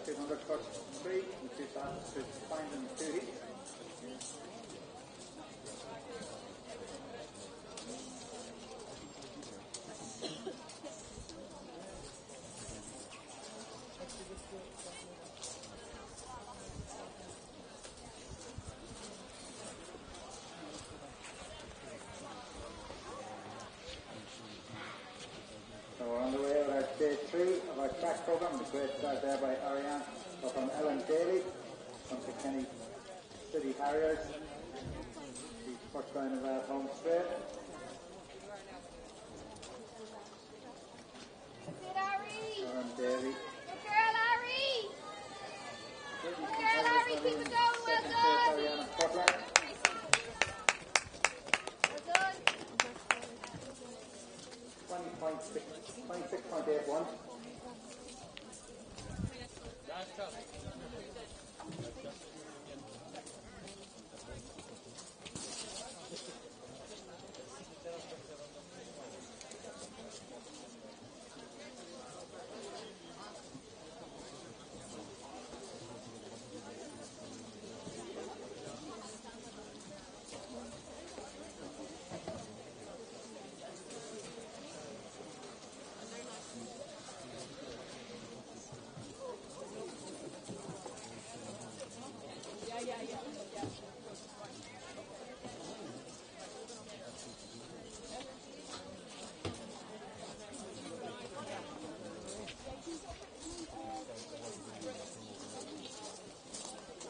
200 plus 3, and 2 fastest to find them 2 heats. So we're on the way with our stage 3 of our track program. The great start there by Ariane from Ellen Daly from the Kenny City Harriers. She's first round of our home straight. Ellen Daly. Good girl, Ari! Good girl, Ari, keep it going, well done! Ariane Butler. Well done! 26.81.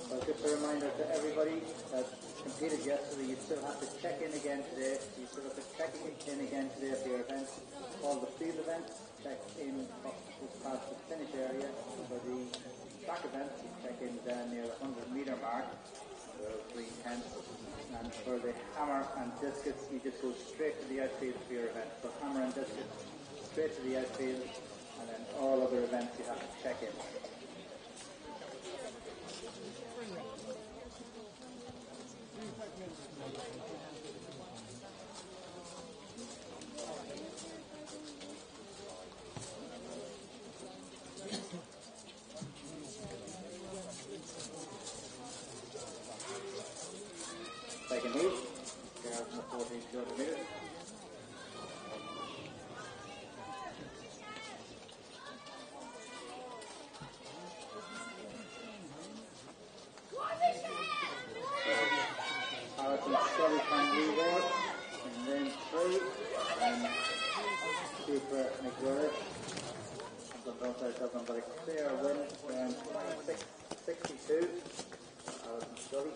Well, just a reminder to everybody that competed yesterday, you still have to check in again today. You still have to check in again today for your event. All the field events, check in up just past the finish area. For the track events, you check in down near the 100-metre mark, so 3:10. And for the hammer and discus, you just go straight to the outfield for your event. For hammer and discus, straight to the outfield, and then all other events you have to check in. Second heat, girls in the 14 kilometers. Harrison Scully from Reward, and then 3, and Cooper McGuire. Dublin, but a clear win, around 26.62. Harrison Scully.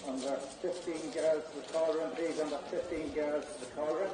Under 15 girls to the cauldron, please. Under 15 girls to the cauldron.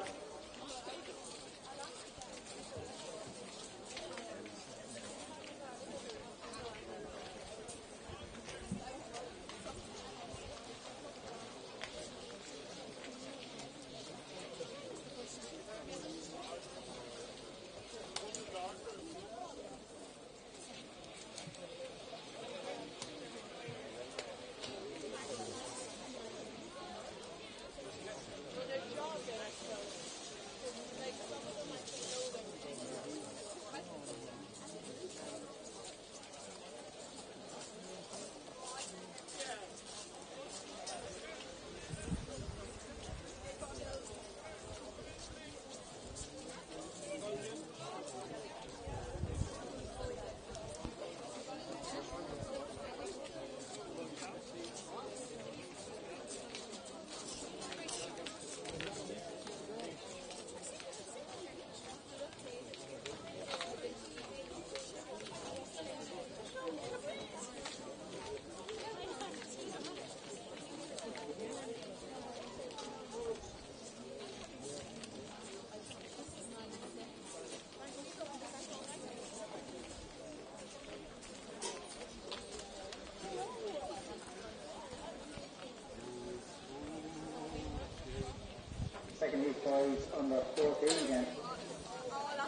boys under 14 again.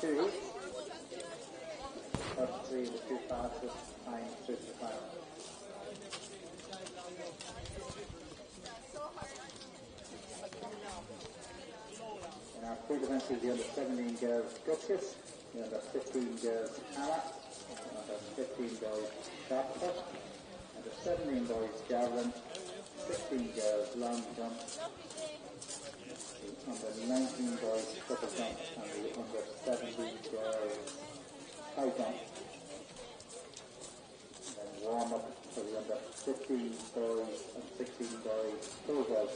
2 each. First 3 the 2 fastest time through to the final. In our third event is the under 17 girls Gutkus, the under 15 girls Hannah, the under 15 boys shot put, under 17 boys javelin, 16 girls long jump, the under 19 boys triple jump, and the under 17 girls high jump. And then warm up for the under 15 boys and 16 boys pole vault.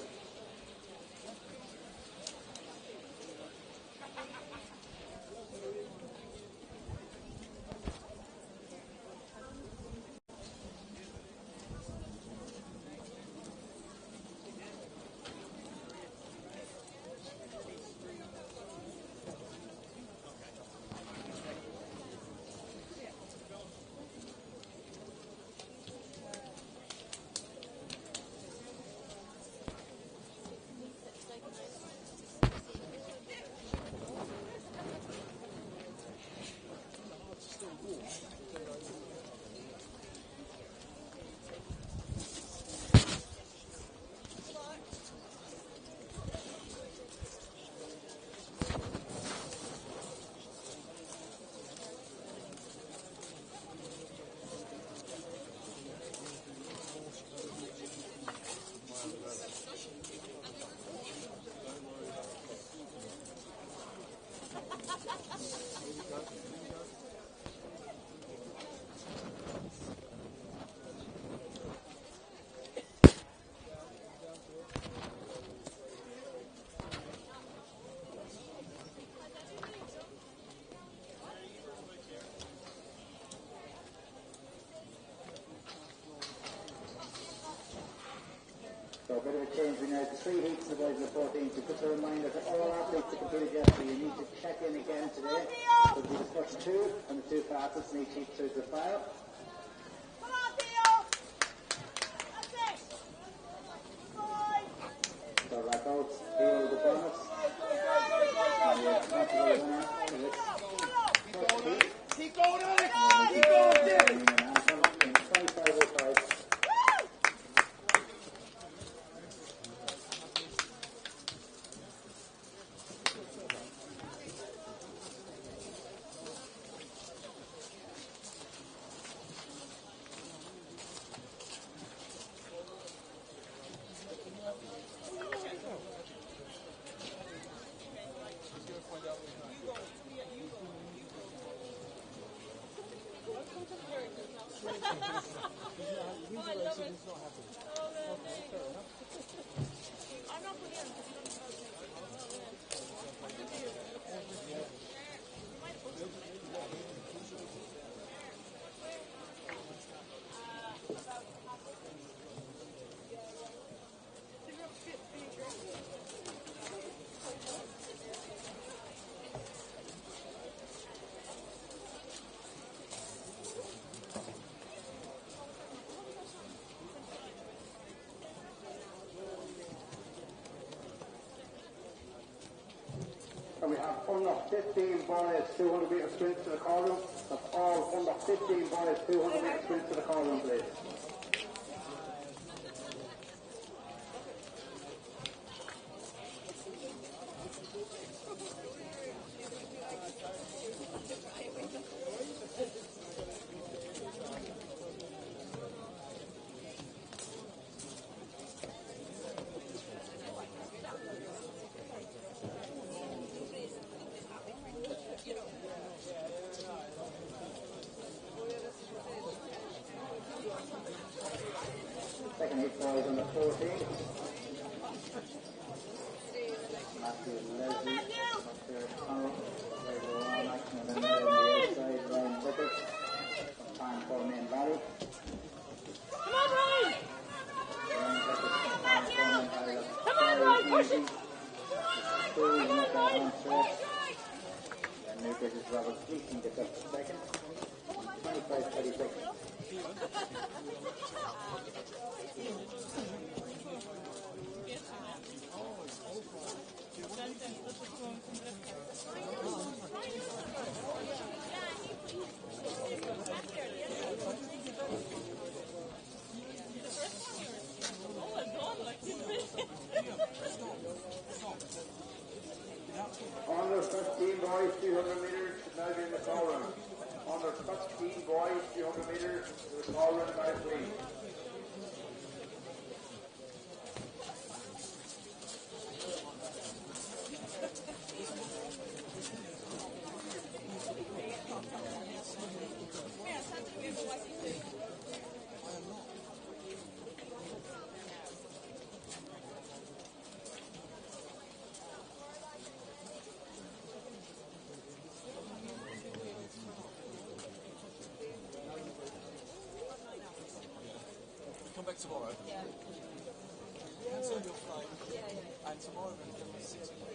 So a bit of a change. We now have 3 heats in the boys of the 14. So just a reminder to all athletes to complete yesterday, you need to check in again today. So it'll be the first 2 and the 2 fastest in each heat through to the final. Come on, Theo! That's it! So like out, Theo the bonus. And the responsible winner for this first heat. Keep going on it! Keep going, David! In 25.05. And we have under 15 boys 200 metre sprints to the call room. That's all under 15 boys 200 metre sprints to the call room, please. Second heat boys under 14. Matthew Leslie, Mr. Connell, Pedro Armack, and then on the outside, Ryan Tucker. Some time for Main Valley. Come on, Ryan! Ryan Tucker, some time for Main Valley. Come on, Ryan, push it! Two, not that on stretch. And New British Robert Gleason gets up to second. 25-36. Under 15 boys, 200 metres, now in the call round. Under 15 boys, 200 metres, the call round now, please. Come back tomorrow. Yeah. Cancel your flight. Yeah. And tomorrow we're going to 6 o'clock.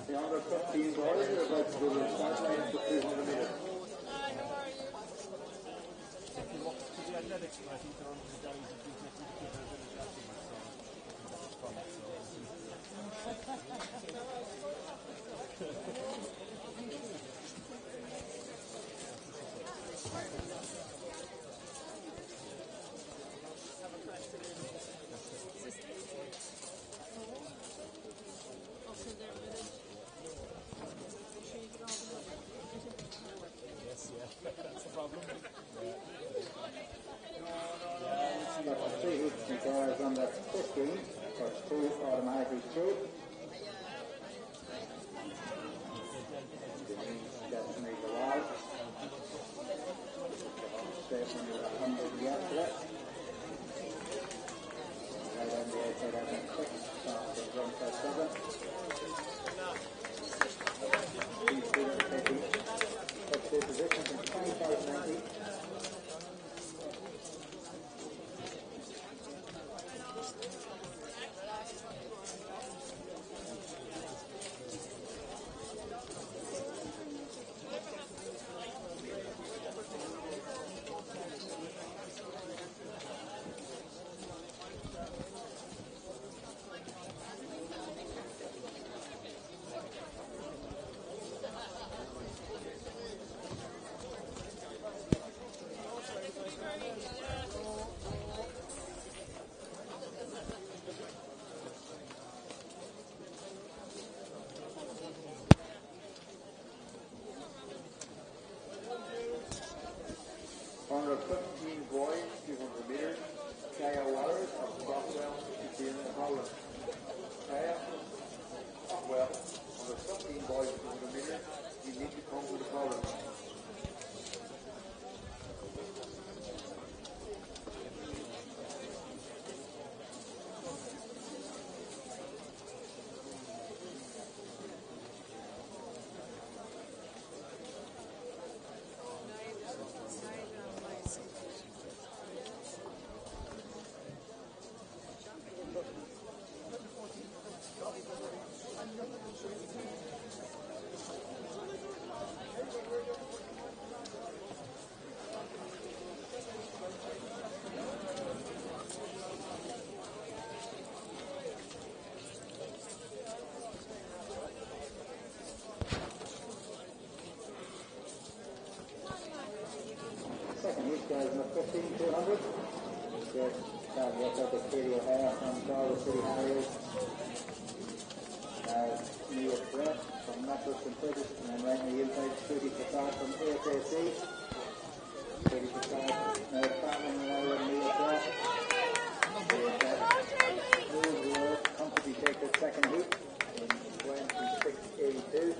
The under 15 boys are about to go to the start line for 200 metres. Hi, how are you? To the athletics, I think they're on the days of getting the kids over the that's the problem. That's 3 hoops and guys under 15, first 2 automatically through. Destiny Lawal. Straight under the 100 yesterday. Right on the outside having 6, starting run for 7. These students taking up their position from 25.90. On the 15 boys, 200 metres, Kaya Waters of Crockwell, New Zealand, Holland. Kaya, Crockwell, on the 15 boys, 200 metres, you need to come to the column. Second heat guys in the 15-200. There's work out the Katie O'Hare from Galway City Harriers. Neil Brett from Metro St. British, and then right on the inside, Trudy Prasad from ASAC. Trudy Prasad now traveling away with Neil Brett. Will comfortably take the second heat in 26.82.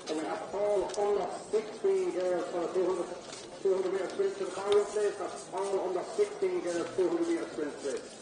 And we have all under 16 girls for the 200 metre sprint to the final place. That's all under 16 girls 200 metre sprint race.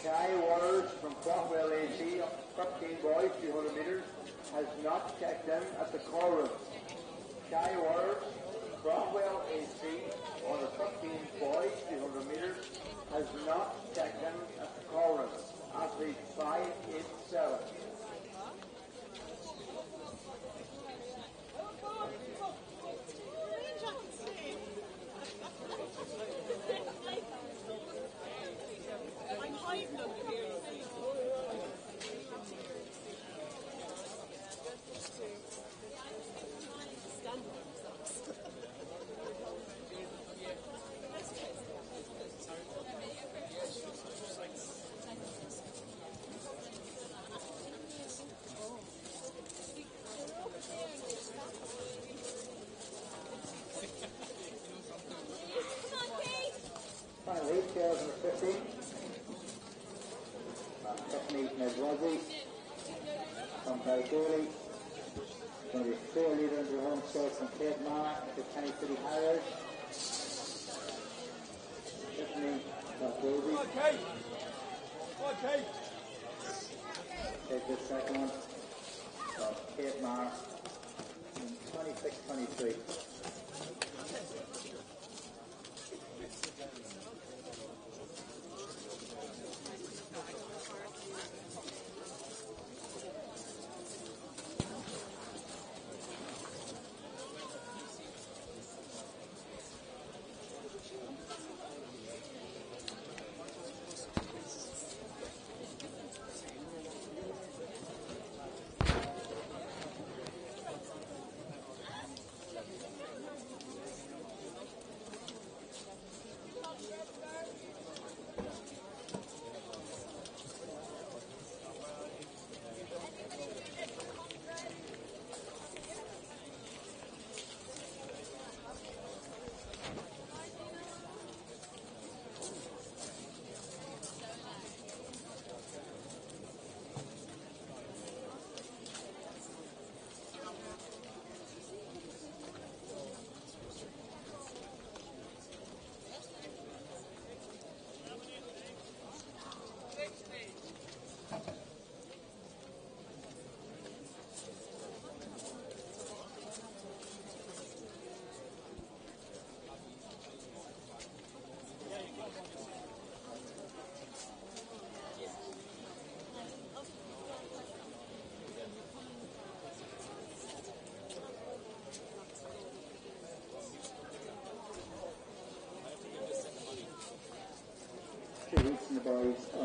Shy Waters from Crockwell AC, 13 boys, 200 metres, has not checked in at the call room. Shy Waters, Crockwell AC, on the 13 boys, 200 metres, has not checked in at the call room. Athlete 587. Final 8 girls in the 15. Second heat, Ned Rossi from Balgooley. Going to be a clear leader under home shows from Kate Marr at the Kenny City Harriers. Tiffany Balgooley. Okay. Take this second one. So Kate Marr in 26-23.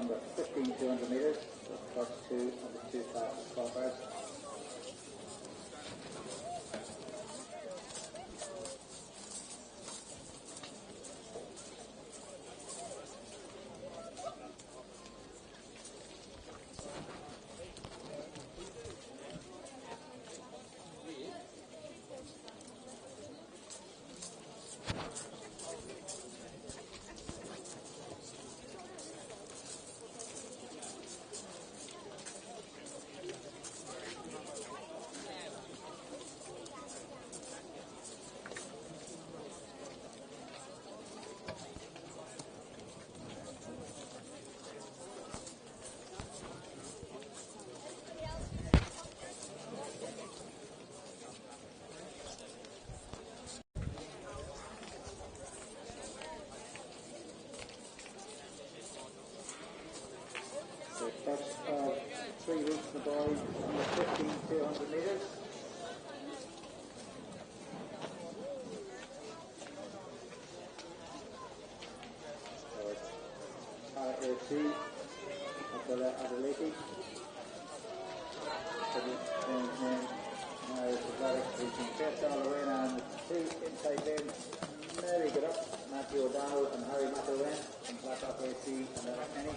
the 15 200 metres, the first two and the two fastest qualifiers. The first of 3 weeks for the boys on the 15 200 metres. So it's RAC at the lady. So now it's athletics. We can test all the way now, and the two inside lanes nearly get up. Matthew O'Donnell and Harry McElwain from Blackrock AC and Ella Kenny.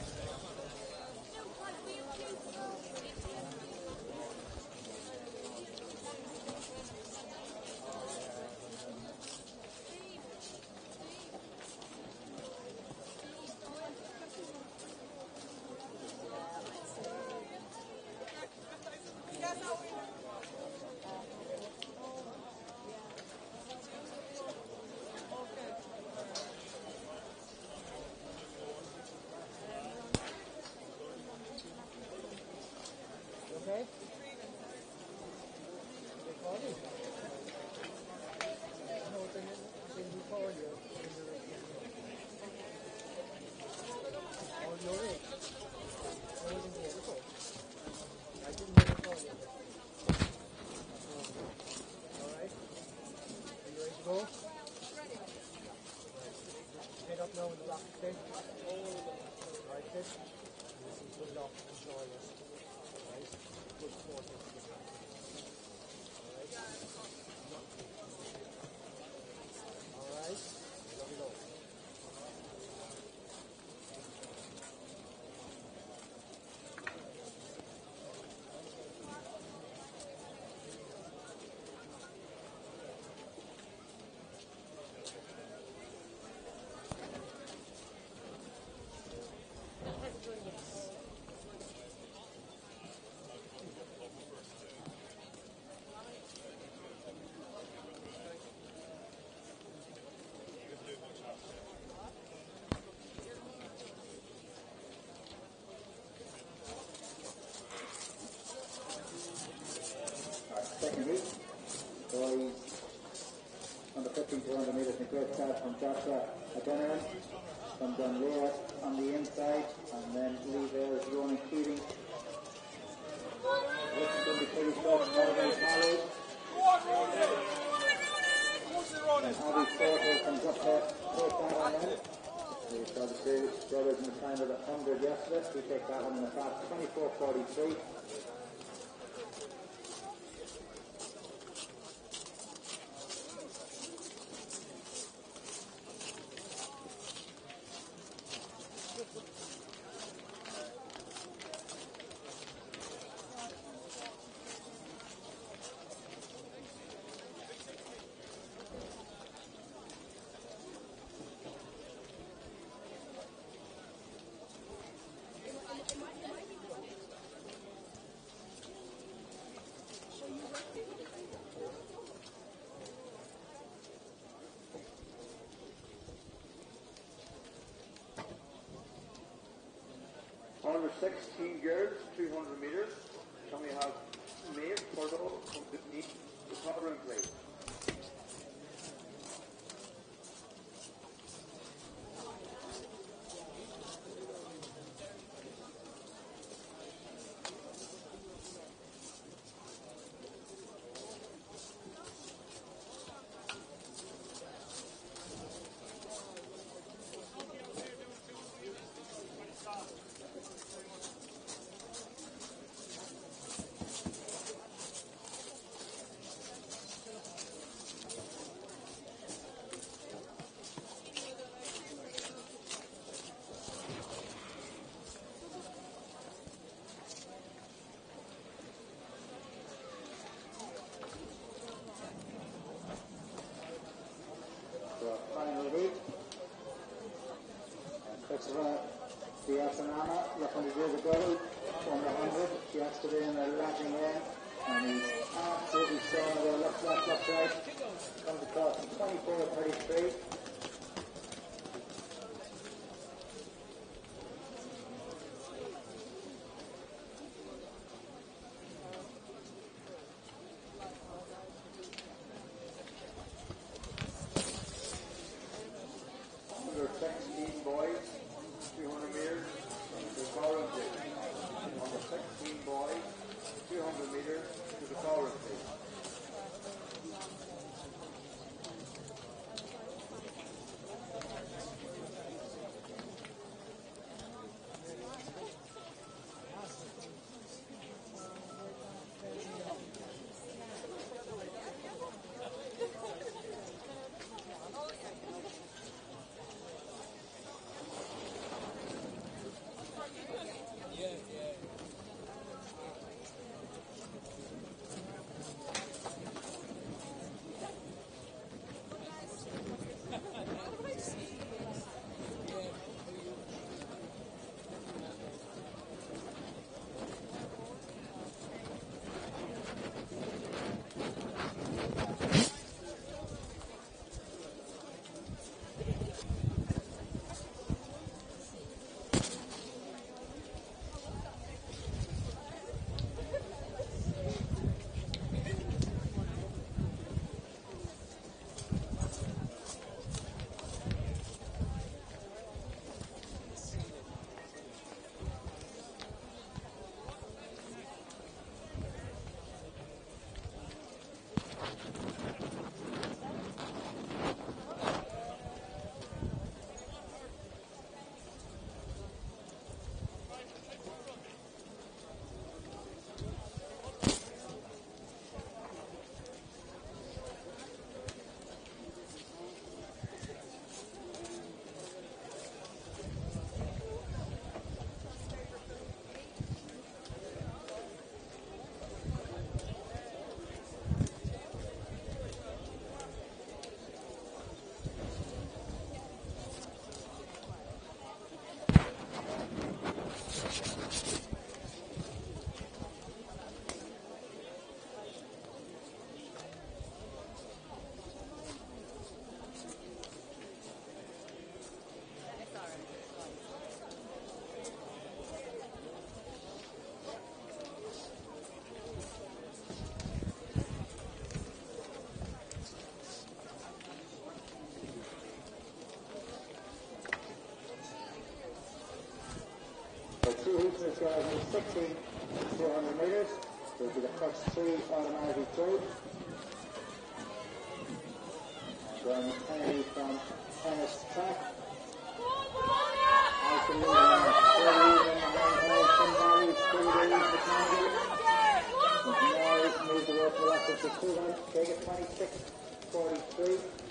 Okay. Go. Head up now in the back, okay? Right, sit. Put it off and show you. Right? Good sport. Alright? Lovely go. Second heat, boys on the 15 200 metres in a great start from Joshua Adeniran, from Dunleer on the inside, and then Lee there is Ronan Keating. Looking to be pretty close, Marvin Holly. And Abby Porter comes up to take that one in. We saw the two brothers in the time of the 100 yesterday. We take that one in the fast 24:43. Under 16 girls, 200 metres. Can we have Maeve Portal from the top room, please? That's right. Comes across in 24-33. Under 16 boys, 200 meters, to the Colorado State. Under 16 boys, 200 meters, to the Colorado State. The two heats are going to 16 200 meters. They'll be the first three automatically through. Going Kennedy from tennis track. As the leader on the third in the high Valley, now move the work left of the 200. Take it 26-43.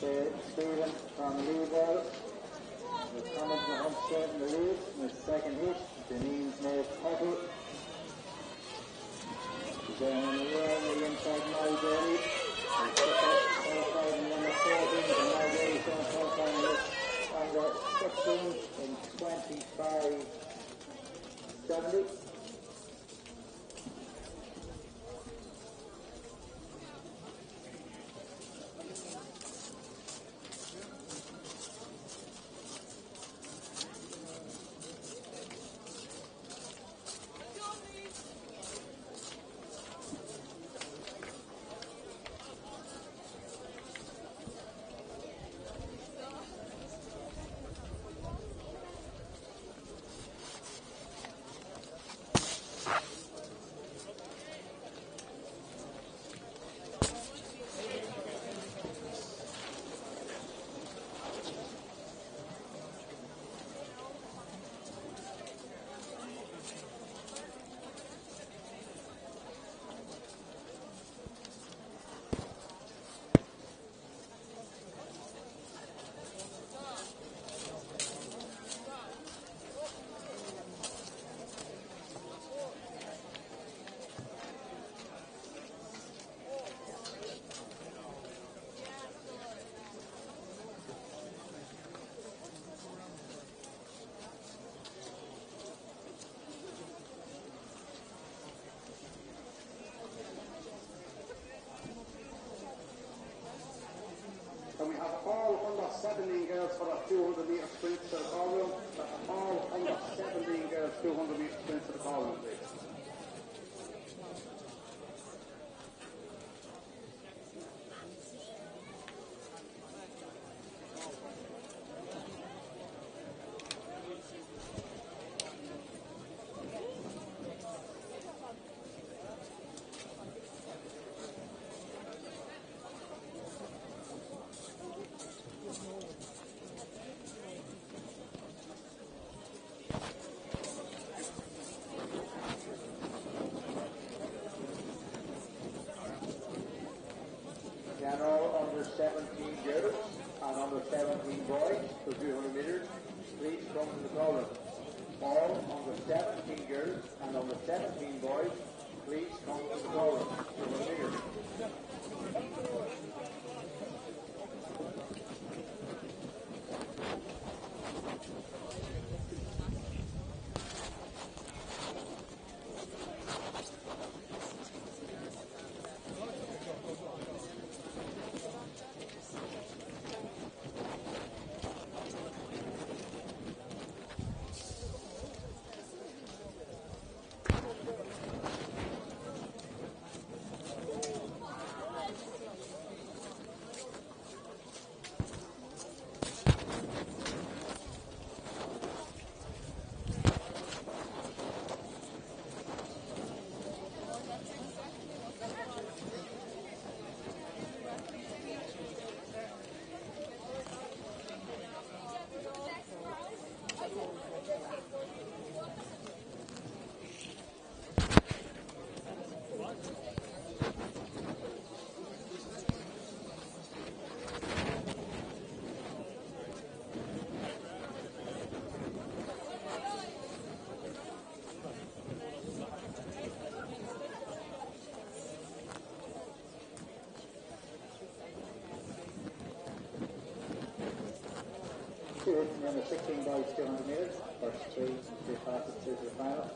Stephen from Leeville. The Thomas Mahonstead in the lead. In the second hit, Denise May Tuttle. Then on the run, the inside Mulberry. Qualifying in number 14, and Mulberry is going to qualify under 16 in 25.70. And we have all under 17 girls for the 200 metre sprint to the call room. All under 17 girls 200 metre sprint to the call room, please. Under 17 girls and under 17 boys for 200 metres, please come to the call room. All under 17 girls and under 17 boys, please come to the call room. 200 metres. Number 16 boys 200 metres, first three passes through to the final.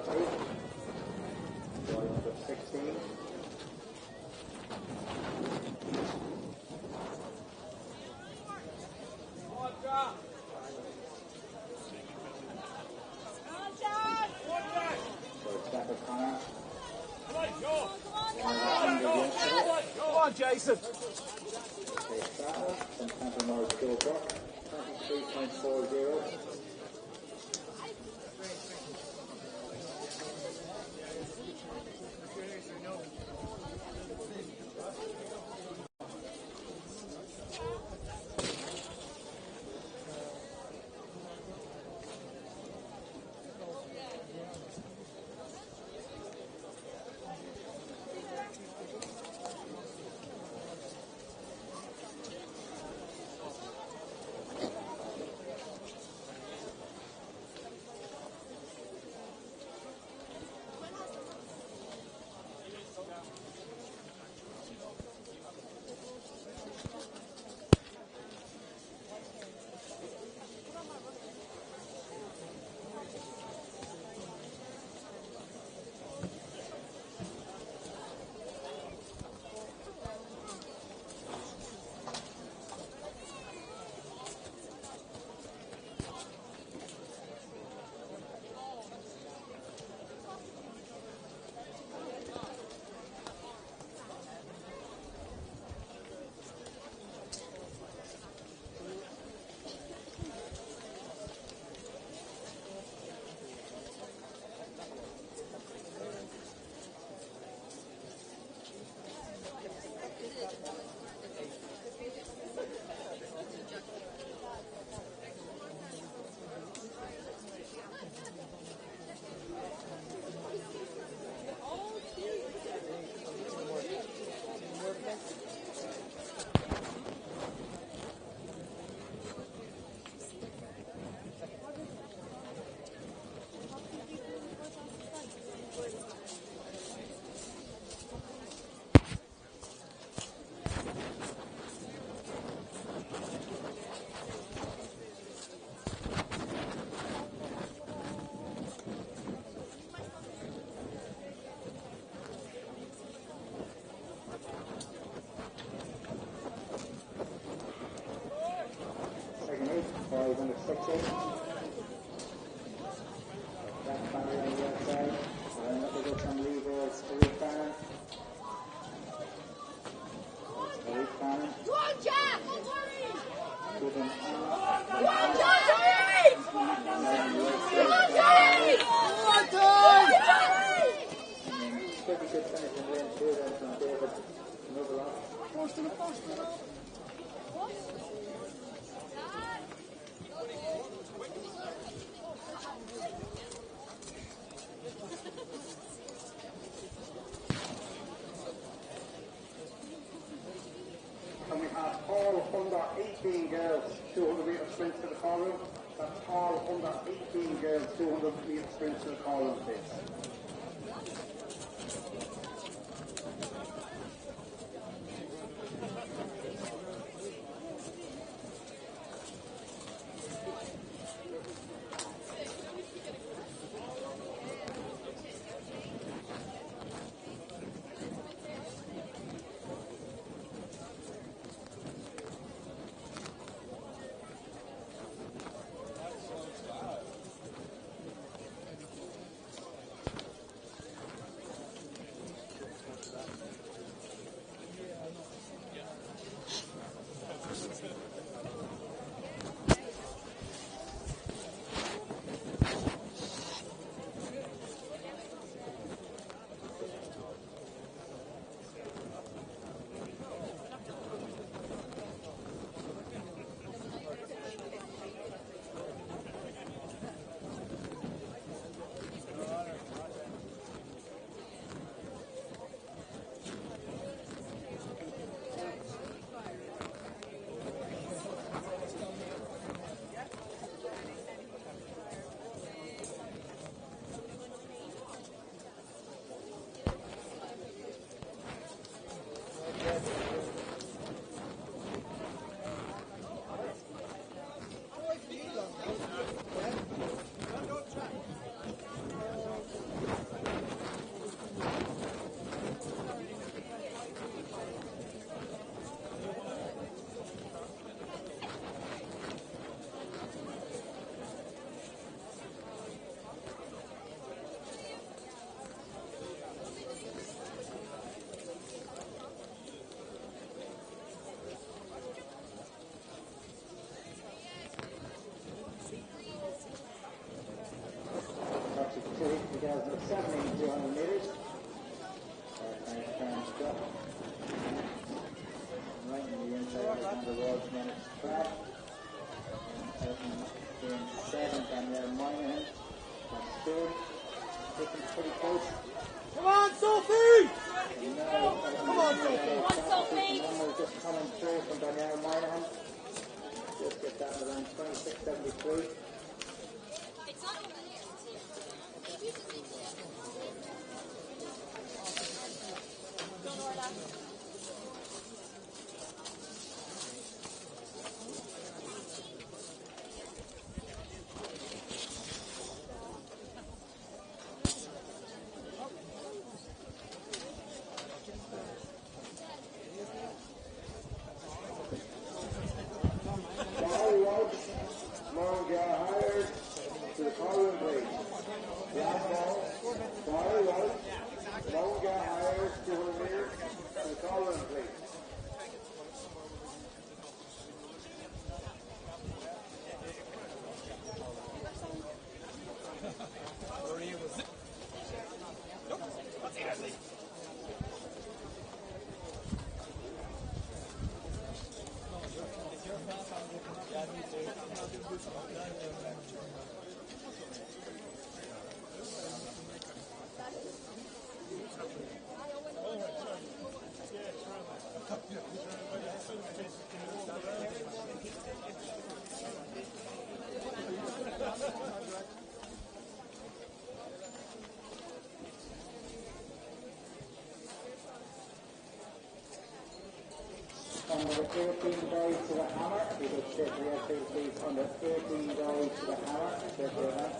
Boys under 16. Come on, Jason. From Temple North School Book, 23.40. Boys under 16. Jack Barry on the outside. And up we go from Lee's Eric Bannon. Eric Bannon. Go on, Jack! Good one. Go on, Johnny! Go on, Johnny! Go on, Johnny! Pretty good finish in lane 2 then from David Noveloff. And we have all under 18 girls, 200 metre sprints to the call room. That's all under 18 girls, 200 metre sprints to the call room, please. 200 meters. Turn stop. Right in the inside Alexander Roy's minutes track. In 7th and they're Moynihan. That's good. Taking pretty close. Come on, Sophie! Come on, Sophie. Come on, Sophie. Numbers just coming through from Danielle Moynihan. Just get that around 26.73. It's not over here. Don't know where that is. Long guy hired to the Colin please. Last ball. Sorry, long guy hired 200 meters to the Colin please. Under 18 guys to the hammer. We will check the airfield please. Under 18 guys to the hammer. Check the event.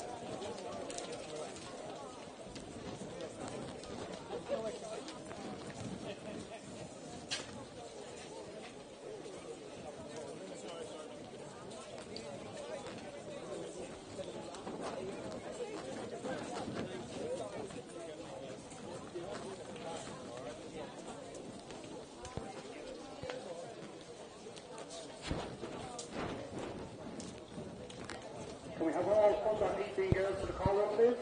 Can we have all under 18 girls to the Colin please?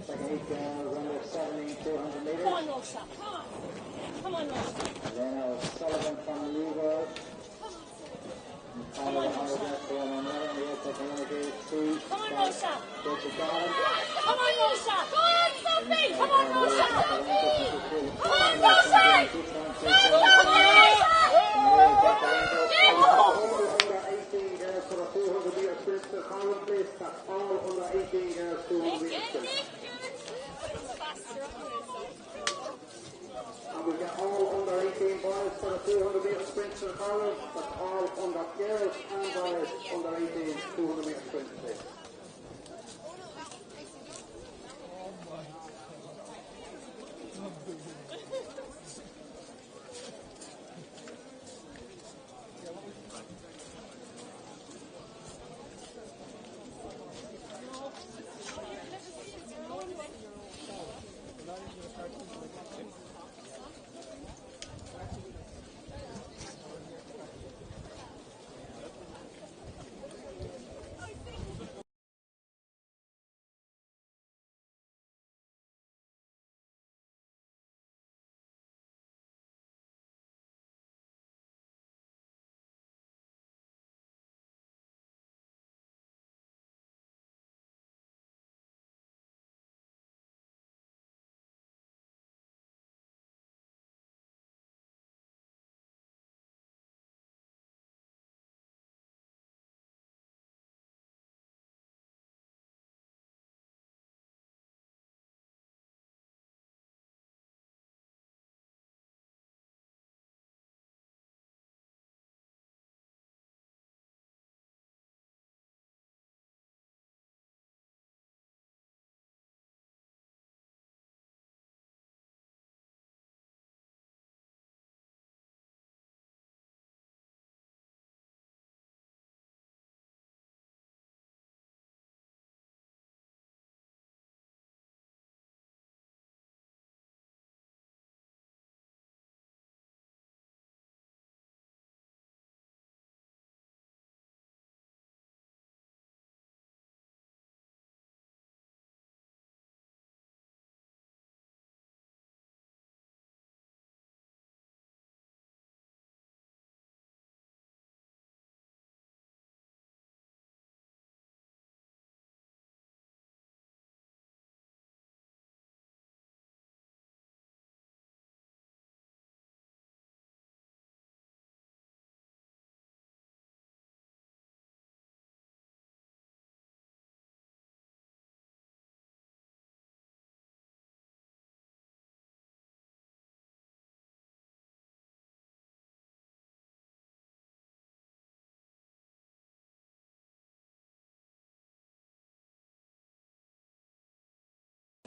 Second 8 girls under 17, 200 meters. Come on, Rosa. Come on. Come on, Rosa. Then Sullivan from Louisville. Come on, Rosa. Come on, Rosa. Come on, Rosa. Come on, Sophie. Come on, Rosa. Come on, Rosa. Come on, Rosa. All under 18 girls for the 200 meter sprint to the Colin please. That's all under 18 girls 200 meter sprint. And we've got all under 18 boys for the 200 meter sprint to the Colin. That's all under girls and boys under 18 200 meter sprint please.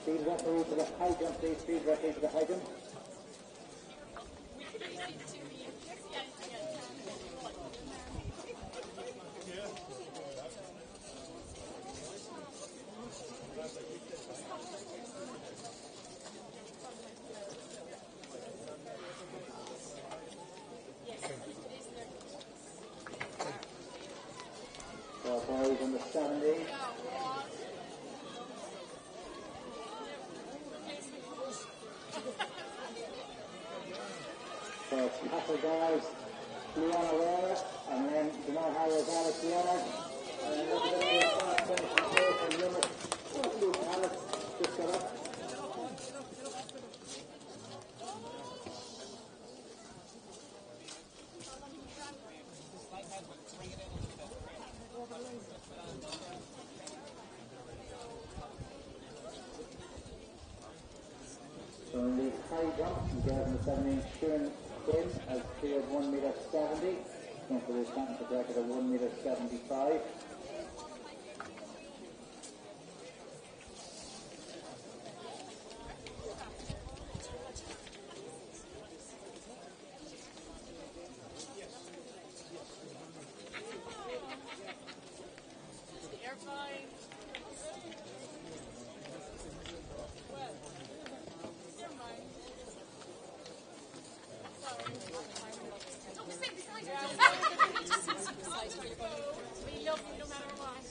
Field referee to the high jump, please. Field referee to the high jump. So boys on the 70. So Castle guys, Leona Ware, and then Jamal Harris, Alex Leonard, and then look at the finishing play from Limerick. Luke Harris just got up. So in the high jump, 2017 Sharon Quinn has cleared 1 metre 70. Going for the championship record of 1 metre 75. We love you no matter what.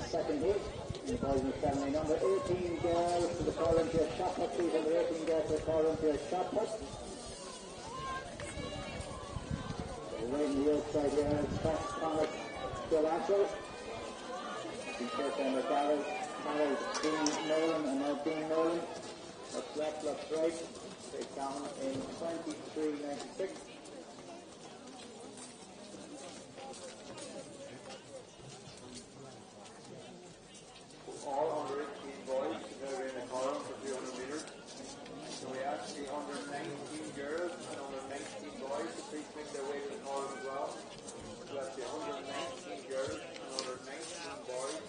Second hit, in the boys in the 70, number 18 girls to the Olympiad shot put, please, number 18 girls to the Olympiad shot put. Right in the outside here, Thomas Gilashel. He's first down the Carol, Dean Nolan, and now Dean Nolan. Looks left, looks right. Straight down in 23.96. All under 18 boys now in the column for 200 metres. So we ask the under 19 girls and under 19 boys to please make their way to the column as well. So that's the under 19 girls and under 19 boys,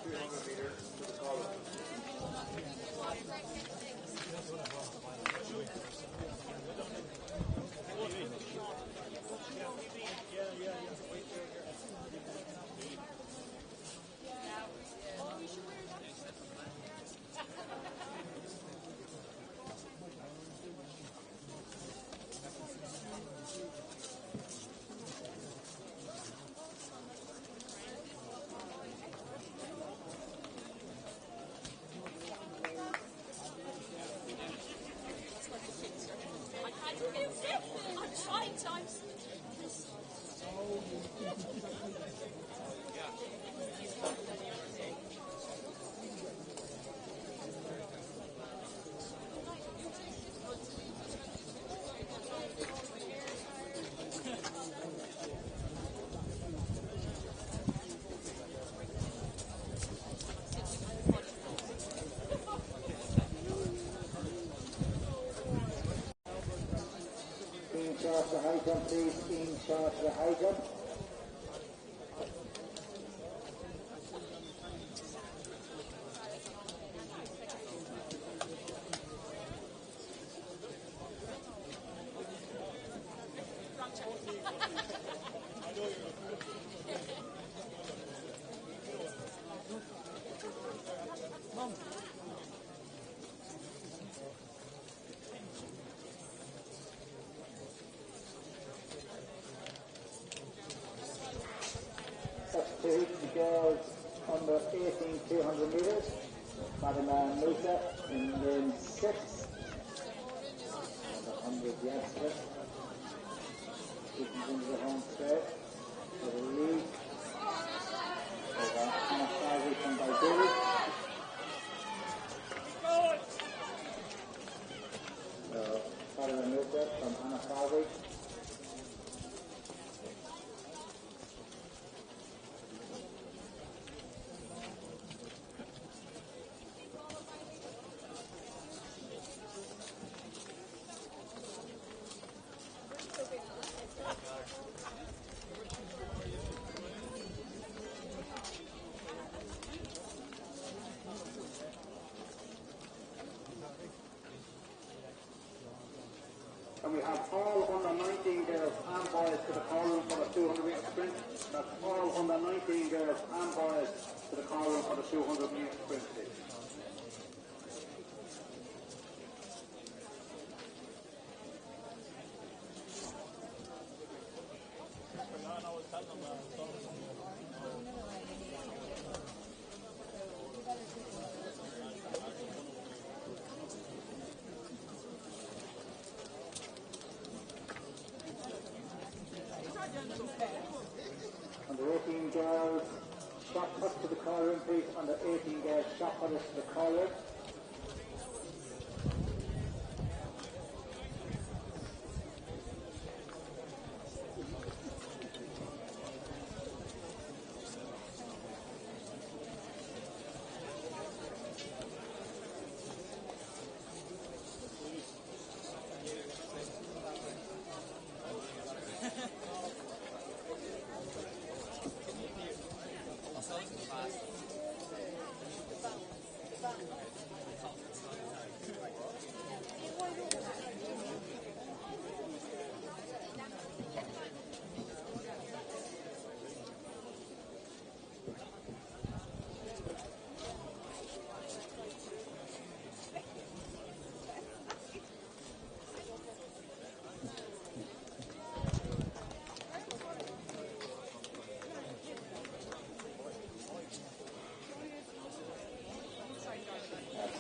200 metres to the column. Thank you. 2 to girls under 18 200 metres. Fatima Musa in lane 6. 100 yards split. This is into the home straight. For the lead. Over Anna Farley from Balguri. So, Fatima Musa from Anna Farley. And we have all under 19 girls and boys to the call room for the 200 metre sprint. That's all under 19 girls and boys to the call room for the 200 metre sprint. Under 18 girls, shot put to the call room, please. Under 18 girls, shot putters to the call room.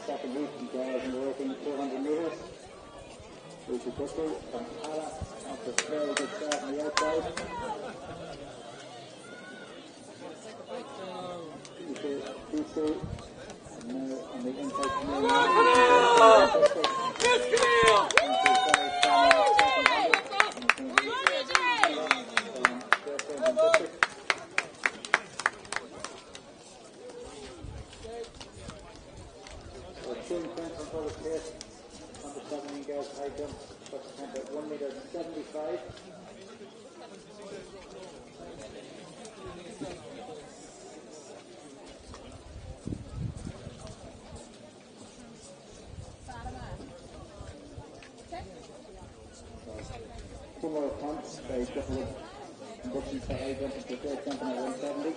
Second heat from girls under 18 200 metres. Lucy Butler from Pala after a very good start on the outside. Lucy and now on the inside from for the pace on the 17 girls high jump, first attempt at 1.75 metres. Two more attempts by different conditions for high jump into the third champion at 170.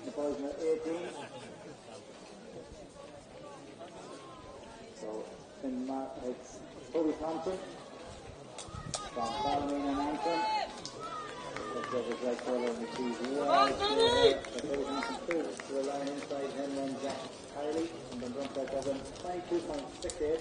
the boys in 18. So, it's Toby Thompson from Palomine and Antrim. Looks like his right shoulder and the keys. Toby Thompson through to the line inside, then runs Jack Kiley from the front side Dublin, 22.68.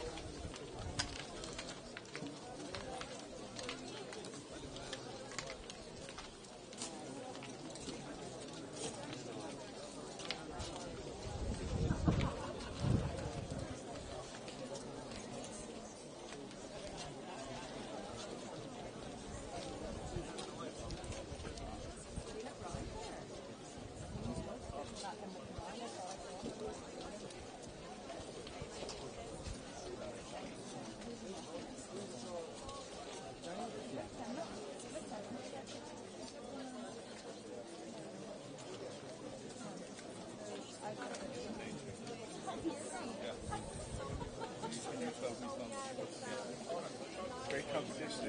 Great competition,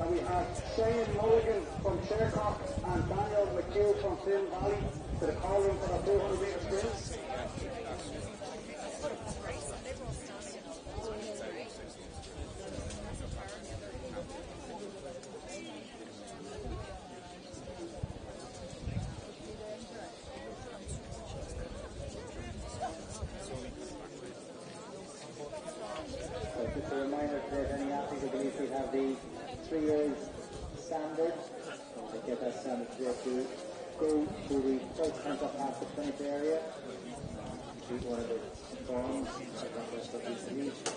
And we have Shane Mulligan from Shercock and Daniel McHugh from Sin Valley to the call room for the 200 metre sprint. So just a reminder to any athlete who believes we have the 3 years standard. So they get that standard to go to the first contact past the 20th area. Complete one of the forms.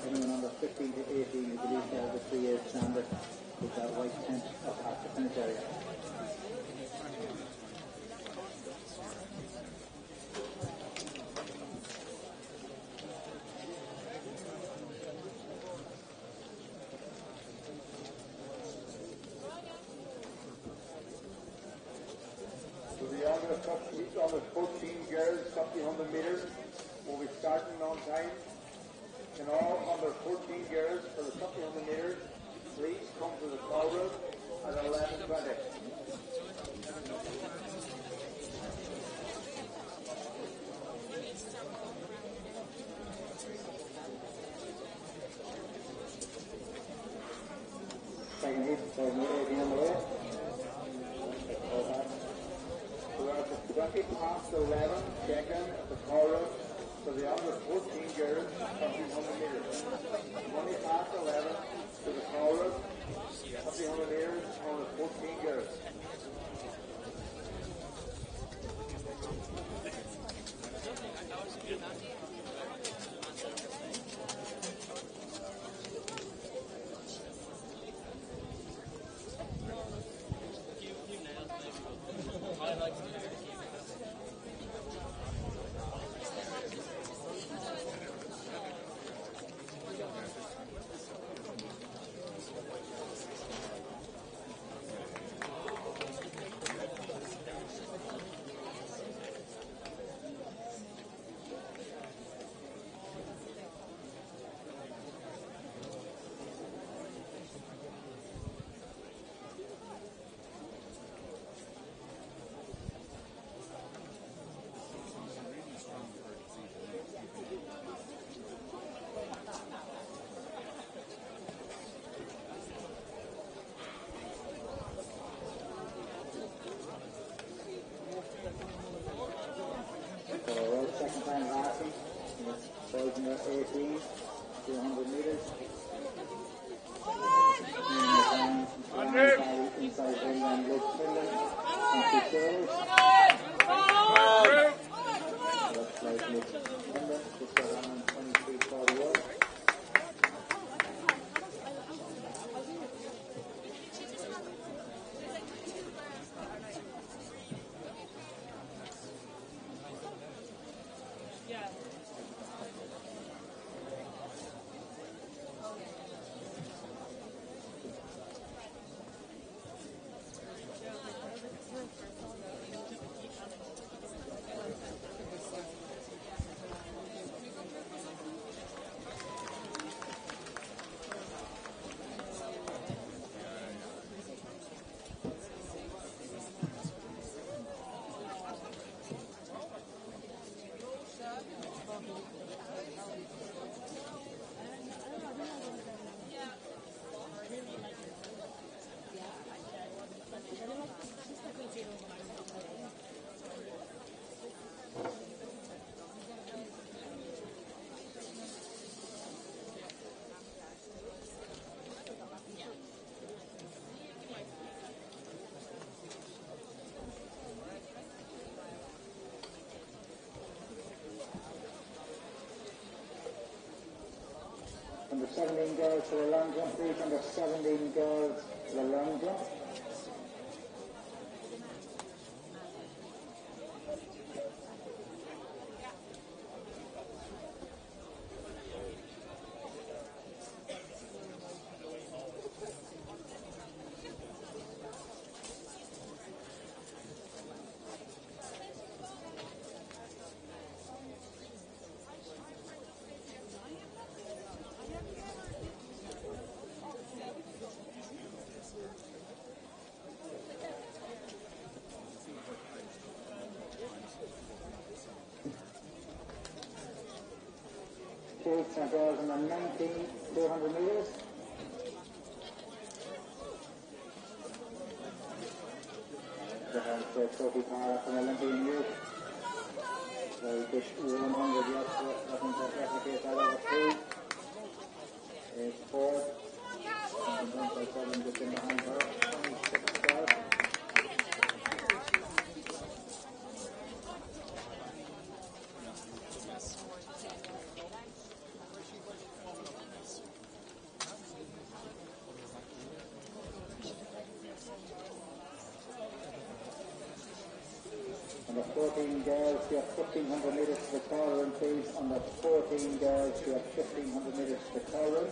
Anyone under 15 to 18 who believes they have the 3 years standard with that white tent up past the 20th area. So the under 14 girls, 100 metres, will be starting on time. Can all under 14 girls for the 100 metres please come to the call room at 11:20. Second heat, so 18 on the way. We are at the 20 past 11 check-in at the call room for the under 14 girls, 100 metres. 20 past 11 to the call room, 100 metres, under 14 girls. Second time passing, boys in 18, 200 metres. Inside England, Luke Finland, and 2 sailors. Looks like Luke Finland, just around 23:41. 17 girls to the long jump, please. Under 17 girls to the long jump. Shoots and girls under 19, 200 metres. Sophie Parra from Olympian Youth. So he pushed 100 yesterday, looking to replicate that over 2. It's 4. And 1.7 just in behind her. 26 to 12. On the 14 girls, you have 1,500 metres to the call room, please. On the 14 girls, you have 1,500 metres to the call room.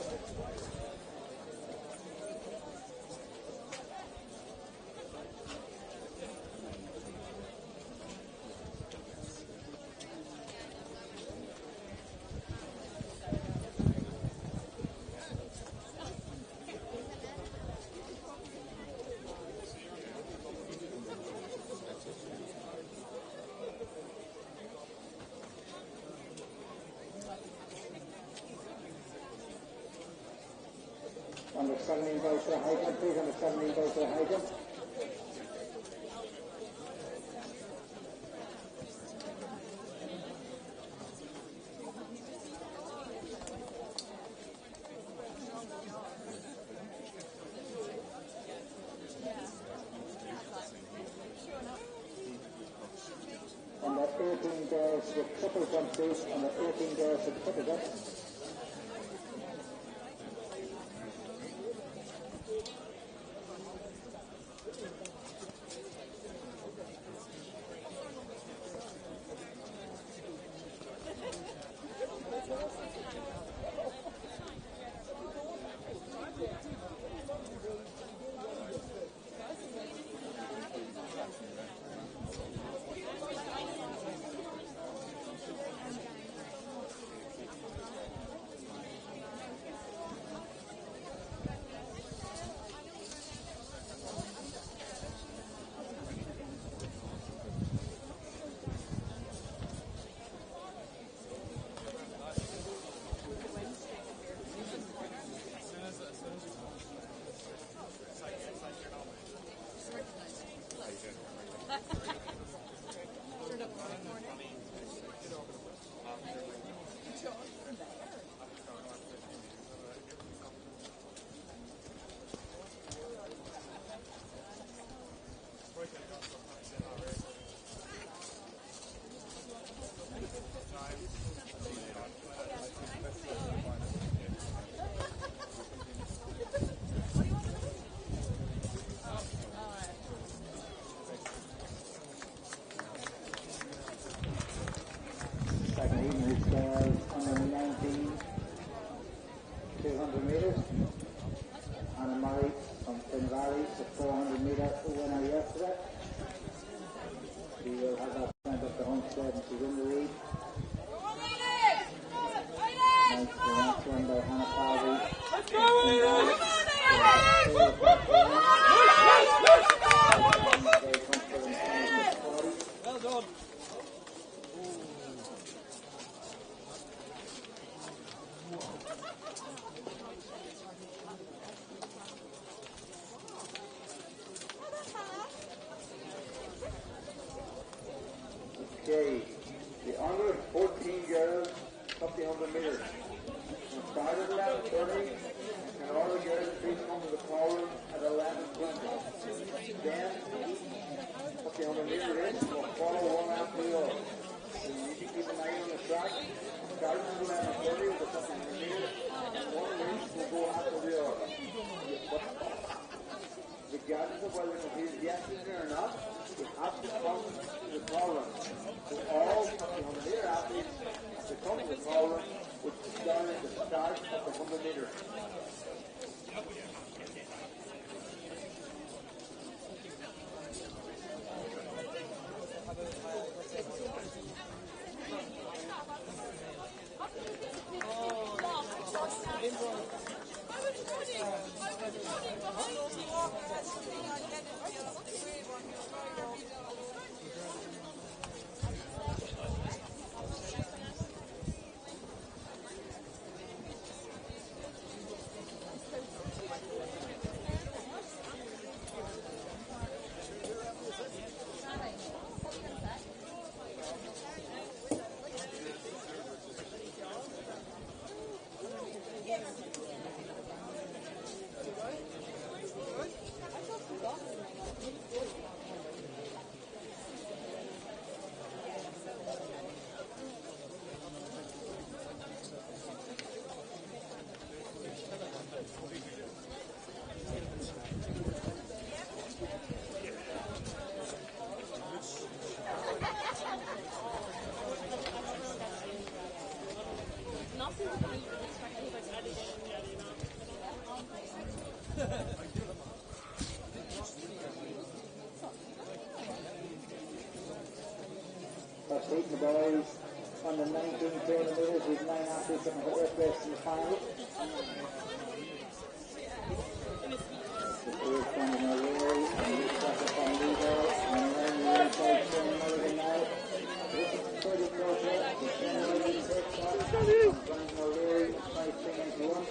Under 17 goes to the high jump, please. Under 17 goes to the high jump. Under 18 girls with triple jump, please. Under 18 girls with triple jump. Under 19, 200 metres. Anna Murray from Finn Valley, the 400 metre winner yesterday. She will have that sent up to Homestead and she's in the lead. Nice the last one by Hannah Farley. Well done. Okay, the under 14 girls, 1,500 metres. We started at 11:30, and all the girls please come to the call room at 11:20. Then, 1,500 metre race will follow one after the other. So you need to keep an eye on the track. Starting at 11:30 with the 1,500 metres, one race regardless of whether it is yesterday or not, you have to come to the call room. So all of the 100-meter athletes have to come to the call room, which is down at the start of the 100 meter. Beating the boys on the 19 kilometres with 9 athletes on the horse race in the final. The first one in a row, and this second from Levo, and around the inside, Shane Mulligan now. This is pretty close here. Shane Mulligan takes off. Brandon O'Leary, 5-3-1.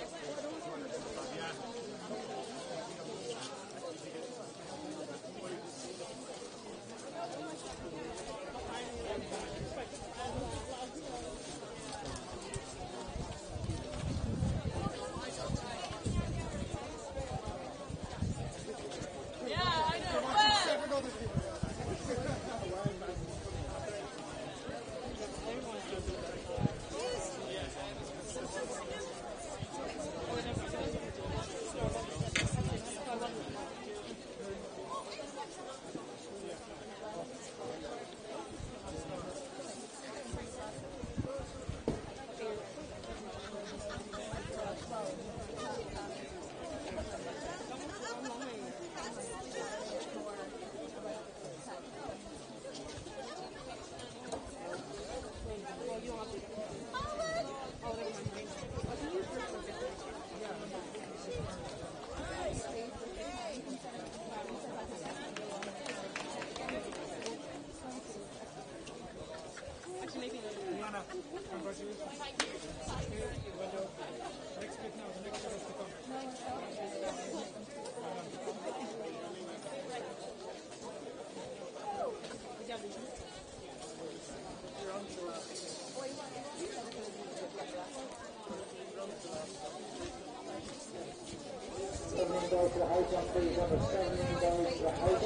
Goes to the house on please, number 17 goes to the house.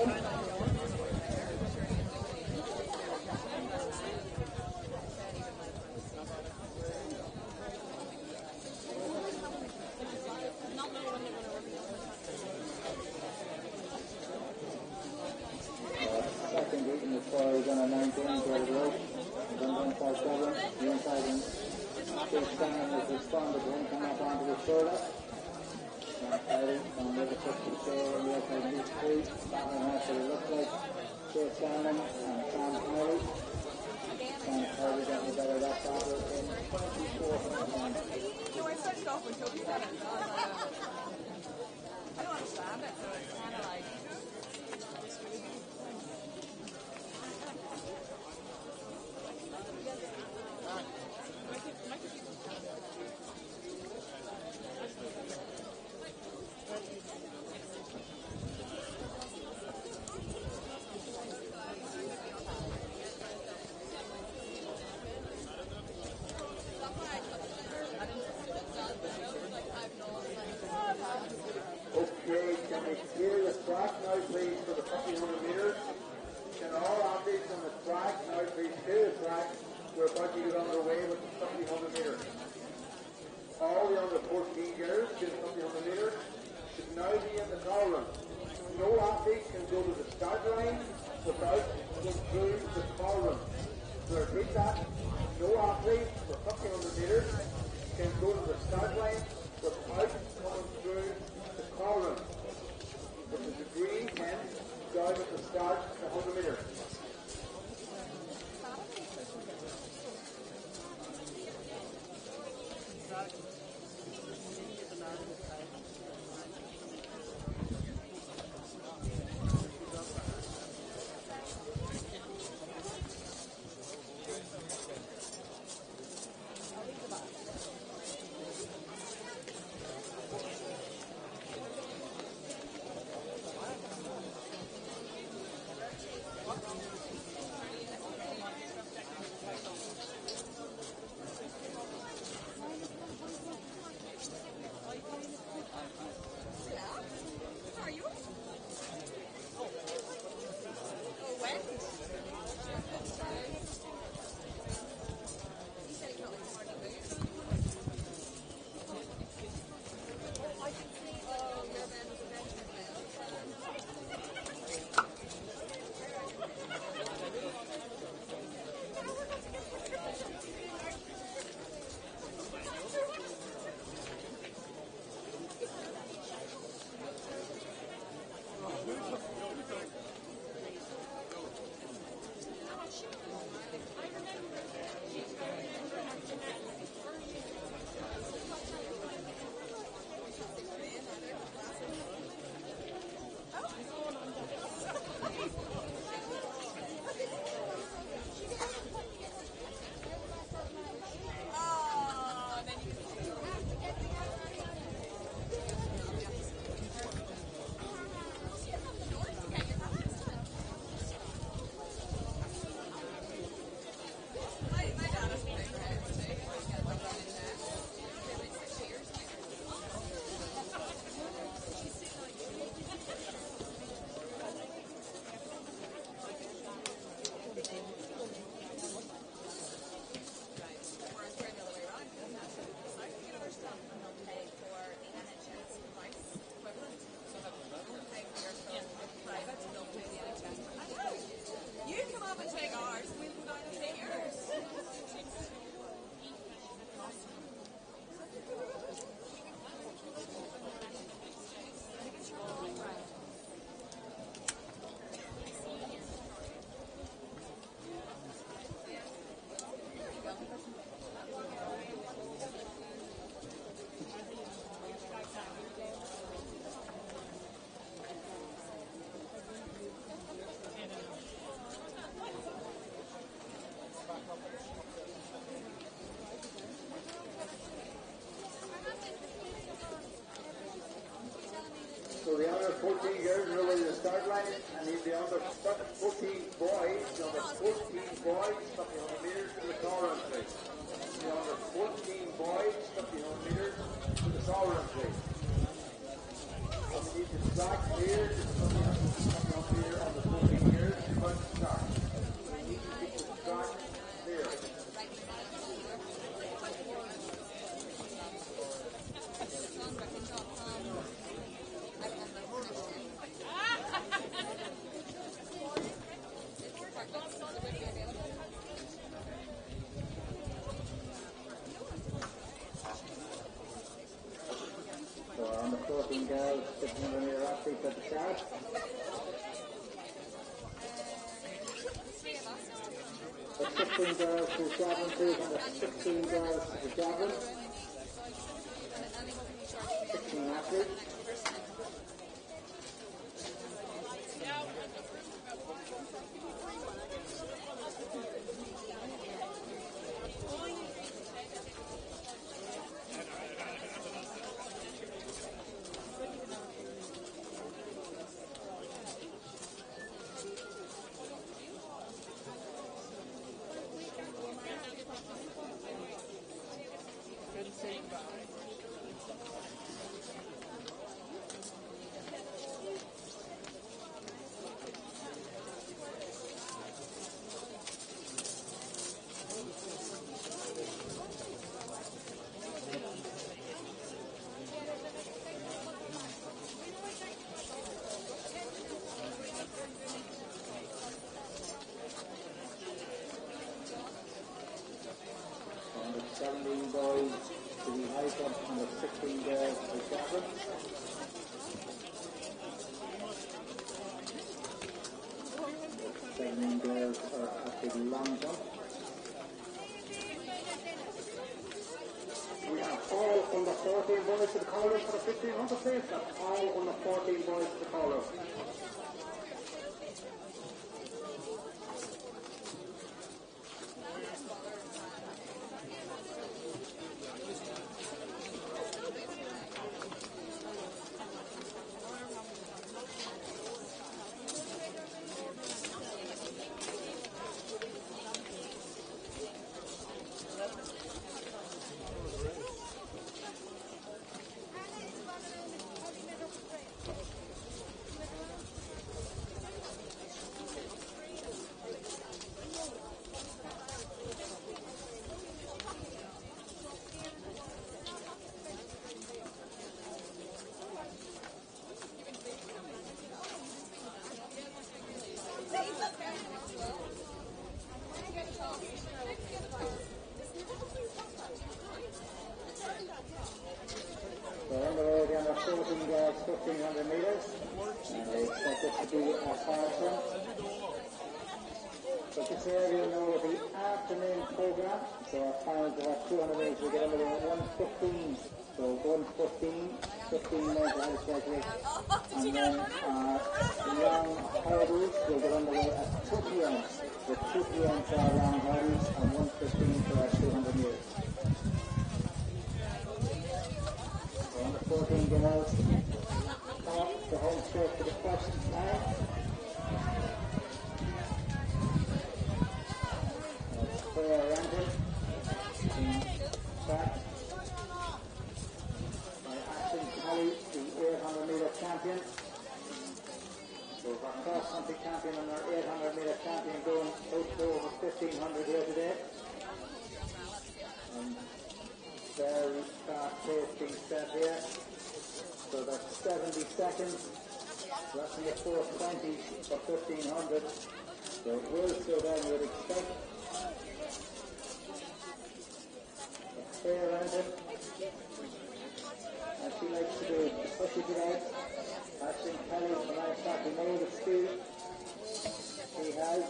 Second week in the story is on a 19, David Rowe. 1147, the inside and Chase Shannon has responded to him coming up onto the shoulder. And with the push to the shoulder on the outside of these three, battling out what it looks like. Chase Shannon and Sam Howley. Sam Howley getting the better of that battle in 24 seconds. I started off with Toby Sevens. I don't understand it, so it's kind of like... Okay, can we clear the track now, please, for the 1500 metres? Can all athletes on the track now, please clear the track? We're about to get underway with the 1500 metres. All the under 14 girls, get 1500 metres. should now be in the call room. No athlete can go to the start line without going through the call room. To repeat that, no athlete for 1500 metres can go to the start line without coming through the call room, which is the green tent down at the start of the 100 metres. So the under 14 girls are over the start line, and the under 14 boys, the under 14 boys, 1,500 metres to the car run place. The under 14 boys, 1,500 metres to the car run place. So we need the track clear, just 1,500 metres on the 14 girls about to start. We need to keep the track clear. So on the 14 girls, 1,500 metre athletes at the start. The 15 girls to the javelin, please, and the 16 girls to the javelin. 16 athletes. 14 girls for javelin. 17 girls are at the long jump. We have all under 14 boys to the call for the 1500 please. That's all under 14 boys to the call. So on the road down at 14 girls, 1500 metres, and they expect it to be a fast run. So this area will know the afternoon programme, so our finals are at 200 metres, we get under at 1:15, so 1:15, 15 minutes ahead of schedule, and then our long hurdles will get underway at 2 p.m, with 2 p.m. for our long hurdles and 1:15 for our 200 metres. 14 girls off the home straight for the first time. Claire Rankin in track by Ashton Kelly, the 800 metre champion. So our cross country champion and our 800 metre champion going out to over 1500 here today. Very fast pace being set here. So that's 70 seconds. So that's in the 4:20 for 1500. So it will slow down, you would expect. Fair around it. As she likes to do, pushes it out. Ashton Kelly from the nice start, he made the speed. He has.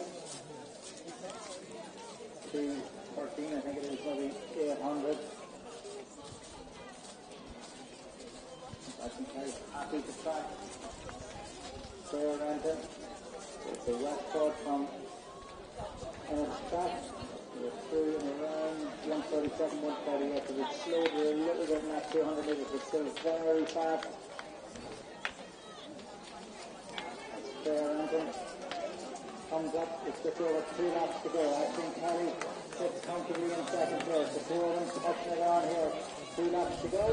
2:13, I think it is, maybe 800. I think he's happy to try. Fair Ranton. It's a record from track. We're through in around 1:37, 1:38. So it's slowed a little bit in that 200 metres, but still very fast. Fair Ranton comes up. It's just over 2 laps to go. I think Kelly sits comfortably in second place. The two of them touching it on here. 2 laps to go.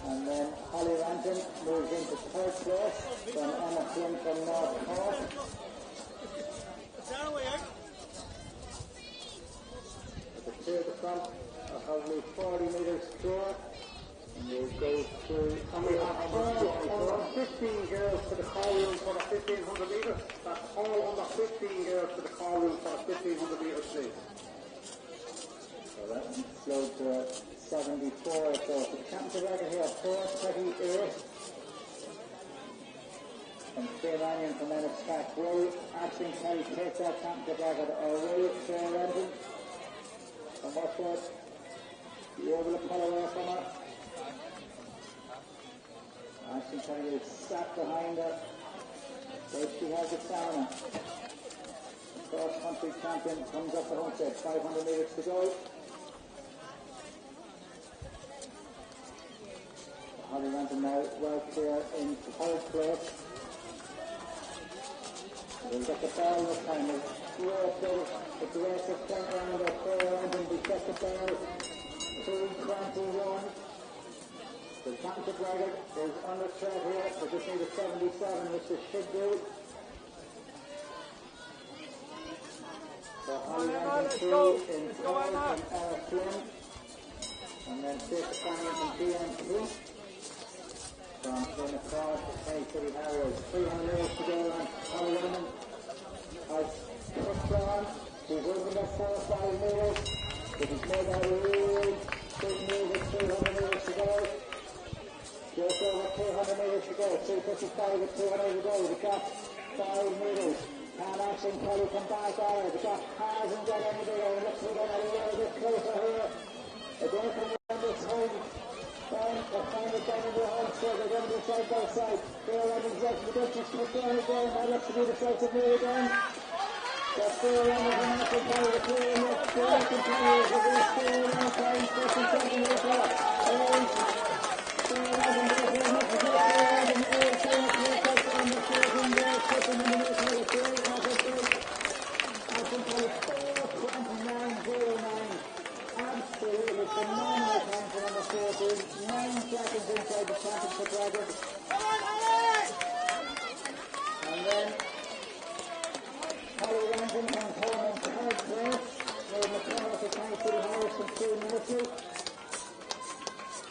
And then Holly Ranton moves into third place from Emma Flynn from North Cork. The two at the front are probably 40 metres clear. And we'll go through. And we have all 15 girls to the call room for the 1500 metres. That's all under 15 girls to the call room for the 1500 metres, please. So that slowed to 74 or so. So the championship record here, 4:38. From Fair Onion from then it's track. Will Ashton Kelly take that championship record, or will Fair Onion? And what's that? You able to pull away from her? Ashton Kelly is sat behind her. There she has the stamina. The cross country champion comes up the home straight. 500 metres to go. Holly Ranton now well clear in third place. We'll get the ball this time. It's the race of 10 round of Claire Ranton. We get the ball. 2:21. The championship record is under threat here. We just need a 77, which it should do. So Holly Ranton through in third from Emma Flynn. And then take the final from BNP. From going across the Kenny City Harriers. 300 metres to go, and Holly Ranton has pushed on. He's opened up 4 or 5 metres. But he's made that a really big move with 300 metres to go. 200 metres to go. 255 with 200 to go. The clock 5 metres. Can Ashton Kelly come back out? The clock hasn't got any bigger. Looks like they're a little bit closer here. They're going to come around this home. They're trying to down in the home, so they're going to be side by side. They're running exactly the distance. Put down again. That looks to be the size of me again. They're still running the Ashton Kelly. They're still in it. They're continuing. They're still in it. Time, 15 seconds later. Absolutely phenomenal time for number 14. 9 seconds inside the championship record. And then Holly Rankin comes home in third place. Where McConnell to County City Harris from 2 minutes.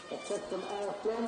The fifth from Arflin.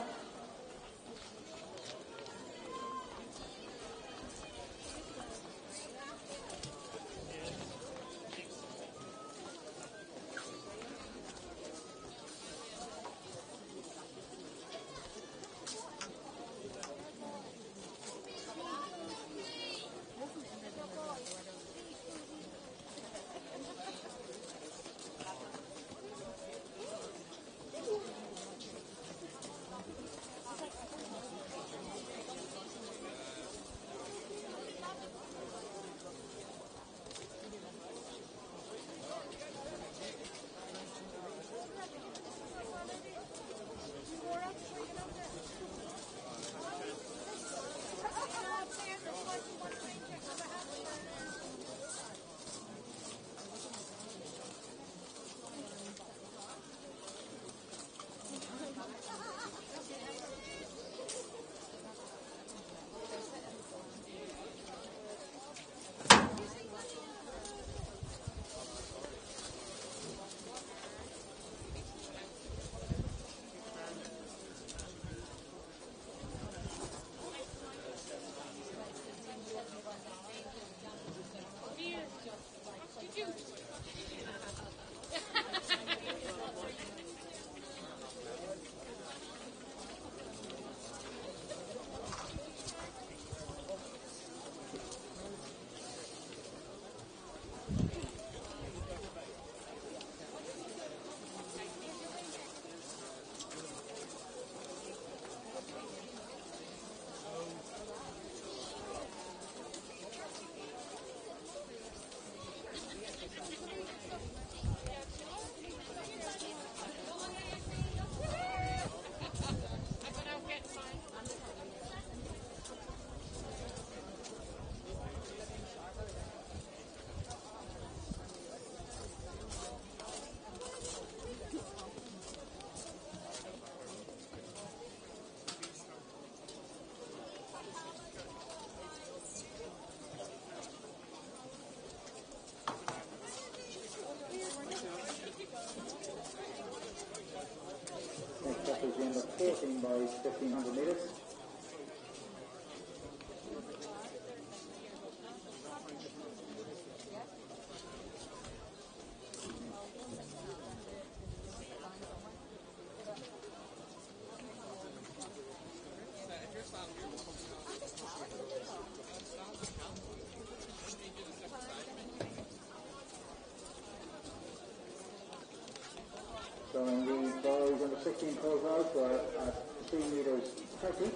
Next up is the end of 14 by 1500 metres. So in the boys under 16 closeouts were at 3 metres 30.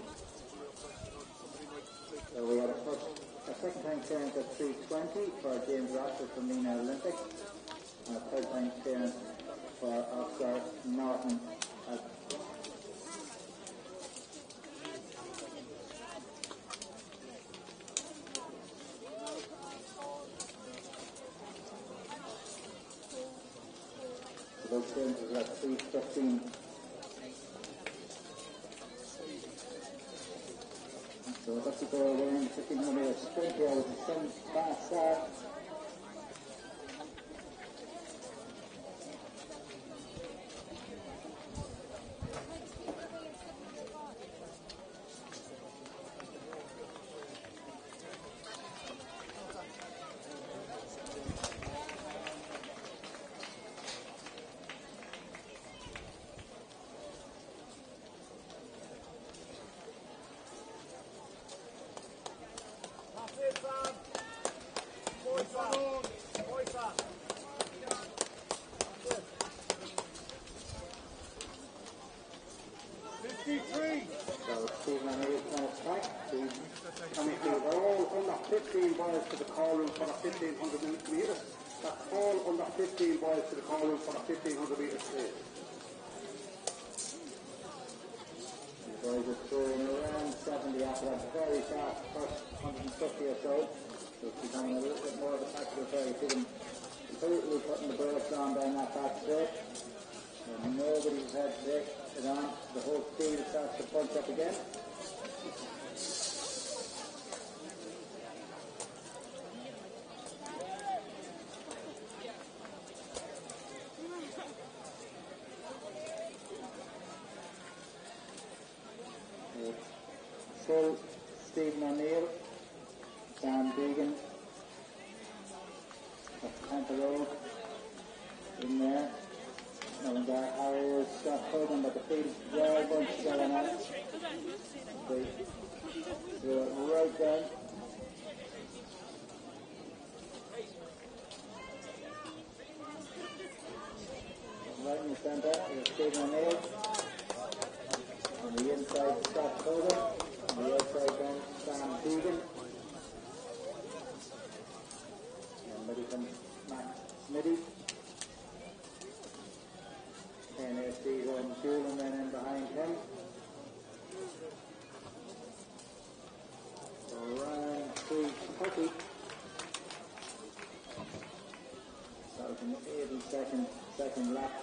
So we had a second time clearance at 3:20 for James Rashford from Nina Olympic, and a third time clearance for Oscar Norton at those clearances at 3:15. So that's to go around 1500 straight here with some fast start. So Stephen O'Neill's going to strike. Coming to all under 15 boys to the call room for the 1500 metres. That's all under 15 boys to the call room for the 1500 metres stage. The boys are throwing around 70 after that very fast first 150 or so. So it's becoming a little bit more of a tactical play. You see them completely putting the brakes on down that back straight. And nobody's had to take it on. The whole field starts to punch up again. Still Stephen O'Neill, Sam Deegan, Tampa Road in there. And Harry Scott Hogan, but the field's very much going on. They do it right down. Right in the centre is Stephen O'Neill. On the inside, Scott Hogan. On the outside, then Sam Deegan. And middle comes Max Smitty. And there's Steve Juvenile then in behind him. So round 330. That was an 82nd lap.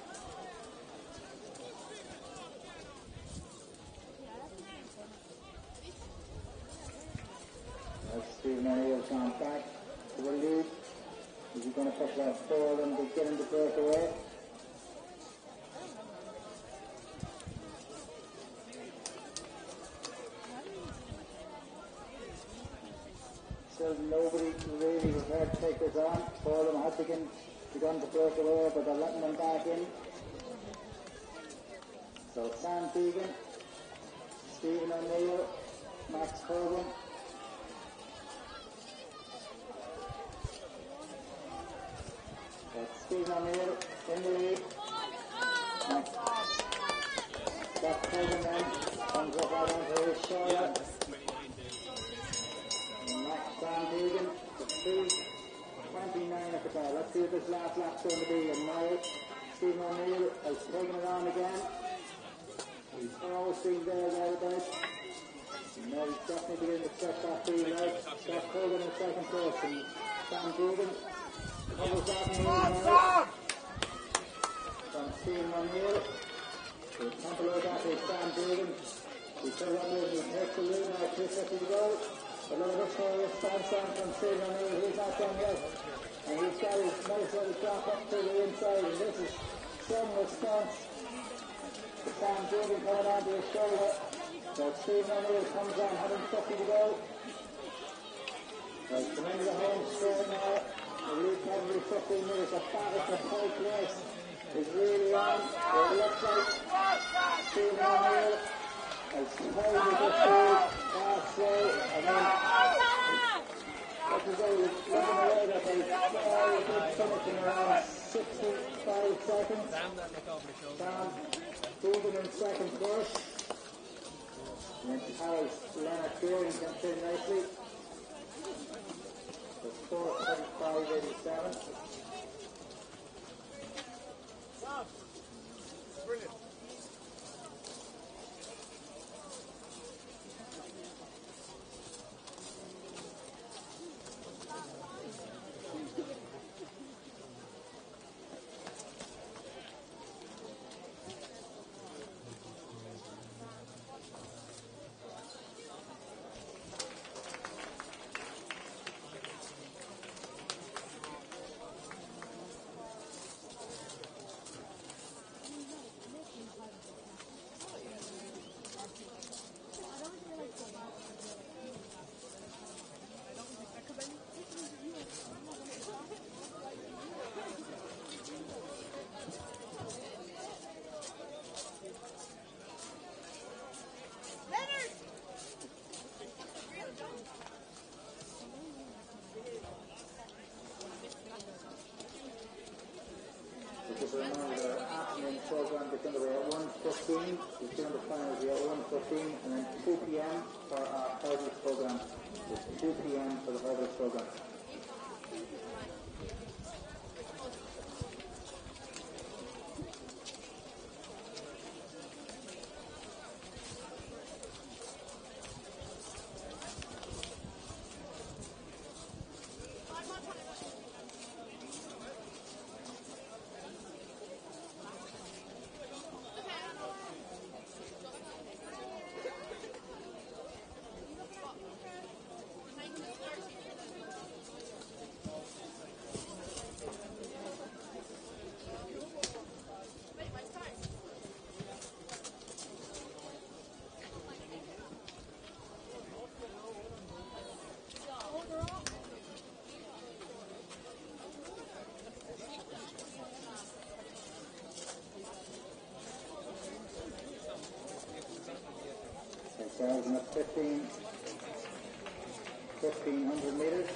As Stephen O'Neill's gone back to the lead. Is he going to push that forward and get him to break away? Still nobody really prepared to take this on. Four of them had begun to break away, but they're letting them back in. So Sam Deegan, Stephen O'Neill, Max Corbin. That's Stephen O'Neill in the lead. Scott Corbin then comes up out onto his shoulder. Sam Deegan, the speed, 29 at the ball. Let's see what this last lap's going to be. And now Stephen O'Neill has taken it on again. He's always been thereabouts. And now he's definitely beginning to stretch that field out. Scott Corbin in second place. And Sam Deegan covers that in now. From Stephen O'Neill. So can't below that is Sam Deegan. He's still up there. He takes the lead now. 250 to go. A little bit more response on from Stephen O'Neill. He's not done yet. And he's got his nice little drop up to the inside. And this is some response to Sam Deegan coming onto his shoulder. So Stephen O'Neill comes on, 150 to go. So he's coming into the home straight now. The lead every 15 minutes. The battle for third place is really on. It looks like Stephen O'Neill has held with the field. So, and then, as I was looking away that they very good finish in around 65 seconds. Sam Deegan in second course. And then Charles Leonard Fearing comes in nicely. So 4:35.87. Brilliant. Just a reminder, our afternoon program gets underway at 1:15. We're doing the finals here at 1:15, and then 2 p.m. for our hurdles program. It's 2 p.m. for the hurdles program. And that's 1,500 meters.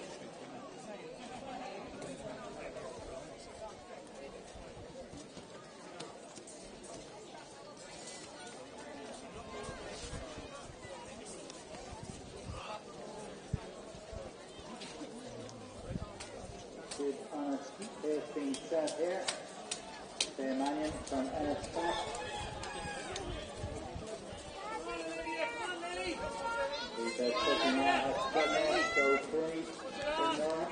Good honest pace being set here. Sam Mannion from Ennis Park. He says pushing on has cut more, so 3 more.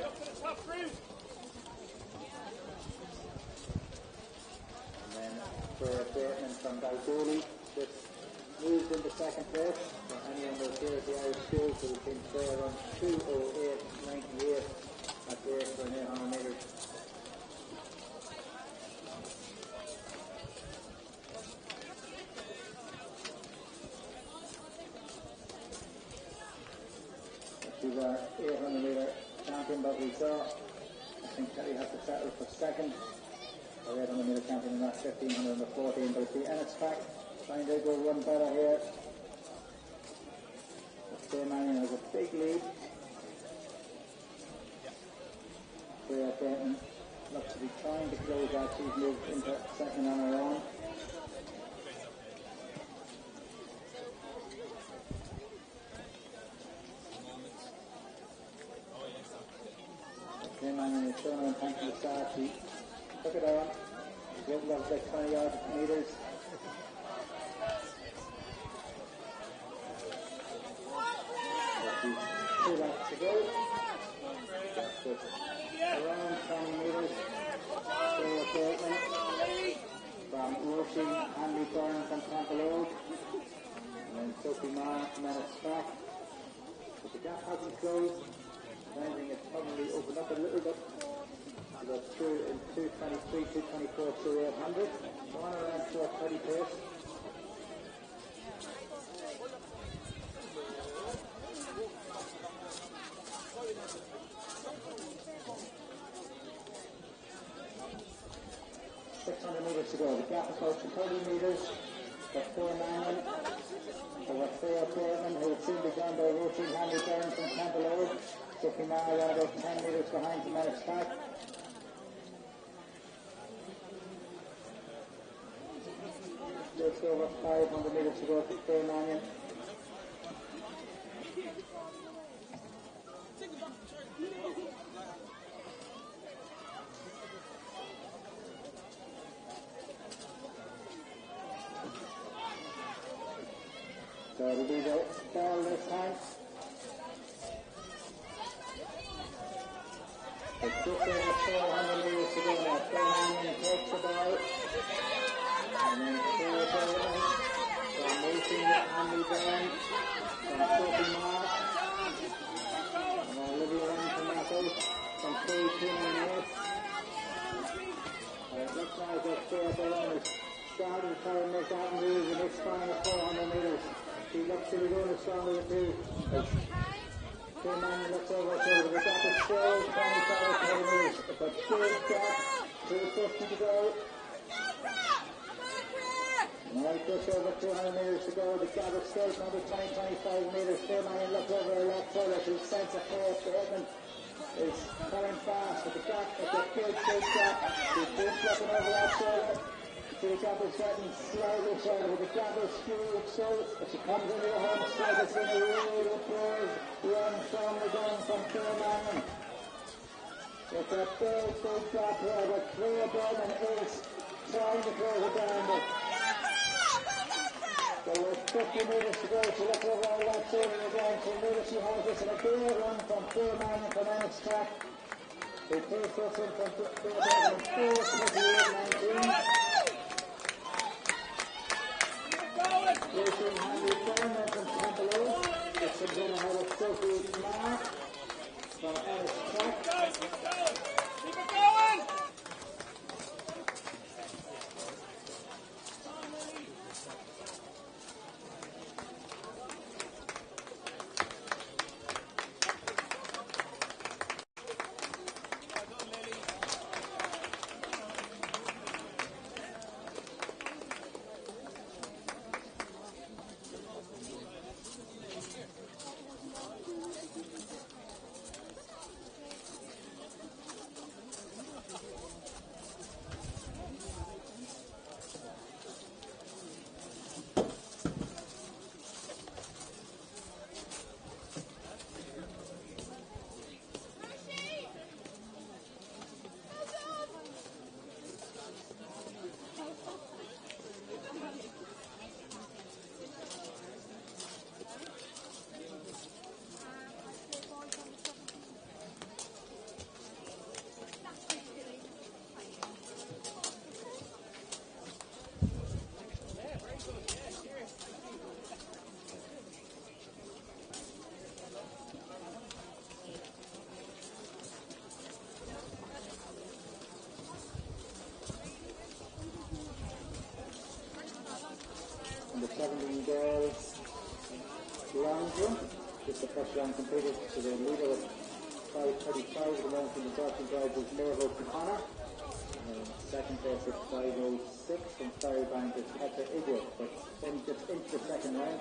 And then for a statement from Baldooley, just moved into second place. For anyone that's here at the Irish Schools, so we've been fair on 2:08.98 at the race for 800 metres. He's our 800 metre champion, but we saw, I think Kelly had to settle for second. Our 800 metre champion in that 1500 and the 14, but it's the Ennis track trying to go one better here. Sam Mannion has a big lead. Freya Creighton looks to be trying to close out. She's moved into second on her own. Sam Mannion is showing on time to the start. She took it on. She's getting up about 20 odd meters. Two laps to go. Just around 20 meters. Freya Creighton from Roisin, Andy Byrne from Campbell, and then Sophie Marr from Ennis Track. But the gap hasn't closed. If anything, it's probably opened up a little bit. We got through in 2:23, 2:24, 2:800. One around 4:30 pace. Meters to go. The gap is close to 30 meters. Got 4 Mannion. So got Freya Creighton, who will soon be joined by Roisin Hanley Byrne from Campbell. Sophie Marr about 10 meters behind from Ennis Track. Just over 500 meters to go to Freya Mannion. So it'll be the ball this time. It's just over 400 meters to go now. Freya Mannion takes the ball. And then Freya Creighton from Roisin Hanley Byrne from Sophie Marr. And then Olivia Wren from Mathos from K2 and 8. And it looks like that Freya Creighton is starting to try and make that move in this final 400 meters. She looks to be going as strong as it is. Freya Mannion looks over her shoulder. The gap is still 25 meters. It's a big gap. 2:50 to go. Right, just over 200 metres to go. The gap is still another 20-25 metres. Fairman look over her left shoulder. She'll sense a force. The Edmund is coming fast, but the gap is a big gap. She's just looking over that shoulder. So the gap is getting slightly shorter, but the gap is skewed. So if she comes into the home straight, it's going to really close. Run from the gun from Fairman. It's a big gap here, but Cleo Bowman is trying to close it down. But there was 50 metres to go. She looked over her left shoulder again. She knew that she had this in a good run from Fairman and from Ennis Track. They placed us in from Cleo Bowman in 4:28.19. Racing Henry Bowman from Temple. It's going to have a Sophie Mark from Ennis Track. Keep it going! The 17 girls long jump. Just the first round completed. So the leader was 5:35 at the moment in the starting drive was Mervo Connor. Second place at 5:06 from Firebank is Petra Igwood, but then just into the second round.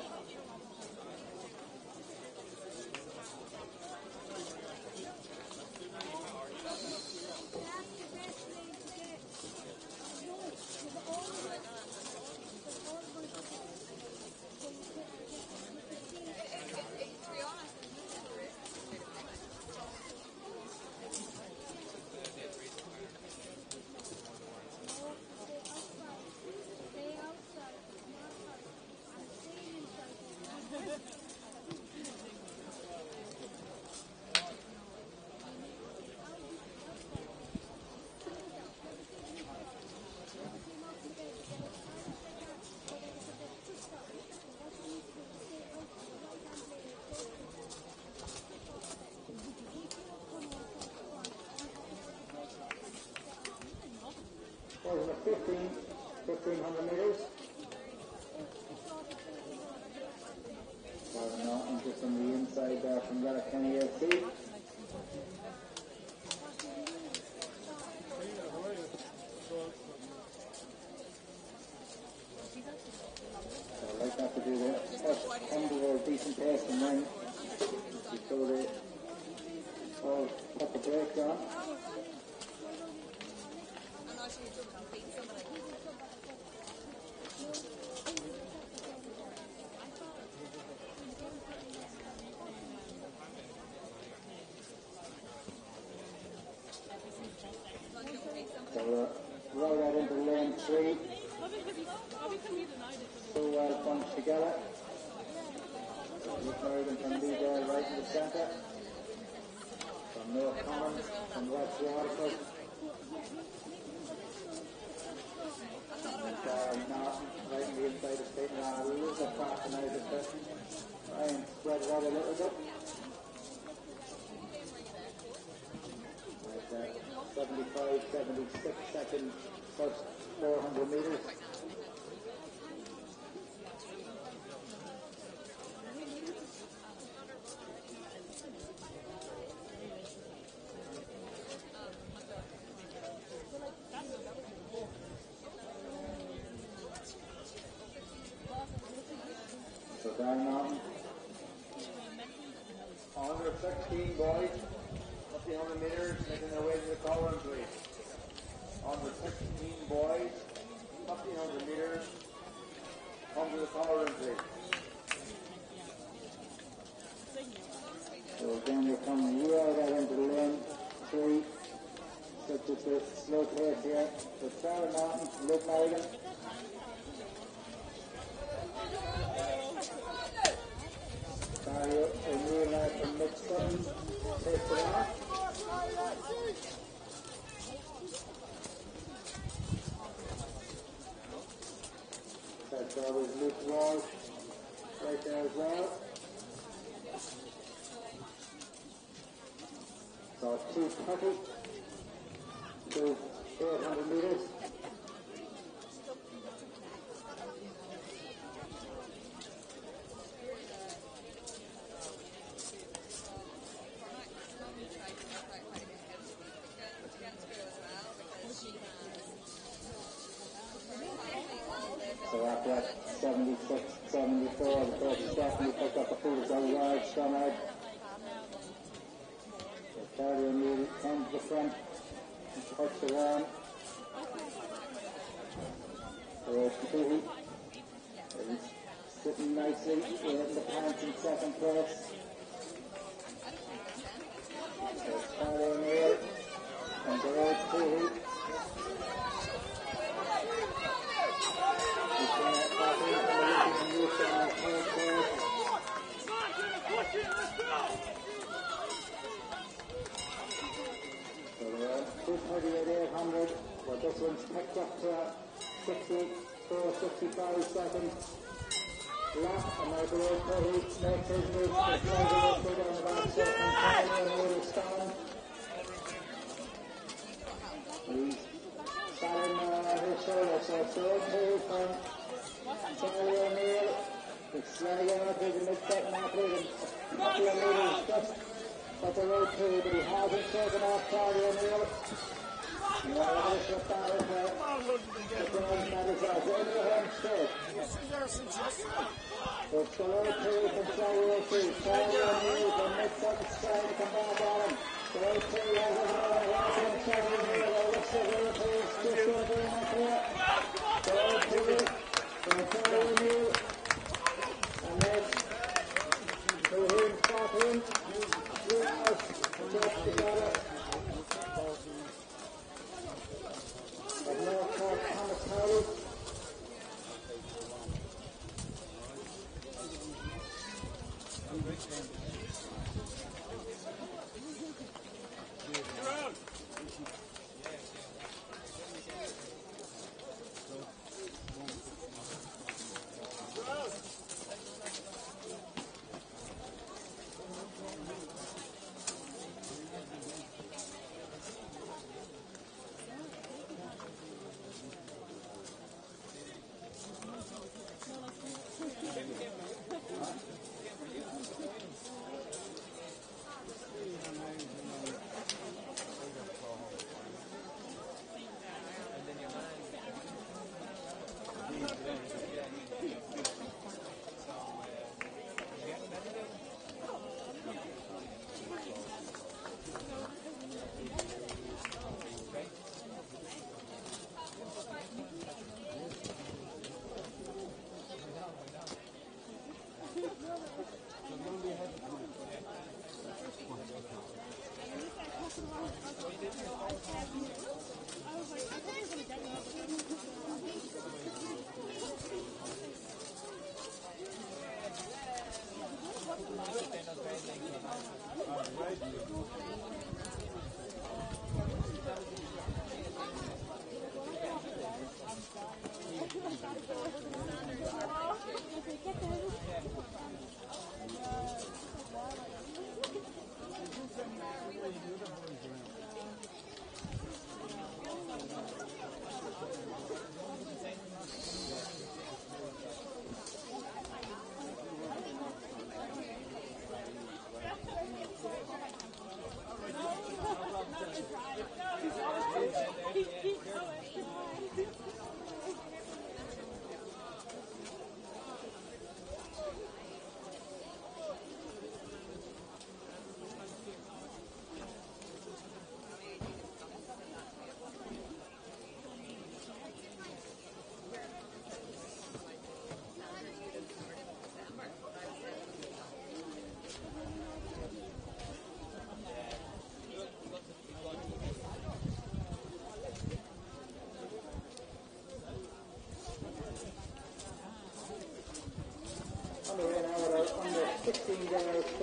Over 1,500 metres. No interest on the inside there from Letterkenny LC. So I like that to do the first 100 or decent pace and then so they all put the brakes on. So roll that into lane 3. So well bunched together. Luke Merrigan from Leadell right in the centre. From North Commons, from West Waterford. And Norton right in the inside of the state. Now a little bit faster now this person. Try and spread it out a little bit. 75, 76 seconds, first 400 metres. 13 boys, up the 100 meters, making their way to the column, please. On the 16 boys, up the 100 meters, come to the column, please. So again, they're coming right into the lane. 3. So just a slow pace here. So Sarah Martin, Luke Mulligan. Dario O'Neill from Mid-Sutton takes it off. That's always Luke Walsh right there as well. So 2:30 to 800 meters. So after that 76, 74, the coach has definitely picked up the foot so large, some out. So Charlie O'Neill comes to the front and puts it on. So Tuhi is sitting nicely in the pants in second place. So Charlie O'Neill and Gerard Tuhi. So they're 2:30 at 800, but this one's picked up to 64, 65 seconds. Lap, and now the road Curry makes his move to the flag of the on the back step, and Charlie O'Neill is down. He's sat in his shoulder, so it's the road Curry from Charlie O'Neill. It's sliding out to the mid-second athlete, and Charlie O'Neill is just at the road Curry, but he hasn't taken off Charlie O'Neill. You want to look at that as well. The ground that is out. We're in the home straight. So it's the road Curry from Charlie O'Neill. Charlie O'Neill from mid-second trying to come back on him. The road Curry has a run away from Charlie O'Neill. It looks like the road Curry is just going to bring up here. The road Curry from Charlie O'Neill. And then to him, stop him. Just together. But no call Thomas Howard.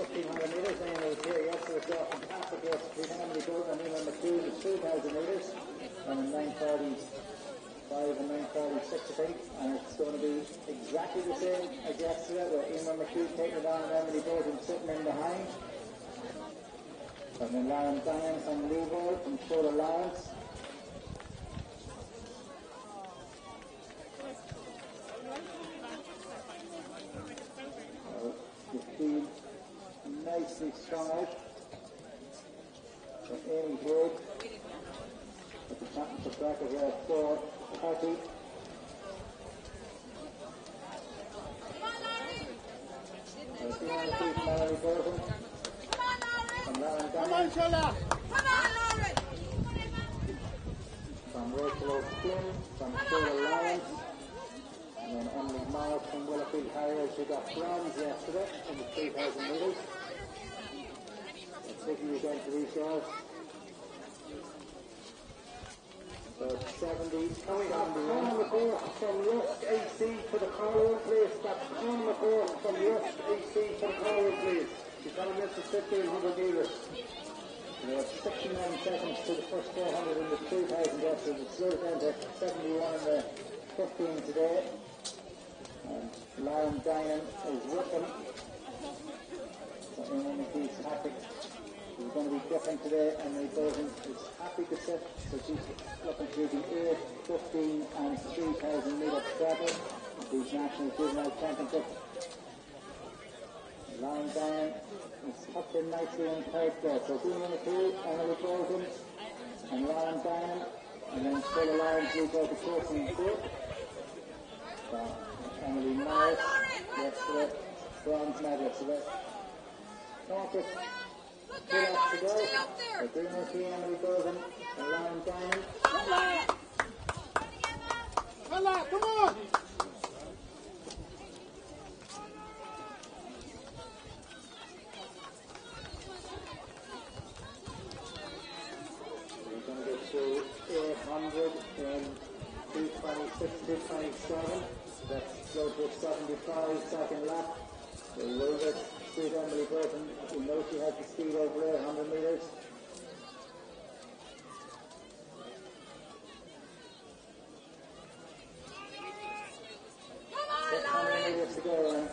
1500 metres. And it was here yesterday, so from Africa, between Emily Gold and Eamon McCool, is 2000 metres. And in 9:45 and 9:46, I think. And it's going to be exactly the same as yesterday, where Eamon McCool taking it on and Emily Gold sitting in behind. And then Lauren Diane from Louisville, from Solar Lawrence. You feel nicely strung out. So Amy Hood at the championship bracket here at 4:30. Come on, Shola! From Rachel O'Flynn, from Solar Lawrence. And then Emily Morris from Willowfield Harriers, who got bronze yesterday in the 3,000 metres. It's taking again to these girls. So it's 70 coming on the run. McCourt from Rusk AC to the Cornwall place. That's Conor McCourt from Rusk AC to the Cornwall place. He's going to miss the 1,500 metres. We have 69 seconds to the first 400 in the 2,000 yesterday. It's slowed down to 71 in the 15 today. And Lauren Dinan is with them. So Eamon McKee's happy. She's going to be different today, and Emily Bolton is happy to sit. So she's looking to do the 8, 15 and 3,000 metre treble of these National Juvenile Championships. Lauren Dinan is tucked in nicely in tight there. So Eamon McKee, Emily Bolton, and Lauren Dinan, and then Solar Lawrence will go to fourth and fifth. So Emily Morris, yesterday, bronze medal. So that's Marcus, 2 laps to go. So Eamon McKee, Emily Bolton, and Lauren Dinan. Come on! We're going to get to 800 in 2:26, 2:27. That's go to 75-second lap. So we will get speed Emily Bolton. We know she has the speed over 800 metres. 600 metres to go, and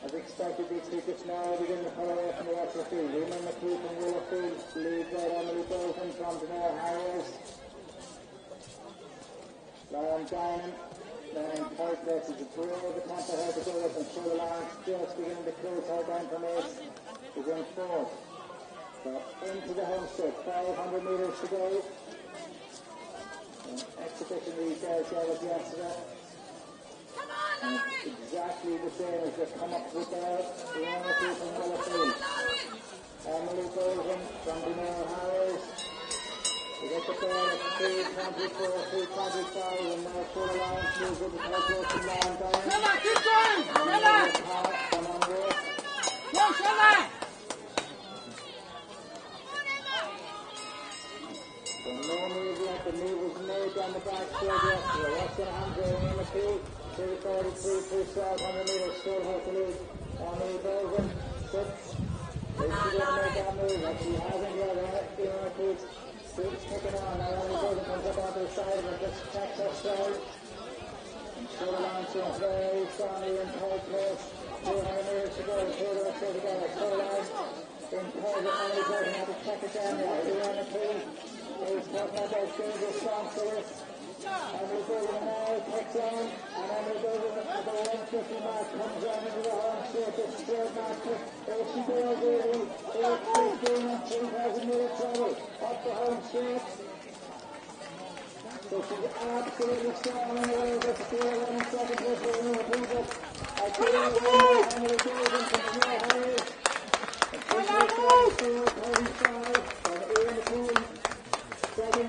as expected, these two just now begin to pull away from the rest of the field. Eamon McKee from Willowfield leads out Emily Bolton from Juvenile Harriers. Lauren Dinan, then in third place is a brave attempt at her to go up, and Solar Lawrence just beginning to close her down from ace, is in fourth. So into the home straight, 500 metres to go. Exhibition these guys had yesterday. And it's exactly the same as they come up with Eamon McKee from Willowfield. Emily Bolton from Juvenile Harriers. We get the ball at 3:24, 3:25, and now Solar Lawrence moves with the third from Lauren Dinan. Shola, keep going! Shola! Come on, Ross. Go, Shola! So no move yet, the move was made down the back straight yesterday. What's going to happen to Eamon McKee? 3:43, 2,500 metres, still has to lead. Emily Bolton, 6. Is she going to make that move? And she hasn't yet. Eamon McKee's still kicking on. Now Emily Bolton comes up onto the side and just checks her stride. And Solar Lawrence is very strongly in third place. 200 metres to go. Two of us still together. Solar Lawrence in third with Emily Bolton. Have to check it down now. Eamon McKee is talking about those dangerous strong figures. Emily Bolton now takes on, and Emily Bolton at the 150 mark comes on into the home straight. The straight mark. There she goes, really. 8:15 and 3,000 metre travel up the home straight. So she's absolutely strong on the way. That's the 11 second place for Emily Bolton. I believe Emily Bolton from the Juvenile Harriers. And 34, 35, and Eamon McKee second.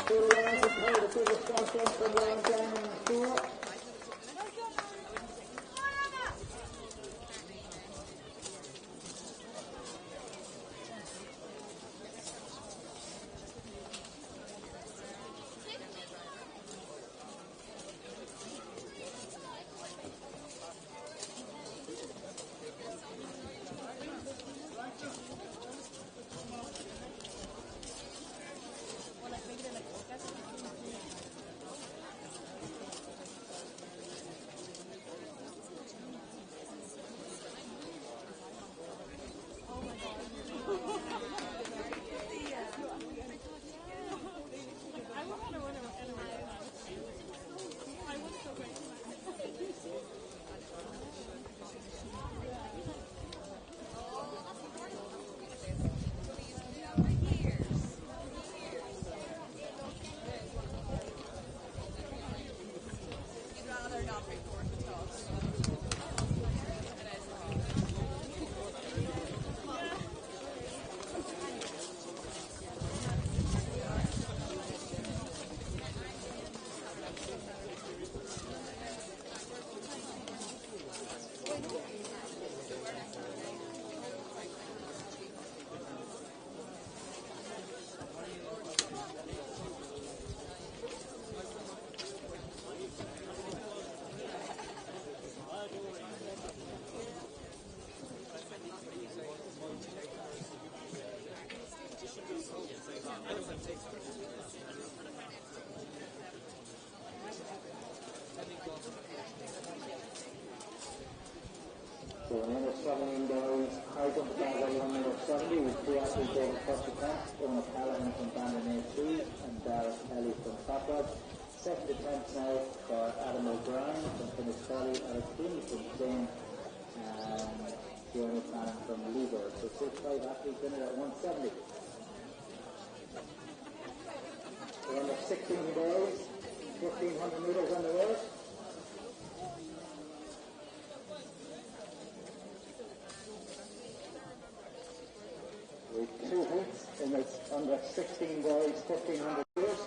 Solar Lawrence is held the biggest response from Lauren Dinan in the 4. So number 17 guys, high jump battle on number 70 with two athletes over first attempt, Ona Callahan from Bandon AC and Darragh Kelly from Toprod. Second attempt now for Adam O'Brien from Finishelly, Alex Keane from Spain and Fiona Cannon from Lever. So 6-5 athletes in it at 170. So number 16 guys, 1500 metres on the road. With 2 hits in this under 16 boys, 1500 meters.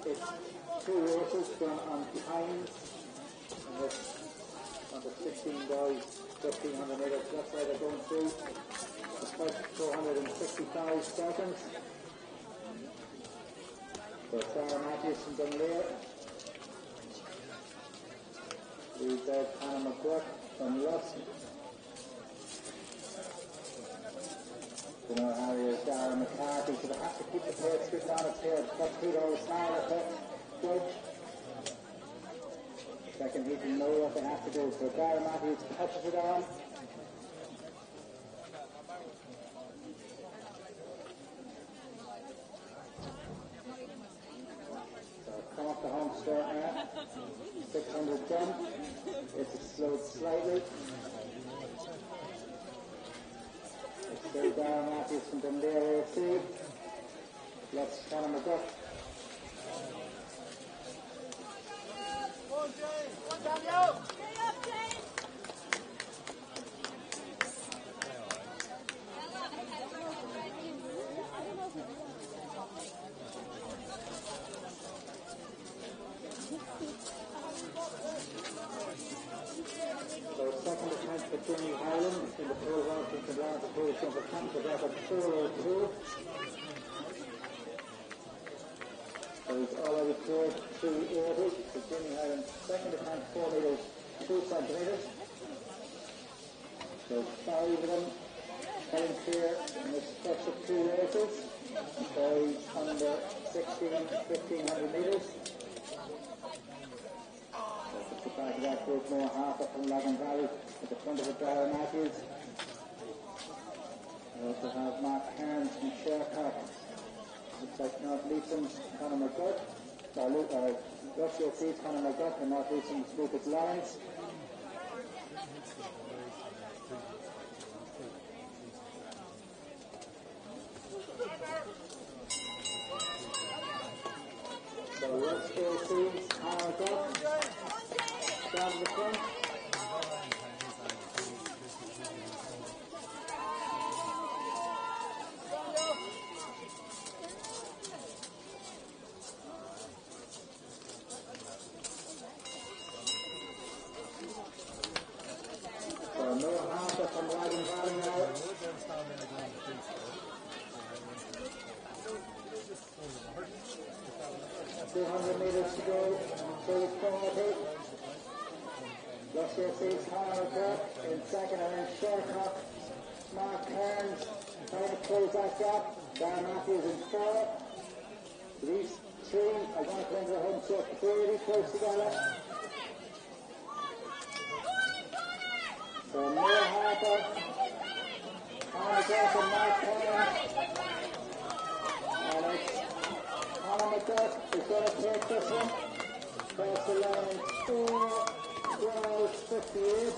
It's 2 races done on times, and this on the 16 boys, 1500 metres. That's why they're going through the first 465 seconds. So Sarah Matthews from Dunleer, leads out Hannah McGuirk from Lusk. You know how he is Darren McCarthy, so they have to keep the pace good on its here. But Peter O'Snell at the judge. Second heat, you know what they have to do. So Darren Matthews touches it on. So come up the home start now. 600 jump. It's slowed slightly. Still Darren Matthews from Dunleer AC. Let's Hannah McGuirk. So second attempt for Jimmy Highland in the pole vault from Atlanta Pole Jumper Campus at 4:02. So he's already cleared 380. So Jimmy Highland second attempt 4 metres 2 centimetres. So 5 of them coming clear in this first of 2 races. So he's under 1500 metres. At the back of that group, more Harper from Lagan Valley at the front of it, Darren Matthews. We also have Mark Cairns from Shercock. Looks like North Leeson's Conor McGuirk. Russia sees Conor McGuirk and North Leeson's Rupert Lawrence. So Russia sees Conor McGuirk. Down to the front. So no Harper from Lagan Valley now. 200 metres to go. 3:40. Russia sees Conor McGuirk in second, and then Shercock, Mark Cairns trying to close that gap. Darren Matthews in third. These 3 are going to come into the home stretch pretty close together. So Neil Harper, Conor McGuirk and Mark Cairns. And it's Conor McGuirk is going to take this one. Across the line in 4:12:58.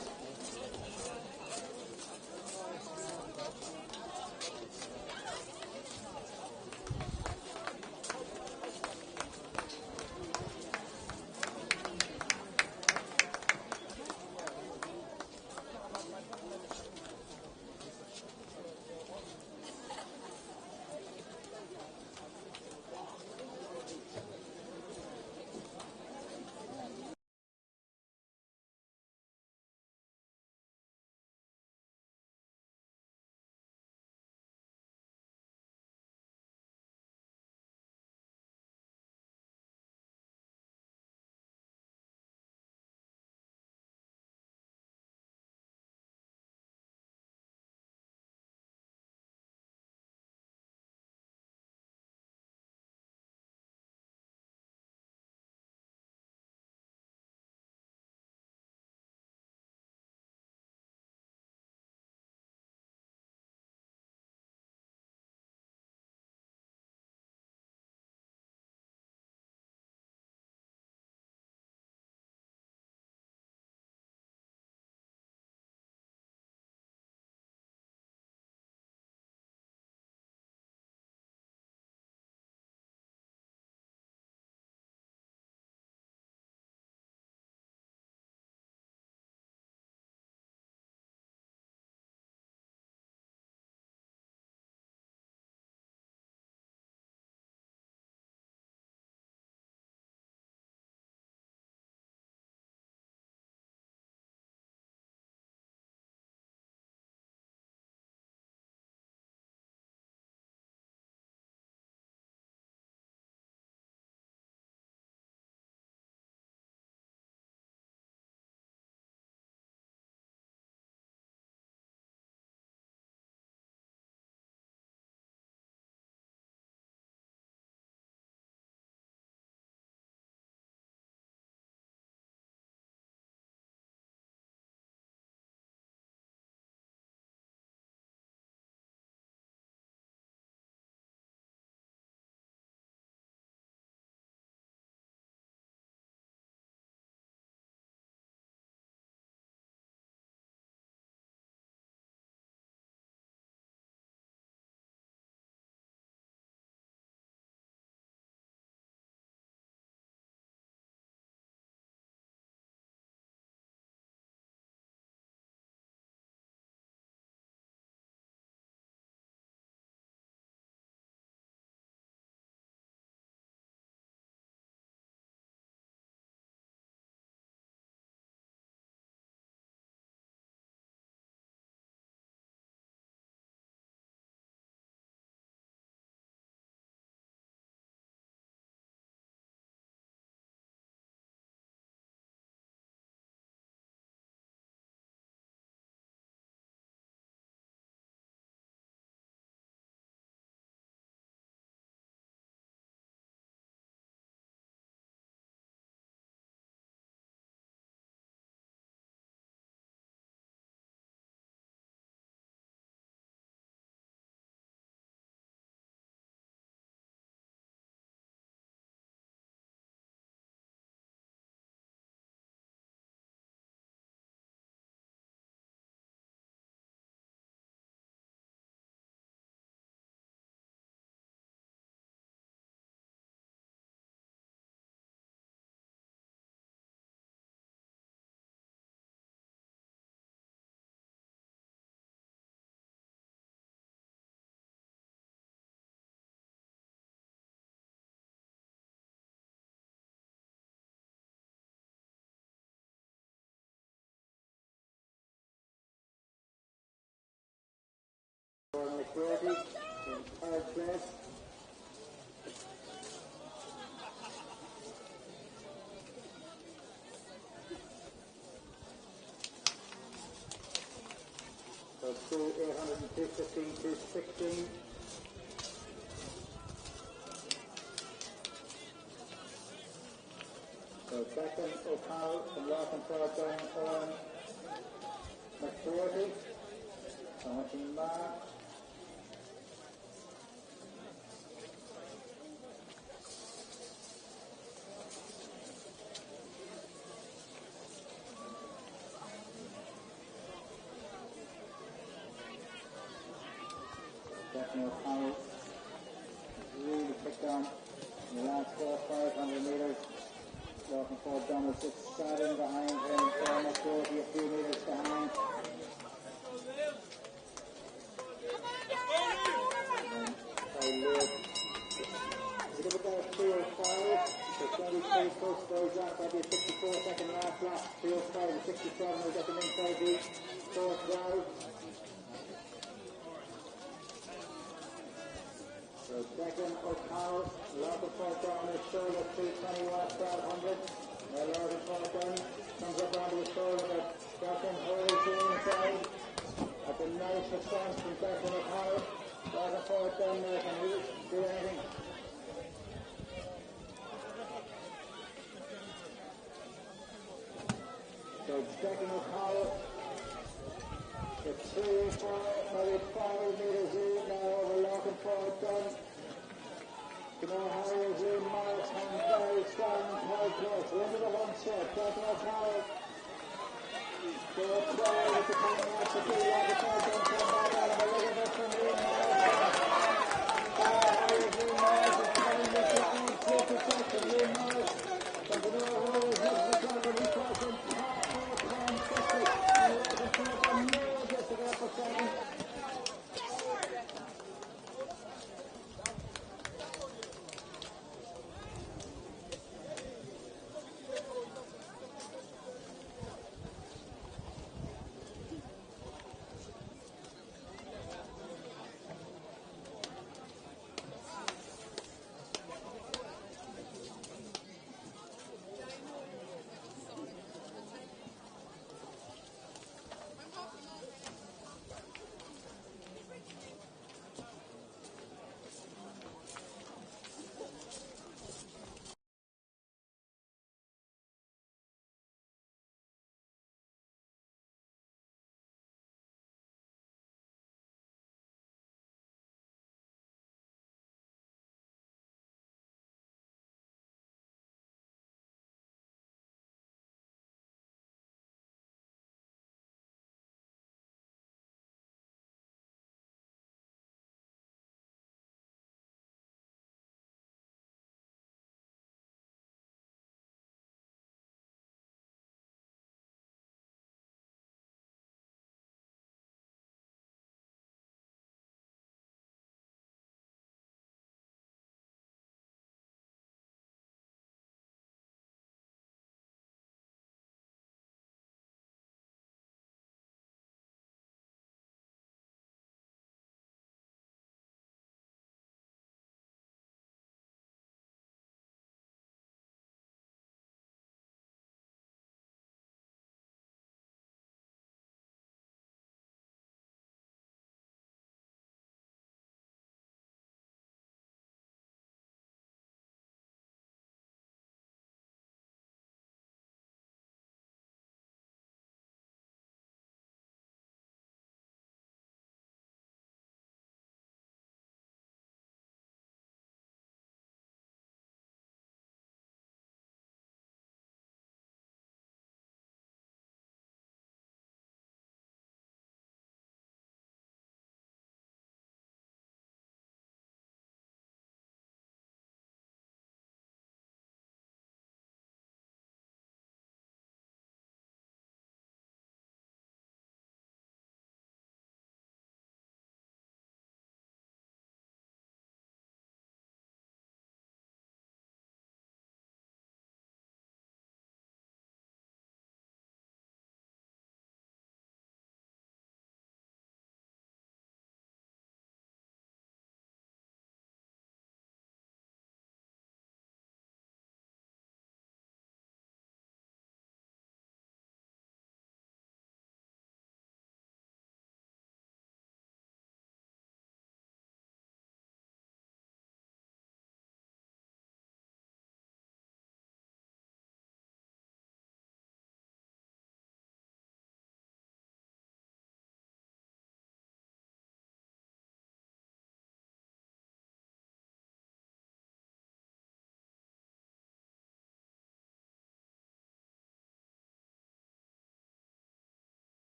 McCurdy in third place. So 815 to 16. So second, O'Connell from Lockenford down on McCurdy. So much in back. Second, O'Connell really picked on in the last 500 metres. Walking forward, Donald sits starting behind him, so McCurdy a few metres behind. If you look at that 305, so 23 first goes on, that'll be a 64-second last lap. 305 and 67 will get them inside the fourth round. So second, O'Connell, Lockenford down his shoulder, 321 at 1200. Now Lockenford down, comes up onto his shoulder, second, holds the inside. That's a nice response from second O'Connell. Lockenford down there, can he do anything? So second O'Connell, it's 3-4, maybe 5 metres in now over Lockenford down. You know how is in Morris and very strong, very close. Into the one shot, second O'Connell. So it's wide at the time out to do Lockenford down, come back out of a little bit from Ian Morris. How is in Morris is coming with the own flip of second Ian Morris. But you know how is looking the clock and he's talking half-time second. And Lockenford down more just to get up a second.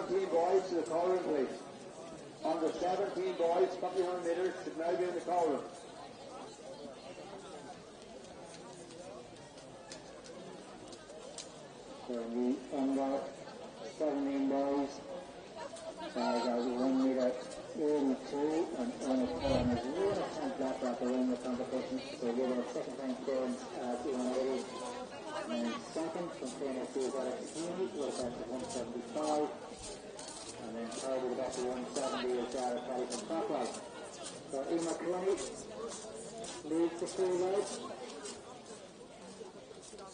17 boys to the call room, please. Under 17 boys, 1,500 metres, should now be in the call room. So the under 17 boys got 1 metre 82 and Ernest Cullen is 1 left after winning the competition. So we'll have a second time clearance at 180. And second from KNSU is Alex Heaney with a best of 175. And then third with a best of 170 is Dara Kelly from Clockwise. So Emma Clooney leads the free ride.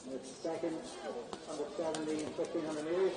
With second under 17 and 1,500 metres.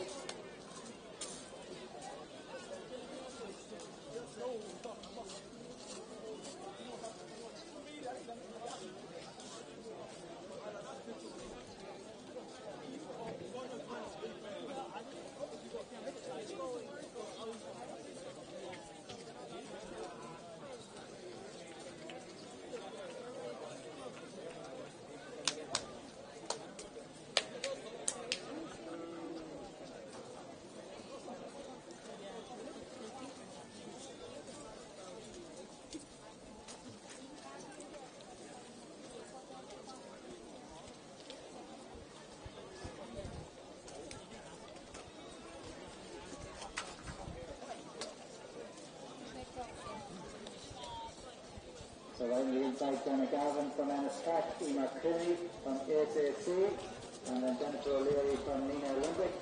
So on the inside, Jenna Galvin from Enniscat, Emma Cooney from ASAC, and then Jennifer O'Leary from Nina Olympic.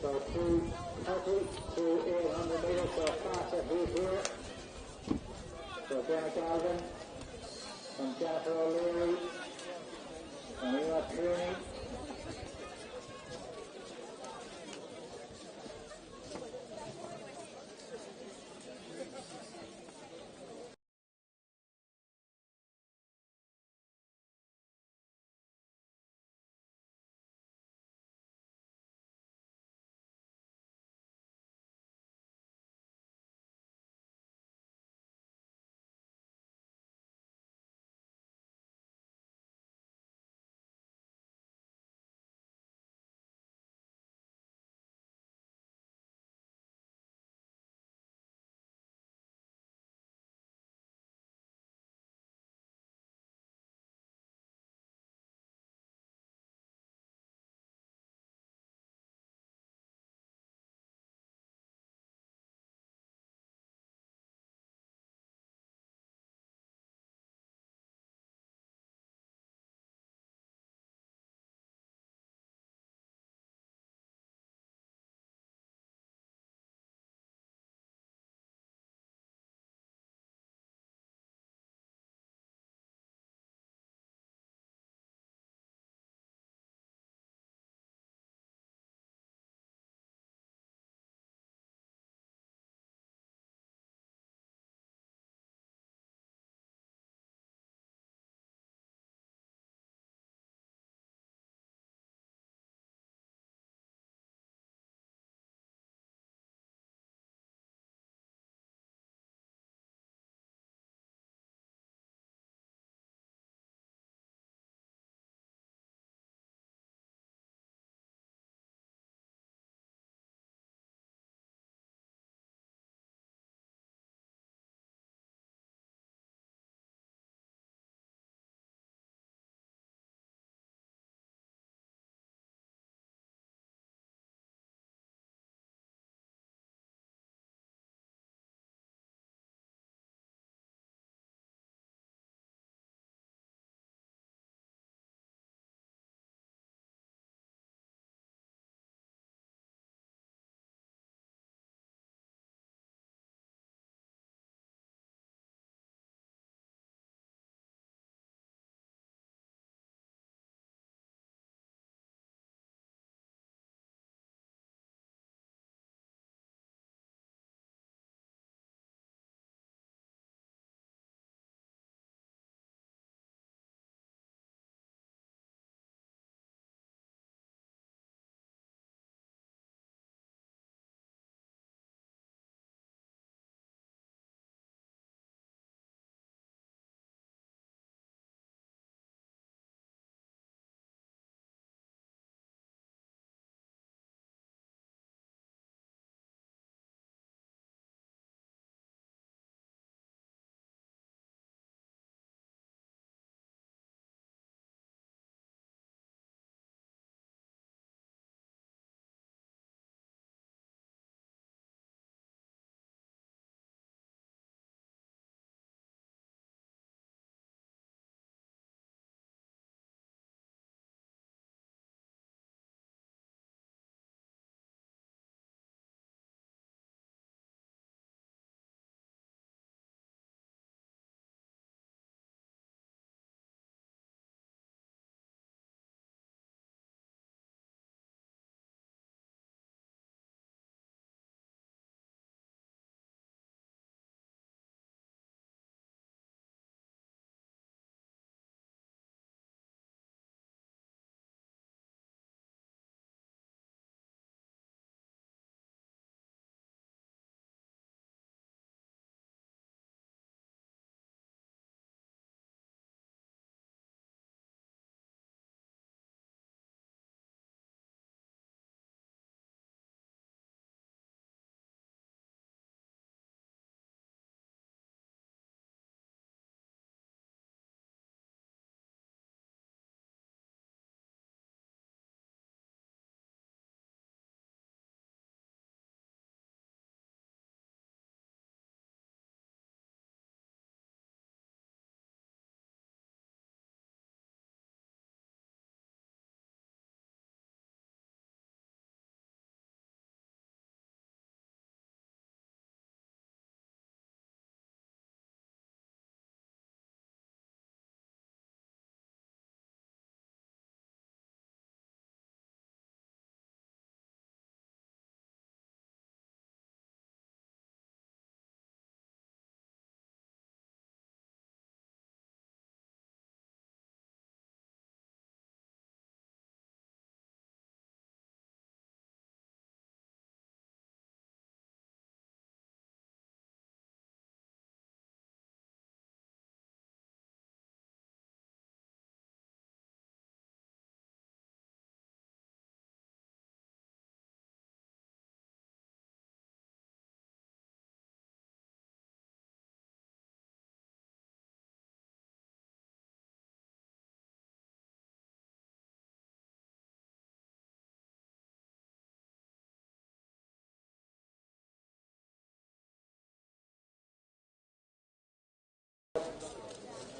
So 230 to 800 metres, so faster heat here. So Jenna Galvin from Jennifer O'Leary from Emma Cooney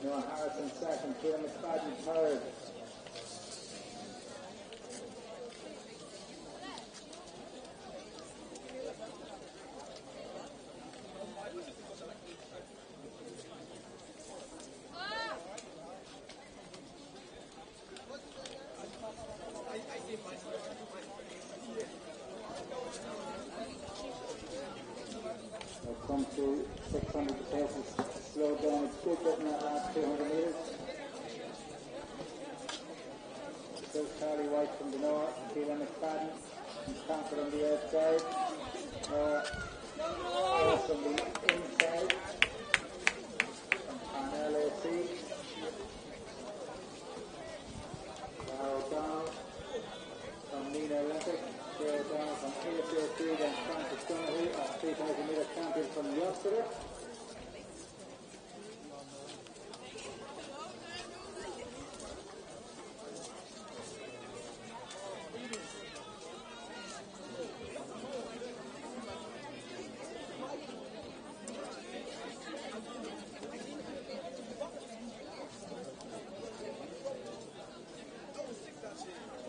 Noah Harrison second, Kieran McFadden third. They'll come to 600 paces, slowed down a good bit in that last 200 metres. Still Charlie White from the north, Keelan McFadden from Stanford on the outside. From the inside, from Parnell AC. Darryl O'Donnell from Nina Olympic. Darryl O'Donnell from ASAC, then Francis Donahue, a 3,000 metre champion from yesterday.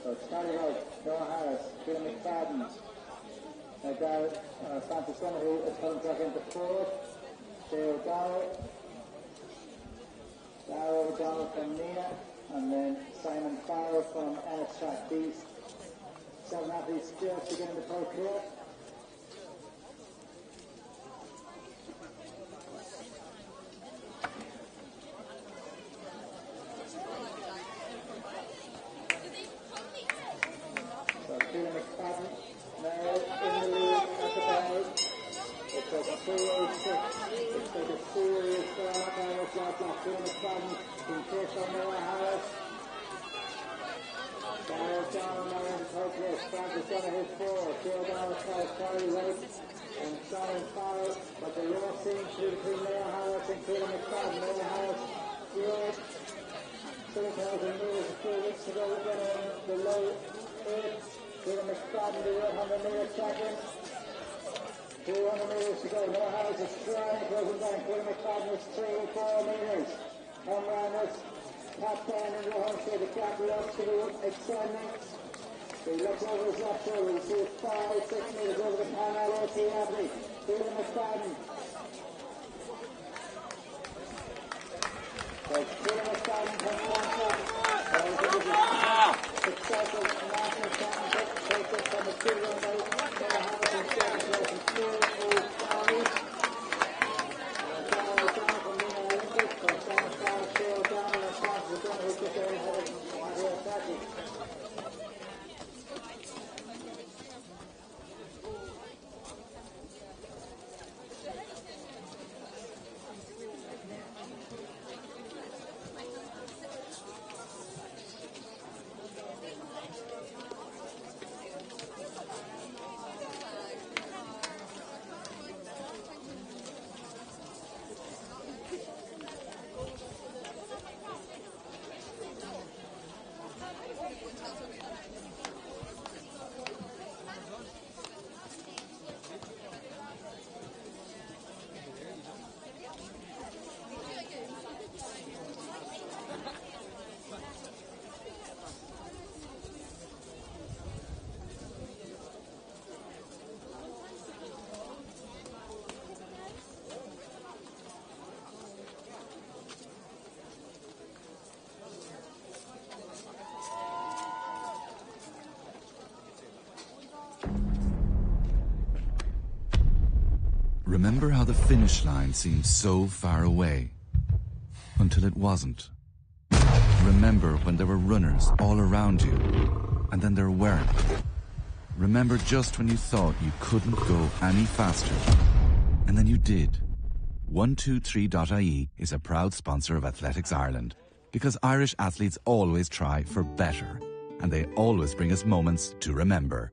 So Charlie White, Noah Harris, Kieran McFadden, Francis Donahue is coming back into fourth. Darryl O'Donnell from Nina, and then Simon Farrell from Ennis Track Beast. 7 athletes just to get into pro clear. So Kieran McFadden now in the lead at the bell. It's a 3:06. It's like a serious up now. It's like Kieran McFadden in fifth on Noah Harris. Darryl O'Donnell now in the top list. Francis Donahue fourth. Darryl O'Donnell five. Charlie White and Simon Farrell. But the raw seems to be between Noah Harris and Kieran McFadden. Noah Harris good. 3,000 metres a few weeks ago. Then on the low 8. Kieran McFadden, the 100 metre second. 200 metres to go. Noah Harris is trying to close him down. Kieran McFadden is 3-4 metres. Come round this top 10 in the home straight. The gap looks to be extending. He looks over his left shoulder. We see 5-6 metres over the Parnell 18 athlete. Kieran McFadden. So Kieran McFadden comes back. Successful national championship. Takes it from the 2-1 out. Noah Harris in second place in 2-3 armies. Darryl O'Donnell from Nina Olympic. From Simon Farrell, Darryl O'Donnell and Francis O'Donnell who just there ahead of Mario Sacchi. Remember how the finish line seemed so far away? Until it wasn't. Remember when there were runners all around you, and then there weren't. Remember just when you thought you couldn't go any faster, and then you did. 123.ie is a proud sponsor of Athletics Ireland, because Irish athletes always try for better, and they always bring us moments to remember.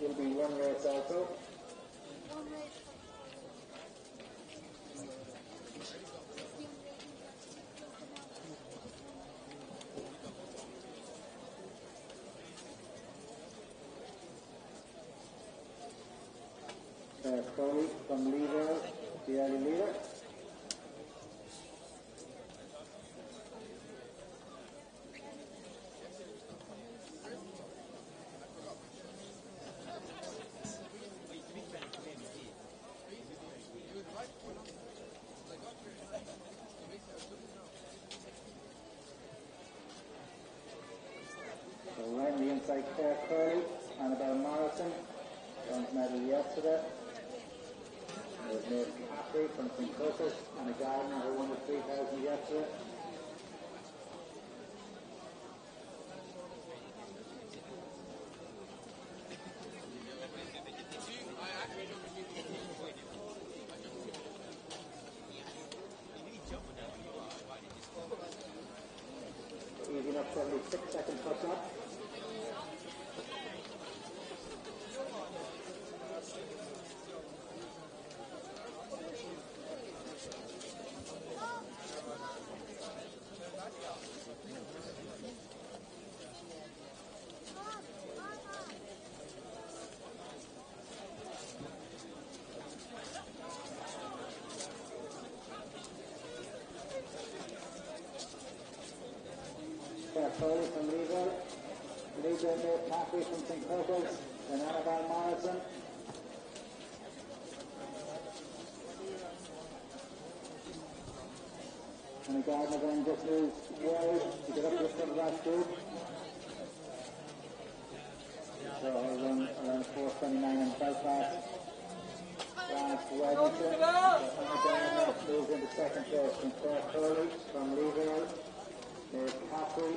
will be one race also. Crowley from Lever, the early leader. So right on the inside, Claire Crowley, Annabelle Morrison, bronze medal yesterday. There's Maeve Caffrey from St. Curtis, and a Gardner who won the 3,000 yesterday. Easy enough, 76 seconds push up. Crowley from Lever, Maeve Caffrey from St. Curtis, and Annabelle Morrison. And the Gardner then just moves wide to get up to the front of that group. So I'll run around 4:29 in Belfast. Last Wednesday, Annabelle moves into second place from Claire Crowley from Lever, Maeve Caffrey.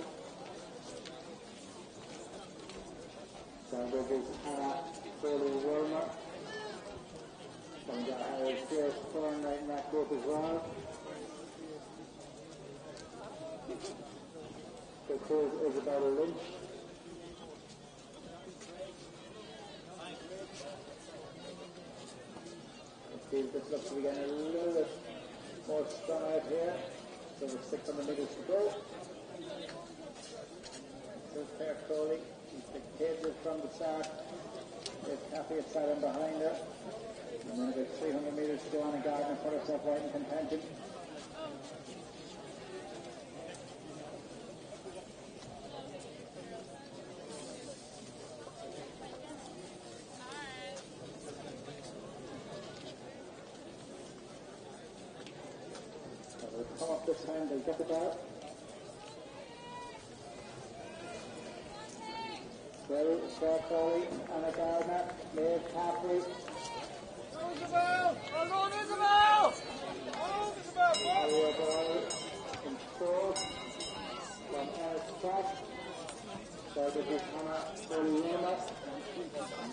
Down there is Hannah Crowley-Wilmer. And there's Grace Thorne right in that group as well. So there's Isabella Lynch. Let's see if this looks to be getting a little bit more strung out here. So there's 600 metres to go. There's Claire Crowley. She's dictated from the start. There's Kathy at sat in behind her. And then about 300 metres to go on, and Gardner put herself right in contention. So they'll come up this time, they'll get the ball. Claire Crowley, Anna Gardner, Maeve Caffrey. Isabel! Hold on, Isabel! Hold Isabel! Maria Boyle in fourth from Eric Scott. So this is Hannah Crowley-Wilmer.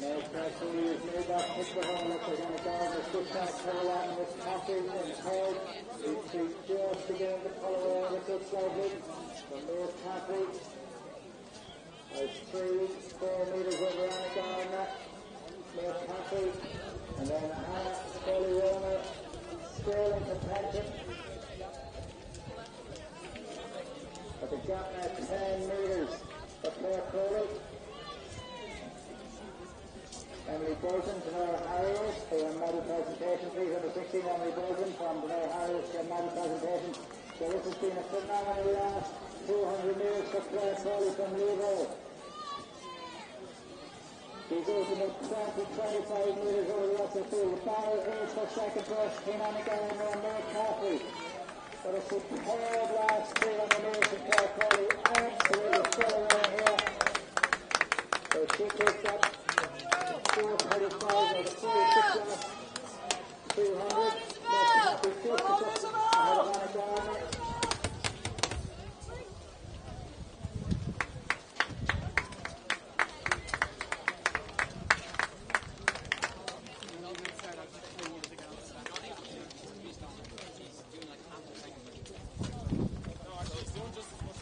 Maeve Caffrey has made that pick for her. Looks like Anna Gardner switched out Caroline with Caffrey in third. These two just beginning to pull away with it slightly from Maeve Caffrey. There's 3-4 metres over Anna Gardner, Maeve Caffrey, and then Hannah Crowley-Wilmer still in contention. But the gap now 10 metres for Claire Crowley. Emily Bolton, Denora Harriers for a medal presentation. 316 Emily Bolton from Denora Harriers for a medal presentation. So this has been a phenomenal last 200 metres for Claire Crowley from Louisville. He's opened up 20-25 metres over the rest of the field. The battle is for second place. Came on again and Maeve Caffrey. But a superb last 300 metres for Claire Crowley. Absolutely still around here. So she picked up 435 or the 46 last 200. Maeve Caffrey 56 ahead of Anna Gardner. Doing just as much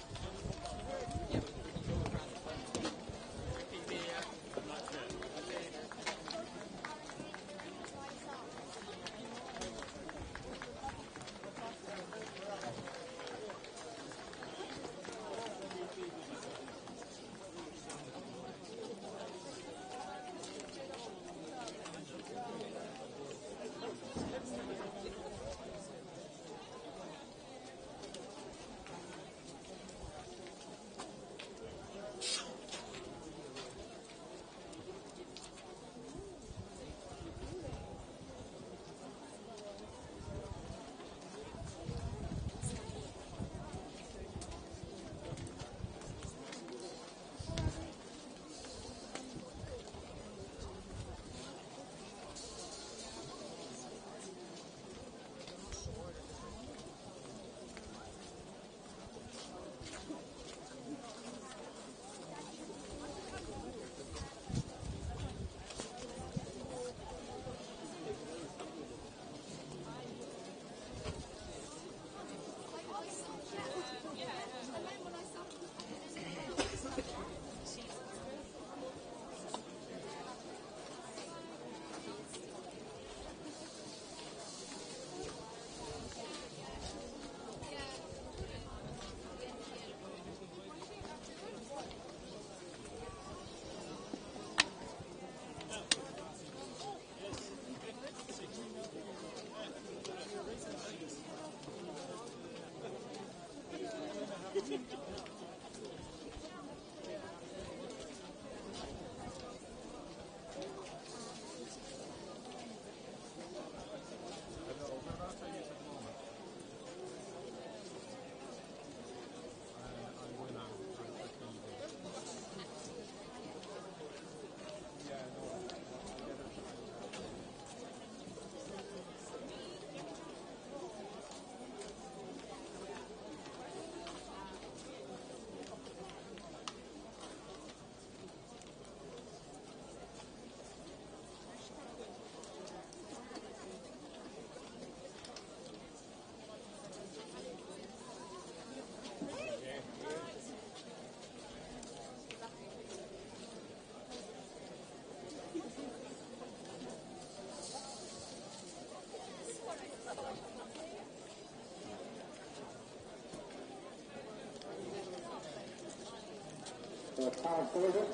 So Tom Porter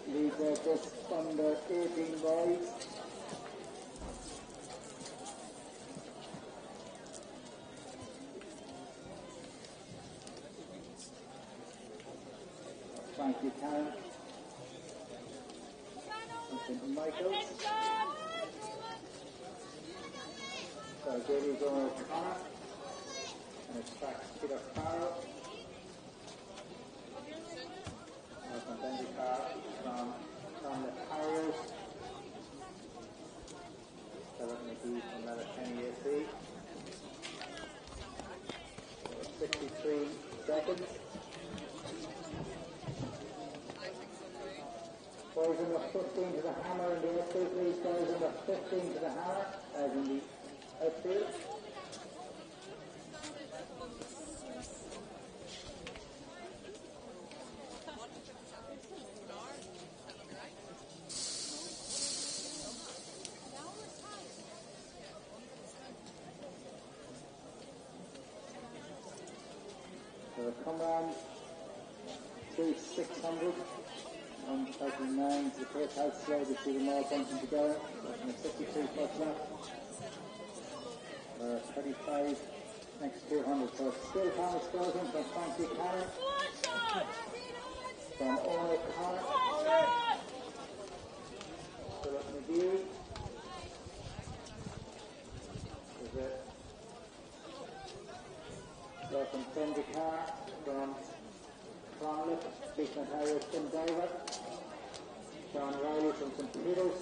leads just under 18 boys. Frank Buchanan. Vincent Michaels. So Gary going O'Connor. And it's back Peter Farrell. From Bendicar from the Harriers. Philip McGee from Letterkenny AC. 63 seconds. Boys in the 15 to the hammer in the outfield, please. Boys in the 15 to the hammer, as in the outfield. So the come round, 600. 139 to the first house slide, you see them all bunching together. And 53 plus left. 35 next 200. So still Thomas Golden from Frank Buchanan. From Owen O'Connor. Philip McGee. There's it. So from Bendicar, from Clonliffe, Beekman Harriers, Tim Diver. John Riley from St. Peters.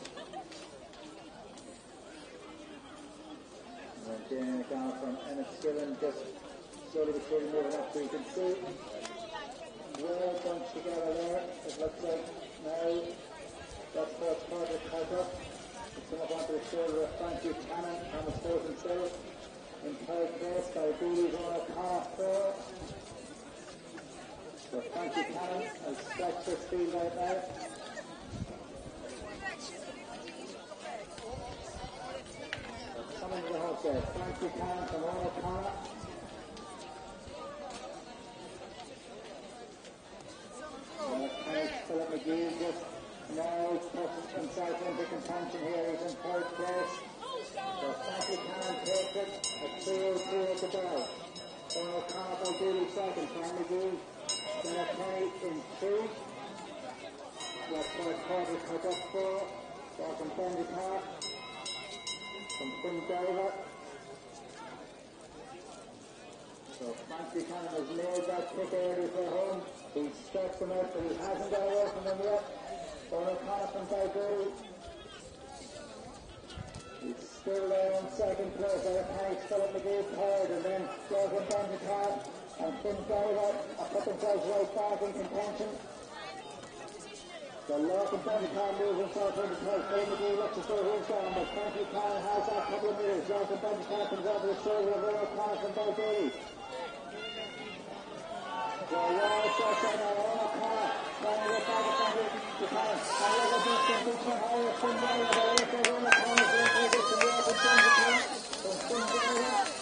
And then Danny McDonald from Enniskillen, just slowly but surely moving up so you can see. Well bunched together there, it looks like now. That's first project has up. It's come up onto the shoulder of Frank Buchanan, Thomas Golden still. In third place by Dooley's Owen O'Connor 4. So Frank Buchanan has stretched this field out now. Coming to the hook there, Frank Buchanan from Owen O'Connor. Philip McGee just now pushes himself into contention here. He's in third place. So Frank Buchanan takes it at 2:02 at the bell. Owen O'Connor by Dooley second. Frank McGee, Kenny in 2. Left side quarter cut up 4. Back from Bendicar. From Tim Diver. So Frank Buchanan has nailed that kick early for home. He's stretched them out, but he hasn't got away from them yet. Owen O'Connor from Balgoody. He's still there in second place. Letterkenny's Philip McGee third, and then Gordon Bendicar and Tim Diver put themselves right back in contention. So Lorcan Bendicar moves himself into third. Philip McGee looks as though he's down, but Frank Buchanan has that couple of metres. Lorcan Bendicar comes over the shoulder of Owen O'Connor from Balgoody. So Royal starts on Owen O'Connor, trying to get back at Frank Buchanan. And the other distance, Beekman Harriers, Tim Diver, the race of Owen O'Connor's going to take it to Lorcan Bendicar from Tim Diver.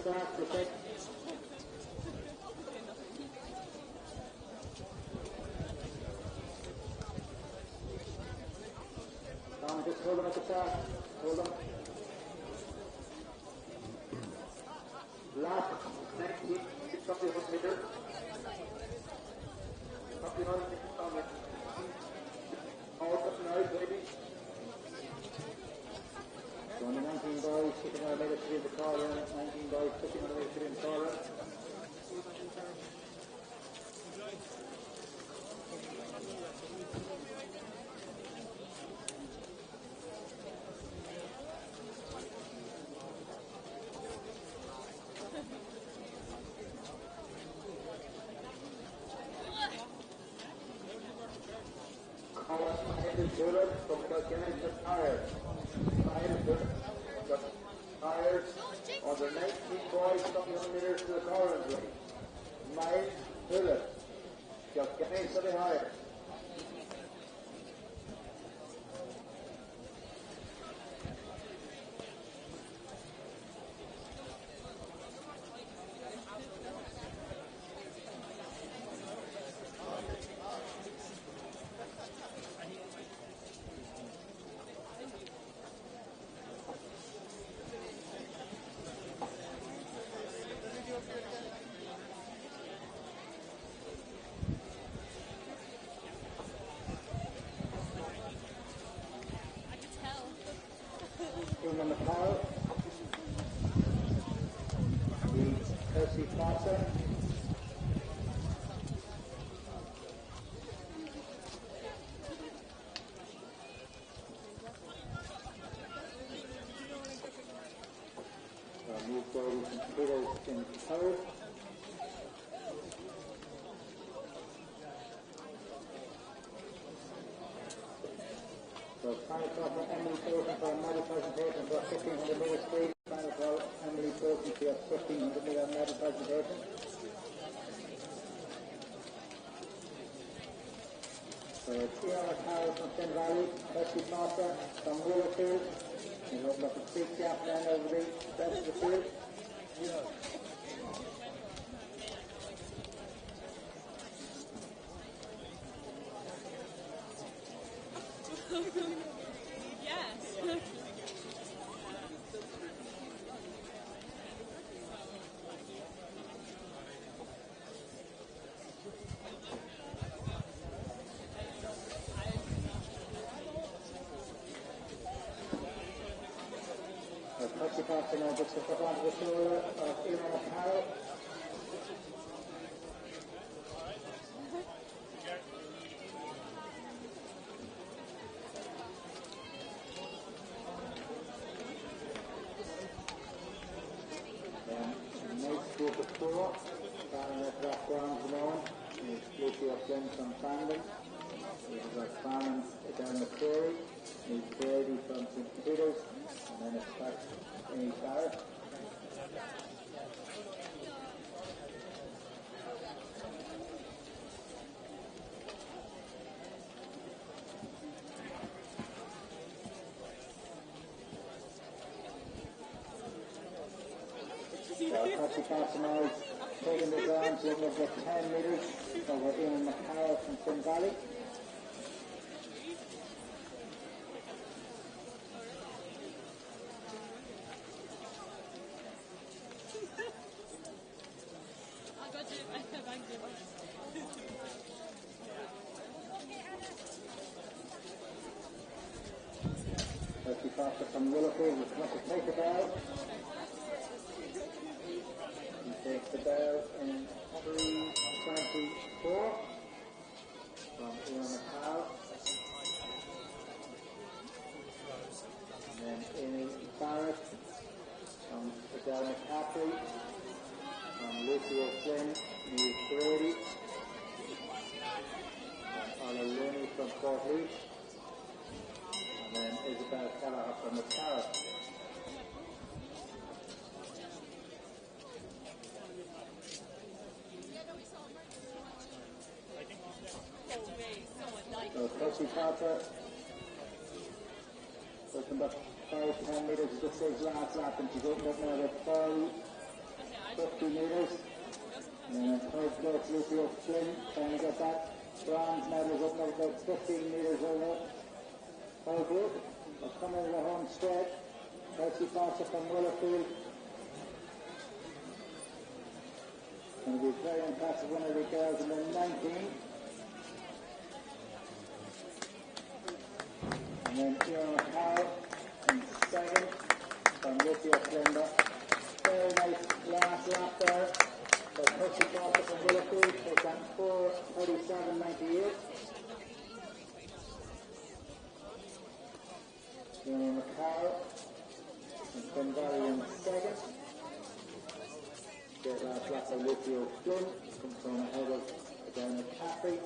Start, protect. Just hold them at the start. Hold them. 1500 metres to the car run, 19 boys, 1500 metres to the car run. From Kilkenny to Tires. Tires on the 19 boys, 100 metres to the Collins race. Mile Philip. Kilkenny to the higher. On the car, the Percy Plaza. Move forward some potatoes in power. So final call for Emily Thornton for a medal presentation for 1500 metres speed. Final call Emily Thornton for a 1500 metre medal presentation. So it's Ian O'Carroll from Finn Valley, Percy Plaza from Willerfield. And we'll look at big gap then over the rest of the field. Yes. Percy Plaza now just to step onto the shoulder of Ian O'Carroll. Group of four, starting at that ground at the moment. It's Lucy O'Flynn from Bandon. We've got Farman down the Prairie, Nick Brady from St. Peters, and then it's back Amy Barrett. Percy Plaza now taking the ground to over 10 metres over Ian McCarroll from Finn Valley. Percy Plaza from Willowfield will come up to take the ball. He takes the ball in 3:24 from Ian McCarroll. And then Amy Barrett from Adele McCaffrey, from Lucy O'Flynn, Nick Brady, from Ola Looney from Port Leash, and then Isabel Kelleher from McCarroll. So Percy Plaza, opened up 5-10 metres, just his last lap, and she's opened up now at 50 metres. And third place, Lucy O'Flynn, trying to get that bronze medal, is opened up about 15 metres over her group. They're coming to the home straight. Percy Plaza from Willowfield. Going to be a very impressive winner of the girls in the 19. And then Ian O'Carroll in second from with you, Linda. Very nice last lap there. So Percy Gossip from Liverpool takes that 4:47.98. Jimmy McCarroll and Bengali in second. Great last lap by Lucio Flynn comes from ahead of Again McCaffrey.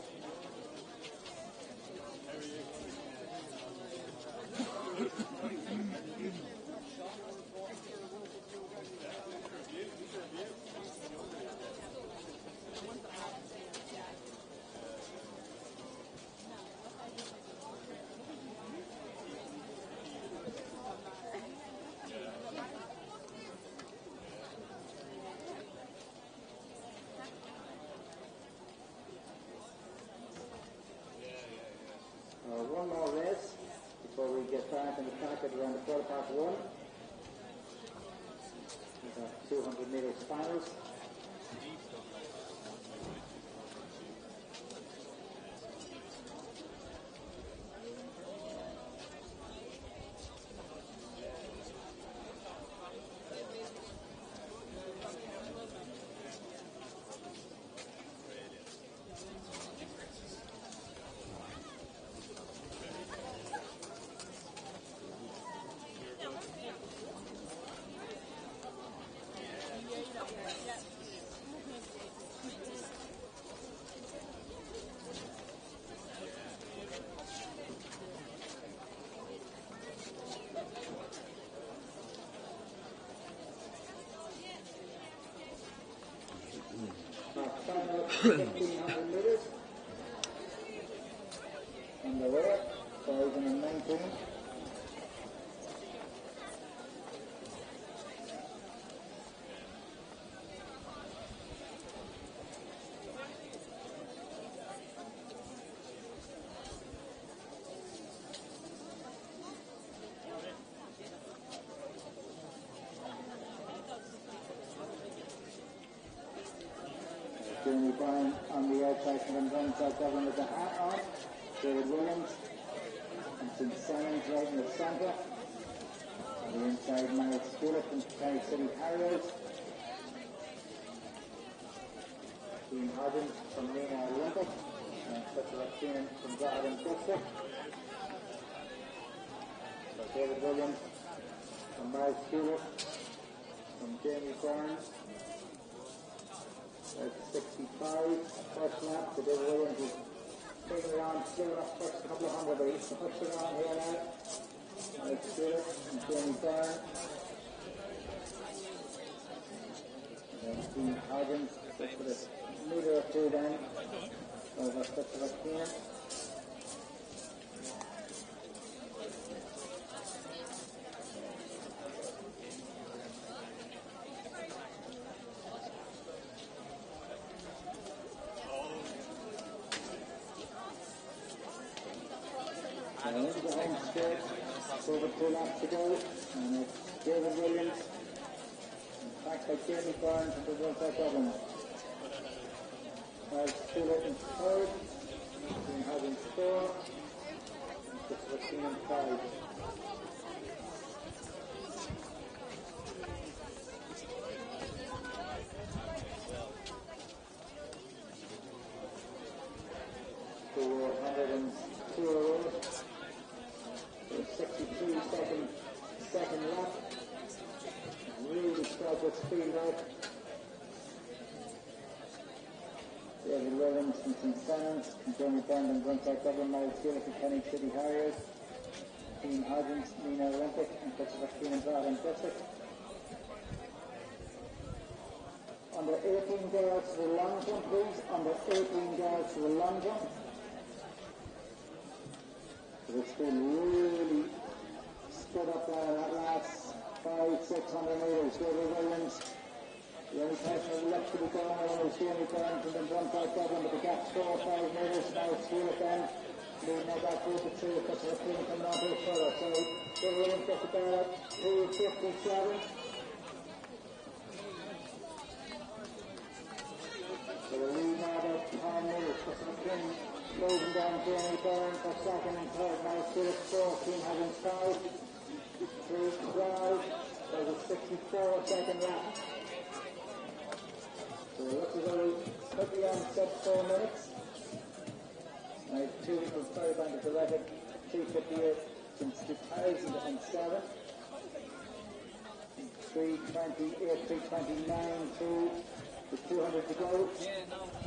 One more race before we get back on the track at around the 1:15. These are 200 metres finals. Final 1,500 metres. Underway, 2019. Jeremy Bryan on the outside from Bronside Dublin with the hat on. David Williams and Tim Simons right in the centre. On the inside, Mike Stewart from Carrick City Harriers. Dean Hodgins from Lena Olympic. And Clifford Keenan from Garden District. So David Williams from Mike Stewart from Jamie Burns. 65, first lap, so David Williams is taking around, still enough first couple of hundred, but he's pushed around here now. Mike Stewart and Jamie Byrne. And then Dean Hodgins, just for this metre or two then, over Christopher Keenan. And into the home straight, over 2 laps to go, and it's David Williams, backed by Jamie Burns and the Bronside Dublin. Stewart in third, Dean Hodgins 4, and Christopher Keenan 5. Second lap. Really struggled speed out. David Williams and Tim Simons, and Jeremy Byrne and Bronside Dublin, Miles Stewart for Carrick City Harriers, Dean Hodgins, Lena Olympic, and Christopher Keenan Garden District. Under 18 girls to the long jump, please. Under 18 girls to the long jump. So it's been really stood up there in that last 500-600 metres. David Williams, the only person left to be going on was Jamie Burns and then Bronside Dublin, but the gap's 4 or 5 metres. Now it's Stewart then, leading out that group of 2, because the team coming on a bit further. So David Williams gets it there at 2:57. So the lead now about 10 metres. Christopher Keenan closing down Jamie Burns for second and third. Now Stewart 4, Dean Hodgins 5. 3, 12, there's a 1:54 second lap. So looks as though we could be on sub 4 minutes. Two from Fairbank has delivered 3:58 since 2007. 3:28, 3:29 to the 200 to go.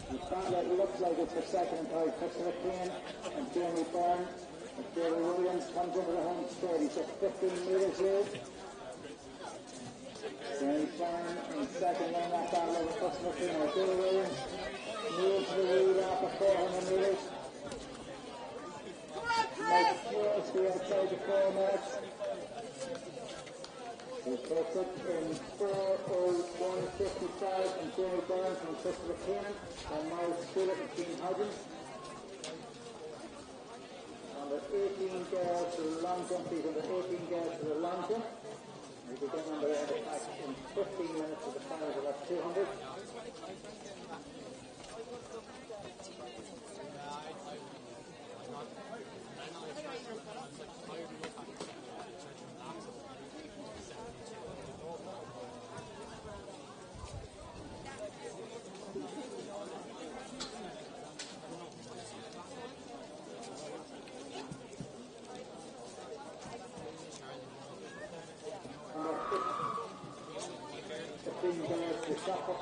The spotlight looks like it's for second and third. Christopher Kane and Jamie Byrne. And Jerry Williams comes over the home straight. He's at 15 metres lead. Jamie Byrne in second lane that battle over Christopher Kane. And Jerry Williams moves to the lead after 400 metres. Mike Shields to the outside the 4 minutes. He takes it in 4:01:55 from Jamie Byrne from Christopher Kane and Miles Stewart and Keane Huggins. Under 18 girls to the long jump, these under 18 girls to the long jump. We begin on the end attack in 15 minutes to the finals of that 200.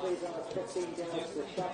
Please on the 15 girls to shot.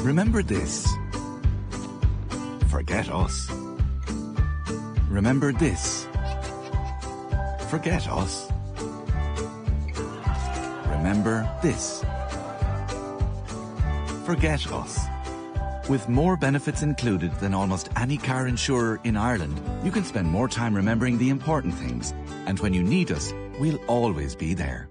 Remember this. Forget us. Remember this. Forget us. Remember this. Forget us. With more benefits included than almost any car insurer in Ireland, you can spend more time remembering the important things. And when you need us, we'll always be there.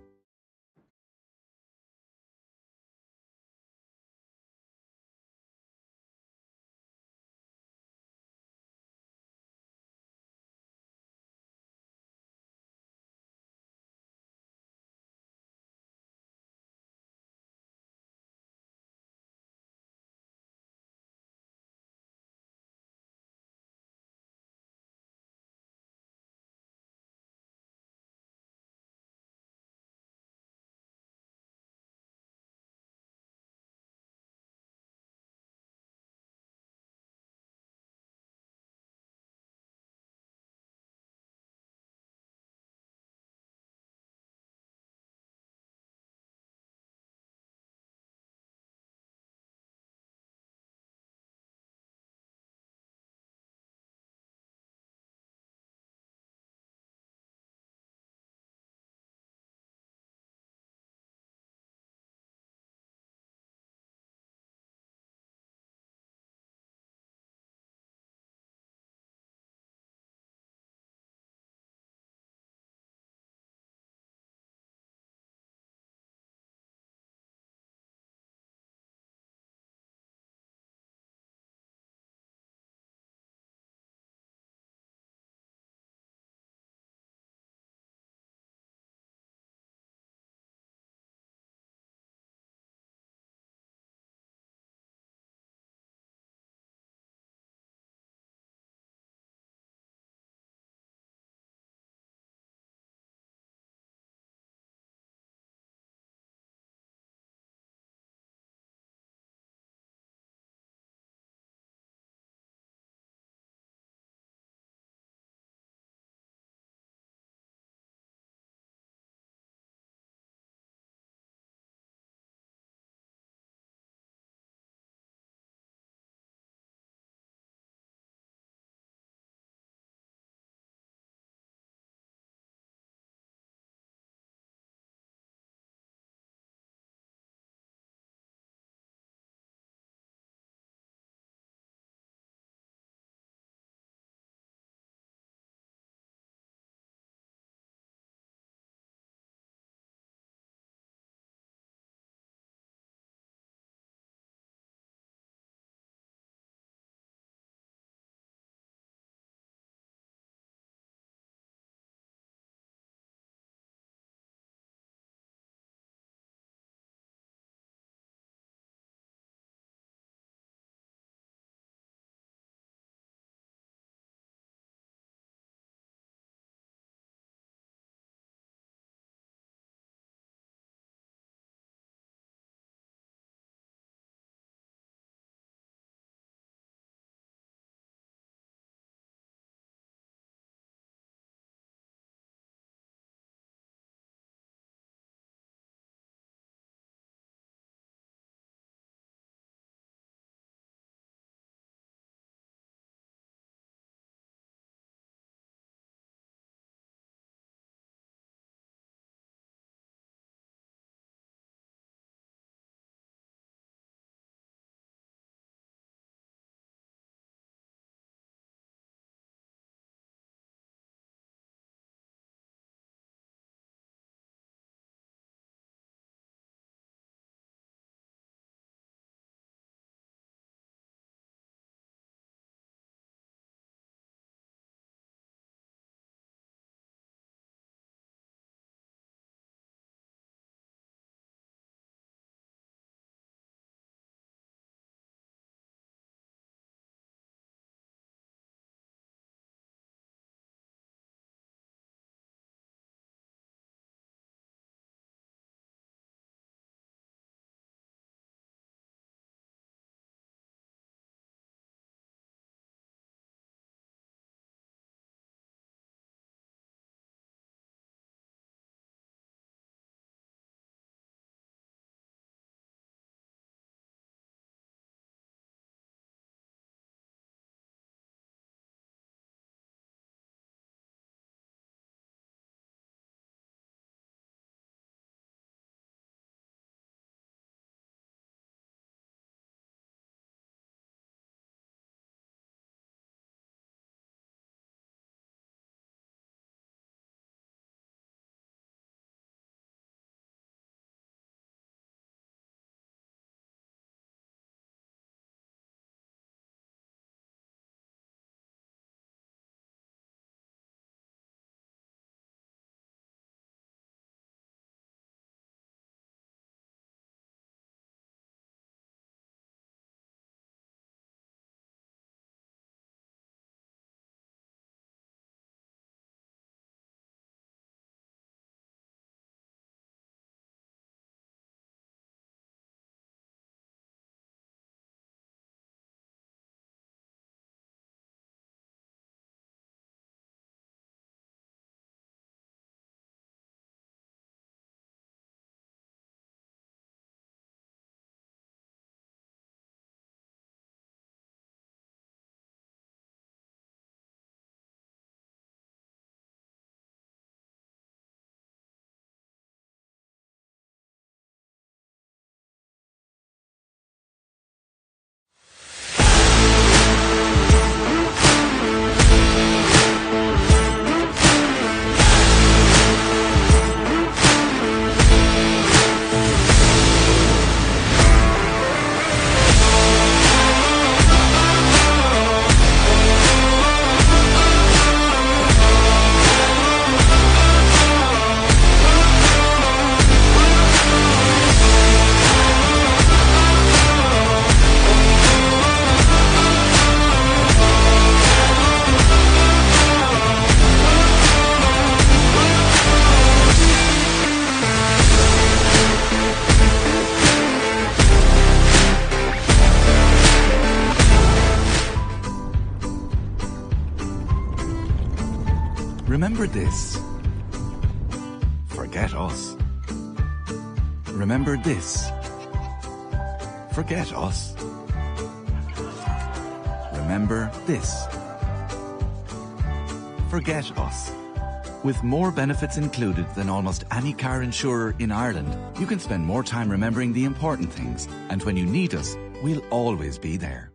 Remember this. Forget us. Remember this. Forget us. Remember this. Forget us. With more benefits included than almost any car insurer in Ireland, you can spend more time remembering the important things, and when you need us, we'll always be there.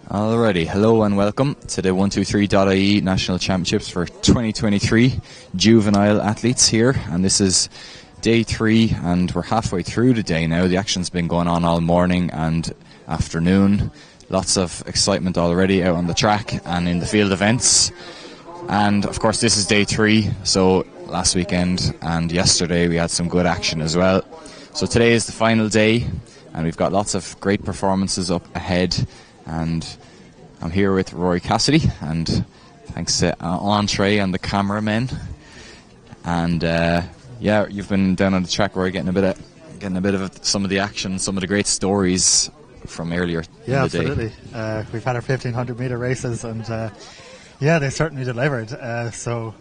Alrighty, hello and welcome to the 123.ie National Championships for 2023 Juvenile athletes here, and this is day 3 and we're halfway through the day now. The action's been going on all morning and afternoon. Lots of excitement already out on the track and in the field events, and of course this is day 3, so last weekend and yesterday we had some good action as well. So today is the final day and we've got lots of great performances up ahead. And I'm here with Rory Cassidy, and thanks to Entree and the cameramen. And yeah, you've been down on the track, Rory, getting a bit of some of the action, some of the great stories from earlier in the absolutely. day. We've had our 1500 metre races, and yeah, they certainly delivered. So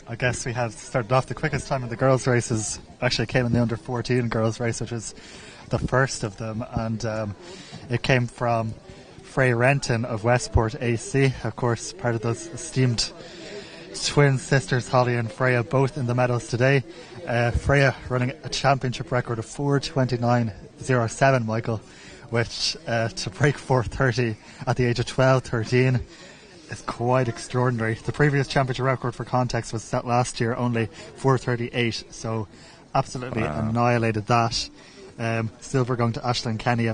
I guess we had started off the quickest time in the girls' races. Actually, came in the under 14 girls' race, which was the first of them, and it came from Freya Renton of Westport AC, of course, part of those esteemed twin sisters, Holly and Freya, both in the medals today. Freya running a championship record of 4:29.07, Michael, which to break 4:30 at the age of 13 is quite extraordinary. The previous championship record, for context, was set last year, only 4:38, so absolutely annihilated that. Silver going to Aisling Kelly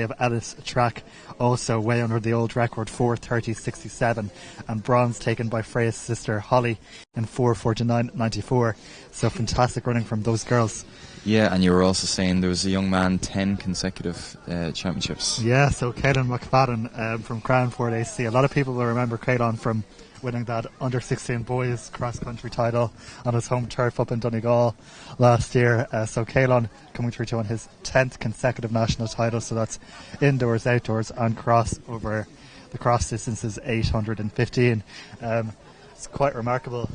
of Ellis Track, also way under the old record, 4:30.67, and bronze taken by Freya's sister Holly in 4:49.94. So fantastic running from those girls. Yeah, and you were also saying there was a young man, 10 consecutive championships. Yeah, so Caelan McFadden from Cranford AC. A lot of people will remember Caelan from winning that under-16 boys cross-country title on his home turf up in Donegal last year. So Caelan coming through to on his 10th consecutive national title, so that's indoors, outdoors and cross over the cross distances 815. It's quite remarkable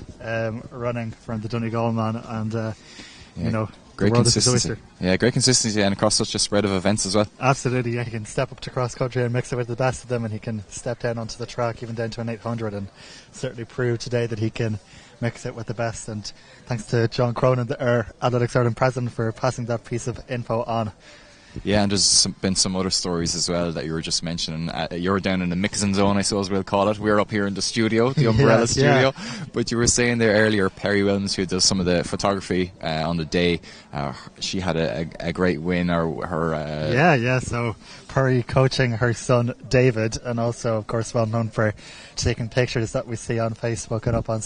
running from the Donegal man, and you know, great consistency. Yeah, great consistency, and across such a spread of events as well. Absolutely, yeah. He can step up to cross country and mix it with the best of them, and he can step down onto the track, even down to an 800, and certainly prove today that he can mix it with the best. And thanks to John Cronin, our Athletics Ireland president, for passing that piece of info on. Yeah, and there's been some other stories as well that you were just mentioning. You're down in the mixing zone, I suppose we'll call it. We're up here in the studio, the Umbrella studio. Yeah. But you were saying there earlier, Perry Williams, who does some of the photography on the day, she had a great win. Yeah. So Perry coaching her son David, and also, of course, well known for taking pictures that we see on Facebook and up on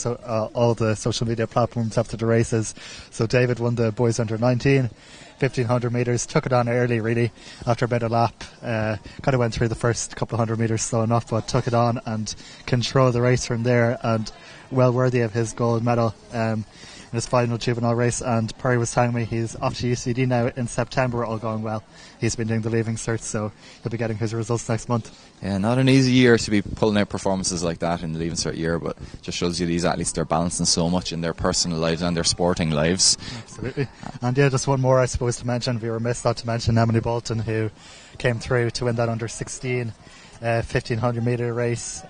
all the social media platforms after the races. So David won the boys under 19. 1500 metres, took it on early really after about a lap, kind of went through the first couple of 100 metres slow enough, but took it on and controlled the race from there, and well worthy of his gold medal in his final juvenile race. And Perry was telling me he's off to UCD now in September, all going well. He's been doing the leaving cert, so he'll be getting his results next month. Yeah, not an easy year to be pulling out performances like that in the leaving cert year, but just shows you these athletes, they're balancing so much in their personal lives and their sporting lives. Absolutely. And yeah, just one more I suppose to mention, we were remiss not to mention Emily Bolton, who came through to win that under 16 1500 metre race.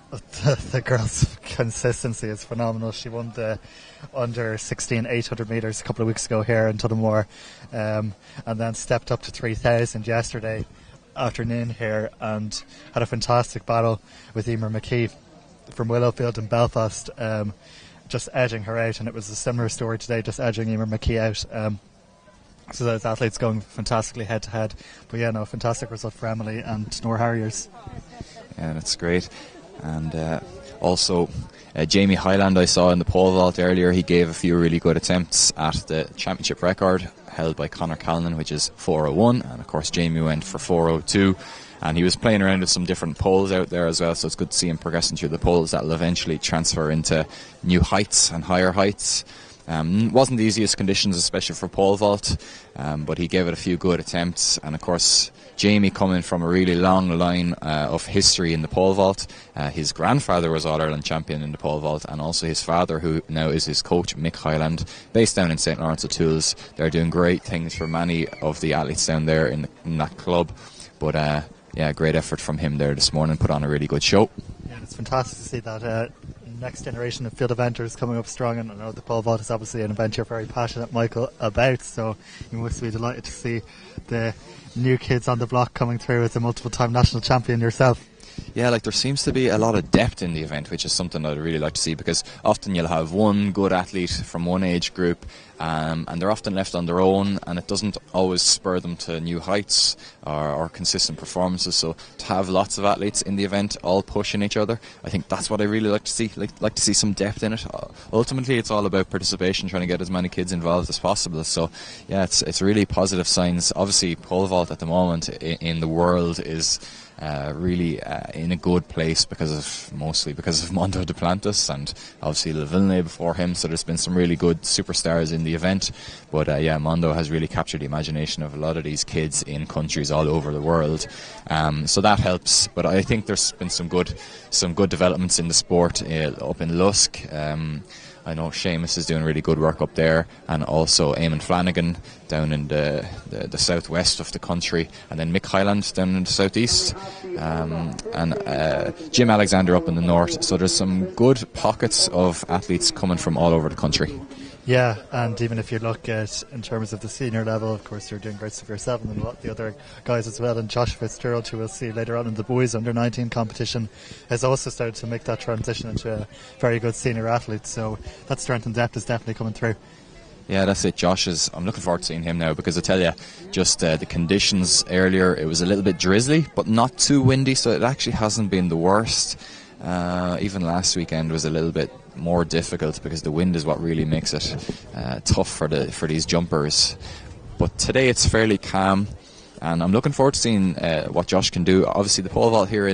The girl's consistency is phenomenal. She won the under 16 800 metres a couple of weeks ago here in Tullamore, and then stepped up to 3000 yesterday afternoon here, and had a fantastic battle with Emer McKee from Willowfield in Belfast, just edging her out, and it was a similar story today, just edging Emer McKee out. So those athletes going fantastically head to head. But yeah, no, fantastic result for Emily and Nor Harriers. Yeah, that's great. And also Jamie Highland I saw in the pole vault earlier. He gave a few really good attempts at the championship record held by Conor Callanan, which is 4:01, and of course Jamie went for 4:02, and he was playing around with some different poles out there as well, so it's good to see him progressing through the poles that will eventually transfer into new heights and higher heights. Wasn't the easiest conditions, especially for pole vault, but he gave it a few good attempts. And of course Jamie, coming from a really long line of history in the pole vault. His grandfather was All-Ireland champion in the pole vault, and also his father, who now is his coach, Mick Highland, based down in St Lawrence O'Toole's. They're doing great things for many of the athletes down there in that club. But yeah, great effort from him there this morning, put on a really good show. Yeah, it's fantastic to see that next generation of field eventers coming up strong, and I know the pole vault is obviously an event you're very passionate, Michael, about, so you must be delighted to see the new kids on the block coming through as a multiple-time national champion yourself. Yeah, like there seems to be a lot of depth in the event, which is something I'd really like to see, because often you'll have one good athlete from one age group, and they're often left on their own, and it doesn't always spur them to new heights or consistent performances. So to have lots of athletes in the event all pushing each other, I think that's what I really like to see. Like to see some depth in it. Ultimately, it's all about participation, trying to get as many kids involved as possible. So yeah, it's really positive signs. Obviously, pole vault at the moment in the world is really in a good place mostly because of Mondo Duplantis and obviously Le Villeneuve before him. So there's been some really good superstars in the event. But yeah, Mondo has really captured the imagination of a lot of these kids in countries all over the world. So that helps. But I think there's been some good developments in the sport up in Lusk. I know Seamus is doing really good work up there, and also Eamon Flanagan down in the southwest of the country, and then Mick Hyland down in the southeast, and Jim Alexander up in the north. So there's some good pockets of athletes coming from all over the country. Yeah, and even if you look at in terms of the senior level, of course you're doing great stuff yourself, and a lot of the other guys as well. And Josh Fitzgerald, who we'll see later on in the boys under-19 competition, has also started to make that transition into a very good senior athlete. So that strength and depth is definitely coming through. Yeah, that's it. I'm looking forward to seeing him now, because I tell you, just the conditions earlier, it was a little bit drizzly, but not too windy, so it actually hasn't been the worst. Even last weekend was a little bit more difficult because the wind is what really makes it tough for these jumpers. But today it's fairly calm, and I'm looking forward to seeing what Josh can do. Obviously, the pole vault here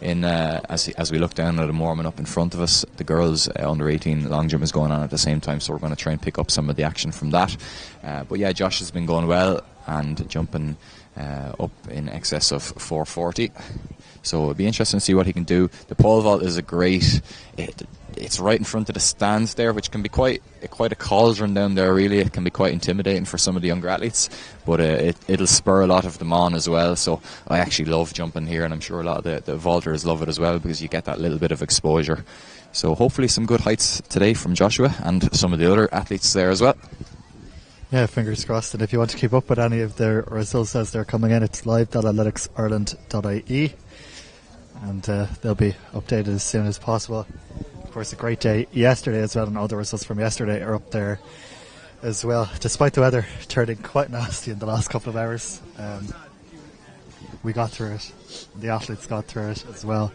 as we look down at the Mormon up in front of us, the girls under 18 long jump is going on at the same time, so we're going to try and pick up some of the action from that. But yeah, Josh has been going well and jumping up in excess of 440. So it'll be interesting to see what he can do. The pole vault is it's right in front of the stands there, which can be quite a cauldron down there, really. It can be quite intimidating for some of the younger athletes, but it'll spur a lot of them on as well. So I actually love jumping here, and I'm sure a lot of the vaulters love it as well, because you get that little bit of exposure. So hopefully some good heights today from Joshua and some of the other athletes there as well. Yeah, fingers crossed. And if you want to keep up with any of their results as they're coming in, it's live.athletics.ireland.ie, and they'll be updated as soon as possible. Of course, a great day yesterday as well, and all the results from yesterday are up there as well, despite the weather turning quite nasty in the last couple of hours. We got through it. The athletes got through it as well.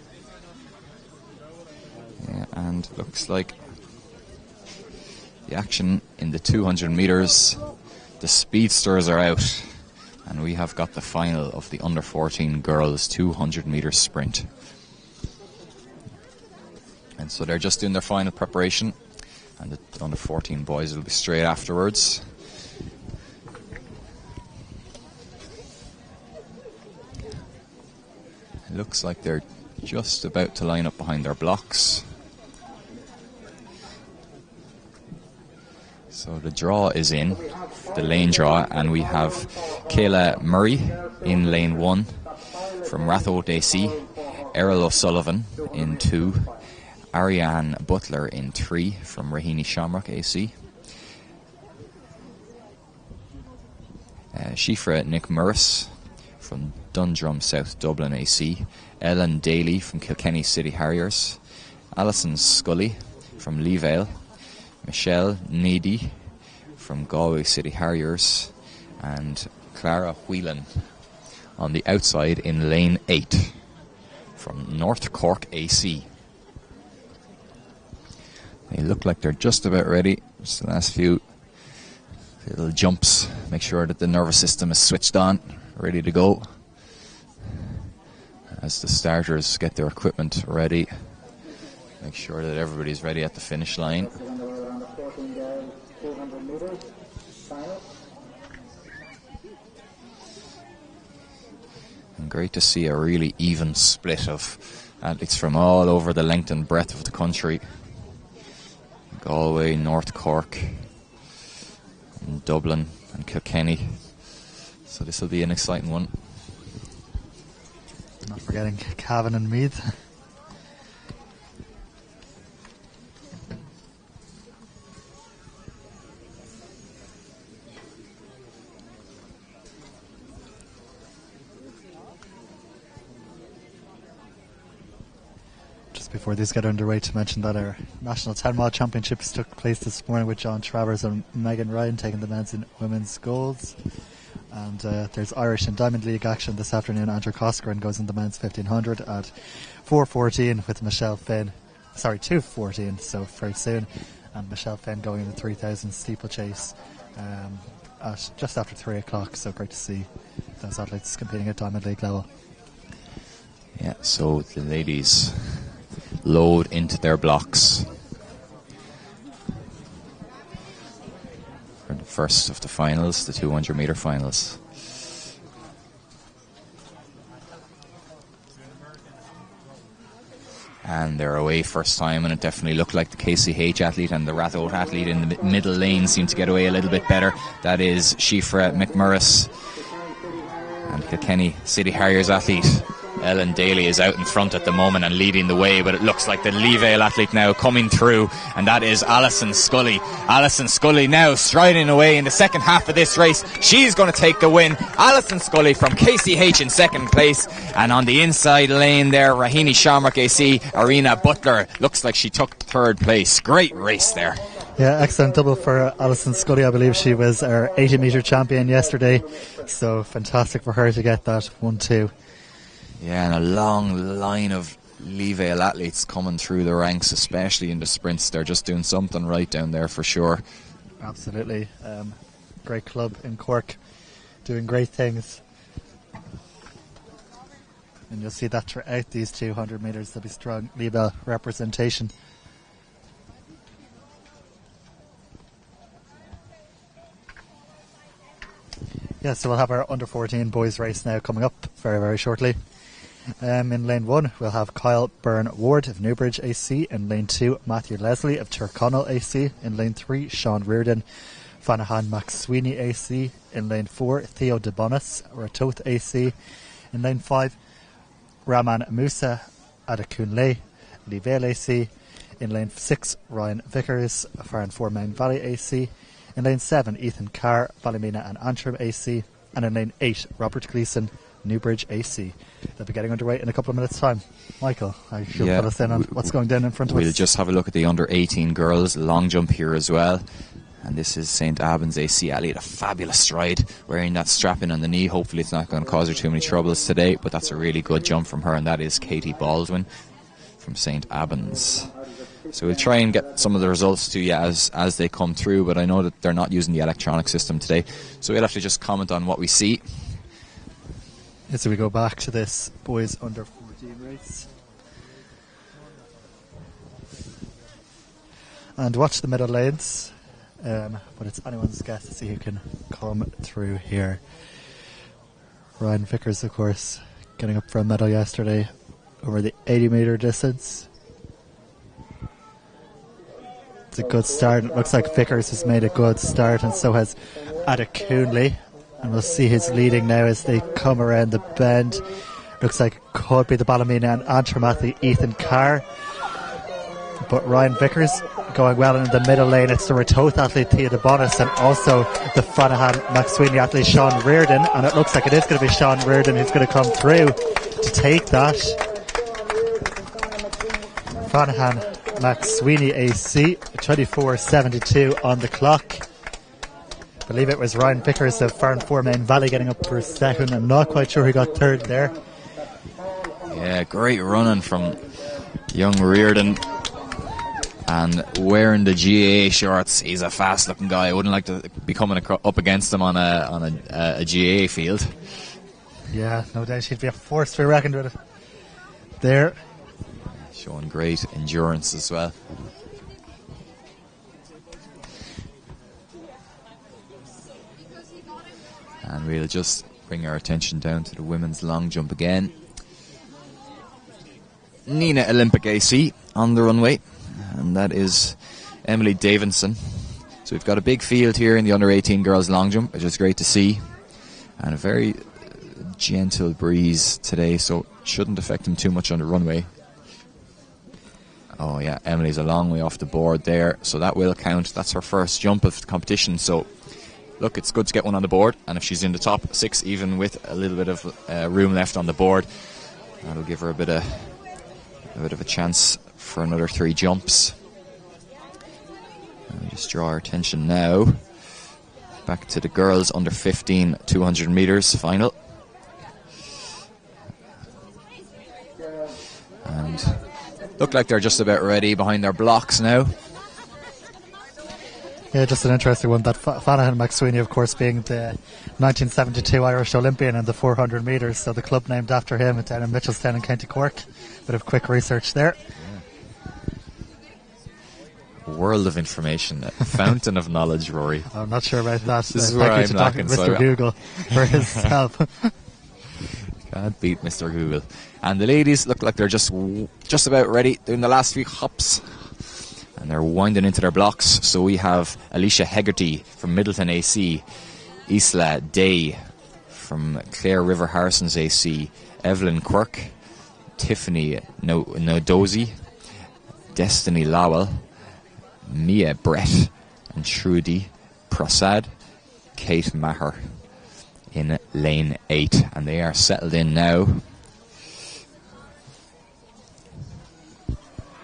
Yeah, and looks like the action in the 200 metres, the speedsters are out, and we have got the final of the under 14 girls 200 metre sprint. And so they're just doing their final preparation, and the under 14 boys will be straight afterwards. It looks like they're just about to line up behind their blocks. So the draw is in, the lane draw, and we have Kayla Murray in lane 1 from Ratho DC, Errol O'Sullivan in 2, Ariane Butler in 3 from Raheny Shamrock AC, Shifra Nick Murris from Dundrum South Dublin AC, Ellen Daly from Kilkenny City Harriers, Alison Scully from Leevale, Michelle Needy from Galway City Harriers, and Clara Whelan on the outside in lane 8 from North Cork AC. They look like they're just about ready. Just the last few little jumps. Make sure that the nervous system is switched on, ready to go, as the starters get their equipment ready. Make sure that everybody's ready at the finish line. And great to see a really even split of athletes from all over the length and breadth of the country. Galway, North Cork, and Dublin and Kilkenny. So this will be an exciting one. Not forgetting Cavan and Meath. before these get underway, to mention that our National 10-mile Championships took place this morning with John Travers and Megan Ryan taking the men's and women's golds. And there's Irish and Diamond League action this afternoon. Andrew Coscoran goes in the men's 1500 at 4:14 with Michelle Finn. Sorry, 2:14, so very soon. And Michelle Finn going in the 3000 steeplechase at just after 3 o'clock. So great to see those athletes competing at Diamond League level. Yeah, so the ladies load into their blocks for the first of the finals, the 200 metre finals. And they're away first time, and it definitely looked like the KCH athlete and the Rathote athlete in the middle lane seemed to get away a little bit better. That is Shifra McMurris. And Kilkenny City Harriers athlete Ellen Daly is out in front at the moment and leading the way, but it looks like the Leevale athlete now coming through, and that is Alison Scully. Alison Scully now striding away in the second half of this race. She's going to take the win. Alison Scully from KCH in second place, and on the inside lane there, Rahini Shamrock AC, Arena Butler, looks like she took third place. Great race there. Yeah, excellent double for Alison Scully. I believe she was our 80 metre champion yesterday, so fantastic for her to get that 1-2. Yeah, and a long line of Leevale athletes coming through the ranks, especially in the sprints. They're just doing something right down there for sure. Absolutely. Great club in Cork, doing great things. And you'll see that throughout these 200 metres. There'll be strong Leevale representation. Yeah, so we'll have our under 14 boys race now coming up very, very shortly. In lane 1 we'll have Kyle Byrne Ward of Newbridge AC. In lane 2 Matthew Leslie of Tyrconnell AC. In lane 3 Sean Reardon, Fanahan McSweeney AC. In lane 4 Theo DeBonis, Ratoth AC. In lane 5 Raman Musa Adekunle, Leevale AC. In lane 6 Ryan Vickers, Farranfore Mound Valley AC. In lane 7 Ethan Carr, Ballymena and Antrim AC. And in lane 8 Robert Gleeson, Newbridge AC. They'll be getting underway in a couple of minutes' time. Michael, I should fill us in on what's going down in front of us. We'll just have a look at the under 18 girls long jump here as well. And this is St. Albans AC. Ali had a fabulous stride, wearing that strapping on the knee. Hopefully it's not going to cause her too many troubles today, but that's a really good jump from her, and that is Katie Baldwin from St. Albans. So we'll try and get some of the results to you as they come through, but I know that they're not using the electronic system today, so we'll have to just comment on what we see. So we go back to this boys under 14 race. And watch the middle lanes. But it's anyone's guess to see who can come through here. Ryan Vickers, of course, getting up for a medal yesterday over the 80 metre distance. It's a good start. It looks like Vickers has made a good start, and so has Adekunle. And we'll see who's leading now as they come around the bend. Looks like it could be the Ballymena and Antrim athlete Ethan Carr. But Ryan Vickers going well in the middle lane. It's the Ratoth athlete Thea DeBonis and also the Fanahan McSweeney athlete Sean Reardon. And it looks like it is going to be Sean Reardon who's going to come through to take that. Fanahan McSweeney AC, 24:72 on the clock. I believe it was Ryan Vickers of Farranfore Mound Valley getting up for second. I'm not quite sure who got third there. Yeah, great running from young Reardon. And wearing the GAA shorts, he's a fast looking guy. I wouldn't like to be coming up against him on a GAA field. Yeah, no doubt he'd be a force to be reckoned with there. Showing great endurance as well. And we'll just bring our attention down to the women's long jump again. Nina Olympic AC on the runway, and that is Emily Davidson. So we've got a big field here in the under 18 girls long jump, which is great to see, and a very gentle breeze today, so shouldn't affect them too much on the runway. Oh yeah, Emily's a long way off the board there, so that will count. That's her first jump of the competition, so look, it's good to get one on the board, and if she's in the top 6, even with a little bit of room left on the board, that'll give her a bit of a bit of a chance for another 3 jumps. And just draw our attention now back to the girls under 15 200 meters final. And look like they're just about ready behind their blocks now. Yeah, just an interesting one. That Fanahan McSweeney, of course, being the 1972 Irish Olympian in the 400 metres, so the club named after him down in Mitchelstown in County Cork. Bit of quick research there. World of information, a fountain of knowledge, Rory. I'm not sure about that. This is where I'm lacking, Mr. Google for his help. Can't beat Mr. Google. And the ladies look like they're just about ready, doing the last few hops. And they're winding into their blocks. So we have Alicia Hegarty from Middleton AC, Isla Day from Clare River Harrison's AC, Evelyn Quirk, Tiffany Nodozi, Destiny Lowell, Mia Brett, and Trudy Prasad, Kate Maher in lane 8. And they are settled in now.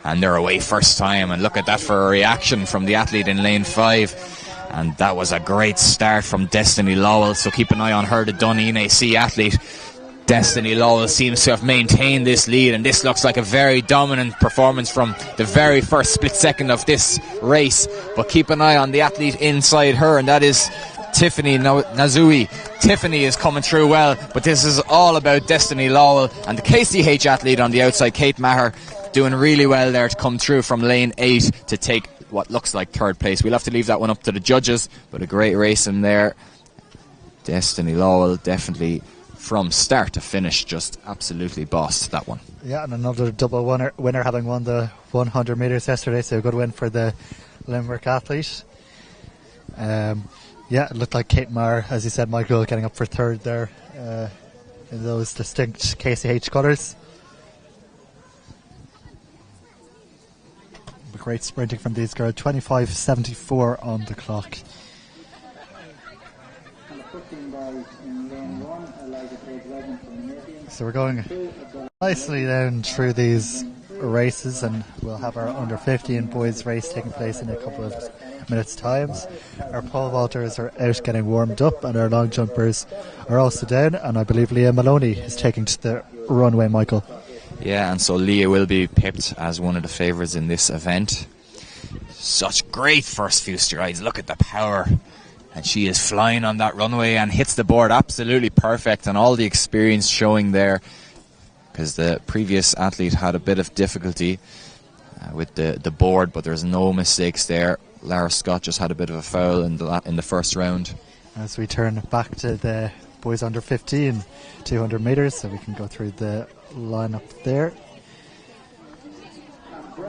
And they're away first time, and look at that for a reaction from the athlete in lane 5. And that was a great start from Destiny Lowell, so keep an eye on her, the Dunedin AC athlete. Destiny Lowell seems to have maintained this lead, and this looks like a very dominant performance from the very first split second of this race. But keep an eye on the athlete inside her, and that is Tiffany Nazui. Tiffany is coming through well, but this is all about Destiny Lowell and the KCH athlete on the outside, Kate Maher, doing really well there to come through from lane 8 to take what looks like 3rd place. We'll have to leave that one up to the judges, but a great race in there. Destiny Lowell definitely from start to finish just absolutely bossed that one. Yeah, and another double winner having won the 100 metres yesterday, so a good win for the Limerick athlete. Yeah, it looked like Kate Maher, as you said, Michael, getting up for 3rd there in those distinct KCH colours. Great sprinting from these girls, 25.74 on the clock. So we're going nicely down through these races, and we'll have our under 15 boys race taking place in a couple of minutes' times. Our pole vaulters are out getting warmed up, and our long jumpers are also down, and I believe Leah Maloney is taking to the runway, Michael. Yeah, and so Leah will be pipped as one of the favourites in this event. Such great first few strides. Look at the power. And she is flying on that runway and hits the board absolutely perfect, and all the experience showing there, because the previous athlete had a bit of difficulty with the board, but there's no mistakes there. Lara Scott just had a bit of a foul in the first round. As we turn back to the boys under 15 200 metres, so we can go through the lineup there.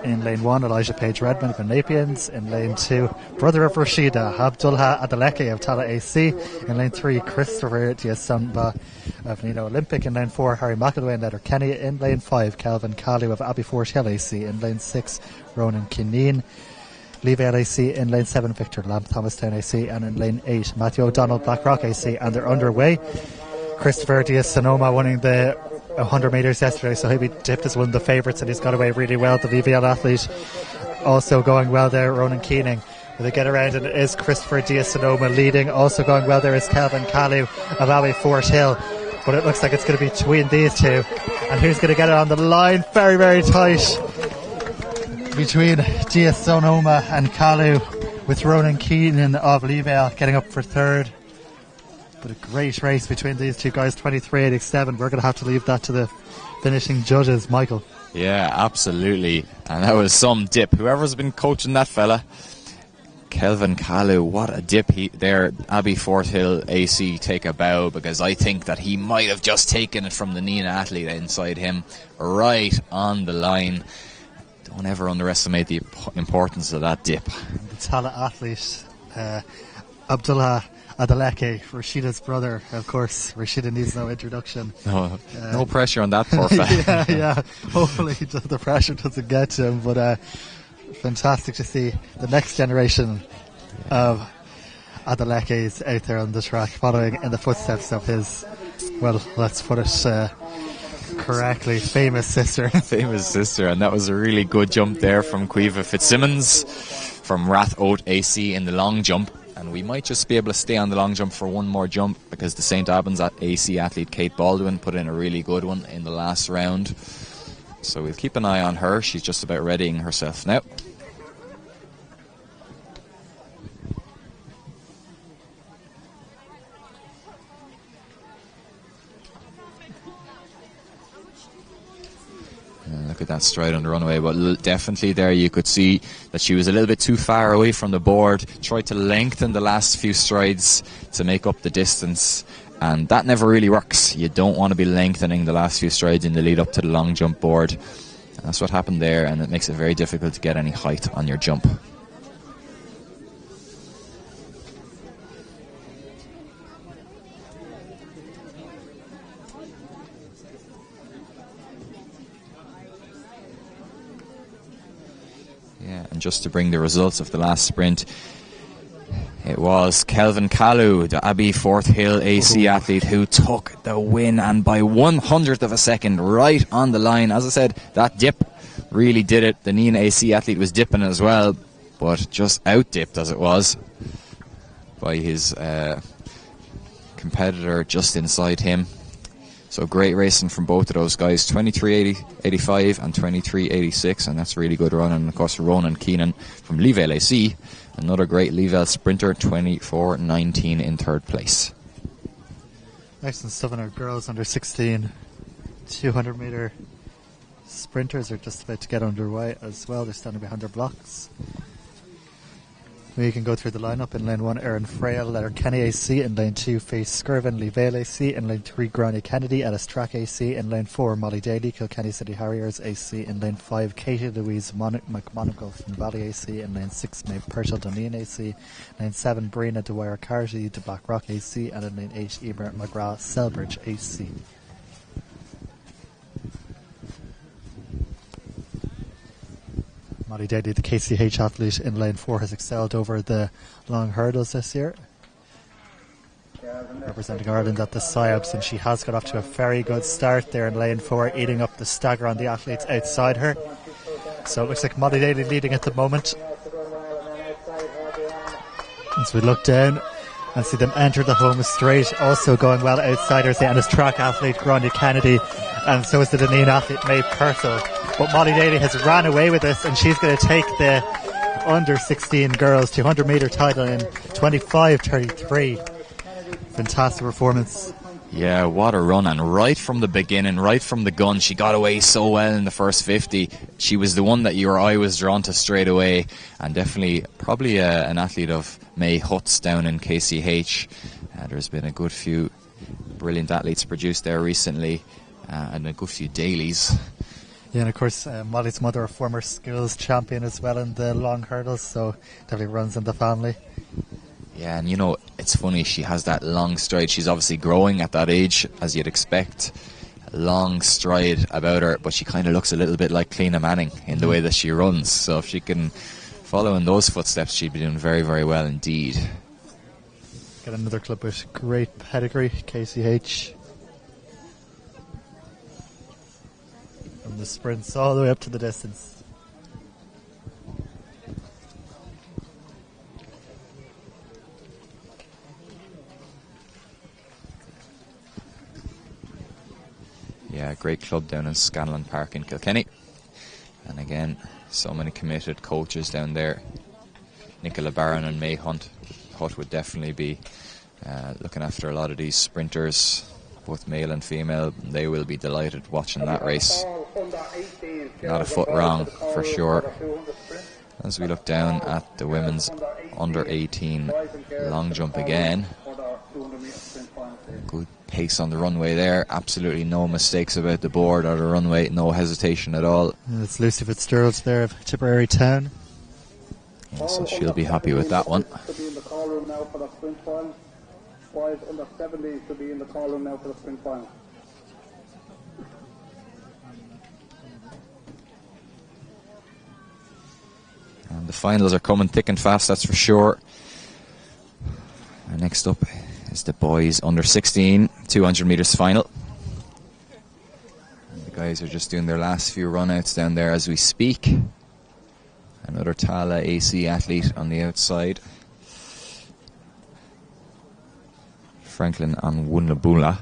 In lane 1, Elijah Page Redmond of Napians. In lane 2, brother of Rashida, Abdullah Adeleke of Tala AC. In lane 3, Christopher Diasamba of Nino Olympic. In lane 4, Harry McElway and Letterkenny. In lane 5, Calvin Calu of Abbeyfort Hill AC. In lane 6, Ronan Kineen, Leavale AC. In lane 7, Victor Lamb, Thomastown AC. And in lane 8, Matthew O'Donnell, Blackrock AC. And they're underway. Christopher Dias-Sonoma winning the 100 metres yesterday, so he'll be tipped as one of the favourites, and he's got away really well. The VVL athlete also going well there, Ronan Keening. When they get around, and it is Christopher Dias-Sonoma leading. Also going well there is Calvin Calu of Abbeyfort Hill, but it looks like it's going to be between these two. And who's going to get it on the line? Very, very tight between Dias-Sonoma and Calu, with Ronan Keenan of Leavale getting up for 3rd. But a great race between these two guys, 23.87. We're going to have to leave that to the finishing judges, Michael. Yeah, absolutely. And that was some dip. Whoever's been coaching that fella, Kelvin Calu, what a dip there. Abbeyfort Hill AC take a bow, because I think that he might have just taken it from the Nina athlete inside him right on the line. Don't ever underestimate the importance of that dip. The Tala athlete, Abdullah Adeleke, Rashida's brother, of course. Rashida needs no introduction. No pressure on that poor fella. yeah. Hopefully the pressure doesn't get to him, but fantastic to see the next generation of Adelekes out there on the track, following in the footsteps of his, well, let's put it, Correctly, famous sister. Famous sister, and that was a really good jump there from Quiva Fitzsimmons from Rathote AC in the long jump. And we might just be able to stay on the long jump for one more jump because the St. Albans AC athlete Kate Baldwin put in a really good one in the last round. So we'll keep an eye on her. She's just about readying herself now. Look at that stride on the runway, but definitely there you could see that she was a little bit too far away from the board, tried to lengthen the last few strides to make up the distance, and that never really works. You don't want to be lengthening the last few strides in the lead up to the long jump board. And that's what happened there, and it makes it very difficult to get any height on your jump. Yeah, and just to bring the results of the last sprint, it was Kelvin Kalu, the Abbey Fort Hill AC athlete, who took the win, and by 1/100th of a second, right on the line. As I said, that dip really did it. The Nina AC athlete was dipping as well, but just out-dipped as it was by his competitor just inside him. So great racing from both of those guys, 23.85 and 23.86, and that's really good run. And of course Ronan Keenan from Leavale AC, another great Leavale sprinter, 24.19 in third place. Excellent stuff on our girls under 16 200 metre sprinters are just about to get underway as well. They're standing behind their blocks. We can go through the lineup. In lane 1, Erin Frail, Letter Kenny AC. In lane 2, Faith Skirvin, Leavale AC. In lane 3, Granny Kennedy, Ellis Track AC. In lane 4, Molly Daly, Kilkenny City Harriers AC. In lane 5, Katie Louise McMonagle from Valley AC. In lane 6, Maeve Purcell, Dunedin AC. Lane 7, Brina Dwyer Carty, De Blackrock AC. And in lane 8, Eber McGrath, Selbridge AC. Molly Daly, the KCH athlete in lane 4, has excelled over the long hurdles this year. Representing Ireland at the SIOPS, and she has got off to a very good start there in lane 4, eating up the stagger on the athletes outside her. So it looks like Molly Daly leading at the moment. As we look down and see them enter the home straight, also going well outside her, the Ennis Track athlete Gráinne Kennedy, and so is the Dunedin athlete Maeve Purcell. But Molly Daly has ran away with this, and she's going to take the under 16 girls 200 metre title in 25.33. Fantastic performance. Yeah, what a run, and right from the beginning, right from the gun, she got away so well in the first 50. She was the one that your eye was drawn to straight away, and definitely probably an athlete of May Hutt's down in KCH. There's been a good few brilliant athletes produced there recently, and a good few dailies. Yeah, and of course Molly's mother, a former skills champion as well in the long hurdles, so definitely runs in the family. Yeah, and you know, it's funny, she has that long stride. She's obviously growing at that age, as you'd expect. A long stride about her, but she kind of looks a little bit like Cliona Manning in the way that she runs. So if she can follow in those footsteps, she'd be doing very, very well indeed. Got another club with great pedigree, KCH. From the sprints all the way up to the distance. Yeah, great club down in Scanlon Park in Kilkenny. And again, so many committed coaches down there. Nicola Barron and May Hutt would definitely be looking after a lot of these sprinters, both male and female. They will be delighted watching that race. Not a foot wrong for sure. As we look down at the women's under 18 long jump again. Good pace on the runway there. Absolutely no mistakes about the board or the runway. No hesitation at all. And it's Lucy Fitzgerald there of Tipperary Town. Yeah, so she'll be happy with that one. To be in the call room now for the sprint final. Boys under 17 to be in the call room now for the sprint final. And the finals are coming thick and fast, that's for sure. And next up is the boys under 16 200 metres final. guys are just doing their last few run-outs down there as we speak. Another Tala AC athlete on the outside. Franklin Anwunabula.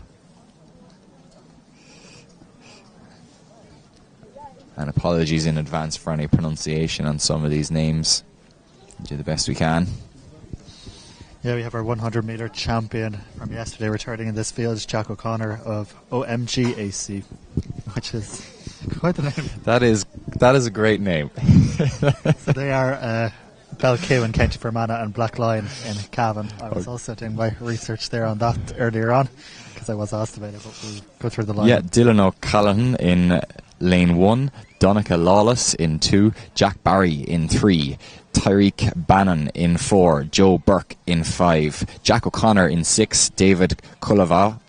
And apologies in advance for any pronunciation on some of these names. Do the best we can. Yeah, we have our 100 metre champion from yesterday returning in this field, Jack O'Connor of OMG AC, which is quite the name. That is a great name. So they are Belkew in County Fermanagh and Black Lion in Cavan. I was also doing my research there on that earlier on because I was asked about it, but we'll go through the line. Yeah, Dylan O'Callaghan in lane 1, Donica Lawless in 2, Jack Barry in 3, Tyreek Bannon in 4, Joe Burke in 5, Jack O'Connor in 6, David Kulalov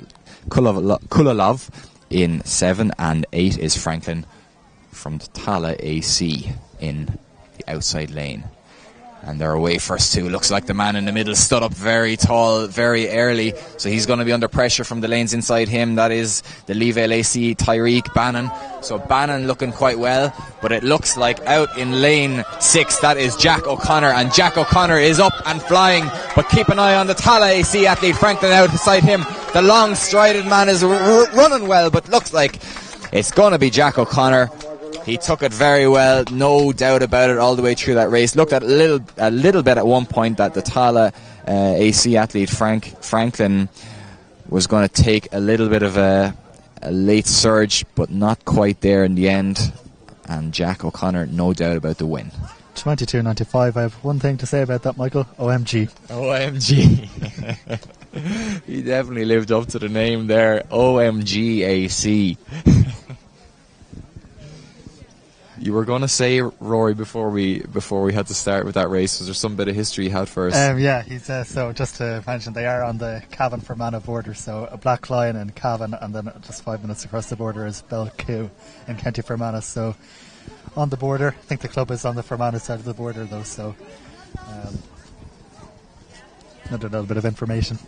in 7, and 8 is Franklin from the Tala AC in the outside lane. And they're away first two. Looks like the man in the middle stood up very tall, very early. So he's going to be under pressure from the lanes inside him. That is the Leavale AC, Tyreek Bannon. So Bannon looking quite well. But it looks like out in lane 6, that is Jack O'Connor. And Jack O'Connor is up and flying. But keep an eye on the Tala AC athlete, Franklin, out beside him. The long strided man is running well, but looks like it's going to be Jack O'Connor. He took it very well, no doubt about it, all the way through that race. Looked at a little bit at one point that the Tala AC athlete Franklin was going to take a little bit of a late surge, but not quite there in the end. And Jack O'Connor, no doubt about the win. 22.95. I have one thing to say about that, Michael. OMG. OMG. He definitely lived up to the name there. OMG AC. You were going to say, Rory, before we had to start with that race, was there some bit of history you had first? Yeah, he's so just to mention, they are on the Cavan Fermanagh border, so a Black Lion in Cavan, and then just 5 minutes across the border is Belkew in County Fermanagh. So on the border, I think the club is on the Fermanagh side of the border though. So another little bit of information.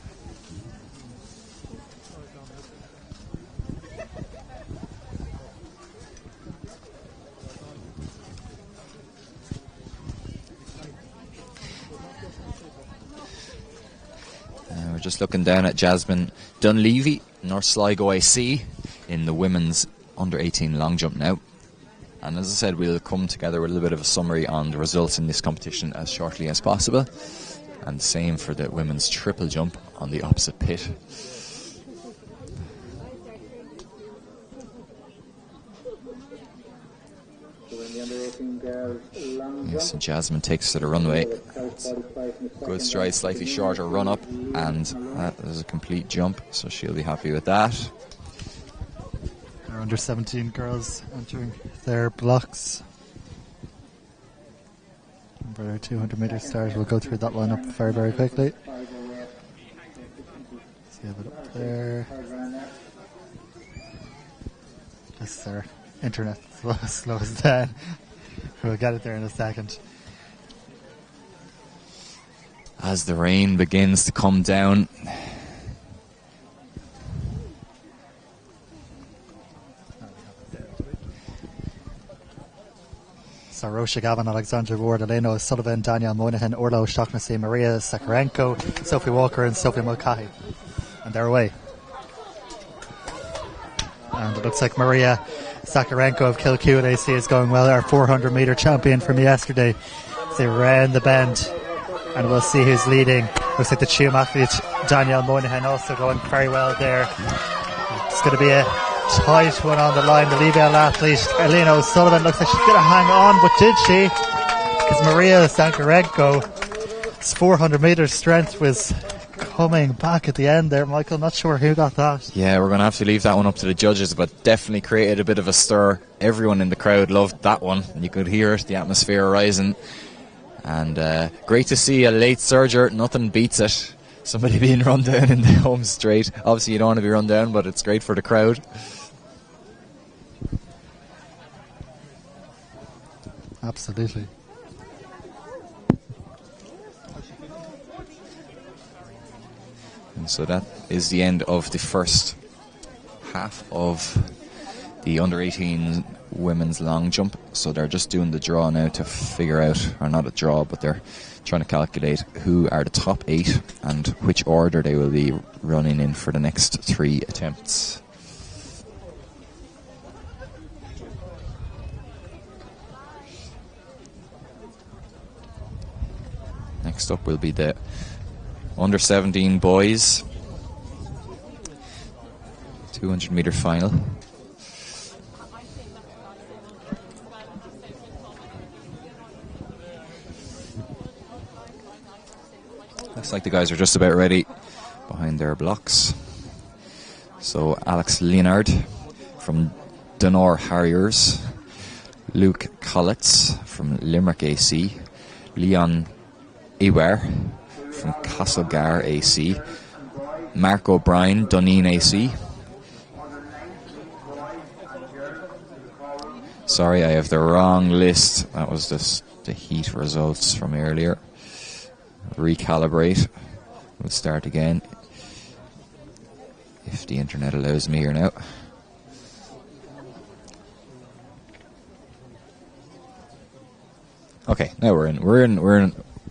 We're just looking down at Jasmine Dunleavy, North Sligo AC, in the women's under-18 long jump now. And as I said, we'll come together with a little bit of a summary on the results in this competition as shortly as possible. And same for the women's triple jump on the opposite pit. Yes, and Jasmine takes to the runway. Good stride, slightly shorter run up, and that is a complete jump, so she'll be happy with that. Our under 17 girls entering their blocks. For our 200 metre start, we'll go through that lineup very, very quickly. So you have it up there. Just our internet slows down. We'll get it there in a second. As the rain begins to come down, so Rocha Gavin, Alexandra Ward, Elena O'Sullivan, Danielle Moynihan, Orla O'Shaughnessy, Maria Sakarenko, Sophie Walker and Sophie Mulcahy. And they're away. And it looks like Maria Sakarenko of Kilcue AC is going well, our 400 metre champion from yesterday. They round the bend and we'll see who's leading. Looks like the Tuam athlete Danielle Moynihan also going very well there. It's going to be a tight one on the line. The Leavale athlete Elena O'Sullivan looks like she's going to hang on, but did she? Because Maria Sakarenko's 400 metre strength was coming back at the end there, Michael. Not sure who got that. Yeah, we're going to have to leave that one up to the judges, but definitely created a bit of a stir. Everyone in the crowd loved that one. You could hear it, the atmosphere rising. And great to see a late surger. Nothing beats it. Somebody being run down in the home straight. Obviously you don't want to be run down, but it's great for the crowd. Absolutely. And so that is the end of the first half of the under-18 women's long jump, so they're just doing the draw now to figure out, or not a draw, but they're trying to calculate who are the top 8 and which order they will be running in for the next 3 attempts. Next up will be the under 17 boys 200 meter final. Looks like the guys are just about ready behind their blocks. So Alex Leonard from Dunor Harriers, Luke Collitz from Limerick AC, Leon Iwer from Castlegar AC, Mark O'Brien, Duneen AC. Sorry, I have the wrong list. That was just the heat results from earlier. Recalibrate. We'll start again if the internet allows me here now. Okay, now we're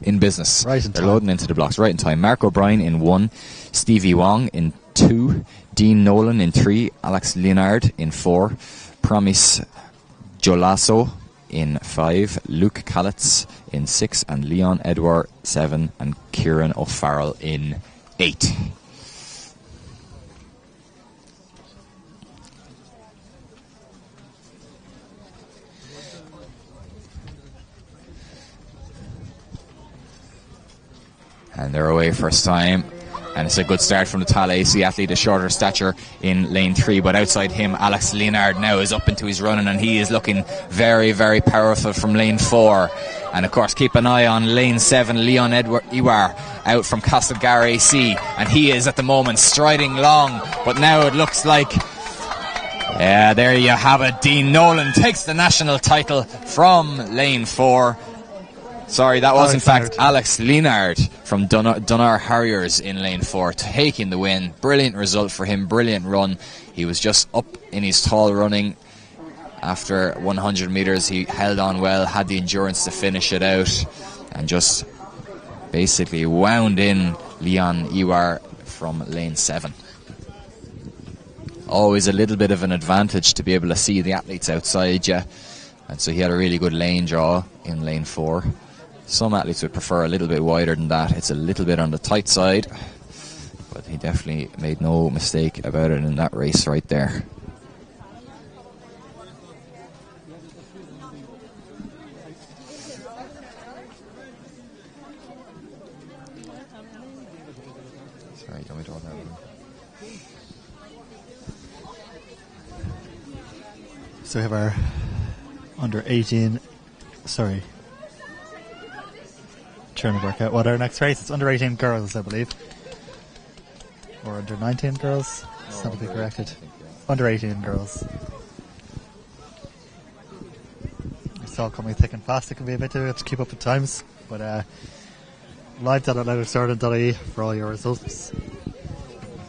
in business. Right in They're time. loading into the blocks right in time. Mark O'Brien in 1, Stevie Wong in 2, Dean Nolan in 3, Alex Leonard in 4, Promise Jolasso in 5, Luke Calitz in 6, and Leon Edward 7, and Kieran O'Farrell in 8. And they're away first time. And it's a good start from the Tala AC athlete, a shorter stature in lane 3. But outside him, Alex Leonard now is up into his running, and he is looking very, very powerful from lane 4. And of course, keep an eye on lane 7, Leon Edward Iwar, out from Castlegar AC. And he is at the moment striding long. But now it looks like, yeah, there you have it. Dean Nolan takes the national title from lane 4. Sorry, that was in fact Alex Leonard from Dunor Harriers in lane 4 taking the win. Brilliant result for him, brilliant run. He was just up in his tall running. After 100 metres, he held on well, had the endurance to finish it out, and just basically wound in Leon Iwar from lane 7. Always a little bit of an advantage to be able to see the athletes outside you. And so he had a really good lane draw in lane 4. Some athletes would prefer a little bit wider than that. It's a little bit on the tight side, but he definitely made no mistake about it in that race right there. Sorry, don't we draw that one? So we have our under 18, sorry, trying to work out what our next race is. Under 18 girls, I believe, or under 19 girls. It's not to be corrected. Under 18 girls. It's all coming thick and fast. It can be a bit difficult to keep up at times, but live.loudstarted.ie for all your results.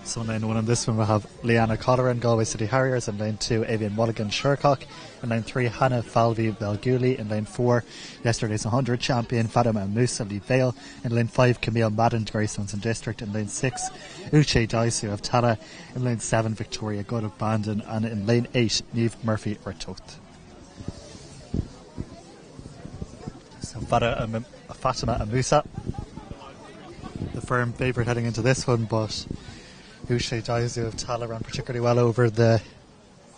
So in lane 1 on this one we'll have Leanna Colleran, Galway City Harriers. In lane 2, Avian Mulligan, Shercock. In lane 3, Hannah Falvey, Belguli. In lane 4, yesterday's 100 champion Fatima Musa, Lee Vale. In lane 5, Camille Madden, Greystones District. In lane 6, Uche Daisu of Tala. In lane 7, Victoria Good of Bandon. And in lane 8, Niamh Murphy Retocht. So Fatima Musa, the firm favourite heading into this one, but Uche Daisu of Tala ran particularly well over the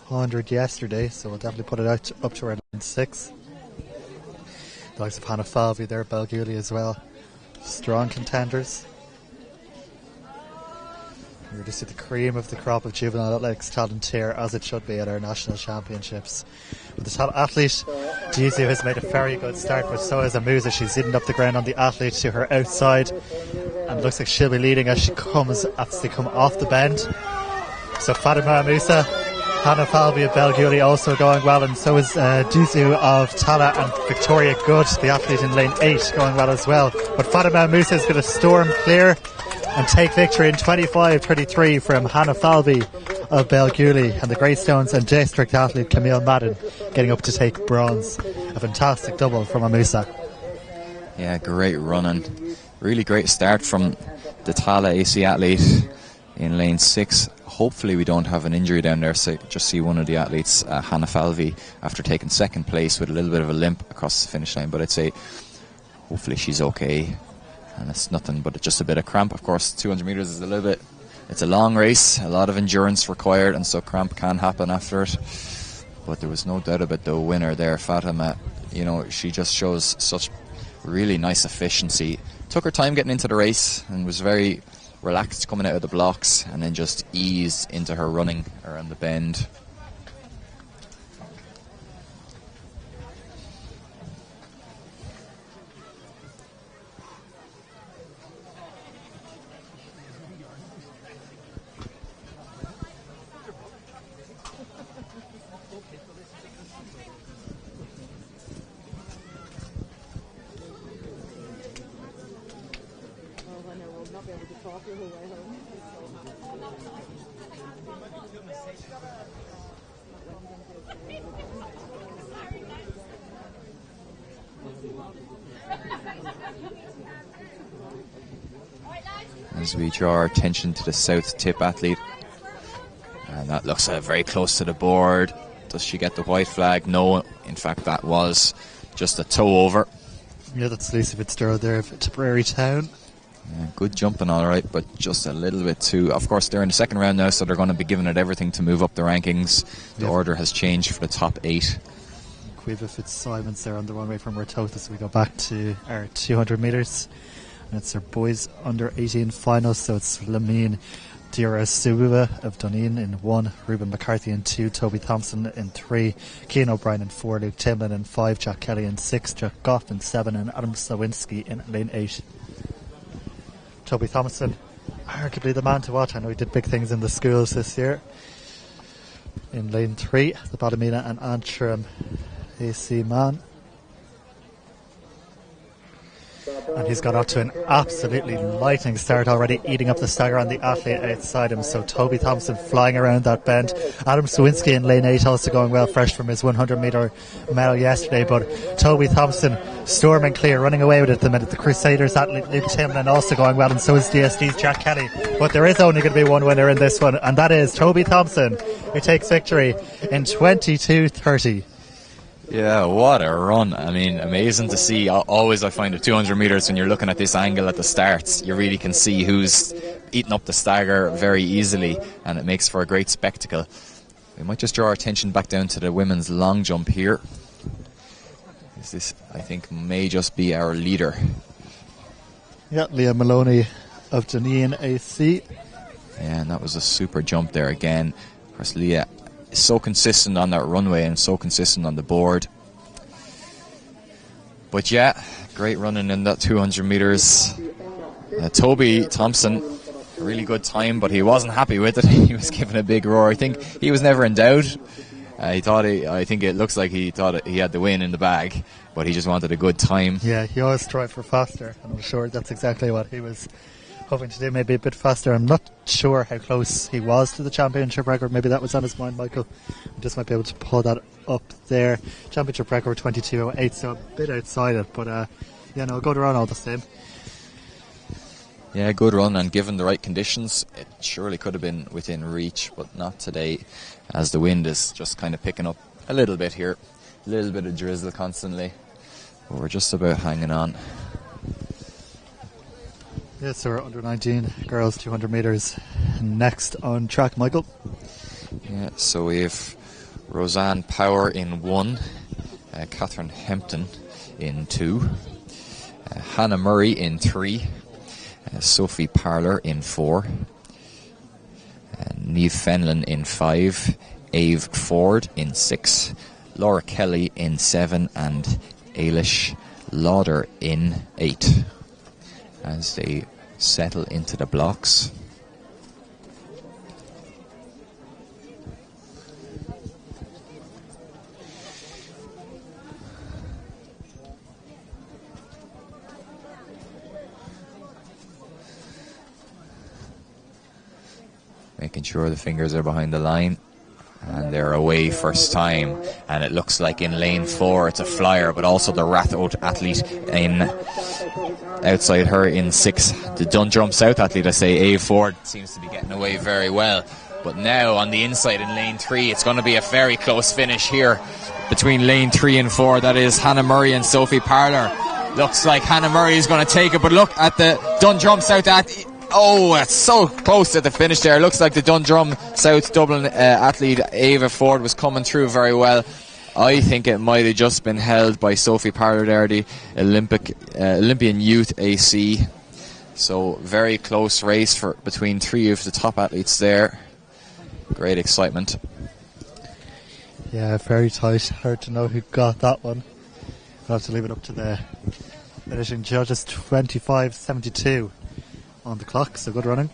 100 yesterday, so we'll definitely put it out up to around 6. The likes of Hannah Falvey there, Belguli as well. Strong contenders. We're just at the cream of the crop of juvenile athletics talent here, as it should be at our national championships. But the top athlete, Daisu, has made a very good start, but so has Amusa. She's eaten up the ground on the athlete to her outside, and it looks like she'll be leading as they come off the bend. So Fatima Musa, Hannah Falvey of Belguli also going well, and so is Daisu of Tala, and Victoria Good, the athlete in lane 8, going well as well. But Fatima Musa is going to storm clear and take victory in 25-33 from Hannah Falvey of Belguli, and the Greystones and district athlete Camille Madden getting up to take bronze. A fantastic double from Amusa. Yeah, great running. Really great start from the Tala AC athlete in lane 6. Hopefully we don't have an injury down there. So just see one of the athletes, Hannah Falvey, after taking second place with a little bit of a limp across the finish line. But I'd say hopefully she's okay. And it's nothing but just a bit of cramp. Of course, 200 metres is a little bit, it's a long race, a lot of endurance required, and so cramp can happen after it. But there was no doubt about the winner there, Fatima. You know, she just shows such really nice efficiency. Took her time getting into the race and was very relaxed coming out of the blocks, and then just eased into her running around the bend. As we draw our attention to the south tip athlete, and that looks very close to the board. Does she get the white flag? No, in fact that was just a toe over. Yeah, that's Lucy Fitzgerald there of Tipperary Town. Yeah, good jumping alright, but just a little bit too. Of course they're in the second round now, so they're going to be giving it everything to move up the rankings. The order has changed for the top 8. Quiva Fitzsimons there on the runway from Rotota, so we go back to our 200 metres. And it's our boys under 18 finals, so it's Lamine Diarra-Sububa of Dunedin in 1, Ruben McCarthy in 2, Toby Thompson in 3, Cian O'Brien in 4, Luke Timlin in 5, Jack Kelly in 6, Jack Goff in 7, and Adam Slawinski in lane 8. Toby Thompson, arguably the man to watch. I know he did big things in the schools this year. In lane 3, the Ballymena and Antrim AC man. And he's got off to an absolutely lightning start already, eating up the stagger on the athlete outside him. So Toby Thompson flying around that bend. Adam Slawinski in lane 8 also going well, fresh from his 100 metre medal yesterday. But Toby Thompson storming clear, running away with it at the minute. The Crusaders athlete Luke Timlin also going well, and so is DSD's Jack Kelly. But there is only going to be one winner in this one, and that is Toby Thompson, who takes victory in 22:30. Yeah, what a run. I mean, amazing to see. Always I find the 200 metres, when you're looking at this angle at the starts, you really can see who's eating up the stagger very easily, and it makes for a great spectacle. We might just draw our attention back down to the women's long jump here. This, I think, may just be our leader. Yeah, Leah Maloney of Dunedin AC. Yeah, and that was a super jump there again. Of course, Leah is so consistent on that runway and so consistent on the board. But yeah, great running in that 200 metres. Toby Thompson, a really good time, but he wasn't happy with it. He was giving a big roar. I think he was never in doubt. I think it looks like he thought he had the win in the bag, but he just wanted a good time. Yeah, he always strive for faster, and I'm sure that's exactly what he was hoping to do, maybe a bit faster. I'm not sure how close he was to the championship record. Maybe that was on his mind, Michael. We just might be able to pull that up there. Championship record 22:08, so a bit outside it, but yeah, no, good run all the same. Yeah, good run, and given the right conditions, it surely could have been within reach, but not today, as the wind is just kind of picking up a little bit here. A little bit of drizzle constantly, but we're just about hanging on. Yes, so we're under 19 girls 200 metres next on track, Michael. Yeah, so we have Roseanne Power in 1, Catherine Hempton in 2, Hannah Murray in 3, Sophie Parler in 4, Niamh Fenlon in 5, Ave Ford in 6, Laura Kelly in 7, and Ailish Lauder in 8. As they settle into the blocks. making sure the fingers are behind the line. And they're away first time, and it looks like in lane 4 it's a flyer, but also the Rathout athlete in outside her in 6. The Dundrum South athlete, I say, Ave Ford, seems to be getting away very well. But now on the inside in lane 3, it's going to be a very close finish here between lane 3 and 4. That is Hannah Murray and Sophie Parler. Looks like Hannah Murray is going to take it, but look at the Dundrum South athlete. Oh, it's so close to the finish there. Looks like the Dundrum South Dublin athlete Ava Ford was coming through very well. I think it might have just been held by Sophie Parler there, the Olympian Youth AC. So very close race between 3 of the top athletes there. Great excitement. Yeah, very tight. Hard to know who got that one. I'll have to leave it up to the finishing judges. 25.72 on the clock, so good running.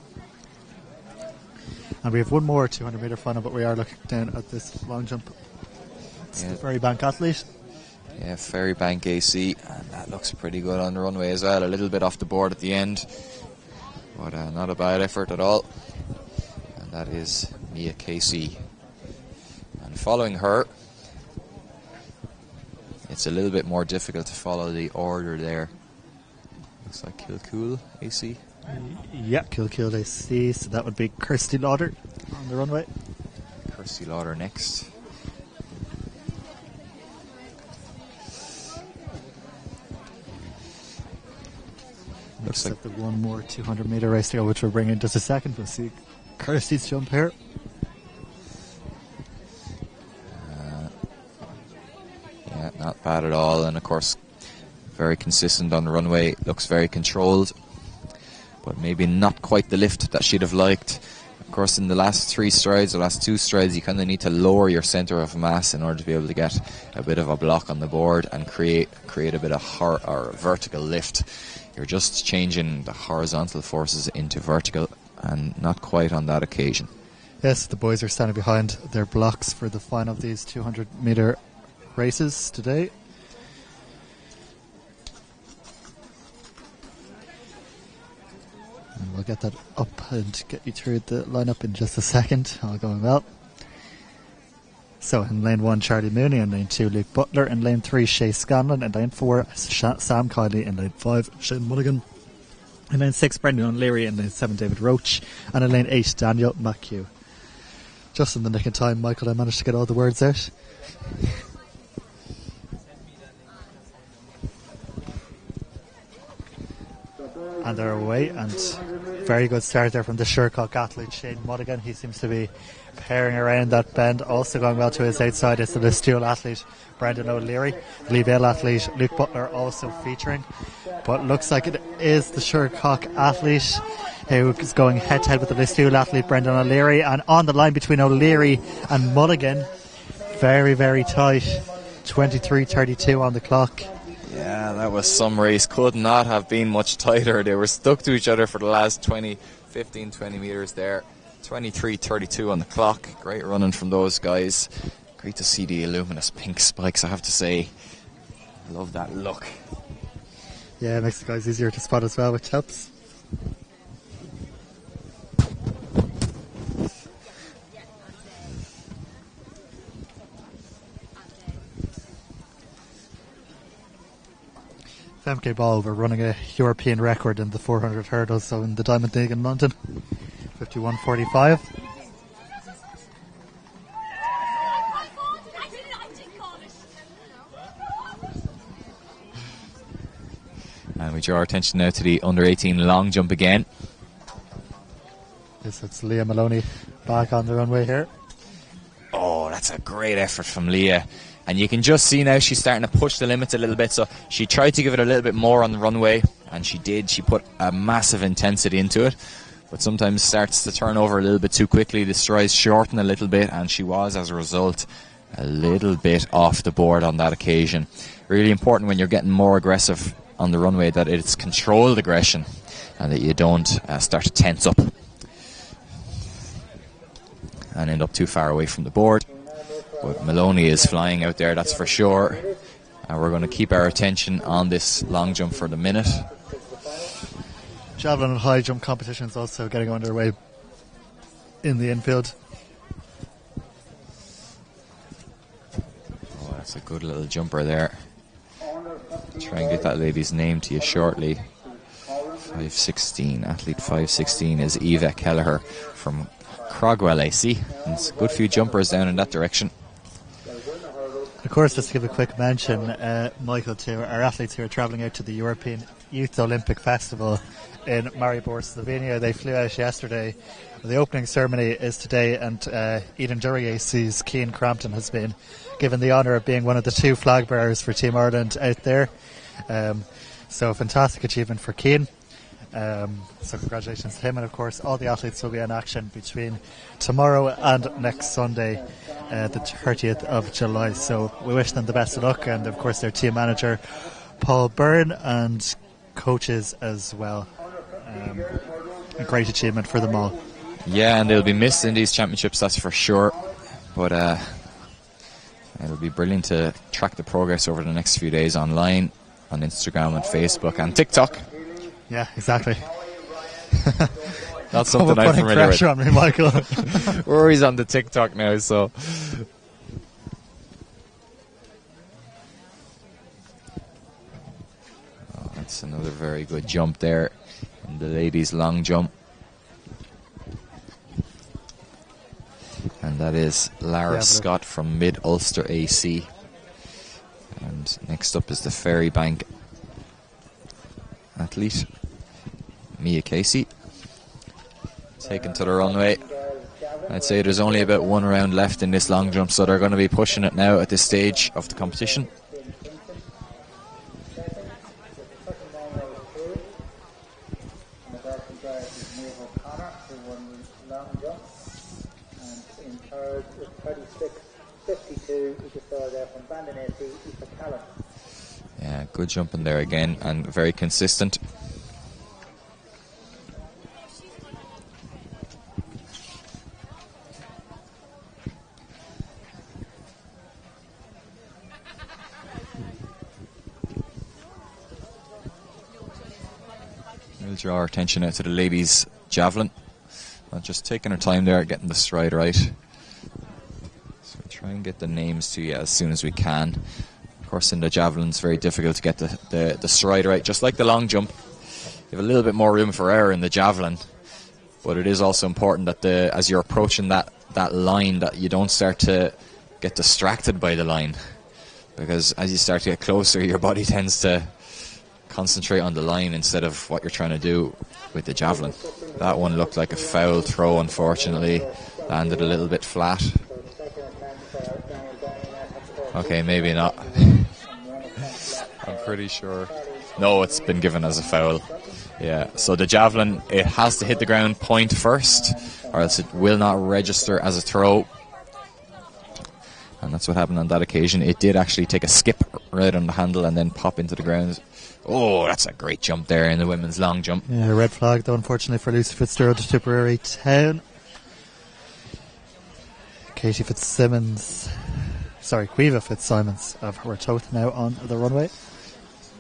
And we have one more 200 metre final, but we are looking down at this long jump. It's the Ferrybank athlete. Yeah, Ferrybank AC, and that looks pretty good on the runway as well. A little bit off the board at the end, but not a bad effort at all. And that is Mia Casey. And following her, it's a little bit more difficult to follow the order there. Looks like Kilcool AC. Yeah, Kilcool AC, so that would be Kirsty Lauder on the runway. Kirsty Lauder next. Looks like the one more 200 metre race to go, which we'll bring in just a second. We'll see Kirsty's jump here. Yeah, not bad at all, and of course very consistent on the runway. Looks very controlled, but maybe not quite the lift that she'd have liked. Of course, in the last 3 strides, the last 2 strides, you kind of need to lower your centre of mass in order to be able to get a bit of a block on the board and create a bit of vertical lift. You're just changing the horizontal forces into vertical, and not quite on that occasion. Yes, the boys are standing behind their blocks for the final of these 200 metre races today. And we'll get that up and get you through the lineup in just a second. All going well. So in lane 1, Charlie Mooney. In lane 2, Luke Butler. In lane 3, Shay Scanlon. In lane 4, Sam Kiley. In lane 5, Shane Mulligan. In lane 6, Brendan O'Leary. In lane 7, David Roach. And in lane 8, Daniel McHugh. Just in the nick of time, Michael, I managed to get all the words out. And they're away, and very good start there from the Shercock athlete Shane Mulligan. He seems to be pairing around that bend. Also going well to his outside is the Listowel athlete Brendan O'Leary. The Leeville athlete Luke Butler also featuring, but looks like it is the Shercock athlete who is going head to head with the Listowel athlete Brendan O'Leary, and on the line between O'Leary and Mulligan, very, very tight. 23:32 on the clock. Yeah, that was some race. Could not have been much tighter. They were stuck to each other for the last 20 metres there. 23:32 on the clock. Great running from those guys. Great to see the luminous pink spikes, I have to say. I love that look. Yeah, it makes the guys easier to spot as well, which helps. MK Ball were running a European record in the 400 hurdles, so in the Diamond League in London, 51:45. And we draw our attention now to the under 18 long jump again. Yes, it's Leah Maloney back on the runway here. Oh, that's a great effort from Leah. And you can just see now she's starting to push the limits a little bit. So she tried to give it a little bit more on the runway, and she did. She put a massive intensity into it, but sometimes starts to turn over a little bit too quickly. The strides shorten a little bit, and she was, as a result, a little bit off the board on that occasion. Really important when you're getting more aggressive on the runway that it's controlled aggression and that you don't start to tense up and end up too far away from the board. But Maloney is flying out there, that's for sure. And we're going to keep our attention on this long jump for the minute. Javelin and high jump competition is also getting underway. in the infield. Oh, that's a good little jumper there. Try and get that lady's name to you shortly. 5'16", athlete 5'16" is Eva Kelleher from Crogwell AC. And it's a good few jumpers down in that direction. Of course, just to give a quick mention, Michael, to our athletes who are travelling out to the European Youth Olympic Festival in Maribor, Slovenia. They flew out yesterday. The opening ceremony is today, and Eden Dury AC's Cian Crampton has been given the honour of being one of the 2 flag bearers for Team Ireland out there. So a fantastic achievement for Cian. So congratulations to him, and of course all the athletes will be in action between tomorrow and next Sunday, the 30th of July. So we wish them the best of luck, and of course their team manager Paul Byrne and coaches as well. A great achievement for them all. Yeah, and they'll be missed in these championships, that's for sure. But it'll be brilliant to track the progress over the next few days online on Instagram and Facebook and TikTok. Yeah, exactly. Not something I'm familiar with. Pressure on me, Michael. Rory's on the TikTok now, so. Oh, that's another very good jump there in the ladies' long jump. And that is Lara Scott from Mid Ulster AC. And next up is the Ferrybank athlete Mia Casey, taken to the runway. I'd say there's only about 1 round left in this long jump, so they're going to be pushing it now at this stage of the competition. Yeah, good jumping there again, and very consistent. We'll draw our attention out to the ladies' javelin. Just taking our time there, getting the stride right. So we'll try and get the names to you as soon as we can. Of course, in the javelin, it's very difficult to get the stride right. Just like the long jump, you have a little bit more room for error in the javelin. But it is also important that as you're approaching that line, that you don't start to get distracted by the line. Because as you start to get closer, your body tends to concentrate on the line instead of what you're trying to do with the javelin. That one looked like a foul throw, unfortunately. Landed a little bit flat. Okay, maybe not. I'm pretty sure. No, it's been given as a foul. Yeah, so the javelin, it has to hit the ground point first, or else it will not register as a throw. And that's what happened on that occasion. It did actually take a skip right on the handle and then pop into the ground. Oh, that's a great jump there in the women's long jump. Yeah, red flag though, unfortunately, for Lucy Fitzgerald to Tipperary Town. Katie Fitzsimmons, Quiva Fitzsimons of Hortoth now on the runway.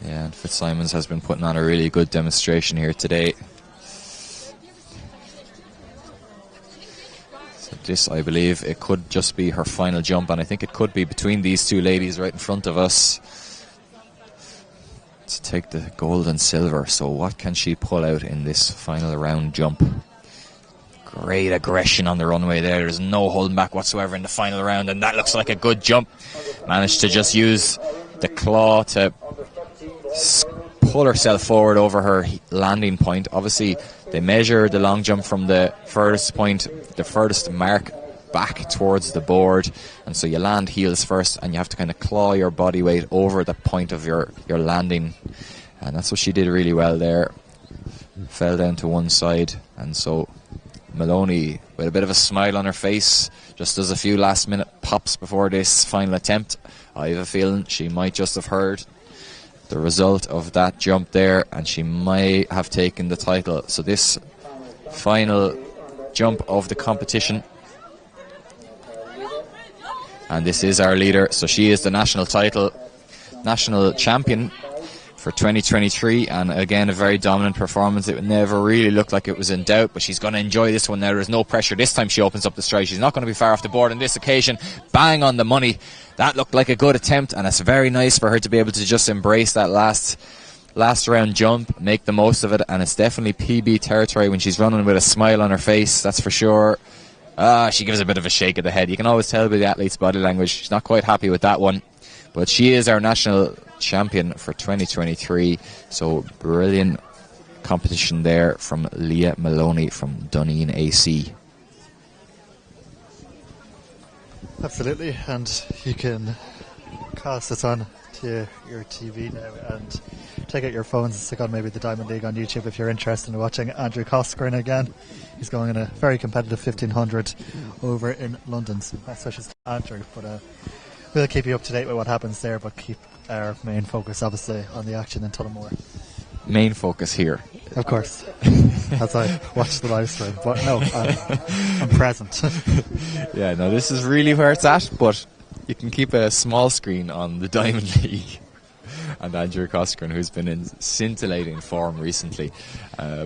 Yeah, and Fitzsimons has been putting on a really good demonstration here today. So this, I believe, it could just be her final jump, and I think it could be between these 2 ladies right in front of us to take the gold and silver. So what can she pull out in this final round jump? Great aggression on the runway there. There's no holding back whatsoever in the final round, and that looks like a good jump. Managed to just use the claw to pull herself forward over her landing point. Obviously, they measure the long jump from the furthest point, the furthest mark back towards the board, and so you land heels first, and you have to kind of claw your body weight over the point of your landing, and that's what she did really well there. Fell down to one side, and so Maloney, with a bit of a smile on her face, just does a few last minute pops before this final attempt. I have a feeling she might just have heard the result of that jump there, and she might have taken the title. So this final jump of the competition, and this is our leader, so she is the national champion for 2023, and again a very dominant performance. It never really looked like it was in doubt, but she's going to enjoy this one now. There's no pressure. This time she opens up the stride. She's not going to be far off the board on this occasion. Bang on the money. That looked like a good attempt, and it's very nice for her to be able to just embrace that last round jump, make the most of it, and it's definitely PB territory when she's running with a smile on her face, that's for sure. She gives a bit of a shake of the head. You can always tell by the athlete's body language. She's not quite happy with that one, but she is our national champion for 2023. So brilliant competition there from Leah Maloney from Duneen AC. Absolutely, and you can cast this on to your TV now and take out your phones and stick on maybe the Diamond League on YouTube if you're interested in watching Andrew Coscoran again. He's going in a very competitive 1500 over in London, so best wishes to Andrew. But we'll keep you up to date with what happens there, but keep our main focus obviously on the action in Tullamore. Main focus here, of course, as I watch the live stream, but no, I'm present. Yeah, no, this is really where it's at, but you can keep a small screen on the Diamond League and Andrew Coscoran, who's been in scintillating form recently.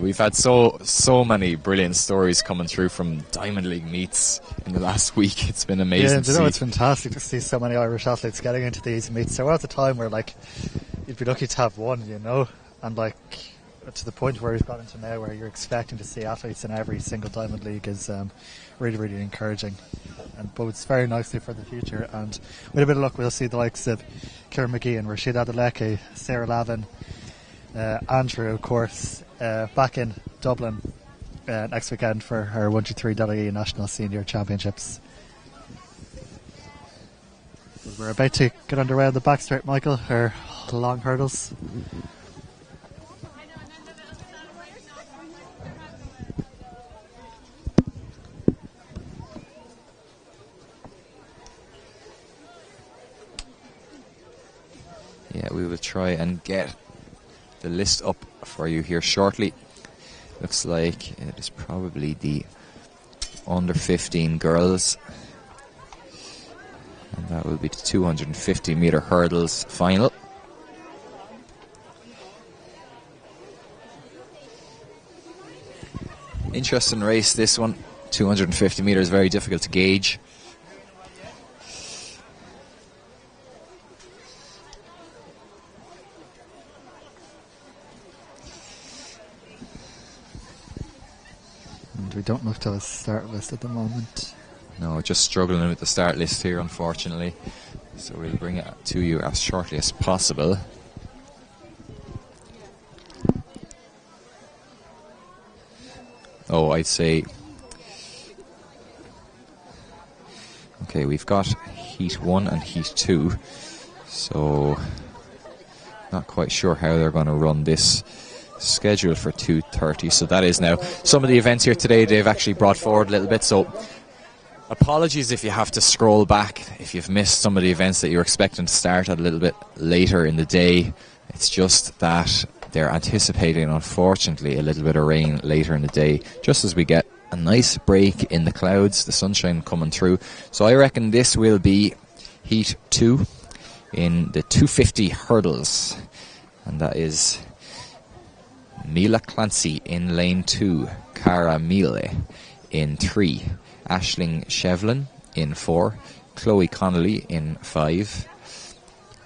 We've had so many brilliant stories coming through from Diamond League meets in the last week. It's been amazing. Yeah, you know, it's fantastic to see so many Irish athletes getting into these meets. There was a time where, like, you'd be lucky to have one, you know, and like to the point where we've got into now where you're expecting to see athletes in every single Diamond League is really, really encouraging and bodes very nicely for the future. And with a bit of luck, we'll see the likes of Kieran McGeehan, Rashid Adeleke, Sarah Lavin, Andrew, of course, back in Dublin next weekend for our 123.ie National Senior Championships. We're about to get underway on the back straight, Michael, our long hurdles. Yeah, we will try and get the list up for you here shortly. Looks like it is probably the under 15 girls, and that will be the 250 meter hurdles final. Interesting race, this one. 250 meters, very difficult to gauge. We don't look to a start list at the moment. No, just struggling with the start list here, unfortunately. So we'll bring it to you as shortly as possible. Oh, I'd say... Okay, we've got Heat 1 and Heat 2. So, not quite sure how they're going to run this schedule for 2:30. So that is now some of the events here today they've actually brought forward a little bit, so apologies if you have to scroll back if you've missed some of the events that you're expecting to start at a little bit later in the day. It's just that they're anticipating, unfortunately, a little bit of rain later in the day, just as we get a nice break in the clouds, the sunshine coming through. So I reckon this will be Heat 2 in the 250 hurdles, and that is Mila Clancy in lane 2, Cara Mile in 3, Aisling Shevlin in 4, Chloe Connolly in 5,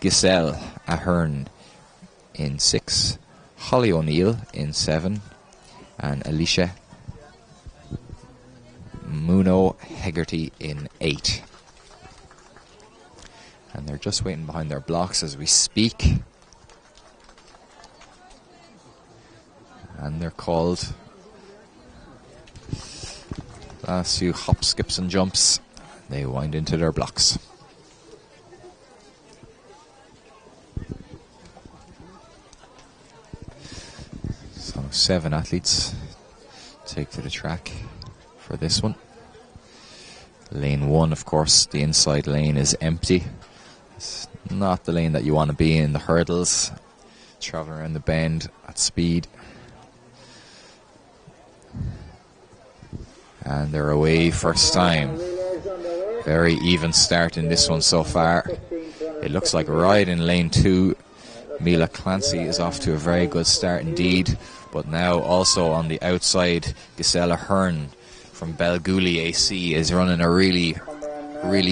Giselle Ahern in 6, Holly O'Neill in 7, and Alicia Muno Hegarty in 8. And they're just waiting behind their blocks as we speak. And they're called last few hops, skips and jumps. They wind into their blocks. So 7 athletes take to the track for this one. Lane 1, of course, the inside lane is empty. It's not the lane that you want to be in the hurdles. Traveling around the bend at speed. And they're away first time. Very even start in this one so far. It looks like right in lane 2. Mila Clancy is off to a very good start indeed, but now also on the outside, Gisela Hearn from Belguli AC is running a really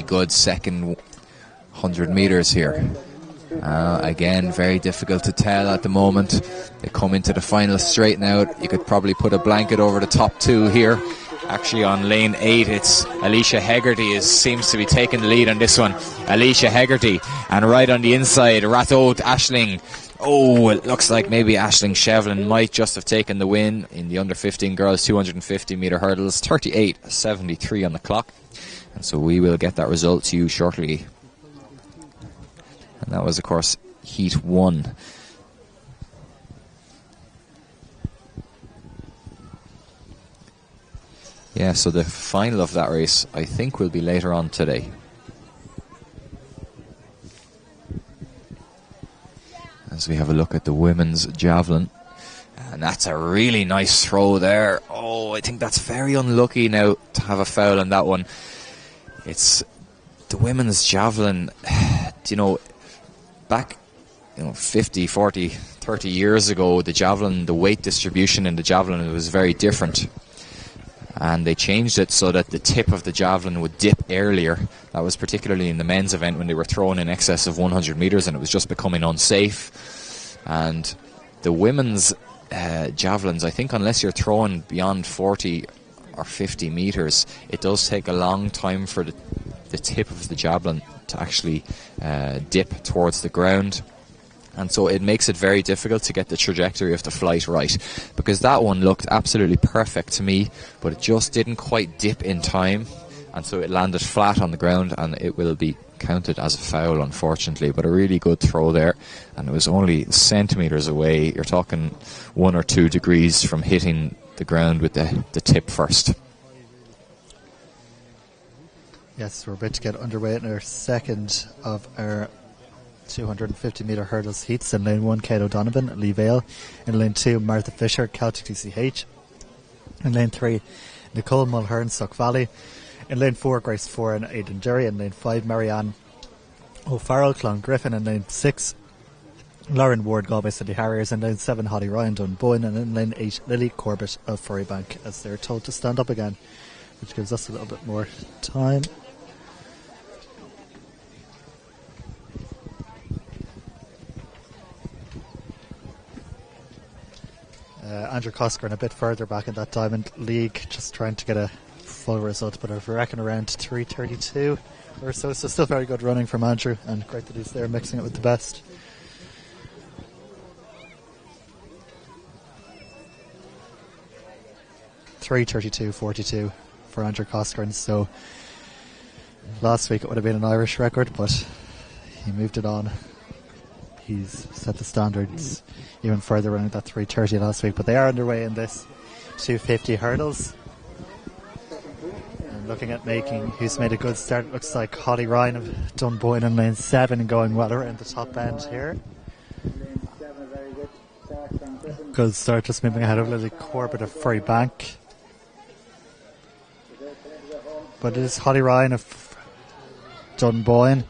good second 100 metres here. Again, very difficult to tell at the moment. They come into the final straight now. You could probably put a blanket over the top two here. Actually, on lane 8, it's Alicia Hegarty seems to be taking the lead on this one. Alicia Hegarty, and right on the inside, Ratho Ashling. Oh, it looks like maybe Ashling Shevlin might just have taken the win in the under 15 girls 250 metre hurdles. 38.73 on the clock. And so we will get that result to you shortly. And that was, of course, Heat 1. Yeah, so the final of that race, I think, will be later on today. As we have a look at the women's javelin. And that's a really nice throw there. Oh, I think that's very unlucky now to have a foul on that one. It's the women's javelin, back 50, 40, 30 years ago, the javelin, the weight distribution in the javelin was very different. And they changed it so that the tip of the javelin would dip earlier. That was particularly in the men's event when they were throwing in excess of 100 metres and it was just becoming unsafe. And the women's javelins, I think unless you're throwing beyond 40 or 50 metres, it does take a long time for the tip of the javelin to actually dip towards the ground. And so it makes it very difficult to get the trajectory of the flight right, because that one looked absolutely perfect to me, but it just didn't quite dip in time, and so it landed flat on the ground, and it will be counted as a foul, unfortunately. But a really good throw there, and it was only centimetres away. You're talking 1 or 2 degrees from hitting the ground with the tip first. Yes, we're about to get underway in our second of our 250 metre hurdles heats. In lane 1, Kate O'Donovan, Lee Vale. In lane 2, Martha Fisher, Celtic TCH. In lane 3, Nicole Mulhern, Suck Valley. In lane 4, Grace Foran, Aidan Derry. In lane 5, Marianne O'Farrell, Clon Griffin. In lane 6, Lauren Ward, Galway City Harriers. In lane 7, Holly Ryan, Dunboyne. And in lane 8, Lily Corbett of Furrybank, as they're told to stand up again, which gives us a little bit more time. Andrew Cosker a bit further back in that Diamond League, just trying to get a full result, but I reckon around 3:32 or so. So still very good running from Andrew, and great that he's there mixing it with the best. .3:32.42 for Andrew Cosker. So last week it would have been an Irish record, but he moved it on. He's set the standards even further running that 3:30 last week. But they are underway in this 250 hurdles. And looking at who's made a good start, it looks like Holly Ryan of Dunboyne in lane 7 and going well around the top end here. Good start, just moving ahead of Lily Corbett of Furrybank. But it is Holly Ryan of Dunboyne.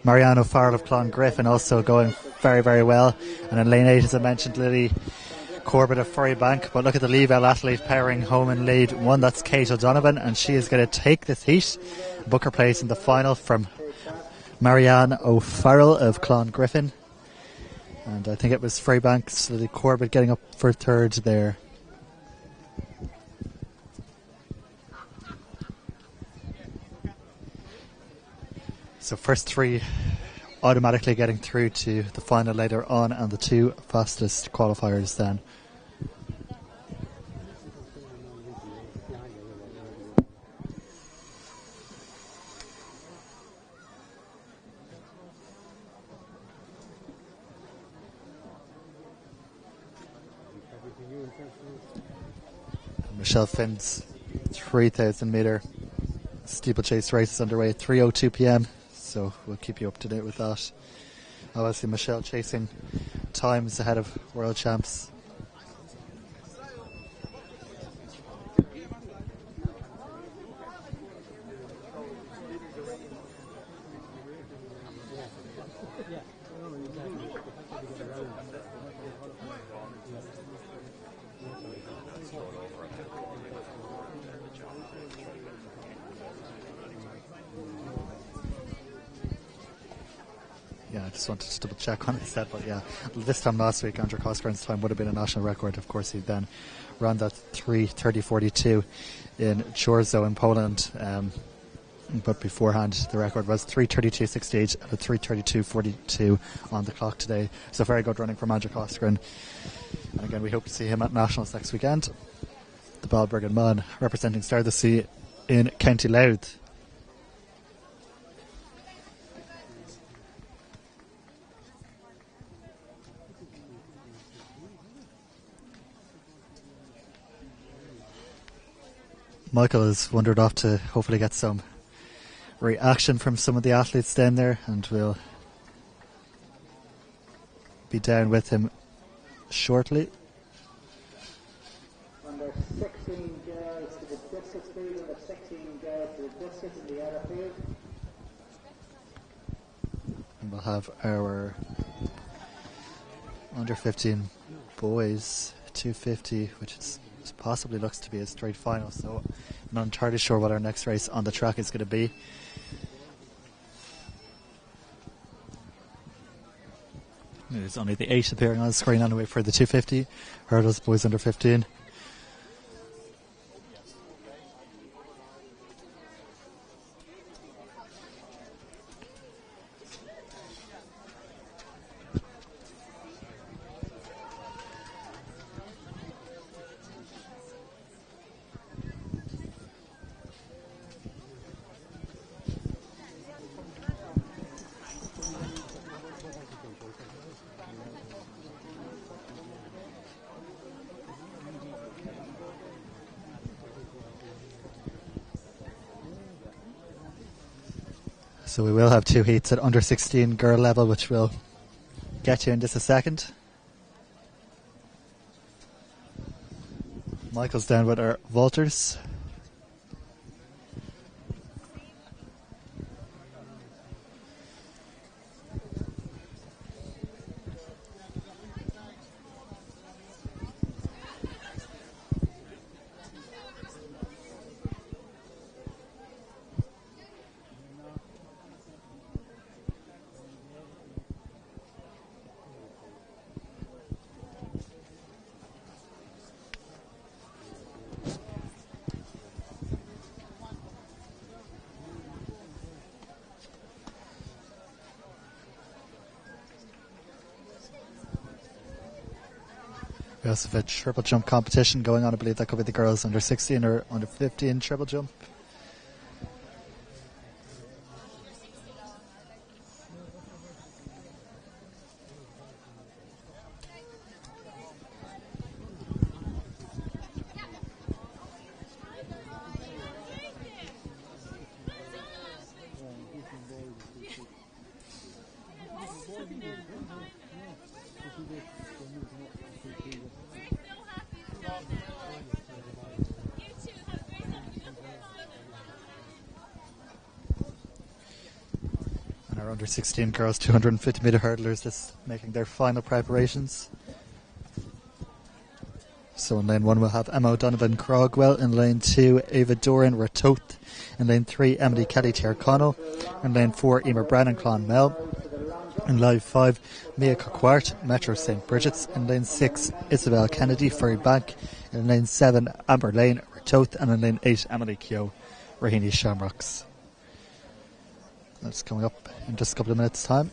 Marianne O'Farrell of Clon Griffin also going very, very well. And in lane 8, as I mentioned, Lily Corbett of Furrybank. But look at the Leavelle athlete powering home in lead 1. That's Kate O'Donovan, and she is going to take this heat. Book her place in the final from Marianne O'Farrell of Clon Griffin. And I think it was Furrybank's Lily Corbett getting up for third there. So first 3 automatically getting through to the final later on, and the 2 fastest qualifiers then. And Michelle Finn's 3,000 metre steeplechase race is underway, 3:02 p.m. So we'll keep you up to date with that. Obviously Michelle chasing times ahead of world champs. just wanted to double check on it said, but yeah, this time last week, Andrew Cosgren's time would have been a national record. Of course, he then ran that 3:30:42 in Chorzo in Poland. But beforehand, the record was 3:32:68 and a 3:32:42 on the clock today. So very good running from Andrew Cosgren. And again, we hope to see him at Nationals next weekend. The Balbriggan man representing Star of the Sea in County Louth. Michael has wandered off to hopefully get some reaction from some of the athletes down there, and we'll be down with him shortly. Under 16 girls to the discus field, under 16 girls to the discus in the other field. And we'll have our under 15 boys 250, which is possibly looks to be a straight final, so I'm not entirely sure what our next race on the track is going to be. There's only the 8 appearing on the screen anyway for the 250 hurdles, boys under 15. So we will have 2 heats at under 16 girl level, which we'll get to in just a second. Michael's down with our vaulters. We also have a triple jump competition going on. I believe that could be the girls under 16 or under 15 triple jump. And our under 16 girls 250 metre hurdlers just making their final preparations. So in lane 1 we'll have Emma O'Donovan Crogwell. In lane 2 Ava Doran Ratoth. In lane 3 Emily Kelly Tierconnell. In lane 4 Emer Brennan Clonmel. In lane 5 Mia Coquart Metro St. Bridget's. In lane 6 Isabel Kennedy Ferrybank. In lane 7 Amber Lane Ratoth. And in lane 8 Emily Keogh Raheny Shamrocks. That's coming up in just a couple of minutes' time.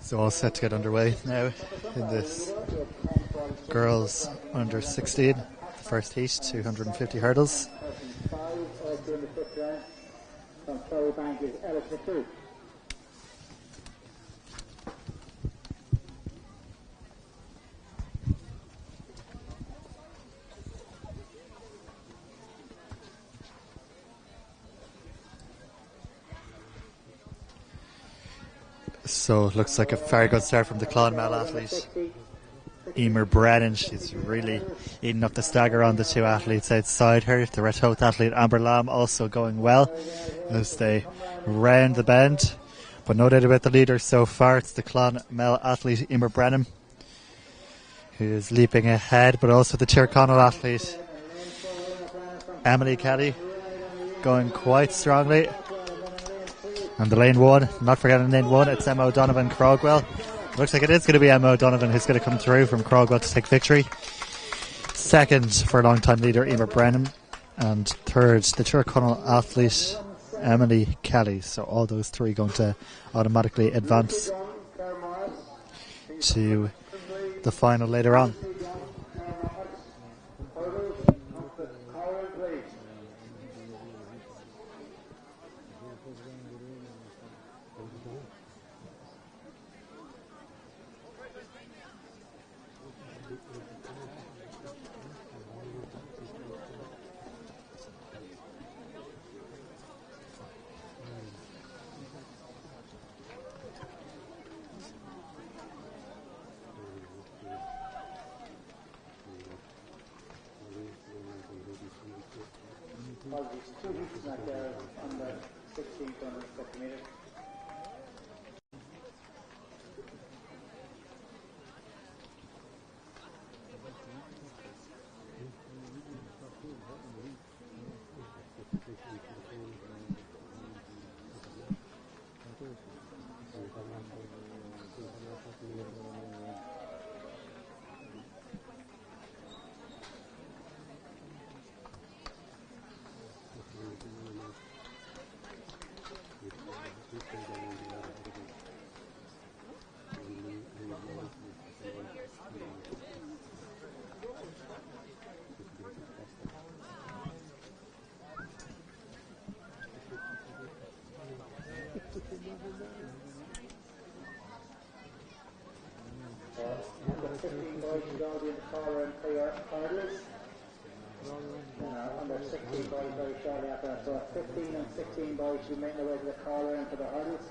So all set to get underway now in this girls under 16, the first heat, 250 hurdles. During the fifth round, from Bank is Ellis McCrew. So it looks like a very good start from the Clonmel athlete, Emer Brennan. She's really eating up the stagger on the two athletes outside her. The Red Hoth athlete Amber Lamb also going well as they round the bend. But no doubt about the leader so far. It's the Clonmel athlete Emer Brennan who is leaping ahead, but also the Tyrconnell athlete Emily Kelly going quite strongly. And the lane one, not forgetting lane one, it's Emma O'Donovan Crogwell. Looks like it is going to be Emma O'Donovan who's going to come through from Crogwell to take victory. Second for long-time leader Emer Brennan. And third, the Tyrconnell athlete Emily Kelly. So all those three going to automatically advance to the final later on. Apologies, 2 heats back there on the 16th, 150 metres. Under 15 boys should all be in the collar and play hurdles. Under 16 boys very shortly after that. So 15 and 16 boys should make their way to the collar and for the hurdles.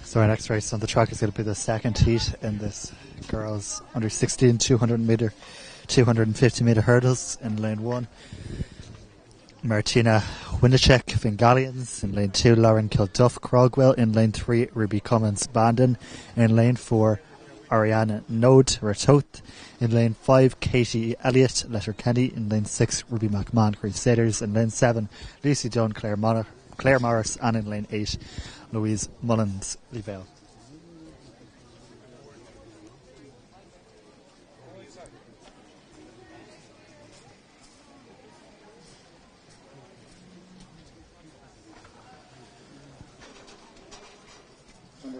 So our next race on the track is going to be the second heat in this girls under 16 250 metre hurdles in lane 1. Martina Winnicek, Vingalians. In lane 2, Lauren Kilduff, Crogwell. In lane 3, Ruby Cummins, Bandon. In lane 4, Ariana Node, Red Hoth. In lane 5, Katie Elliott, Letterkenny. In lane 6, Ruby McMahon, Crusaders. In lane 7, Lucy Dunn, Claire Morris. And in lane 8, Louise Mullins, Leavale.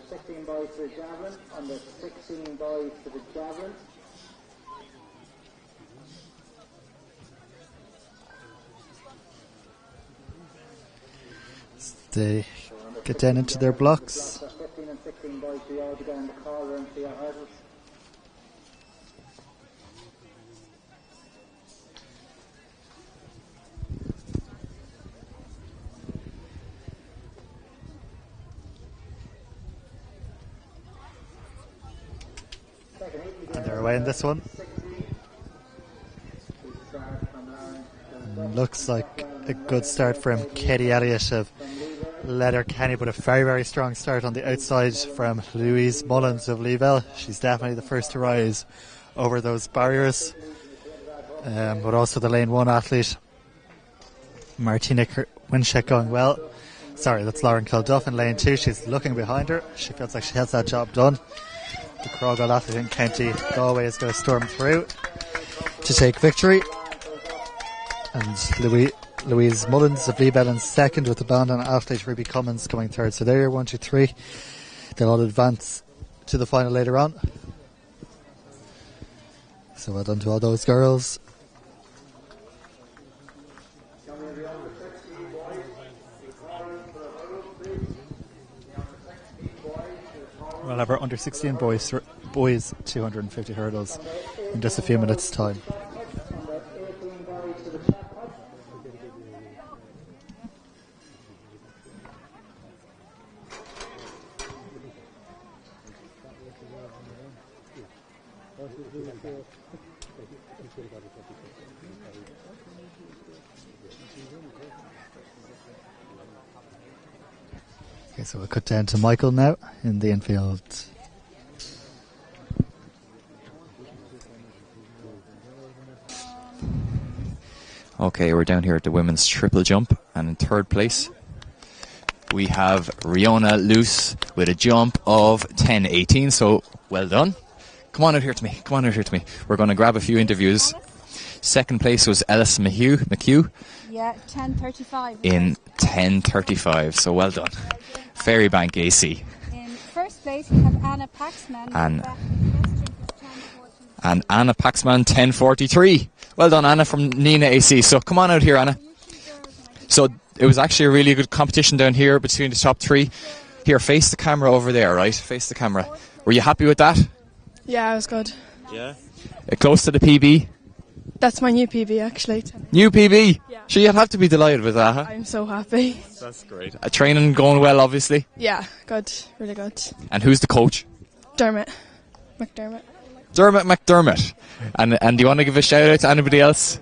16 boys to the javelin, under 16 boys to the javelin. They get down into their blocks. 15 and 16 boys, we all go in the corner and see our hurdles. And they're away in this one. Looks like a good start from Katie Elliott of Letterkenny, but a very, very strong start on the outside from Louise Mullins of Leavelle. She's definitely the first to rise over those barriers. But also the lane 1 athlete, Martina Winchek, going well. Sorry, that's Lauren Kilduff in lane 2. She's looking behind her. She feels like she has that job done. The Crowell athlete in County Galway is going to storm through to take victory. And Louise Mullins of Leavelle in second, with the Bandon athlete Ruby Cummins coming third. So there, 1, 2, 3. They'll all advance to the final later on. So well done to all those girls. We'll have our under 16 boys 250 hurdles in just a few minutes' time. Okay, so we'll cut down to Michael now in the infield. Okay, we're down here at the women's triple jump, and in third place we have Riona Luce with a jump of 10.18, so well done. Come on out here to me. We're going to grab a few interviews. Second place was Ellis McHugh. Yeah, 10:35. In 10:35, so well done. Ferrybank AC. In first place, we have Anna Paxman. And Anna Paxman, 10:43. Well done, Anna, from Nina AC. So come on out here, Anna. So it was actually a really good competition down here between the top 3. Here, face the camera over there, right? Face the camera. Were you happy with that? Yeah, it was good. Yeah. Close to the PB? That's my new PB, actually. New PB? Yeah. Sure, you'd have to be delighted with that, huh? I'm so happy. That's great. Training going well, obviously? Yeah, good. Really good. And who's the coach? Dermot McDermott. Dermot McDermott. And do you want to give a shout out to anybody else?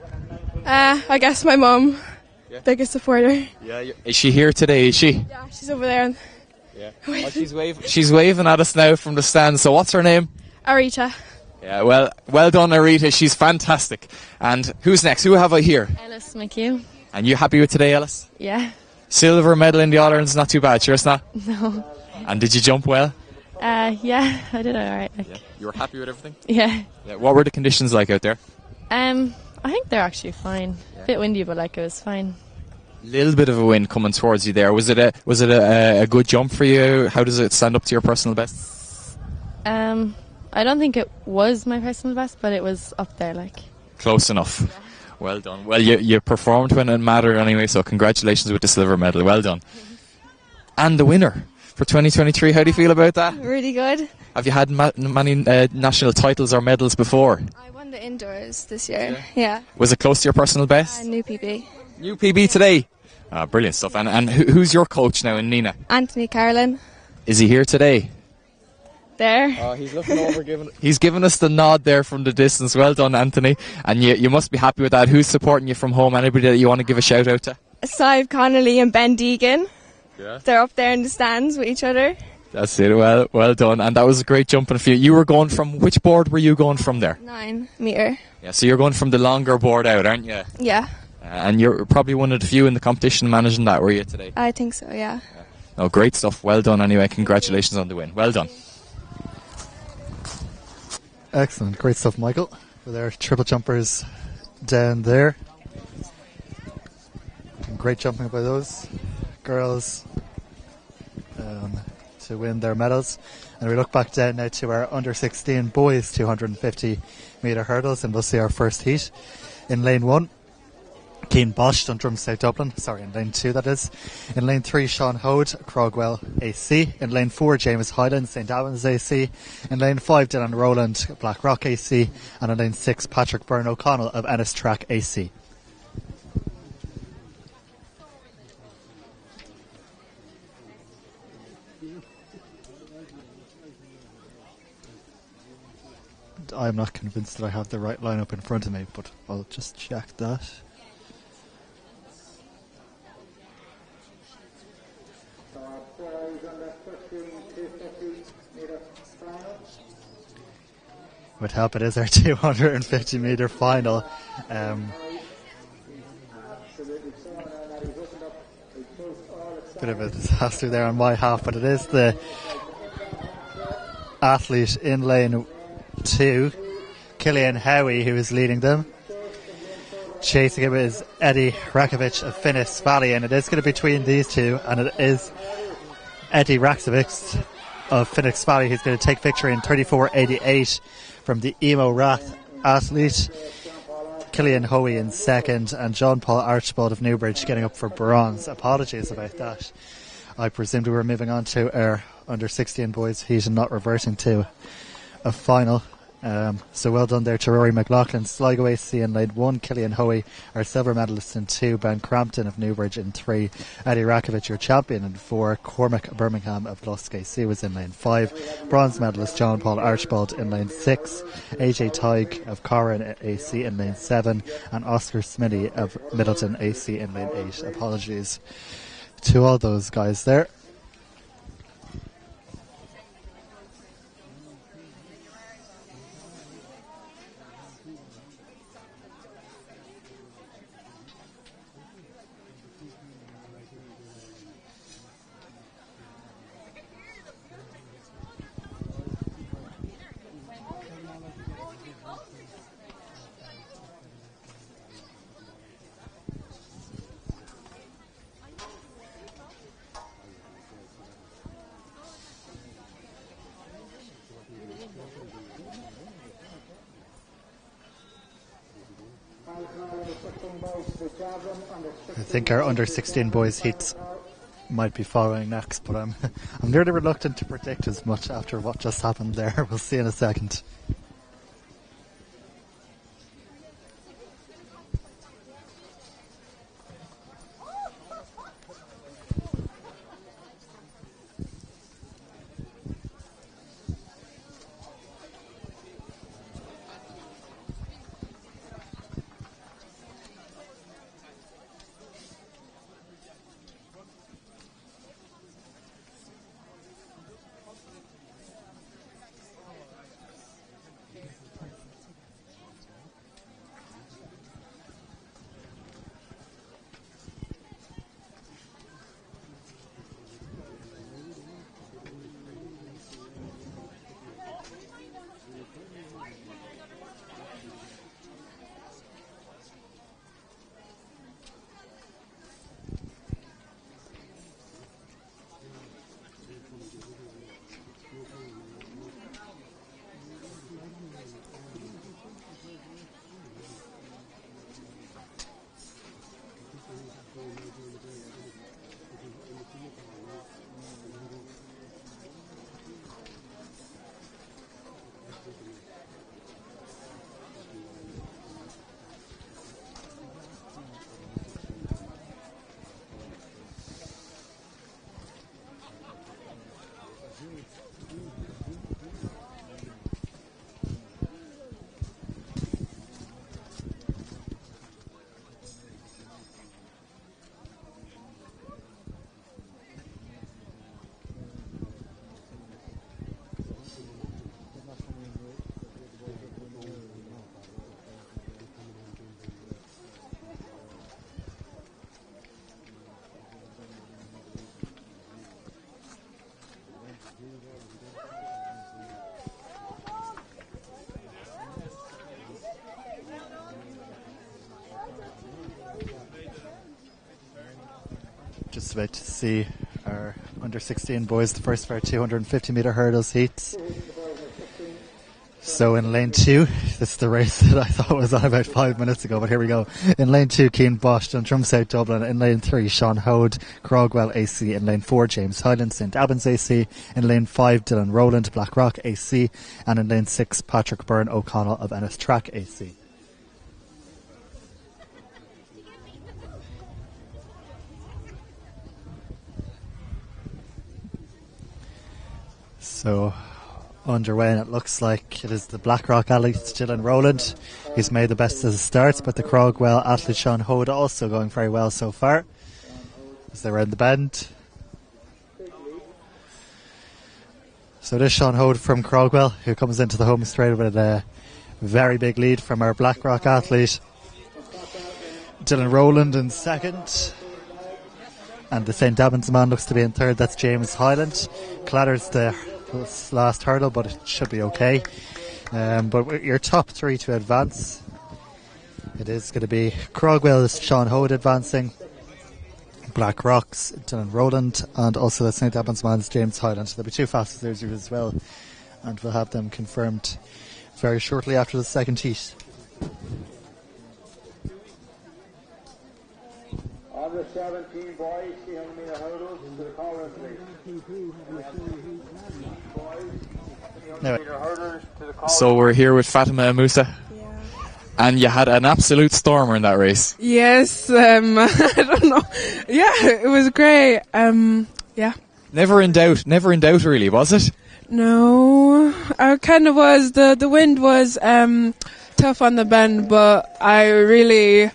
I guess my mum. Yeah. Biggest supporter. Yeah. Is she here today, is she? Yeah, she's over there. Yeah. Oh, she's waving at us now from the stand. So what's her name? Arita. Yeah, well done, Arita. She's fantastic. And who's next? Who have I here? Ellis McHugh. And you happy with today, Ellis? Yeah. Silver medal in the All-Ireland's not too bad, sure it's not? No. And did you jump well? Yeah, I did alright. Yeah. You were happy with everything? Yeah. What were the conditions like out there? I think they're actually fine. Yeah. A bit windy, but it was fine. Little bit of a wind coming towards you there. Was it a good jump for you? How does it stand up to your personal best? I don't think it was my personal best, but it was up there, Close enough. Yeah. Well done. Well, you performed when it mattered anyway, so congratulations with the silver medal. Well done. And the winner for 2023, how do you feel about that? Really good. Have you had many national titles or medals before? I won the indoors this year. Yeah. Was it close to your personal best? New PB. New PB today? Brilliant stuff. And who's your coach now in Nina? Anthony Carlin. Is he here today? There. Oh, he's looking over, he's giving us the nod there from the distance. Well done, Anthony. And you must be happy with that. Who's supporting you from home? Anybody that you want to give a shout out to? Sive Connolly and Ben Deegan. Yeah. They're up there in the stands with each other. That's it. Well done. And that was a great jumping for you. You were going from, which board were you going from there? 9 metre. Yeah, so you're going from the longer board out, aren't you? Yeah. And you're probably one of the few in the competition managing that, were you, today? I think so, yeah. Oh, great stuff. Well done anyway. Congratulations on the win. Well done. Excellent. Great stuff, Michael. For their triple jumpers down there. Great jumping by those girls. to win their medals. And we look back down now to our under 16 boys 250 metre hurdles, and we'll see our first heat. In lane 1, Keane Bosch, Dundrum, South Dublin. Sorry, in lane 2 that is. In lane 3, Sean Hode, Crogwell AC. In lane 4, James Highland, St Albans AC. In lane 5, Dylan Rowland, Blackrock AC. And in lane 6, Patrick Byrne O'Connell of Ennis Track AC. I'm not convinced that I have the right lineup in front of me, but I'll just check that. With help, it is our 250 metre final. Bit of a disaster there on my half, but it is the athlete in lane 2, Killian Howie, who is leading them. Chasing him is Eddie Rakovic of Finnis Valley, and it is going to be between these two, and it is Eddie Rakovic of Finnis Valley who's going to take victory in 34.88 from the Emo Rath athlete. Killian Howie in second, and John Paul Archibald of Newbridge getting up for bronze. Apologies about that. I presumed we were moving on to our under 16 boys heat and not reverting to a final. So well done there to Rory McLaughlin, Sligo AC in lane 1, Killian Hoey, our silver medalist in 2, Ben Crampton of Newbridge in 3, Eddie Rakovic, your champion in 4, Cormac Birmingham of Lusk AC was in lane 5, bronze medalist John Paul Archibald in lane 6, AJ Tighe of Corran AC in lane 7, and Oscar Smitty of Middleton AC in lane 8. Apologies to all those guys there. I think our under 16 boys heats might be following next, but I'm nearly reluctant to predict as much after what just happened there. We'll see in a second. Just about to see our under 16 boys, the first of our 250 metre hurdles heats. So in lane 2, this is the race that I thought was on about 5 minutes ago, but here we go. In lane 2, Cian Bosch, Dundrum South Dublin. In lane 3, Sean Hode, Crogwell AC. In lane 4, James Hyland, St Albans AC. In lane 5, Dylan Rowland, Blackrock AC. And in lane 6, Patrick Byrne O'Connell of Ennis Track AC. So underway, and it looks like it is the Blackrock athlete Dylan Rowland. He's made the best of the starts, but the Crogwell athlete Sean Hode also going very well so far as they're around the bend. So it is Sean Hode from Crogwell who comes into the home straight with a very big lead from our Blackrock athlete Dylan Rowland in second. And the St Albans man looks to be in third. That's James Hyland. Clatters the last hurdle, but it should be okay. But your top 3 to advance, it is going to be Crogwell's Sean Hode advancing, Blackrock's Dylan Rowland, and also the St Albans man's James Hyland. There'll be 2 fastest losers as well, and we'll have them confirmed very shortly after the second heat. On the 17 boys, 300 metre hurdles to the chorus race. So we're here with Fatima Musa. And you had an absolute stormer in that race. Yes, I don't know. Yeah, it was great. Yeah. Never in doubt really, was it? No, I kind of was. The wind was tough on the bend, but I really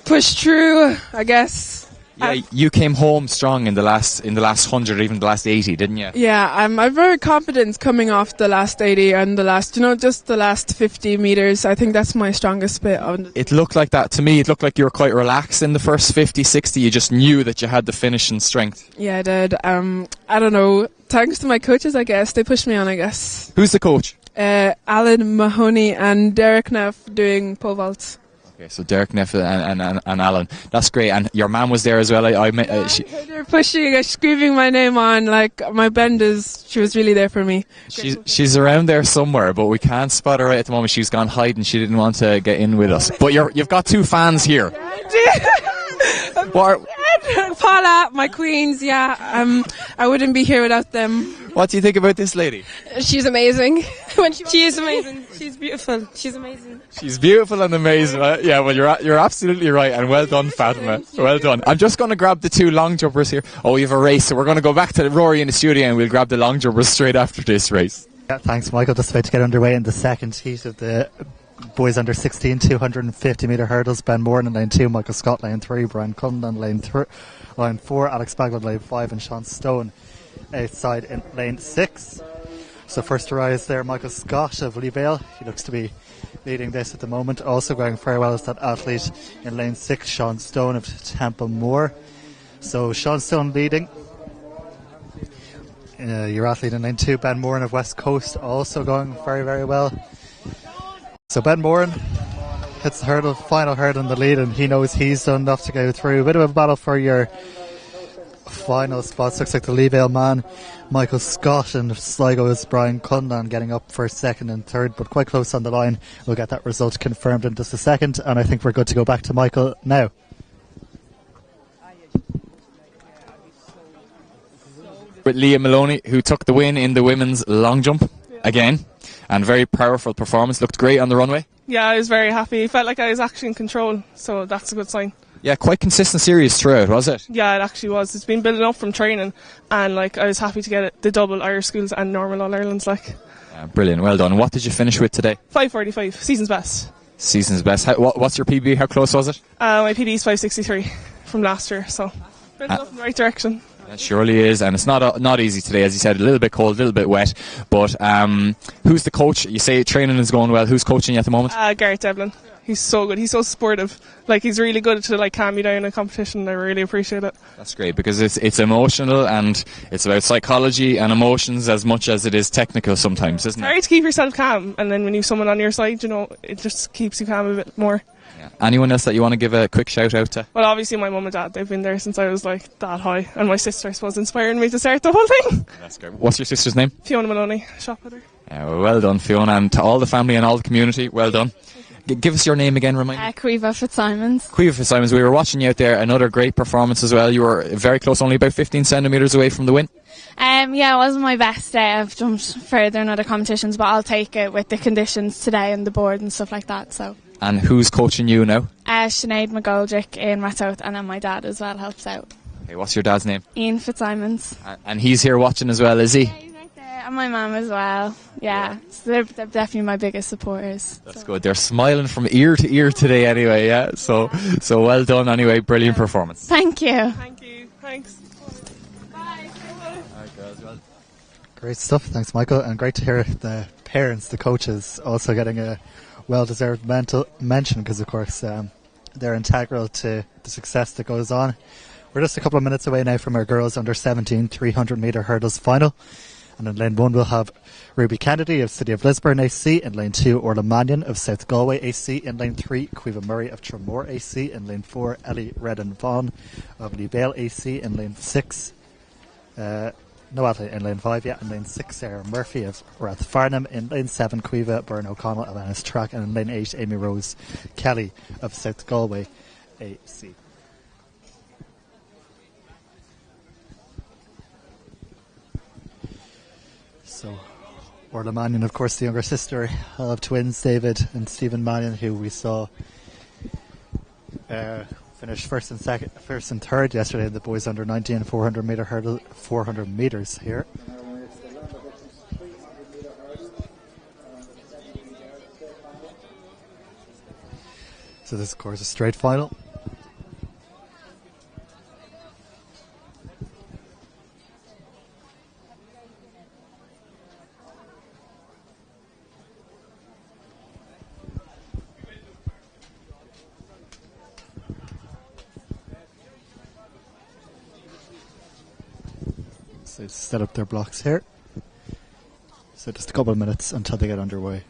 pushed through, I guess. Yeah, you came home strong in the last 100, even the last 80, didn't you? Yeah, I'm very confident coming off the last 80 and the last, just the last 50 metres. I think that's my strongest bit. It looked like that to me. It looked like you were quite relaxed in the first 50, 60. You just knew that you had the finishing strength. Yeah, I did. I don't know. Thanks to my coaches, I guess. They pushed me on, I guess. Who's the coach? Alan Mahoney and Derek Neff doing pole vaults. Okay, so Derek Neff and Alan. That's great. And your mum was there as well. They're pushing, screaming my name on, like my benders. She was really there for me. She's around there somewhere, but we can't spot her right at the moment. She's gone hiding. She didn't want to get in with us. But you've got 2 fans here. Paula, my queens, yeah. I wouldn't be here without them. What do you think about this lady? She's amazing. She is amazing. She's beautiful. She's amazing. She's beautiful and amazing. Yeah, well, you're absolutely right, and well done, Fatima. Well done. I'm just going to grab the 2 long jumpers here. Oh, we have a race, so we're going to go back to Rory in the studio, and we'll grab the long jumpers straight after this race. Yeah, thanks, Michael. Just about to get underway in the second heat of the boys under 16 250 metre hurdles. Ben Moran in lane 2, Michael Scott lane 3, Brian Cullen lane 4, Alex Bagwell lane 5, and Sean Stone outside in lane 6. So first to rise there, Michael Scott of Leevale. He looks to be leading this at the moment. Also going very well is that athlete in lane 6, Sean Stone of Temple Moor. So Sean Stone leading. Your athlete in lane 2, Ben Moran of West Coast, also going very, very well. So Ben Moran hits the final hurdle in the lead, and he knows he's done enough to go through. A bit of a battle for your final spots. Looks like the Leevale man, Michael Scott, and Sligo's Brian Cundan getting up for second and third, but quite close on the line. We'll get that result confirmed in just a second, and I think we're good to go back to Michael now. With Leah Maloney, who took the win in the women's long jump again, and very powerful performance. Looked great on the runway. Yeah, I was very happy. Felt like I was actually in control, so that's a good sign. Yeah, quite consistent series throughout, was it? Yeah, it actually was. It's been building up from training, and I was happy to get it, the double Irish schools and normal All Ireland's Yeah, brilliant, well done. What did you finish with today? 5:45, season's best. Season's best. What's your PB? How close was it? My PB is 5:63 from last year, so building up in the right direction. It surely is, and it's not easy today, as you said. A little bit cold, a little bit wet. But who's the coach? You say training is going well. Who's coaching you at the moment? Garrett Devlin. He's so good. He's so supportive. He's really good to calm you down in a competition. I really appreciate it. That's great, because it's emotional, and it's about psychology and emotions as much as it is technical sometimes, isn't it? It's hard to keep yourself calm, and then when you have someone on your side, it just keeps you calm a bit more. Yeah. Anyone else that you want to give a quick shout out to? Well, obviously my mum and dad, they've been there since I was like that high, and my sister, I suppose, inspiring me to start the whole thing. That's great. What's your sister's name? Fiona Maloney, shop with her. Yeah, well done, Fiona, and to all the family and all the community, well done. Give us your name again, remind me. Quiva Fitzsimons. Quiva Fitzsimons, we were watching you out there, another great performance as well. You were very close, only about 15 centimetres away from the win. Yeah, it wasn't my best day. I've jumped further in other competitions, but I'll take it with the conditions today and the board and stuff like that. So. And who's coaching you now? Sinead McGoldrick in Rathouth, and then my dad as well helps out. Okay, what's your dad's name? Ian Fitzsimons. And he's here watching as well, is he? Yeah, he's right there. And my mum as well. Yeah. So they're definitely my biggest supporters. That's good. They're smiling from ear to ear today anyway, yeah? So well done anyway. Brilliant performance. Thank you. Thank you. Thanks. Bye. Alright, girls, well. Great stuff. Thanks, Michael. And great to hear the parents, the coaches, also getting a well-deserved mention because, of course, they're integral to the success that goes on. We're just a couple of minutes away now from our girls under 17 300-metre hurdles final. And in lane 1 we'll have Ruby Kennedy of City of Lisburn AC. In lane 2, Orla Mannion of South Galway AC. In lane 3, Quiva Murray of Tramore AC. In lane 4, Ellie Redden Vaughan of New Bale AC. In lane 6, actually in lane 5, in lane 6, Sarah Murphy of Rathfarnham. In lane 7, Quiva Byrne O'Connell of Ennis Track. And in lane 8, Amy Rose Kelly of South Galway AC. So, Orla Mannion, of course, the younger sister of twins, David and Stephen Mannion, who we saw finish first and third yesterday in the boys under 19 400-metre hurdle, 400 metres here. So this, of course, is a straight final. So set up their blocks here. So just a couple of minutes until they get underway.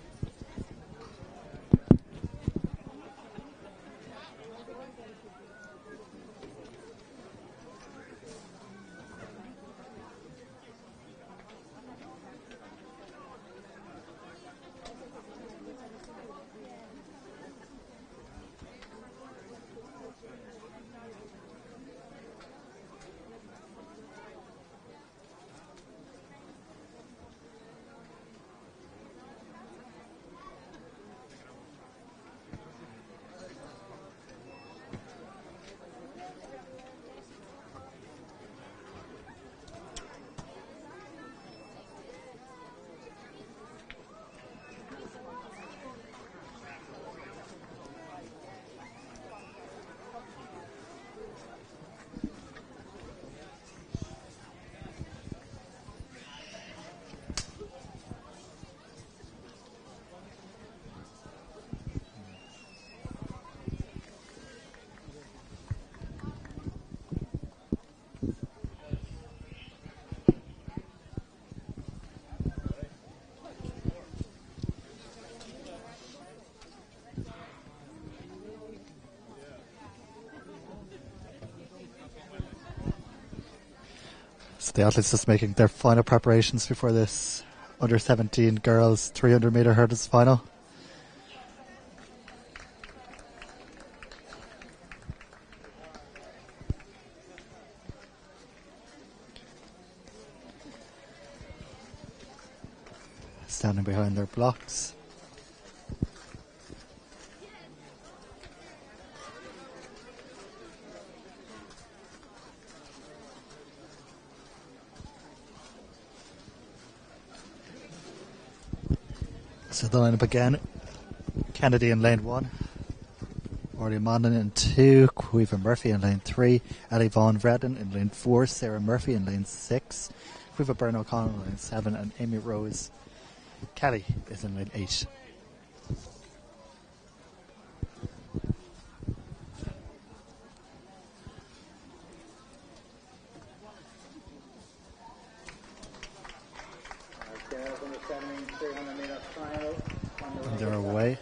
So the athletes just making their final preparations before this under 17 girls 300-metre hurdles final. Standing behind their blocks. So the lineup again: Kennedy in lane 1, Orly Mannion in 2, Quiva Murphy in lane 3, Ellie Vaughan Redden in lane 4, Sarah Murphy in lane 6, Quiva Byrne O'Connell in lane 7, and Amy Rose Kelly is in lane 8. And they're away.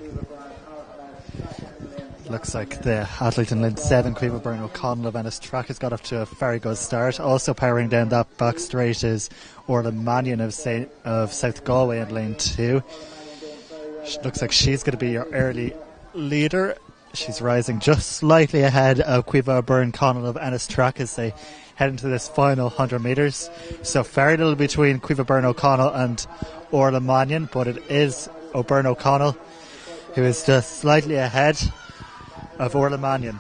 Looks like the athlete in lane 7, Cueva Byrne O'Connell of Ennis Track, has got off to a very good start. Also powering down that back straight is Orla Mannion of South Galway in lane 2. Looks like she's going to be your early leader. She's rising just slightly ahead of Cueva Byrne O'Connell of Ennis Track as they head into this final 100 metres. So very little between Cueva Byrne O'Connell and Orla Mannion, but it is O'Byrne O'Connell who is just slightly ahead of Orla Mannion.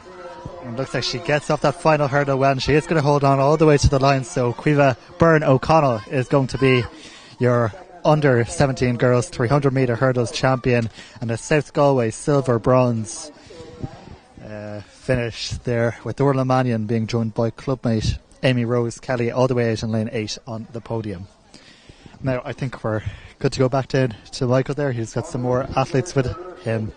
And looks like she gets off that final hurdle well, and she is going to hold on all the way to the line. So Cueva Byrne O'Connell is going to be your under 17 girls 300 metre hurdles champion, and a South Galway silver bronze finish there, with Orla Mannion being joined by clubmate Amy Rose Kelly all the way out in lane 8 on the podium. Now I think we're good to go back to Michael there. He's got some more athletes with him.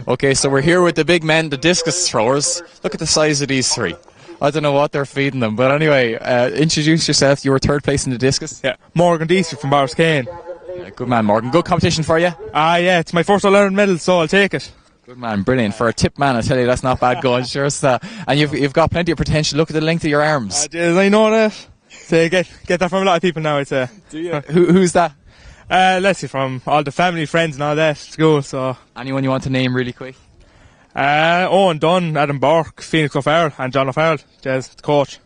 Okay, so we're here with the big men, the discus throwers. Look at the size of these three. I don't know what they're feeding them, but anyway, introduce yourself. You were third place in the discus. Yeah, Morgan Deeser from Barrows-Kane. Good man, Morgan. Good competition for you? Yeah, it's my first All-Ireland medal, so I'll take it. Good man, brilliant. For a tip man, I tell you, that's not bad going. Sure, and you've got plenty of potential. Look at the length of your arms. I know that. So get that from a lot of people now, I'd say. Do you? Who's that? Let's see, from all the family, friends and all that, school, so. Anyone you want to name really quick? Owen Dunn, Adam Burke, Phoenix O'Farrell and John O'Farrell, the coach.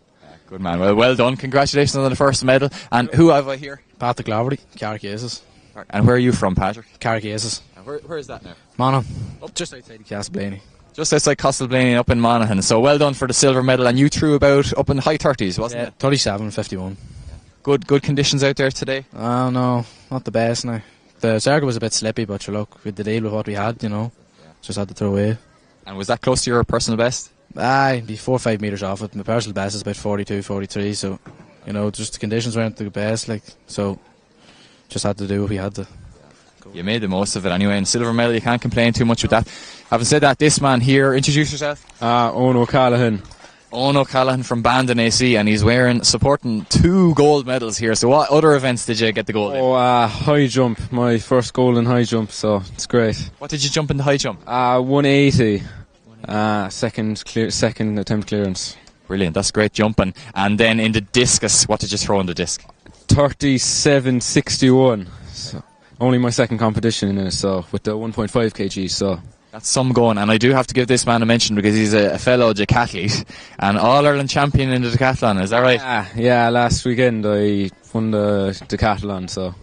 Good man, well done. Congratulations on the first medal. And who have I here? Patrick Laverty, Carrick-Aces. And where are you from, Patrick? Carrick-Aces. Where is that now? Monaghan. Up just outside Castleblaney. Just outside Castleblaney up in Monaghan. So well done for the silver medal. And you threw about up in the high 30s, wasn't it? 37-51. Good conditions out there today? No, not the best now. The circuit was a bit slippy, but look, we had to deal with what we had, Just had to throw away. And was that close to your personal best? Be 4 or 5 metres off it. My personal best is about 42, 43, so, just the conditions weren't the best, so just had to do what we had to. You made the most of it anyway, and silver medal, you can't complain too much with that. Having said that, this man here, introduce yourself. Owen O'Callaghan. Owen O'Callaghan from Bandon AC, and he's supporting 2 gold medals here. So what other events did you get the gold in? High jump, my first goal in high jump, so it's great. What did you jump in the high jump? 180, second attempt clearance. Brilliant, that's great jumping. And then in the discus, what did you throw in the disc? 37.61. So only my second competition in it, so with the 1.5 kg, so. That's some going, and I do have to give this man a mention because he's a fellow decathlete and All-Ireland champion in the decathlon, is that right? Yeah, last weekend I won the decathlon, so,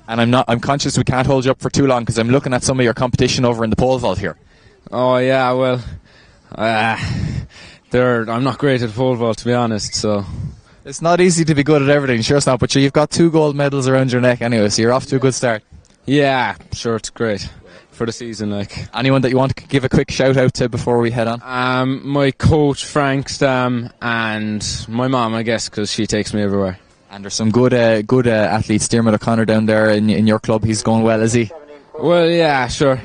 And I'm conscious we can't hold you up for too long because I'm looking at some of your competition over in the pole vault here. Oh yeah, well, I'm not great at pole vault, to be honest, so. It's not easy to be good at everything, sure it's not, but you've got 2 gold medals around your neck anyway, so you're off to a good start. Yeah, sure, it's great. For the season, Anyone that you want to give a quick shout out to before we head on? My coach Frank Stam and my mom, I guess, because she takes me everywhere. And there's some good athletes. Dermot O'Connor down there in your club, he's going well, is he? Well, yeah, sure.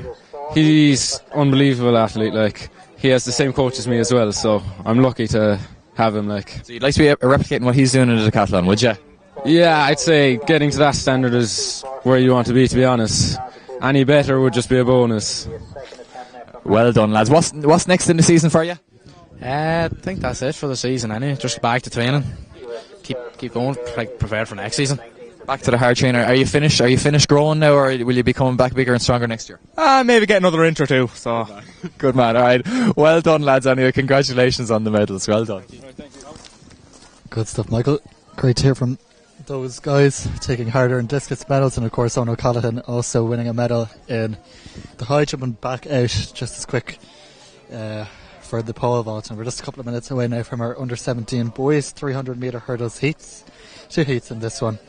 He's unbelievable athlete. He has the same coach as me as well, so I'm lucky to have him. So you'd like to be replicating what he's doing in the decathlon, would you? Yeah, I'd say getting to that standard is where you want to be honest. Any better would just be a bonus. Well done, lads. What's next in the season for you? I think that's it for the season anyway. Just back to training. Keep going, prepared for next season. Back to the hard trainer. Are you finished growing now, or will you be coming back bigger and stronger next year? Maybe get another inch or 2. So. Good man. All right. Well done, lads. Anyway, congratulations on the medals. Well done. Good stuff, Michael. Great to hear from those guys taking harder in discus medals, and of course Owen O'Callaghan also winning a medal in the high jump and back out just as quick for the pole vault. And we're just a couple of minutes away now from our under 17 boys 300 metre hurdles heats. 2 heats in this one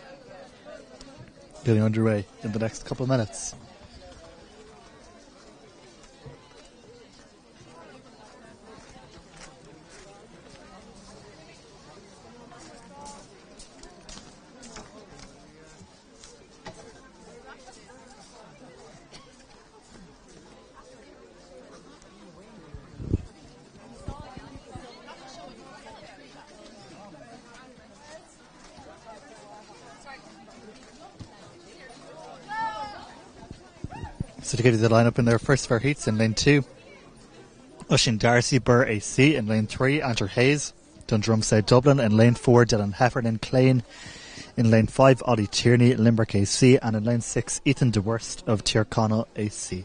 getting underway in the next couple of minutes. So to give you the lineup in their first 4 heats, in lane 2, Ushin Darcy, Burr AC. In lane 3, Andrew Hayes, Dundrum South Dublin. In lane 4, Dylan Heffernan, Clane. In lane 5, Ollie Tierney, Limerick AC. And in lane 6, Ethan DeWorst of Tyrconnell AC.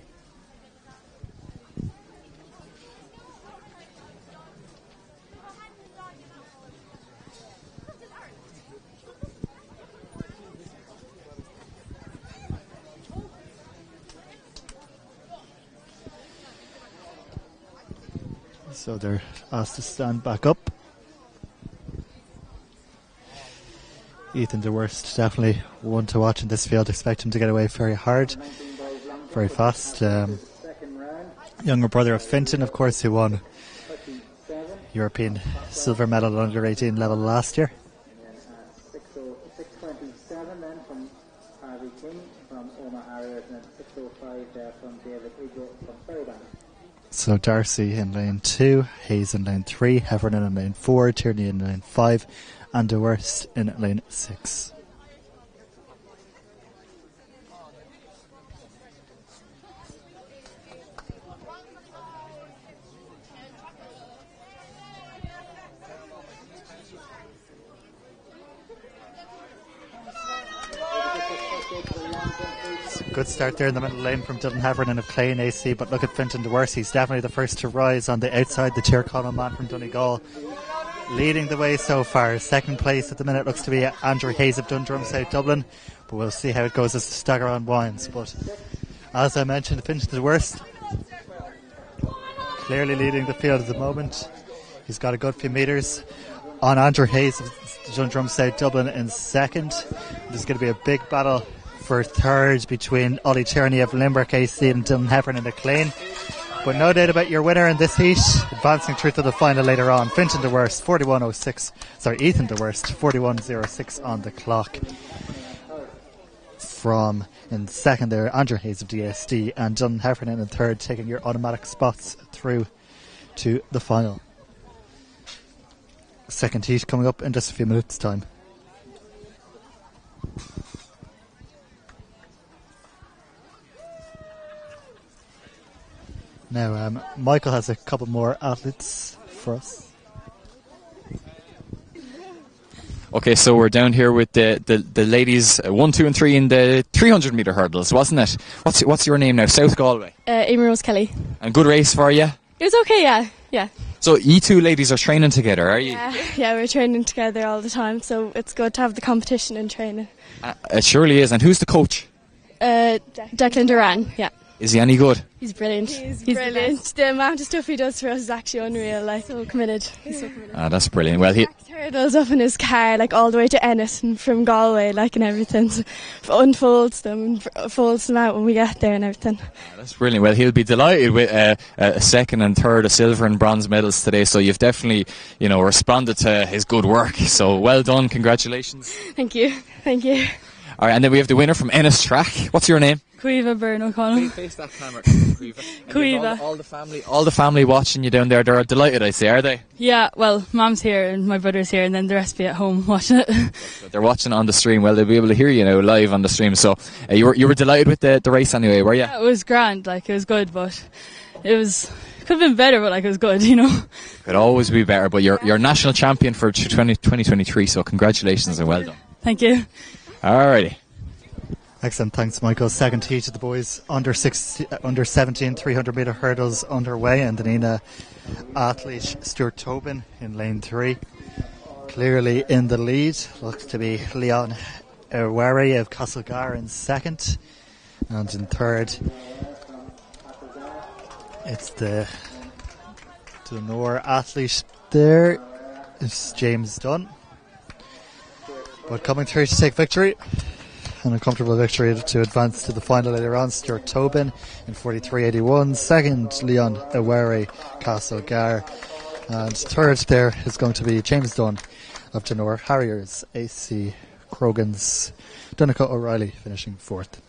So they're asked to stand back up. Ethan DeWorst, definitely one to watch in this field. Expect him to get away very hard, very fast. Younger brother of Finton, of course, who won European silver medal at under 18 level last year. 6:27 then from Harvey King from Omagh Harriers, and 6:05 there from David Eagle from Fairbank. So Darcy in lane 2, Hayes in lane 3, Heffernan in lane 4, Tierney in lane 5, and DeWorst in lane 6. Good start there in the middle lane from Dylan Heffernan of Clane AC, but look at Finton DeWorst. He's definitely the first to rise on the outside. The Tyrconnell man from Donegal leading the way so far. Second place at the minute looks to be Andrew Hayes of Dundrum South Dublin, but we'll see how it goes as the stagger on winds. But as I mentioned, Finton DeWorst clearly leading the field at the moment. He's got a good few metres on Andrew Hayes of Dundrum South Dublin in second. There's going to be a big battle for third between Ollie Tierney of Limerick AC and Dylan Heffernan of Clane. But no doubt about your winner in this heat, advancing through to the final later on. Finton DeWorst, 41.06. Sorry, Ethan DeWorst, 41.06 on the clock. From in second there, Andrew Hayes of DSD and Dylan Heffernan in third, taking your automatic spots through to the final. Second heat coming up in just a few minutes' time. Now, Michael has a couple more athletes for us. Okay, so we're down here with the ladies 1, 2 and 3 in the 300 metre hurdles, wasn't it? What's your name now? South Galway. Amy Rose Kelly. And good race for you? It was okay, yeah. So you two ladies are training together, are you? Yeah, we're training together all the time, so it's good to have the competition and training. It surely is. And who's the coach? Declan Duran, yeah. Is he any good? He's brilliant. He's brilliant. The amount of stuff he does for us is actually unreal. Like, so committed. He's so committed. That's brilliant. Well, he Hurdles up in his car, like all the way to Ennis and from Galway, like, and everything. So unfolds them and folds them out when we get there and everything. That's brilliant. Well, he'll be delighted with a second and third, a silver and bronze medals today. So you've definitely, responded to his good work. So well done. Congratulations. Thank you. All right, and then we have the winner from Ennis Track. What's your name? Cueva Byrne O'Connell. Face that camera, Cueva. All the family watching you down there. They're delighted, I say, are they? Yeah, well, Mom's here and my brother's here, and then the rest be at home watching it. They're watching on the stream. Well, they'll be able to hear you now live on the stream. So you were delighted with the race anyway, were you? Yeah, it was grand. Like, it was good, but could have been better, but it was good, Could always be better, but you're national champion for 2023. So congratulations and well done. Thank you. Alrighty. Excellent, thanks Michael. Second heat of the boys under 17 300 metre hurdles underway, and Danina athlete Stuart Tobin in lane 3. Clearly in the lead, looks to be Leon Ewari of Castlegar in second, and in third it's the Dunor athlete there, it's James Dunn. But coming through to take victory, and a comfortable victory to advance to the final later on, Stuart Tobin in 43.81. Second, Leon Ewari, Castlegar. And third there is going to be James Dunn of Dunor Harriers, AC Crogans, Donegal O'Reilly finishing fourth.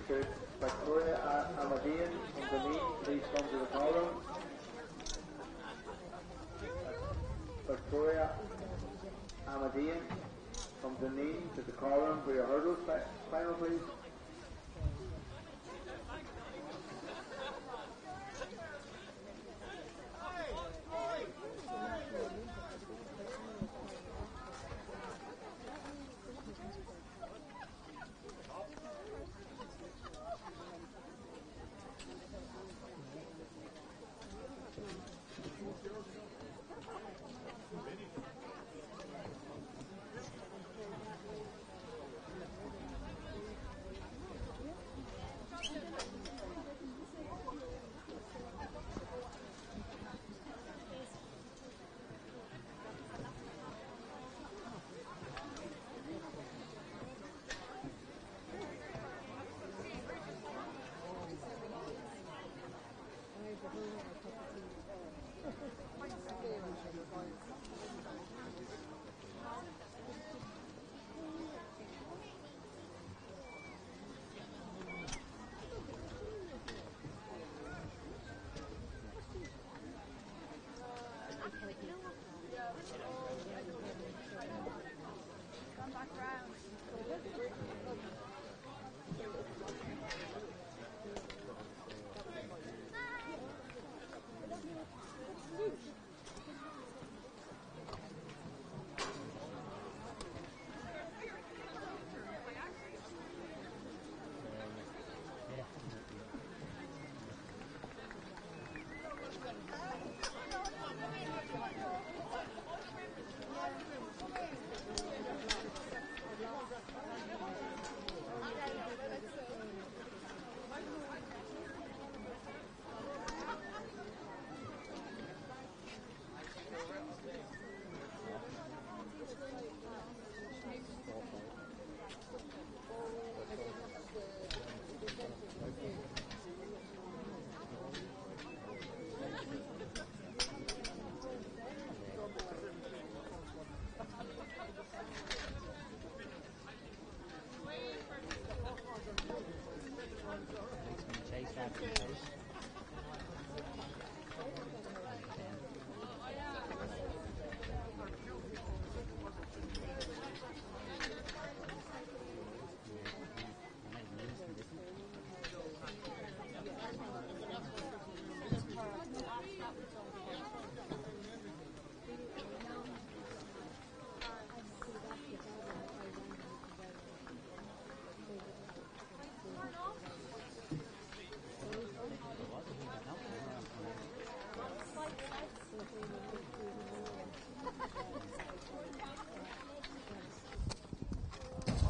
Could Victoria Amadeen from Benin please come to the column? Victoria Amadeen from Benin to the column for your hurdles final, please.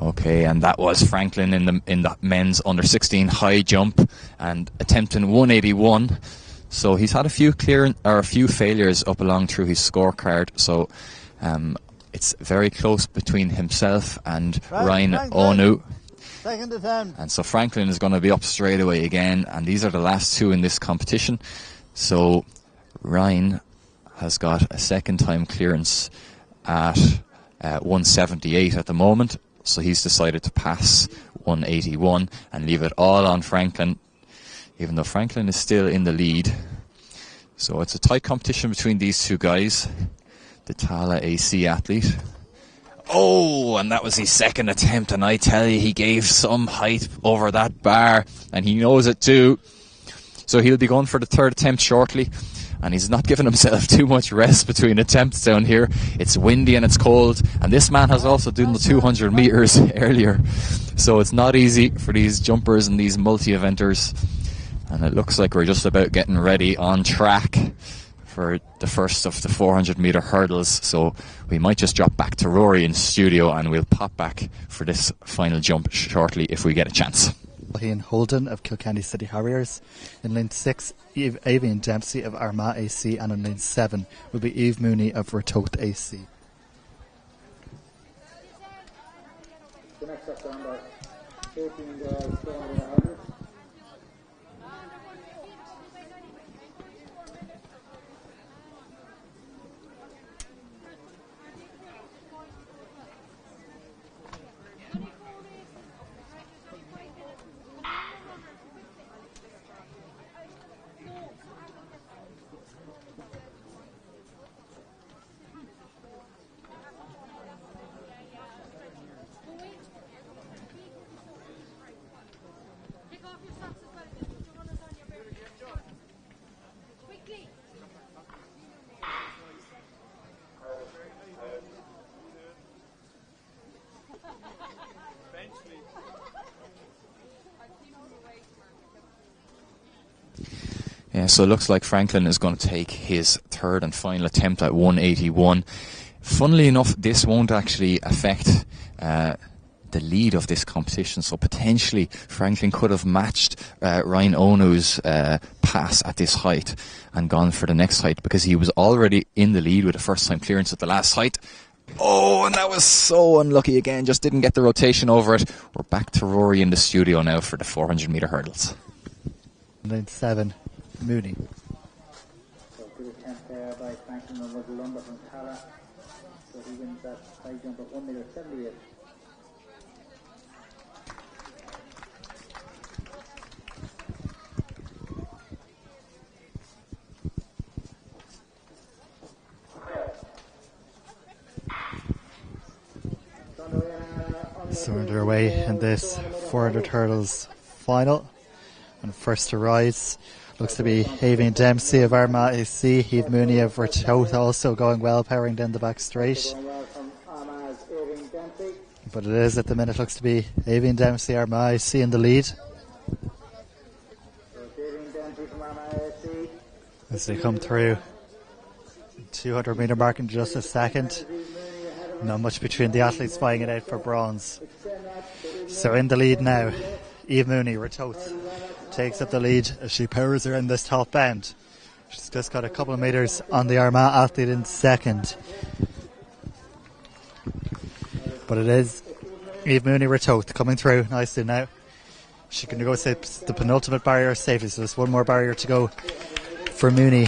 Okay, and that was Franklin in the men's under 16 high jump and attempting 181. So he's had a few failures up along through his scorecard. So it's very close between himself and Ryan Onu. Second attempt. And so Franklin is going to be up straight away again, and these are the last two in this competition. So Ryan has got a second time clearance at 178 at the moment. So he's decided to pass 181 and leave it all on Franklin, even though Franklin is still in the lead. So it's a tight competition between these two guys. The Tala AC athlete. Oh, and that was his second attempt, and I tell you, he gave some height over that bar, and he knows it too. So he'll be going for the third attempt shortly, and he's not giving himself too much rest between attempts down here. It's windy and it's cold, and this man has also done the 200 meters earlier. So it's not easy for these jumpers and these multi-eventers. And it looks like we're just about getting ready on track for the first of the 400 metre hurdles. So we might just drop back to Rory in studio and we'll pop back for this final jump shortly if we get a chance. Ian Holden of Kilkenny City Harriers. In lane 6, Avian Dempsey of Armagh AC, and in lane 7 will be Eve Mooney of Ratoath AC. The next up down by 18 girls, 400. Yeah, so it looks like Franklin is going to take his third and final attempt at 181. Funnily enough, this won't actually affect the lead of this competition, so potentially Franklin could have matched Ryan Onu's pass at this height and gone for the next height, because he was already in the lead with a first time clearance at the last height. Oh, and that was so unlucky again, just didn't get the rotation over it. We're back to Rory in the studio now for the 400 metre hurdles. Lane 7, Mooney. So good attempt there by Franklin on the lumber from Tala. So he wins that high jump at 1.78 m. So we're underway in this 400 hurdles final, and first to rise looks to be Avian Dempsey of Armagh AC, Eve Mooney of Ratoath also going well, powering down the back straight. But it is at the minute, looks to be Avian Dempsey, Armagh AC in the lead. As they come through 200 metre mark in just a second. Not much between the athletes vying it out for bronze. So in the lead now, Eve Mooney, Ratoath, takes up the lead as she powers around this top bend. She's just got a couple of metres on the Armagh athlete in second. But it is Eve Mooney, Ratoath coming through nicely now. She can negotiate the penultimate barrier safely, so there's one more barrier to go for Mooney.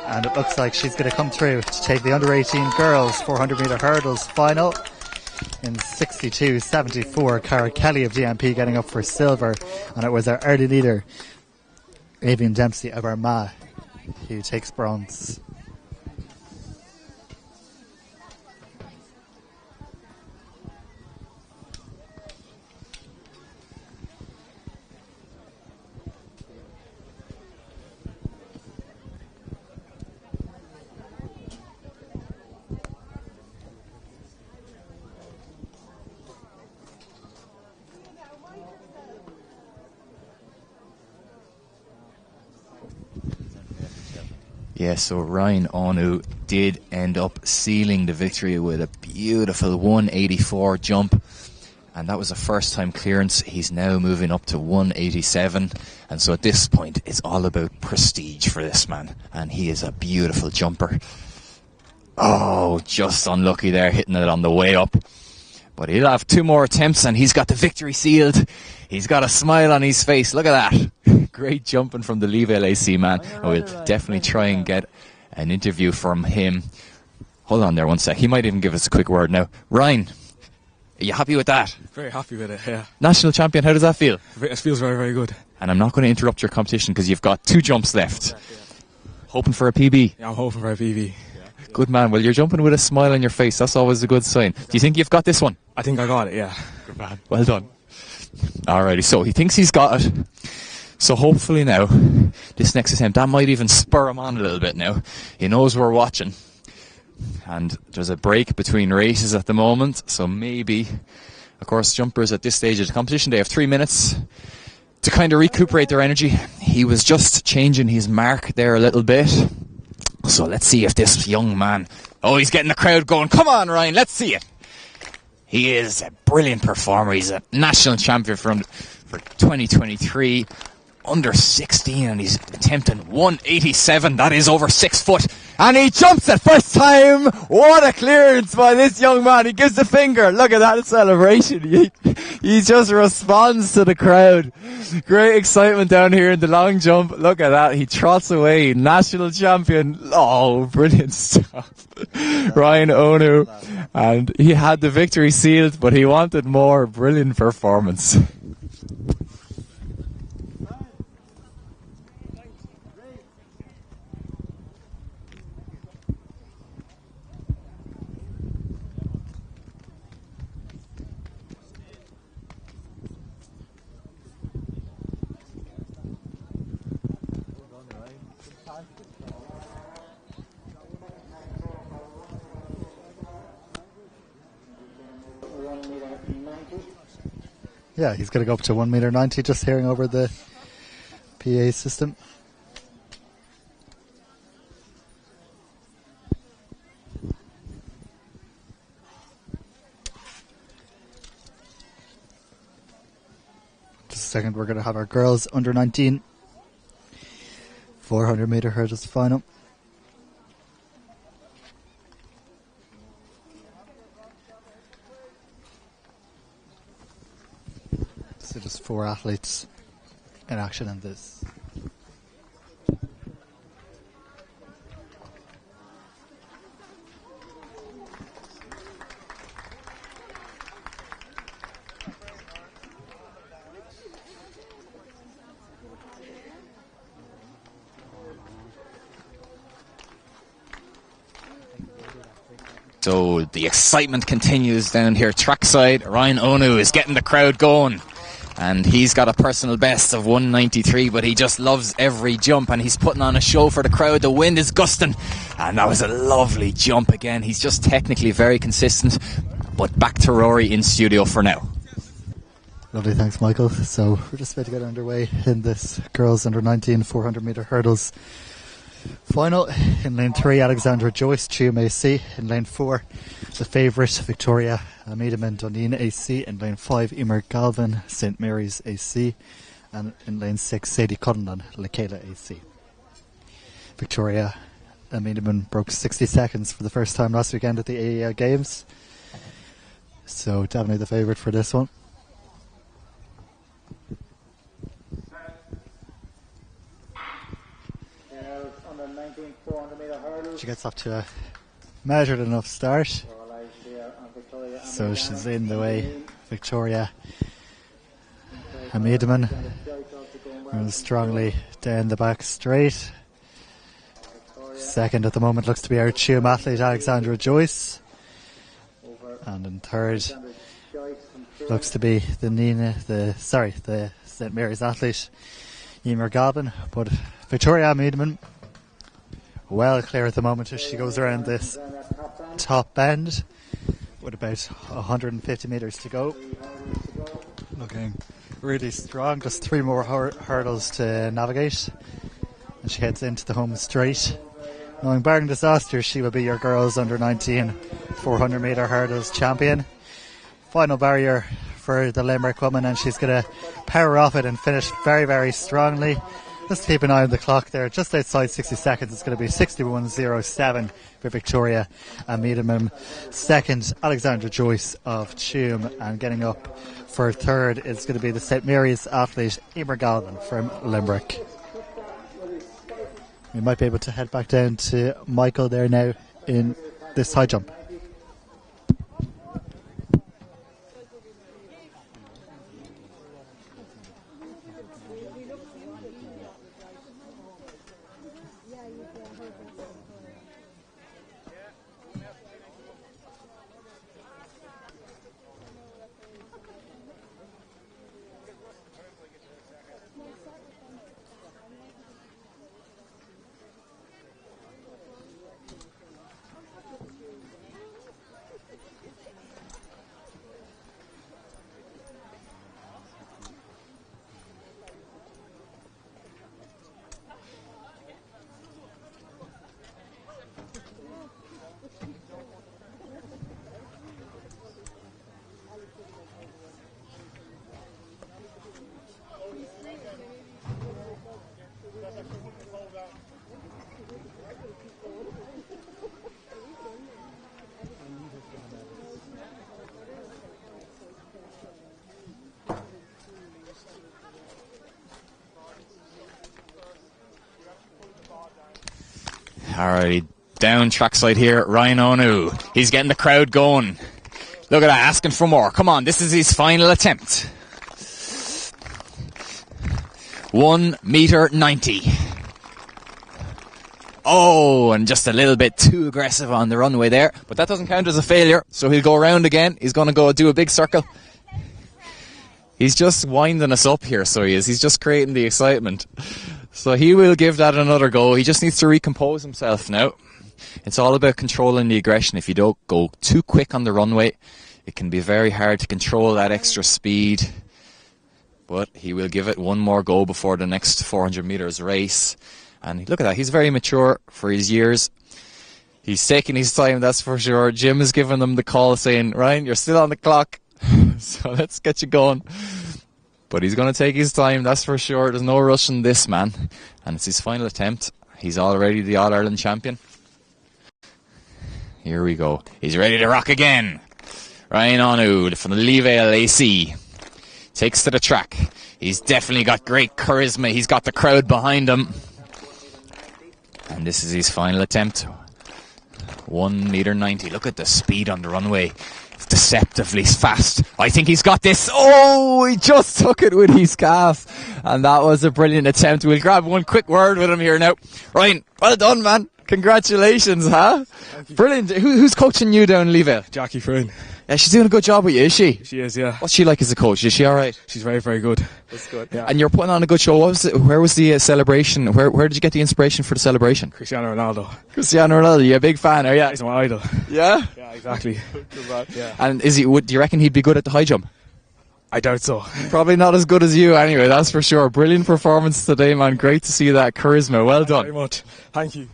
And it looks like she's going to come through to take the under-18 girls 400 metre hurdles final in 62.74. Cara Kelly of DMP getting up for silver, and it was our early leader Avian Dempsey of Armagh who takes bronze. Yeah, so Ryan Onu did end up sealing the victory with a beautiful 184 jump, and that was a first time clearance. He's now moving up to 187, and so at this point it's all about prestige for this man, and he is a beautiful jumper. Oh, just unlucky there, hitting it on the way up. But he'll have two more attempts and he's got the victory sealed. He's got a smile on his face. Look at that. Great jumping from the Leave LAC man. And we'll definitely try and get an interview from him. Hold on there one sec. He might even give us a quick word now. Ryan, are you happy with that? Very happy with it, yeah. National champion, how does that feel? It feels very, very good. And I'm not going to interrupt your competition because you've got 2 jumps left. Hoping for a PB? Yeah, I'm hoping for a PB. Good man. Well, you're jumping with a smile on your face. That's always a good sign. Do you think you've got this one? I think I got it, yeah. Good man. Well done. Alrighty, so he thinks he's got it. So hopefully now, this next attempt, that might even spur him on a little bit now. He knows we're watching. And there's a break between races at the moment. So maybe, of course, jumpers at this stage of the competition, they have 3 minutes to kind of recuperate their energy. He was just changing his mark there a little bit. So let's see if this young man... Oh, he's getting the crowd going. Come on, Ryan, let's see it. He is a brilliant performer. He's a national champion for 2023. Under 16, and he's attempting 187. That is over 6 foot. And he jumps it first time. What a clearance by this young man. He gives the finger. Look at that celebration. He just responds to the crowd. Great excitement down here in the long jump. Look at that. He trots away. National champion. Oh, brilliant stuff. Ryan Onu. And he had the victory sealed, but he wanted more. Brilliant performance. Yeah, he's going to go up to 1.90 m, just hearing over the PA system. Just a second, we're going to have our girls under 19 400 meter hurdles final. So just 4 athletes in action in this. So the excitement continues down here trackside. Ryan Onu is getting the crowd going. And he's got a personal best of 193, but he just loves every jump, and he's putting on a show for the crowd. The wind is gusting, and that was a lovely jump again. He's just technically very consistent, but back to Rory in studio for now. Lovely, thanks Michael. So we're just about to get underway in this girls under 19 400 meter hurdles final. In lane 3, Alexandra Joyce, Tuam AC. In lane 4, the favourite, Victoria Amidaman, Dunedin AC. In lane 5, Emer Galvin, St Mary's AC. And in lane 6, Sadie Cunningham, Lakela AC. Victoria Amidaman broke 60 seconds for the first time last weekend at the AEL Games. So definitely the favourite for this one. She gets off to a measured enough start. So she's in the way. Victoria Amidaman moves strongly down the back straight. Second at the moment looks to be our Tuam athlete Alexandra Joyce. And in third looks to be the St Mary's athlete Emer Galvin. But Victoria Amidaman well clear at the moment as she goes around this top bend with about 150 metres to go. Looking really strong, just 3 more hurdles to navigate, and she heads into the home straight. Knowing barring disaster, she will be your girls under 19 400 metre hurdles champion. Final barrier for the Limerick woman, and she's going to power off it and finish very, very strongly. Just keep an eye on the clock there. Just outside 60 seconds, it's going to be 61.07 for Victoria Amidaman. Second, Alexandra Joyce of Tuam. And getting up for third is going to be the St Mary's athlete Emer Galvin from Limerick. We might be able to head back down to Michael there now in this high jump. Alrighty, down trackside here, Ryan Onu. He's getting the crowd going. Look at that, asking for more. Come on, this is his final attempt. 1 meter 90. Oh, and just a little bit too aggressive on the runway there. But that doesn't count as a failure, so he'll go around again. He's going to go do a big circle. He's just winding us up here, so he is. He's just creating the excitement. So he will give that another go. He just needs to recompose himself now. It's all about controlling the aggression. If you don't go too quick on the runway, it can be very hard to control that extra speed. But he will give it one more go before the next 400 meters race. And look at that, he's very mature for his years. He's taking his time, that's for sure. Jim is giving them the call saying, Ryan, you're still on the clock, so let's get you going. But he's going to take his time, that's for sure. There's no rush in this, man. And it's his final attempt. He's already the All-Ireland champion. Here we go. He's ready to rock again. Ryan Onu from the Leevale AC takes to the track. He's definitely got great charisma. He's got the crowd behind him. And this is his final attempt. 1 meter 90. Look at the speed on the runway. It's deceptively fast. I think he's got this. Oh, he just took it with his calf. And that was a brilliant attempt. We'll grab one quick word with him here now. Ryan, well done, man. Congratulations, huh? Brilliant. Who's coaching you down in Leevale? Jackie Fryn. Yeah, she's doing a good job with you, is she? She is, yeah. What's she like as a coach? Is she alright? She's very, very good. That's good. Yeah. And you're putting on a good show. What was it? Where was the celebration? Where did you get the inspiration for the celebration? Cristiano Ronaldo. Cristiano Ronaldo, you're a big fan, are you? He's my idol. Yeah? Yeah, exactly. Yeah. And do you reckon he'd be good at the high jump? I doubt so. Probably not as good as you anyway, that's for sure. Brilliant performance today, man. Great to see that charisma. Well done. Thank you very much. Thank you.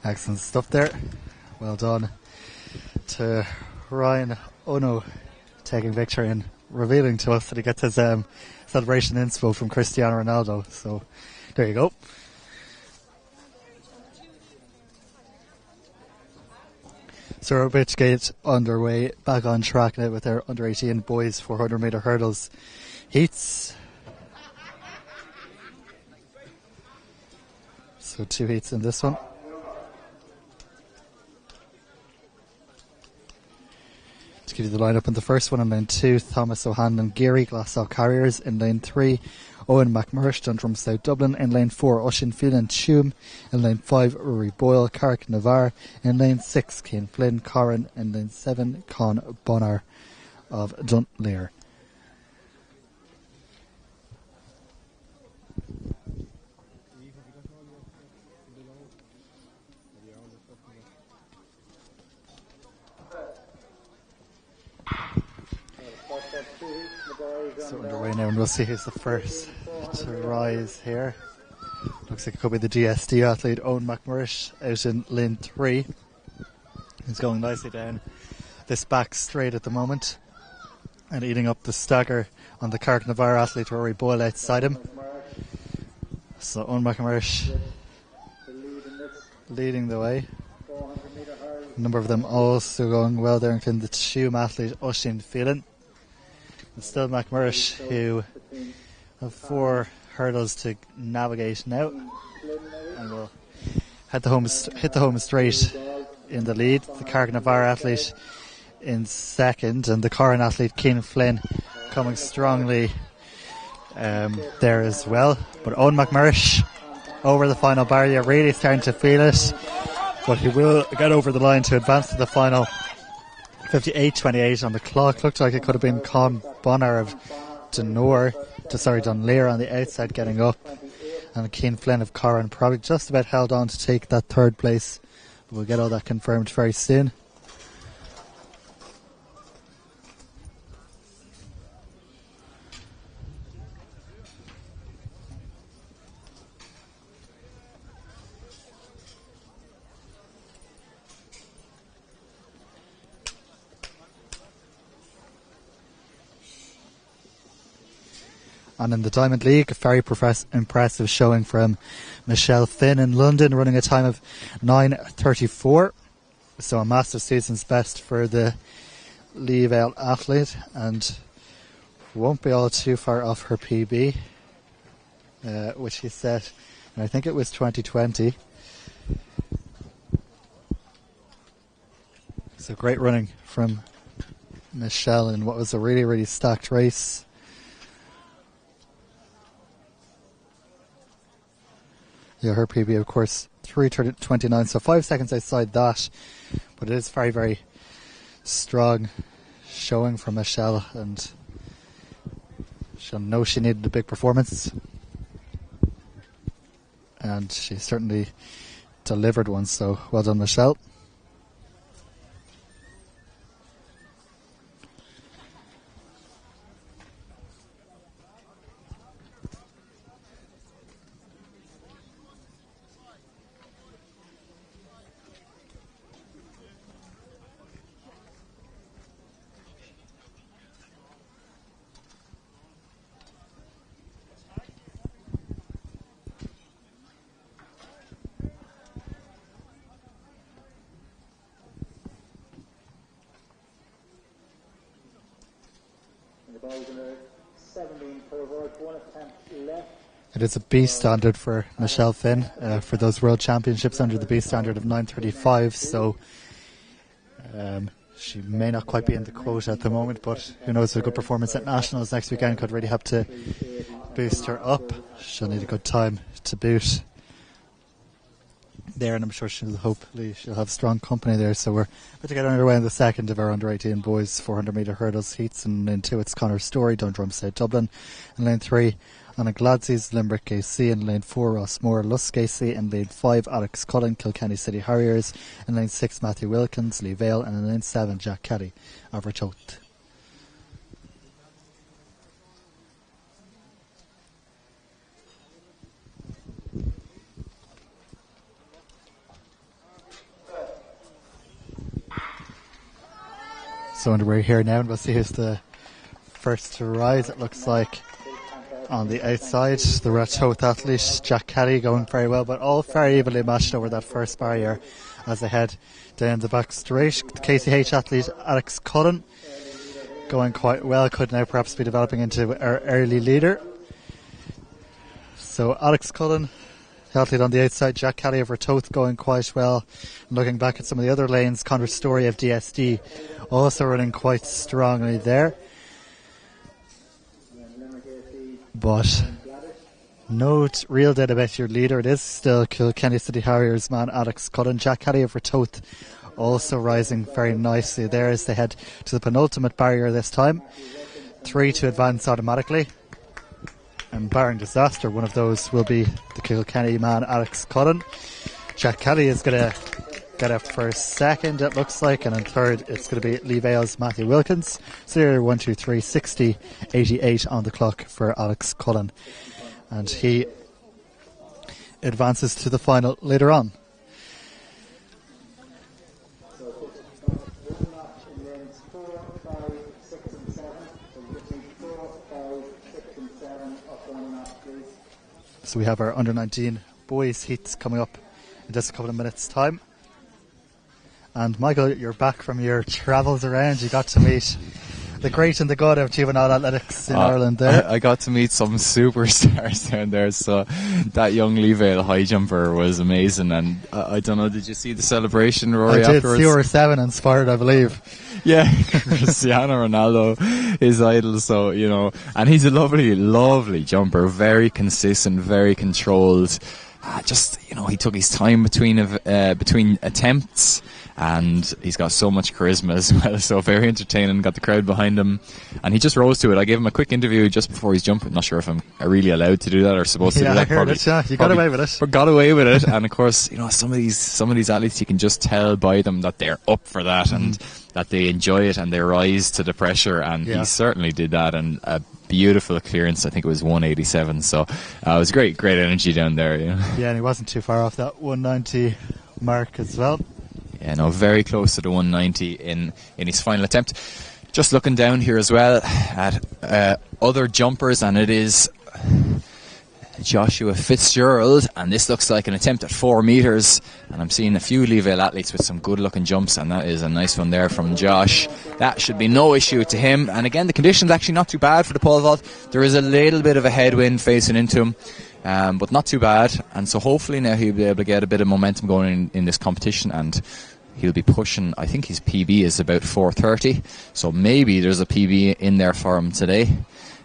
Excellent stuff there. Well done to Ryan Ono, taking victory and revealing to us that he gets his celebration inspo from Cristiano Ronaldo. So there you go. So Bitchgate underway, back on track now with their under 18 boys 400 metre hurdles heats. So 2 heats in this one. To give you the lineup in the first one, in lane 2, Thomas O'Hanlon, Geary, Glasgow Carriers. In lane 3, Owen McMurrish, Dundrum South Dublin. In lane 4, Oisin Phelan Tuam. In lane 5, Rory Boyle, Carrick Navarre. In lane 6, Cian Flynn, Corrin. In lane 7, Con Bonnar of Dunleer. So underway now, and we'll see who's the first to rise here. Looks like it could be the GSD athlete Owen McMurrish out in lane 3. He's going nicely down this back straight at the moment and eating up the stagger on the Carrick Navarre athlete Rory Boyle outside him. So Owen McMurrish leading the way. A number of them also going well there, including the Tuam athlete Oisin Phelan. And still McMurrish, who have 4 hurdles to navigate now, and will hit the home straight in the lead. The Carrick Navarre athlete in second, and the Corrin athlete Cian Flynn coming strongly there as well. But Owen McMurrish over the final barrier, really starting to feel it, but he will get over the line to advance to the final. 58.28 on the clock. Looked like it could have been Con Bonnar of Dunleer on the outside getting up, and Cian Flynn of Corrin probably just about held on to take that third place. But we'll get all that confirmed very soon. And in the Diamond League, a very impressive showing from Michelle Finn in London, running a time of 9:34. So a massive season's best for the Juvenile athlete, and won't be all too far off her PB, which he set, and I think it was 2020. So great running from Michelle in what was a really, really stacked race. Yeah, her PB, of course, 3:29, so 5 seconds outside that. But it is very, very strong showing from Michelle, and she'll know she needed a big performance. And she certainly delivered one, so well done, Michelle. It is a B standard for Michelle Finn for those World Championships under the B standard of 9:35. So she may not quite be in the quota at the moment, but who knows, a good performance at Nationals next weekend could really help to boost her up. She'll need a good time to boot there, and I'm sure hopefully she'll have strong company there. So we're about to get underway in the second of our under-18 boys 400 metre hurdles heats. And in lane 2 it's Conor Story, Dundrum South Dublin. In lane 3 Anna Gladsy's Limerick KC. In lane 4 Rossmore Lusk KC. In lane 5 Alex Cullen Kilkenny City Harriers. In lane 6 Matthew Wilkins Lee Vale. And in lane 7 Jack Kelly Abertote. So underway here now, and we'll see who's the first to rise. It looks like on the outside, the Ratoath athlete Jack Kelly going very well, but all very evenly matched over that first barrier as they head down the back straight. The KCH athlete Alex Cullen going quite well, could now perhaps be developing into our early leader. So Alex Cullen, the athlete on the outside, Jack Kelly of Ratoath going quite well. Looking back at some of the other lanes, Conor Story of DSD also running quite strongly there. But no real doubt about your leader. It is still Kilkenny City Harriers man Alex Cullen. Jack Kelly of Ratoath also rising very nicely there as they head to the penultimate barrier this time. 3 to advance automatically. And barring disaster, one of those will be the Kilkenny man Alex Cullen. Jack Kelly is going to get up for second, it looks like, and in third it's going to be Lee Vale's Matthew Wilkins. So here 1, 2, 3, 60, 88 on the clock for Alex Cullen. And he advances to the final later on. So we have our under-19 boys heats coming up in just a couple of minutes' time. And Michael, you're back from your travels around. You got to meet the great and the good of juvenile athletics in Ireland there. I got to meet some superstars down there. So that young Lee Vale high jumper was amazing. And I don't know, did you see the celebration, Rory, afterwards? I did. CR7 inspired, I believe. Yeah, Cristiano Ronaldo, his idol. So, you know, and he's a lovely, lovely jumper. Very consistent, very controlled. Just, you know, he took his time between attempts. And he's got so much charisma as well, so very entertaining, got the crowd behind him, and he just rose to it. I gave him a quick interview just before he's jumping. Not sure if I'm really allowed to do that or supposed to do that. I heard it, yeah. You got away with it. But got away with it, and of course, you know, some of these athletes, you can just tell by them that they're up for that and that they enjoy it and they rise to the pressure, and he certainly did that, and a beautiful clearance. I think it was 187, so it was great energy down there. You know? Yeah, and he wasn't too far off that 190 mark as well. Yeah, no, very close to the 190 in his final attempt. Just looking down here as well at other jumpers, and it is Joshua Fitzgerald, and this looks like an attempt at 4 metres, and I'm seeing a few Leavale athletes with some good looking jumps, and that is a nice one there from Josh. That should be no issue to him, and again the conditions actually not too bad for the pole vault. There is a little bit of a headwind facing into him, but not too bad, and so hopefully now he'll be able to get a bit of momentum going in this competition, and he'll be pushing, I think his PB is about 4:30, so maybe there's a PB in there for him today,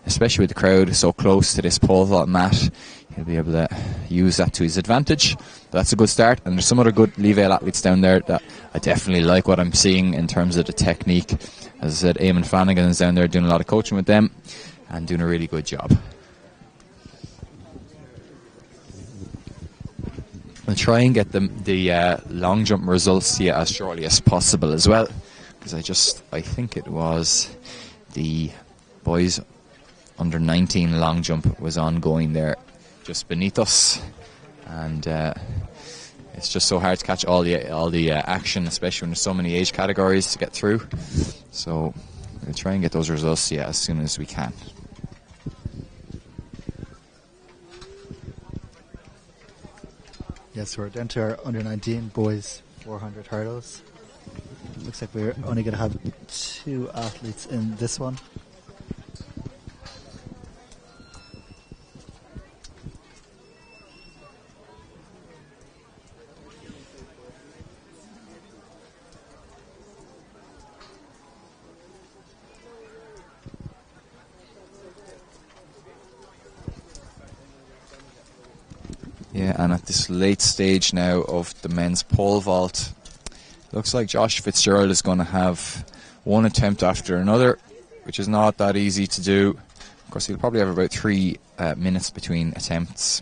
especially with the crowd so close to this pole vault mat. He'll be able to use that to his advantage. But that's a good start, and there's some other good Leavale athletes down there that I definitely like what I'm seeing in terms of the technique. As I said, Eamon Flanagan is down there doing a lot of coaching with them and doing a really good job. I'll try and get the long jump results to you as shortly as possible as well, because I think it was the boys under 19 long jump was ongoing there just beneath us, and it's just so hard to catch all the action, especially when there's so many age categories to get through. So we'll try and get those results as soon as we can. Yes, we're down to our under 19 boys 400 hurdles. Looks like we're only going to have 2 athletes in this one. Yeah, and at this late stage now of the men's pole vault, looks like Josh Fitzgerald is going to have one attempt after another, which is not that easy to do. Of course, he'll probably have about 3 minutes between attempts.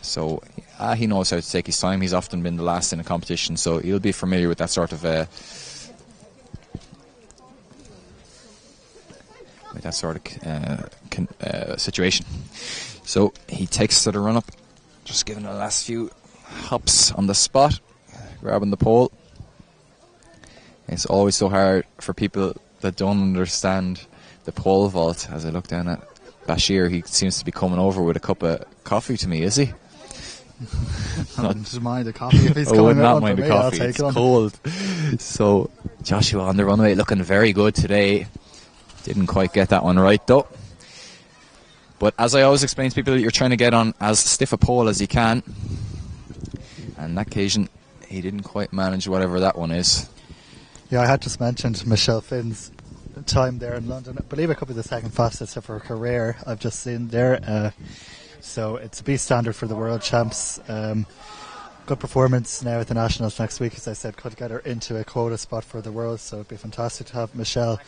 So he knows how to take his time. He's often been the last in a competition, so he'll be familiar with that sort of situation. So he takes to the run up, just giving the last few hops on the spot, grabbing the pole. It's always so hard for people that don't understand the pole vault. As I look down at Bashir, he seems to be coming over with a cup of coffee to me, is he? I wouldn't mind the coffee if he's coming. I would not on mind for the me, coffee, it's cold. So Joshua on the runway looking very good today. Didn't quite get that one right though. But as I always explain to people, you're trying to get on as stiff a pole as you can. And on that occasion, he didn't quite manage whatever that one is. Yeah, I had just mentioned Michelle Finn's time there in London. I believe it could be the second fastest of her career I've just seen there. So it's a B standard for the World Champs. Good performance now at the Nationals next week. As I said, could get her into a quota spot for the World, so it'd be fantastic to have Michelle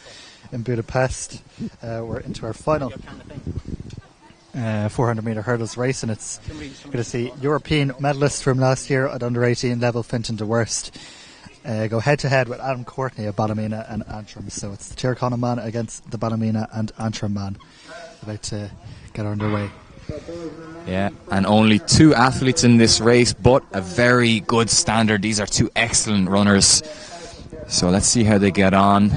in Budapest. We're into our final 400 metre hurdles race, and it's good to see European medalist from last year at under 18 level, Fintan de Worst, go head to head with Adam Courtney of Ballymena and Antrim. So it's the Tyrconnell man against the Ballymena and Antrim man about to get underway. Yeah, and only 2 athletes in this race, but a very good standard. These are 2 excellent runners. So let's see how they get on.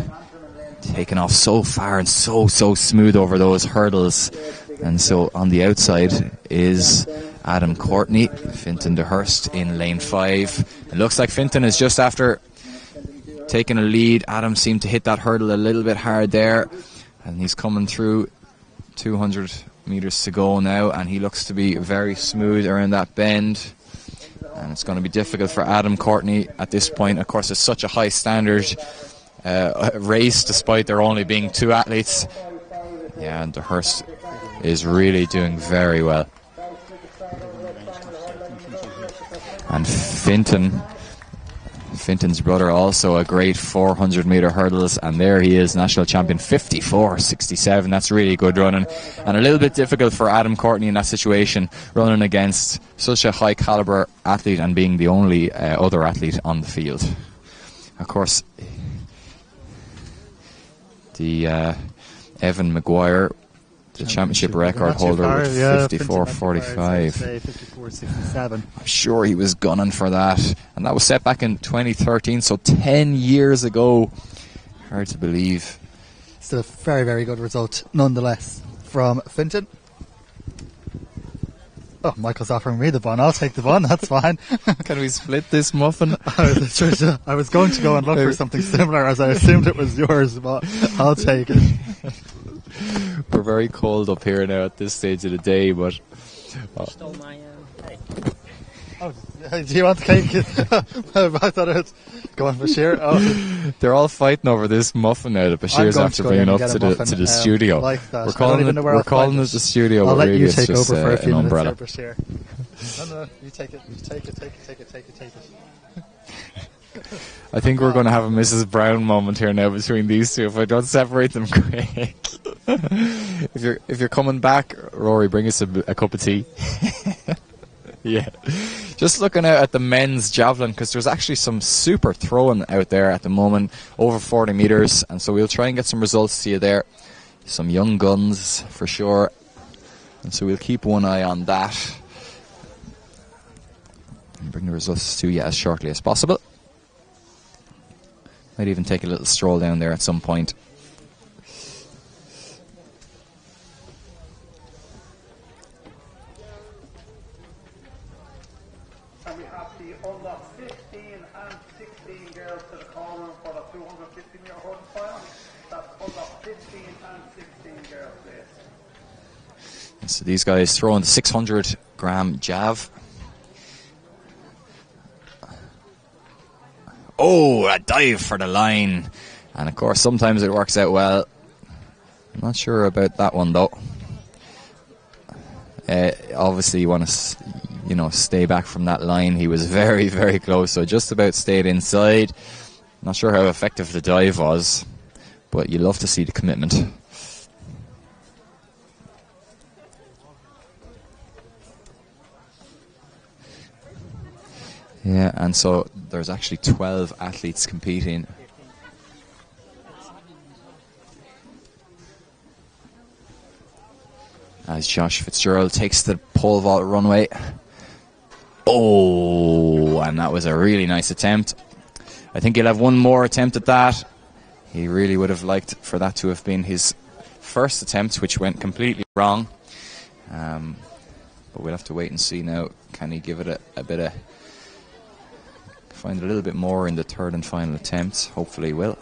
Taking off so far and so smooth over those hurdles. And so on the outside is Adam Courtney, Fintan de Hurst in lane 5. It looks like Fintan is just after taking a lead. Adam seemed to hit that hurdle a little bit hard there, and he's coming through. 200 metres to go now, and he looks to be very smooth around that bend. And it's going to be difficult for Adam Courtney at this point. Of course, it's such a high standard race, despite there only being 2 athletes. Yeah, and de Hurst is really doing very well. And Fintan's brother, also a great 400 metre hurdles, and there he is, national champion, 54.67. That's really good running, and a little bit difficult for Adam Courtney in that situation, running against such a high calibre athlete and being the only other athlete on the field. Of course, the Evan Maguire, the championship record holder, with 54.45. 54.67. I'm sure he was gunning for that, and that was set back in 2013, so 10 years ago. Hard to believe. Still a very, very good result nonetheless from Finton. Oh, Michael's offering me the bun. I'll take the bun, that's fine. Can we split this muffin? I was going to go and look for something similar as I assumed it was yours, but I'll take it. We're very cold up here now at this stage of the day, but... Stole my cake. Oh, do you want the cake? I thought it was going Bashir. Oh. They're all fighting over this muffin now that Bashir's after bringing up to the studio. Like that. We're calling it the studio, I'll but let really you it's take just over for a few an minutes umbrella. there, Bashir. No, you take it. You take it. I think we're going to have a Mrs. Brown moment here now between these two if I don't separate them quick. If you're coming back, Rory, bring us a cup of tea. Yeah. Just looking out at the men's javelin, because there's actually some super throwing out there at the moment, over 40 metres, and so we'll try and get some results to you there. Some young guns for sure, and so we'll keep one eye on that and bring the results to you as shortly as possible. Might even take a little stroll down there at some point. And we have the under 15 and 16 girls to the call room for the 250 metre hurdle final. That's under 15 and 16 girls there. So these guys throwing the 600 gram jav. Oh, a dive for the line. And of course, sometimes it works out well. I'm not sure about that one though. Obviously, you want to, stay back from that line. He was very, very close, so just about stayed inside. Not sure how effective the dive was, but you love to see the commitment. Yeah, and so there's actually 12 athletes competing. As Josh Fitzgerald takes the pole vault runway. Oh, and that was a really nice attempt. I think he'll have one more attempt at that. He really would have liked for that to have been his first attempt, which went completely wrong. But we'll have to wait and see now. Can he give it a bit of... find a little bit more in the third and final attempt? Hopefully he will.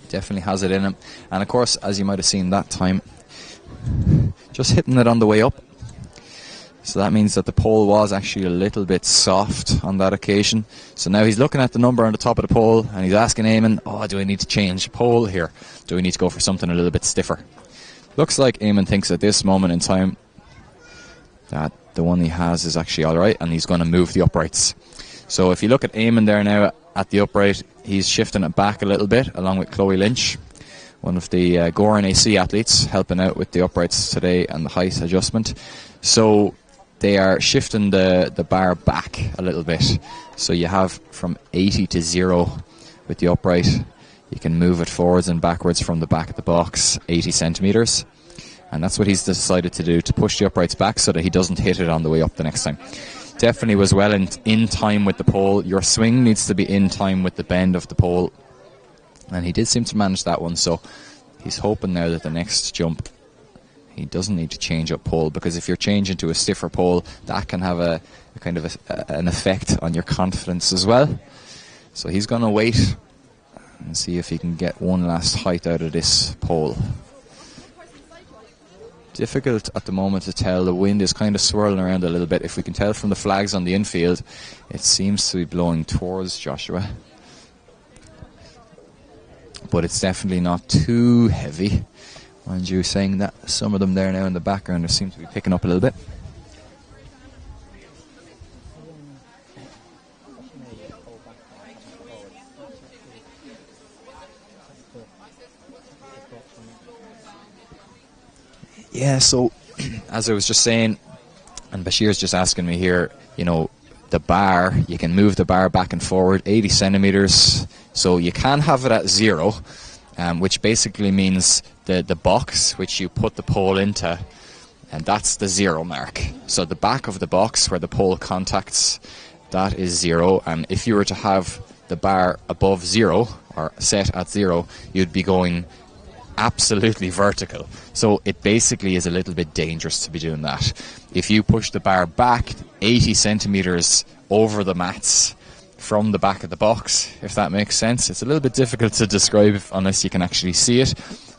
Definitely has it in him. And of course, as you might have seen that time, just hitting it on the way up. So that means that the pole was actually a little bit soft on that occasion. So now he's looking at the number on the top of the pole and he's asking Eamon, do I need to change pole here? Do we need to go for something a little bit stiffer? Looks like Eamon thinks at this moment in time that the one he has is actually alright and he's going to move the uprights. So if you look at Eamon there now at the upright, he's shifting it back a little bit along with Chloe Lynch, one of the Goran AC athletes, helping out with the uprights today and the height adjustment. So they are shifting the bar back a little bit. So you have from 80 to 0 with the upright. You can move it forwards and backwards from the back of the box 80 centimetres. And that's what he's decided to do, to push the uprights back so that he doesn't hit it on the way up the next time. Definitely was well in time with the pole. Your swing needs to be in time with the bend of the pole. And he did seem to manage that one, so he's hoping now that the next jump he doesn't need to change up pole, because if you're changing to a stiffer pole, that can have a kind of an effect on your confidence as well. So he's going to wait and see if he can get one last height out of this pole. Difficult at the moment to tell. The wind is kind of swirling around a little bit. If we can tell from the flags on the infield, it seems to be blowing towards Joshua. But it's definitely not too heavy. Mind you, saying that, some of them there now in the background seem to be picking up a little bit. Yeah, so as I was just saying, and Bashir's just asking me here, the bar, you can move the bar back and forward 80 centimetres. So you can have it at 0, which basically means the box which you put the pole into, and that's the 0 mark. So the back of the box where the pole contacts, that is 0. And if you were to have the bar above zero or set at zero, you'd be going absolutely vertical. So it basically is a little bit dangerous to be doing that. If you push the bar back 80 centimeters over the mats from the back of the box, if that makes sense, it's a little bit difficult to describe unless you can actually see it.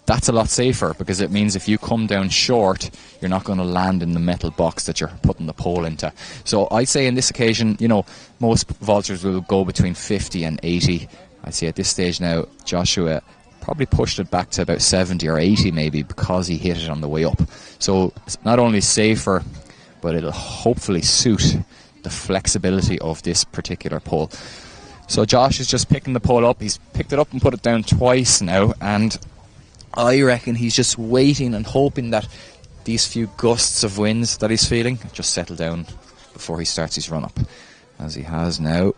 That's a lot safer, because it means if you come down short, you're not going to land in the metal box that you're putting the pole into. So I'd say in this occasion, you know, most vaulters will go between 50 and 80. I'd say at this stage now, Joshua probably pushed it back to about 70 or 80 maybe, because he hit it on the way up. So it's not only safer, but it'll hopefully suit the flexibility of this particular pole. So Josh is just picking the pole up. He's picked it up and put it down twice now, and I reckon he's just waiting and hoping that these few gusts of winds that he's feeling just settle down before he starts his run up, as he has now.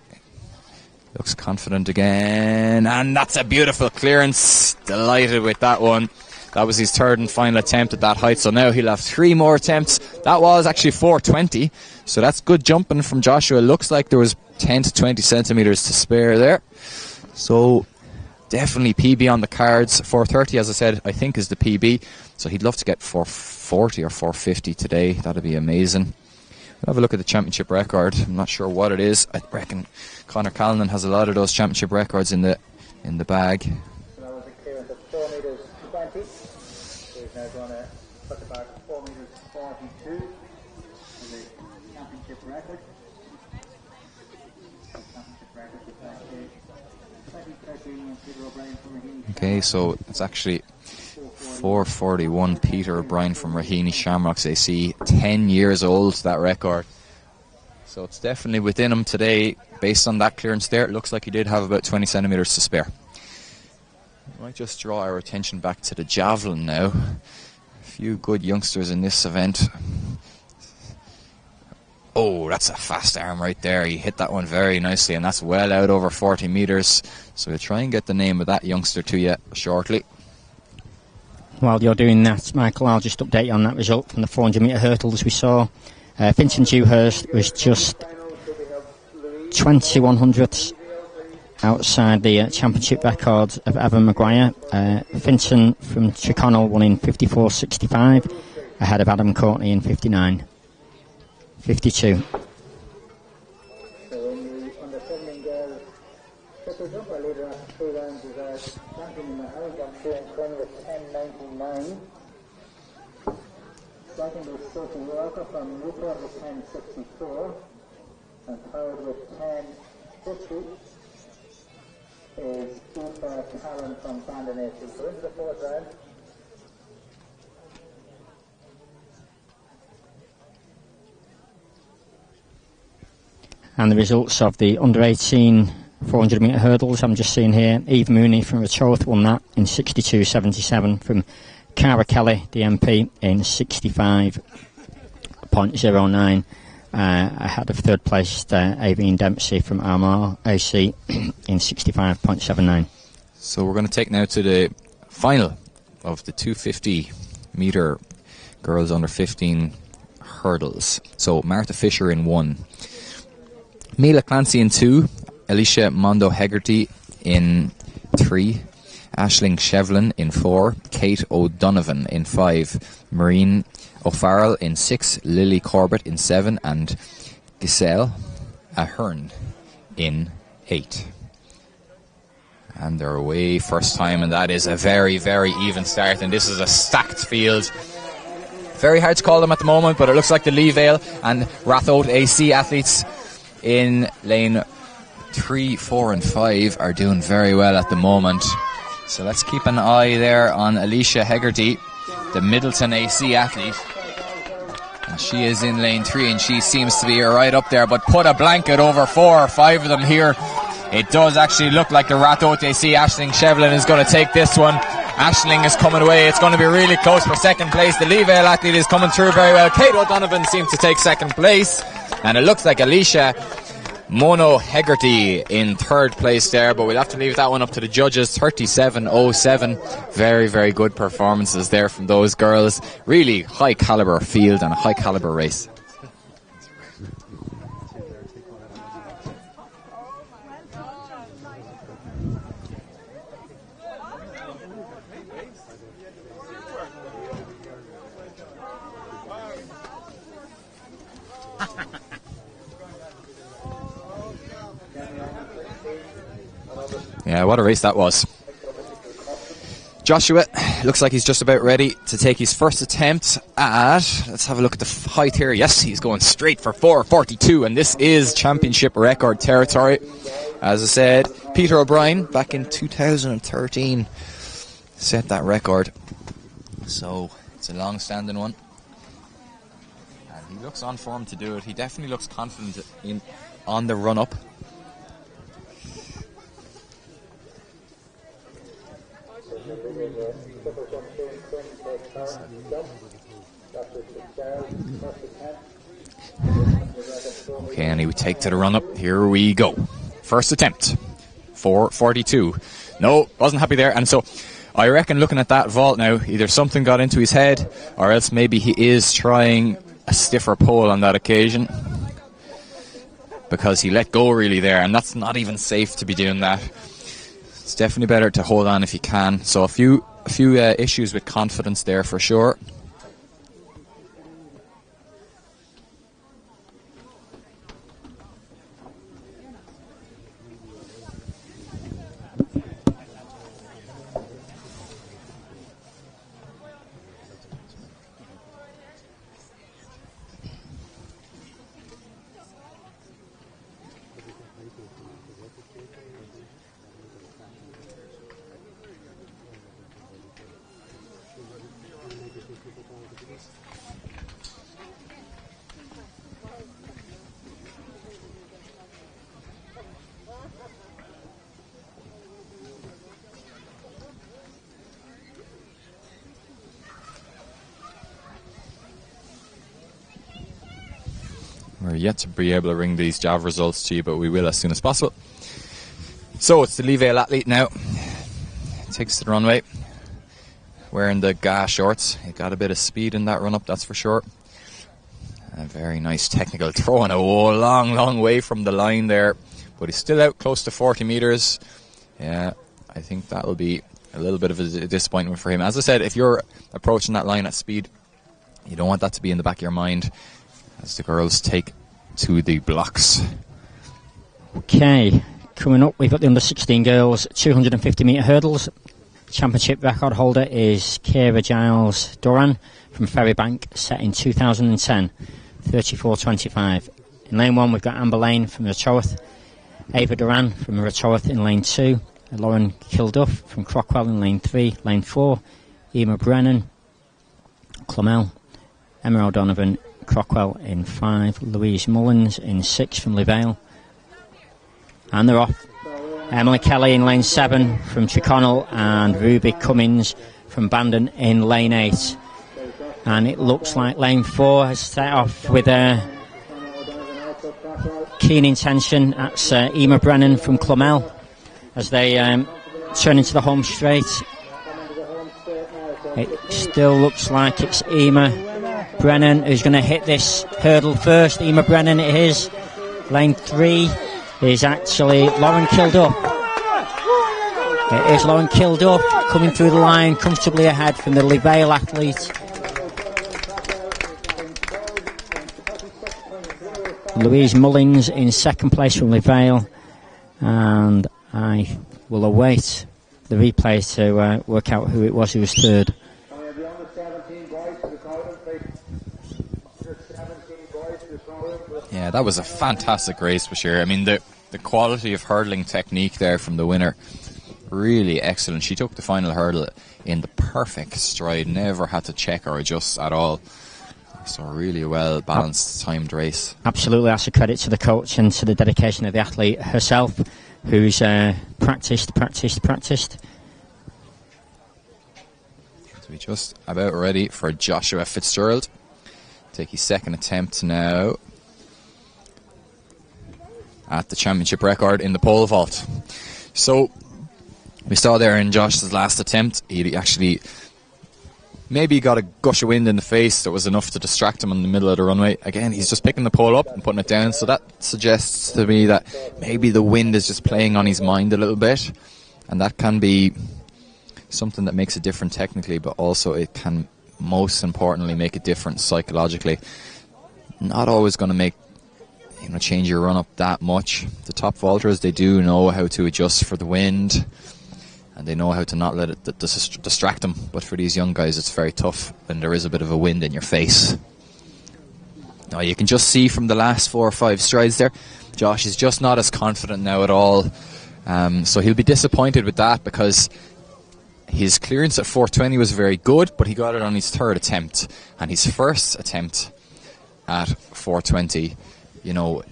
Looks confident again, and that's a beautiful clearance. Delighted with that one. That was his third and final attempt at that height, so now he'll have 3 more attempts. That was actually 420, so that's good jumping from Joshua. Looks like there was 10 to 20 centimetres to spare there. So definitely PB on the cards. 430, as I said, I think is the PB. So he'd love to get 440 or 450 today. That'd be amazing. We'll have a look at the championship record. I'm not sure what it is. I reckon Conor Callanan has a lot of those championship records in the bag. So that was a clearance of 4 metres 20. So he's now going to put the bar to 4 metres 42 for the championship record. Championship record is actually 2013 Peter O'Brien from Raheny. Okay, so it's actually 441 Peter O'Brien from Raheny Shamrocks AC. 10 years old, that record. So it's definitely within him today. Based on that clearance there, it looks like he did have about 20 centimetres to spare. We might just draw our attention back to the javelin now. A few good youngsters in this event. Oh, that's a fast arm right there. He hit that one very nicely, and that's well out over 40 metres. So we'll try and get the name of that youngster to you shortly. While you're doing that, Michael, I'll just update you on that result from the 400 metre hurdles we saw. Vincent Dewhurst was just 21 hundredths outside the championship record of Evan Maguire. Vincent from Tyrconnell won in 54.65, ahead of Adam Courtney in 59.52. So in the under 17 girls, triple jumper leader after 3 rounds is champion Mahal, got through in front with 10.99. Second is Sophie Walker from Newport with 10.64. And third with 10.50 is Aoife Callan from Bandon AC. So into the 4th round. And the results of the under-18 400 metre hurdles, I'm just seeing here, Eve Mooney from Retorth won that in 62.77 from Cara Kelly, the MP, in 65.09, ahead of third place Aveen Dempsey from Armagh AC in 65.79. So we're going to take now to the final of the 250 metre girls under 15 hurdles. So Martha Fisher in 1, Mila Clancy in 2, Alicia Mondo Hegarty in 3, Aisling Shevlin in 4, Kate O'Donovan in 5, Maureen O'Farrell in 6, Lily Corbett in 7, and Giselle Ahern in 8. And they're away first time, and that is a very, very even start, and this is a stacked field. Very hard to call them at the moment, but it looks like the Lee Vale and Rathote AC athletes in lane 3, 4 and 5 are doing very well at the moment. So let's keep an eye there on Alicia Hegarty, the Middleton AC athlete. And she is in lane 3 and she seems to be right up there, but put a blanket over 4 or 5 of them here. It does actually look like the Rathote AC. Aisling Shevlin is going to take this one. Aisling is coming away. It's going to be really close for second place. The Lee Vale athlete is coming through very well. Kate O'Donovan seems to take second place. And it looks like Alicia Mono Hegarty in third place there, but we'll have to leave that one up to the judges. 37.07. Very, very good performances there from those girls. Really high caliber field and a high caliber race. Yeah, what a race that was. Joshua looks like he's just about ready to take his first attempt at, let's have a look at the height here. Yes, he's going straight for 4:42, and this is championship record territory. As I said, Peter O'Brien back in 2013 set that record, so it's a long-standing one, and he looks on form to do it. He definitely looks confident on the run-up. Okay, and he would take to the run-up. Here we go. First attempt. 4:42. No, wasn't happy there. And so I reckon looking at that vault now, either something got into his head or else maybe he is trying a stiffer pole on that occasion, because he let go really there, and that's not even safe to be doing that. It's definitely better to hold on if you can. So a few issues with confidence there for sure. We're yet to be able to bring these Jav results to you, but we will as soon as possible. So it's the Juvenile athlete now. Takes to the runway, wearing the GA shorts. He got a bit of speed in that run-up, that's for sure. A very nice technical throw, and a long way from the line there. But he's still out close to 40 metres. Yeah, I think that'll be a little bit of a disappointment for him. As I said, if you're approaching that line at speed, you don't want that to be in the back of your mind as the girls take to the blocks. Okay, coming up we've got the under 16 girls 250 metre hurdles. Championship record holder is Kira Giles Duran from Ferrybank, set in 2010, 34.25. In lane 1 we've got Amber Lane from Rechoworth, Ava Duran from Rechoworth in lane 2, Lauren Kilduff from Crockwell in lane 3, lane 4, Emma Brennan, Clonmel, Emma O'Donovan, Crockwell in 5, Louise Mullins in 6 from Livale, and they're off. Emily Kelly in lane 7 from Tyrconnell, and Ruby Cummins from Bandon in lane 8. And it looks like lane 4 has set off with a keen intention. That's Emma Brennan from Clonmel as they turn into the home straight. It still looks like it's Emma Brennan who's going to hit this hurdle first. Emma Brennan it is. Lane 3 is actually Lauren Kilduff. It is Lauren Kilduff coming through the line comfortably ahead from the Livale athlete. Louise Mullins in second place from Livale, and I will await the replay to work out who it was who was third. Yeah, that was a fantastic race, Bashir. I mean, the quality of hurdling technique there from the winner, really excellent. She took the final hurdle in the perfect stride, never had to check or adjust at all. So really a well balanced, timed race. Absolutely, that's a credit to the coach and to the dedication of the athlete herself, who's practiced. So we're just about ready for Joshua Fitzgerald. Take his second attempt now at the championship record in the pole vault. So we saw there in Josh's last attempt, he actually maybe got a gush of wind in the face that was enough to distract him in the middle of the runway. Again, he's just picking the pole up and putting it down, so that suggests to me that maybe the wind is just playing on his mind a little bit, and that can be something that makes it different technically, but also it can most importantly make a difference psychologically. Not always going to make going to change your run up that much. The top vaulters, they do know how to adjust for the wind, and they know how to not let it distract them. But for these young guys, it's very tough when there is a bit of a wind in your face. Now you can just see from the last 4 or 5 strides there, Josh is just not as confident now at all. So he'll be disappointed with that, because his clearance at 4:20 was very good, but he got it on his 3rd attempt. And his first attempt at 4:20, you know,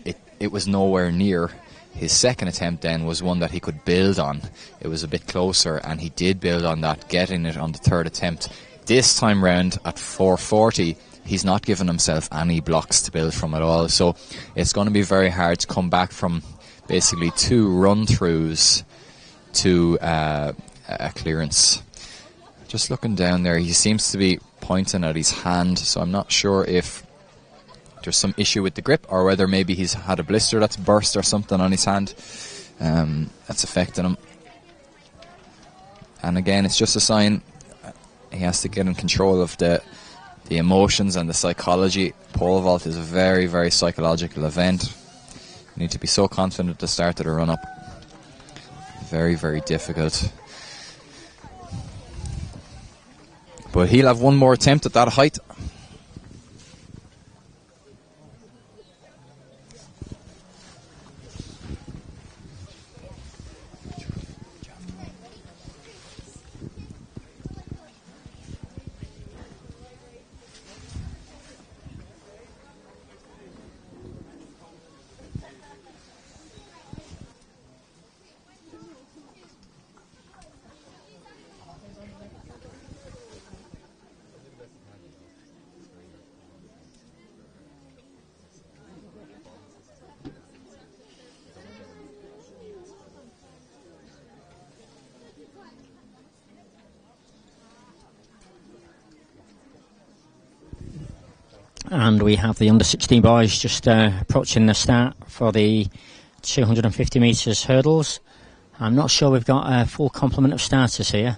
it was nowhere near. His second attempt then was one that he could build on. It was a bit closer, and he did build on that, getting it on the 3rd attempt. This time round at 4:40, he's not given himself any blocks to build from at all. So it's going to be very hard to come back from basically 2 run-throughs to a clearance. Just looking down there, he seems to be pointing at his hand, so I'm not sure if there's some issue with the grip, or whether maybe he's had a blister that's burst or something on his hand that's affecting him. And again, it's just a sign he has to get in control of the emotions and the psychology. Pole vault is a very, very psychological event. You need to be so confident at the start of the run-up. Very, very difficult. But he'll have one more attempt at that height. And we have the under-16 boys just approaching the start for the 250 metres hurdles. I'm not sure we've got a full complement of starters here.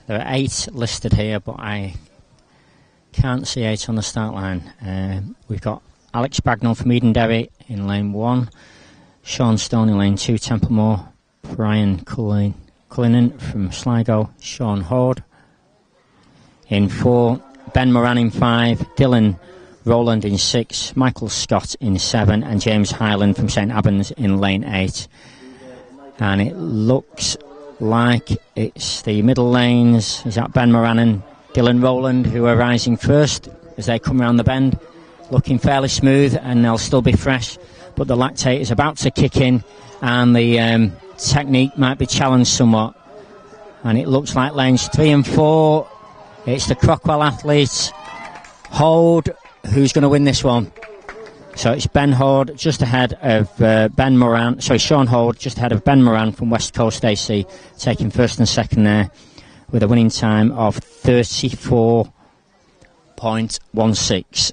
There are 8 listed here, but I can't see 8 on the start line. We've got Alex Bagnall from Edenderry in lane 1, Sean Stone in lane 2, Templemore, Brian Cullinan from Sligo, Sean Horde in 4, Ben Moran in 5, Dylan Rowland in 6, Michael Scott in 7, and James Highland from St Albans in lane 8. And it looks like it's the middle lanes. Is that Ben Moran and Dylan Rowland who are rising first as they come around the bend, looking fairly smooth, and they'll still be fresh, but the lactate is about to kick in, and the technique might be challenged somewhat. And it looks like lanes 3 and 4, it's the Crockwell athletes, Horde, who's going to win this one. So it's Ben Horde just ahead of Sean Horde just ahead of Ben Moran from West Coast AC, taking first and second there with a winning time of 34.16.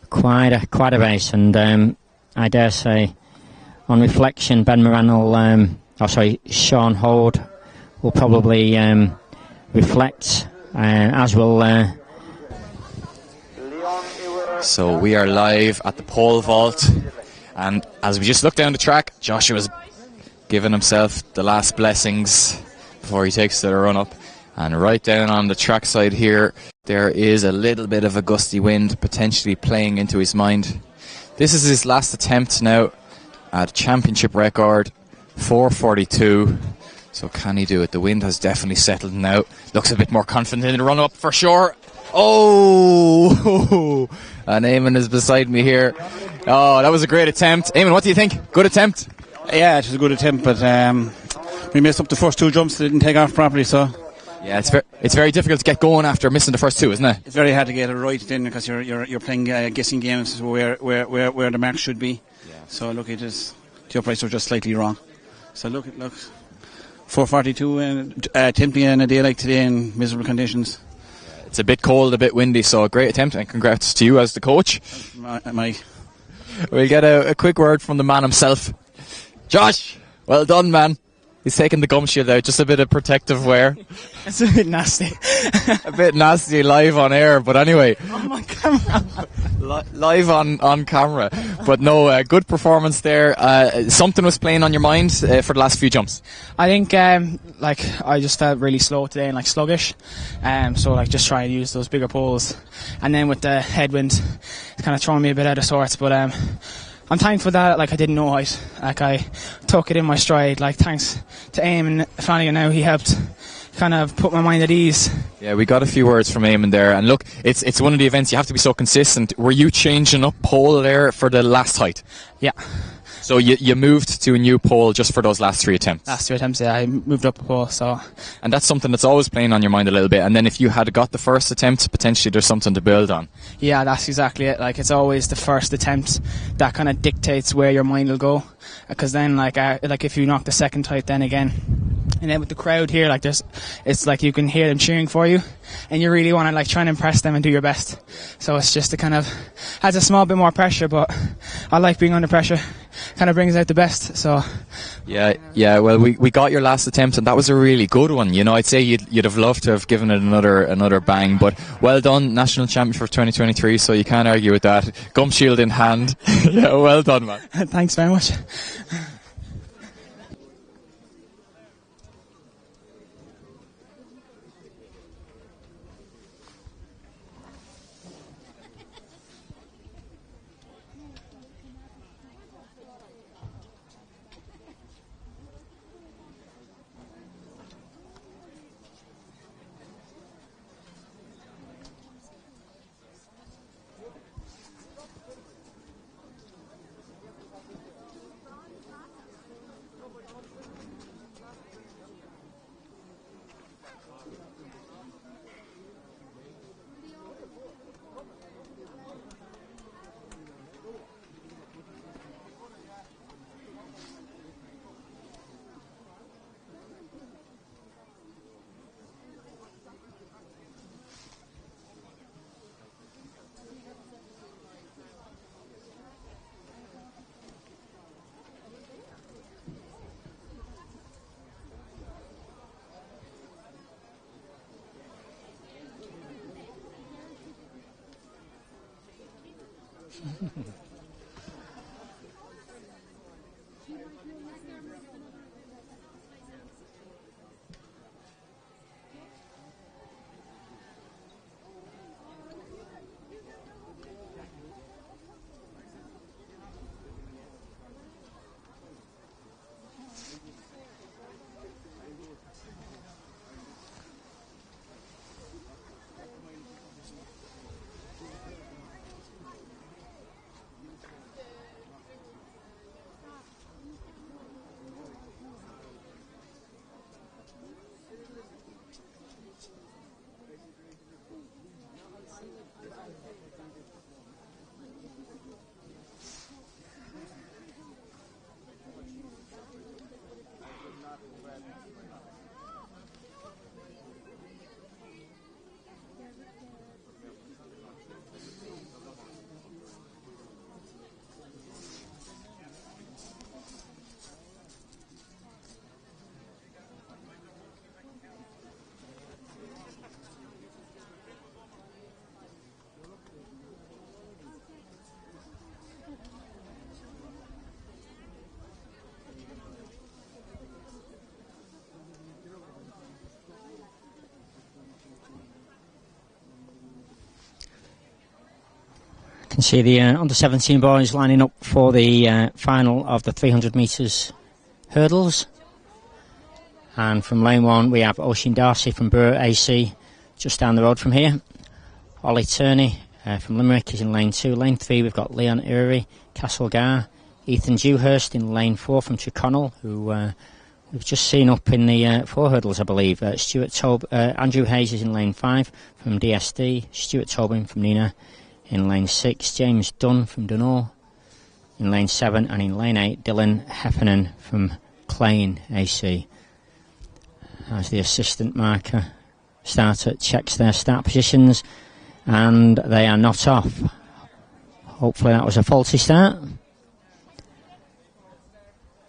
Quite a race, and I dare say, on reflection, Ben Moran will, Sean Horde will probably reflect, as will. So we are live at the pole vault, and as we just look down the track, Joshua's giving himself the last blessings before he takes the run up. And right down on the track side here, there is a little bit of a gusty wind potentially playing into his mind. This is his last attempt now at championship record, 4:42. So can he do it? The wind has definitely settled now. Looks a bit more confident in the run up for sure. Oh, and Eamon is beside me here. Oh, that was a great attempt. Eamon, what do you think? Good attempt? Yeah, it was a good attempt, but we missed up the first 2 jumps. They didn't take off properly, so. Yeah, it's very difficult to get going after missing the first 2, isn't it? It's very hard to get it right then, because you're playing guessing games where the mark should be. Yeah. So look, the uprights are just slightly wrong. So look, 4:42 attempting in a day like today in miserable conditions. It's a bit cold, a bit windy, so a great attempt, and congrats to you as the coach. We'll get a quick word from the man himself. Josh, well done, man. He's taking the gum shield out, just a bit of protective wear. It's a bit nasty. A bit nasty live on air, but anyway. On camera. Live on camera. But no, good performance there. Something was playing on your mind for the last few jumps? I think, I just felt really slow today and sluggish. So just try and use those bigger poles. And then with the headwind, it's kind of throwing me a bit out of sorts. But I'm thankful that I didn't know height. I took it in my stride. Thanks to Eamon Flanagan now, he helped kind of put my mind at ease. Yeah, we got a few words from Eamon there, and look, it's one of the events you have to be so consistent. Were you changing up pole there for the last height? Yeah. So you moved to a new pole just for those last 3 attempts? Last 3 attempts, yeah, I moved up a pole, so... And that's something that's always playing on your mind a little bit, and then if you had got the first attempt, potentially there's something to build on. Yeah, that's exactly it. It's always the first attempt that kind of dictates where your mind will go, because then, if you knock the second height, then again... And then with the crowd here, it's you can hear them cheering for you, and you really want to try and impress them and do your best. So it's just has a small bit more pressure, but I like being under pressure. Kind of brings out the best. So yeah. Well, we got your last attempt, and that was a really good one. I'd say you'd have loved to have given it another bang, but well done, national champion for 2023. So you can't argue with that. Gum shield in hand. Yeah, well done, man. Thanks very much. Can see the under-17 boys lining up for the final of the 300 metres hurdles. And from lane 1 we have Oisin Darcy from Burr AC, just down the road from here. Ollie Turney from Limerick is in lane 2. Lane 3 we've got Leon Ury, Castlegar. Ethan Dewhurst in lane 4 from Tyrconnell, who we've just seen up in the 4 hurdles, I believe. Andrew Hayes is in lane 5 from DSD. Stuart Tobin from Nina in lane 6, James Dunn from Dunor in lane 7, and in lane 8 Dylan Heffernan from Clane AC. As the assistant marker starter checks their start positions, and they are not off. Hopefully that was a faulty start.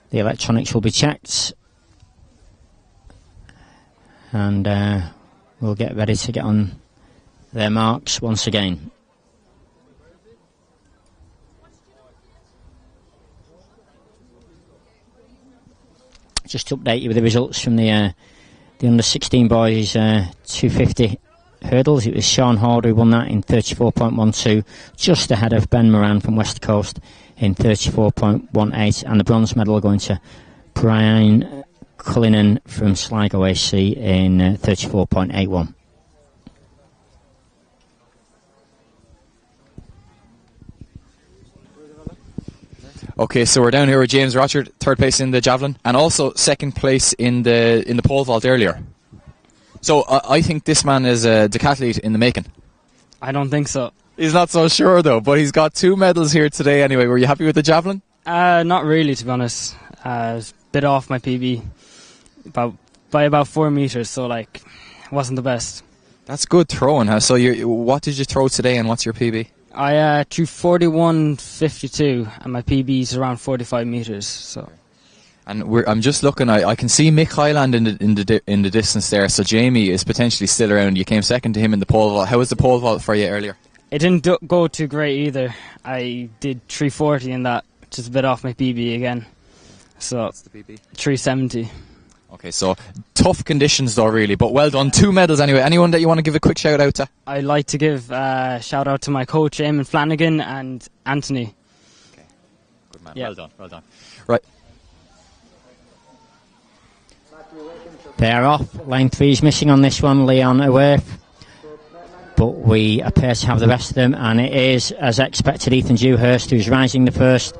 The electronics will be checked And we'll get ready to get on their marks once again. Just to update you with the results from the under 16 boys 250 hurdles. It was Sean Horde who won that in 34.12, just ahead of Ben Moran from West Coast in 34.18, and the bronze medal going to Brian Cullinan from Sligo AC in 34.81. Okay, so we're down here with James Rochard, third place in the javelin, and also second place in the pole vault earlier. So I think this man is a decathlete in the making. I don't think so. He's not so sure though, but he's got 2 medals here today anyway. Were you happy with the javelin? Not really, to be honest. A bit off my PB by about 4 meters, so like wasn't the best. That's good throwing, huh? So what did you throw today, and what's your PB? I threw 41.52, and my PB is around 45 meters. So, and I'm just looking. I can see Mick Hyland in the distance there. So Jamie is potentially still around. You came second to him in the pole vault. How was the pole vault for you earlier? It didn't go too great either. I did 340 in that, which is a bit off my PB again. So what's the PB? 370. Okay, so tough conditions though, really, but well done. 2 medals anyway. Anyone that you want to give a quick shout out to? I'd like to give a shout out to my coach, Eamon Flanagan, and Anthony. Okay, good man. Yeah. Well done. Right. They're off. Line 3 is missing on this one, Leon Awerth. But we appear to have the rest of them, and it is, as expected, Ethan Dewhurst who's rising the first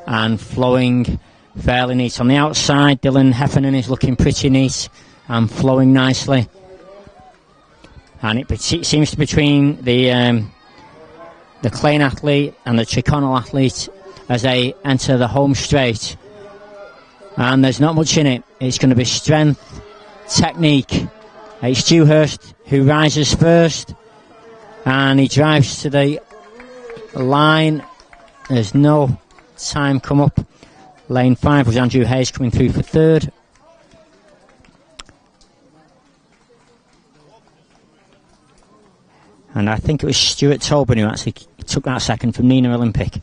and flowing fairly neat. On the outside, Dylan Heffernan is looking pretty neat and flowing nicely. And it seems to be between the Clane athlete and the Tyrconnell athlete as they enter the home straight. And there's not much in it. It's going to be strength, technique. It's Dewhurst who rises first, and he drives to the line. There's no time come up. Lane 5 was Andrew Hayes coming through for third. And I think it was Stuart Tobin who actually took that second from Nina Olympic.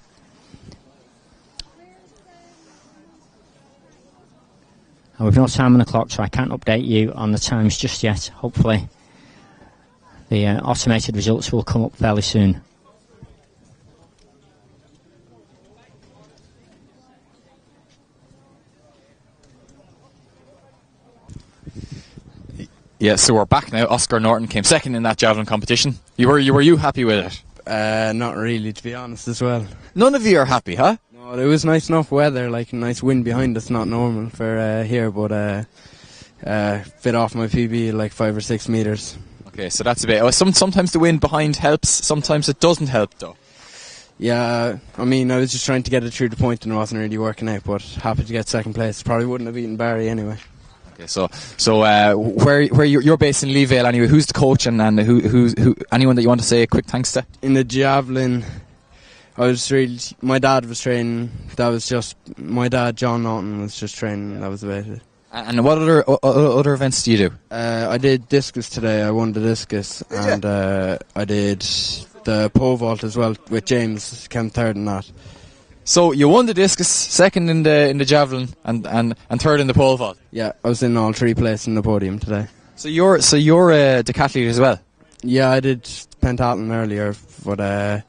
And we've no time on the clock, so I can't update you on the times just yet. Hopefully the automated results will come up fairly soon. Yeah, so we're back now. Oscar Norton came second in that javelin competition. Were you happy with it? Not really, to be honest, as well. None of you are happy, huh? No, it was nice enough weather, like a nice wind behind us, not normal for here, but bit off my PB, like 5 or 6 meters. Okay, so that's a bit. Sometimes the wind behind helps, sometimes it doesn't help, though. Yeah, I mean, I was just trying to get it through the point and it wasn't really working out, but happy to get second place. Probably wouldn't have beaten Barry anyway. Okay, so where you're based in Leevale anyway? Who's the coach and who anyone that you want to say a quick thanks to? In the javelin, my dad was training. That was just my dad, John Norton, was just training. That was about it. And what other events do you do? I did discus today. I won the discus, and I did the pole vault as well with James. Came third in that. So you won the discus, second in the javelin, and third in the pole vault. Yeah, I was in all 3 places in the podium today. So you're a decathlete as well. Yeah, I did pentathlon earlier, but I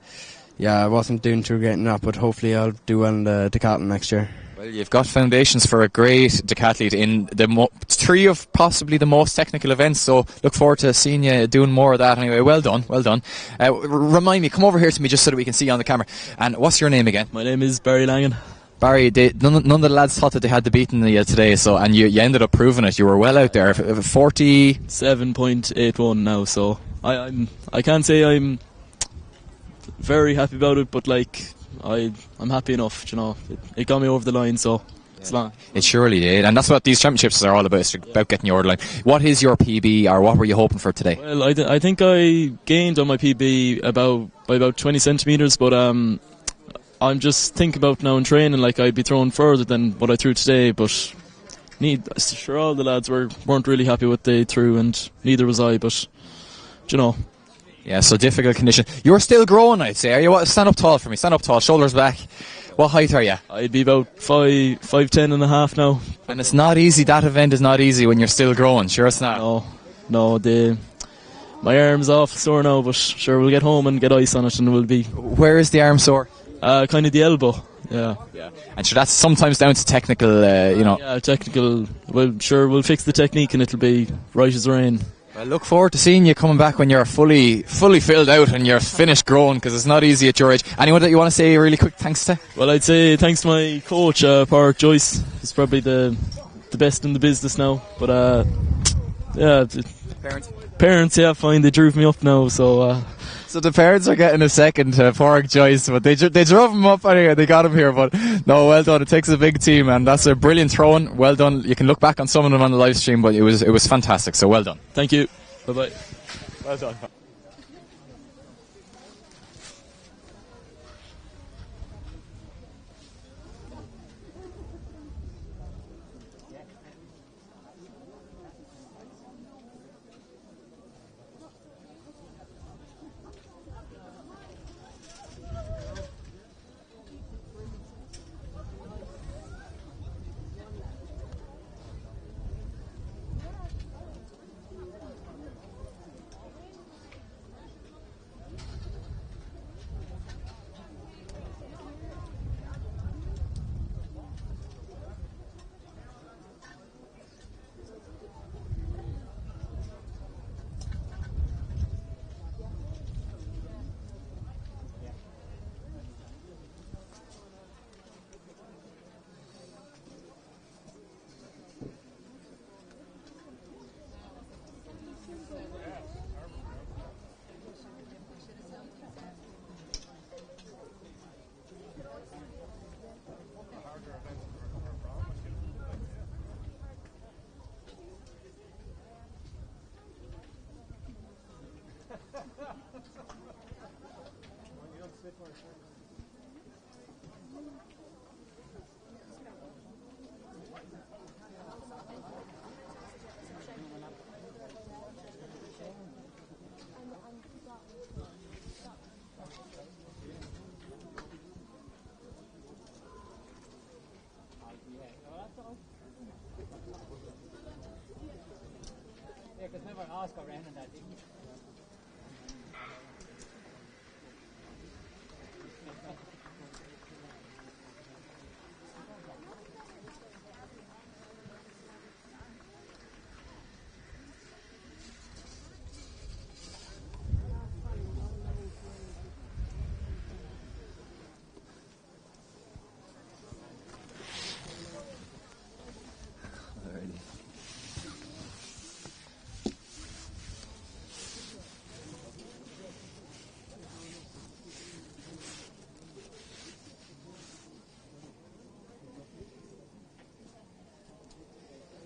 wasn't doing too great in that. But hopefully, I'll do well in the decathlon next year. Well, you've got foundations for a great decathlete in the 3 of possibly the most technical events, so look forward to seeing you doing more of that anyway. Well done. Remind me, come over here to me just so that we can see you on the camera. And what's your name again? My name is Barry Langan. Barry, none of the lads thought that they had the beating you today, and you ended up proving it. You were well out there. 47.81 now, so I can't say I'm very happy about it, but I'm happy enough, you know. It got me over the line, so it's long. It surely did, and that's what these championships are all about. It's about getting you over the line. What is your PB, or what were you hoping for today? Well, I think I gained on my PB by about 20 centimetres, but I'm just thinking about now in training, I'd be throwing further than what I threw today, but sure, all the lads weren't really happy with day through, and neither was I. But you know. Yeah, so difficult condition. You're still growing, I'd say. Are you? Stand up tall for me. Stand up tall, shoulders back. What height are you? I'd be about 5'10" and a half now. And it's not easy. That event is not easy when you're still growing. Sure, it's not. No. My arm's off sore now, but sure, we'll get home and get ice on it, and we'll be. Where is the arm sore? Kind of the elbow. Yeah. And sure, that's sometimes down to technical. Yeah, technical. Well, sure, we'll fix the technique, and it'll be right as rain. I look forward to seeing you coming back when you're fully filled out and you're finished growing, because it's not easy at your age. Anyone that you want to say a really quick thanks to? Well, I'd say thanks to my coach, Park Joyce. He's probably the best in the business now. But yeah, parents, yeah, fine. They drove me up now, so. So the parents are getting a second to Park Joyce, but they drove him up anyway. They got him here, but no, well done. It takes a big team, and that's a brilliant throw-in. Well done. You can look back on some of them on the live stream, but it was fantastic. So well done. Thank you. Bye bye. Well done.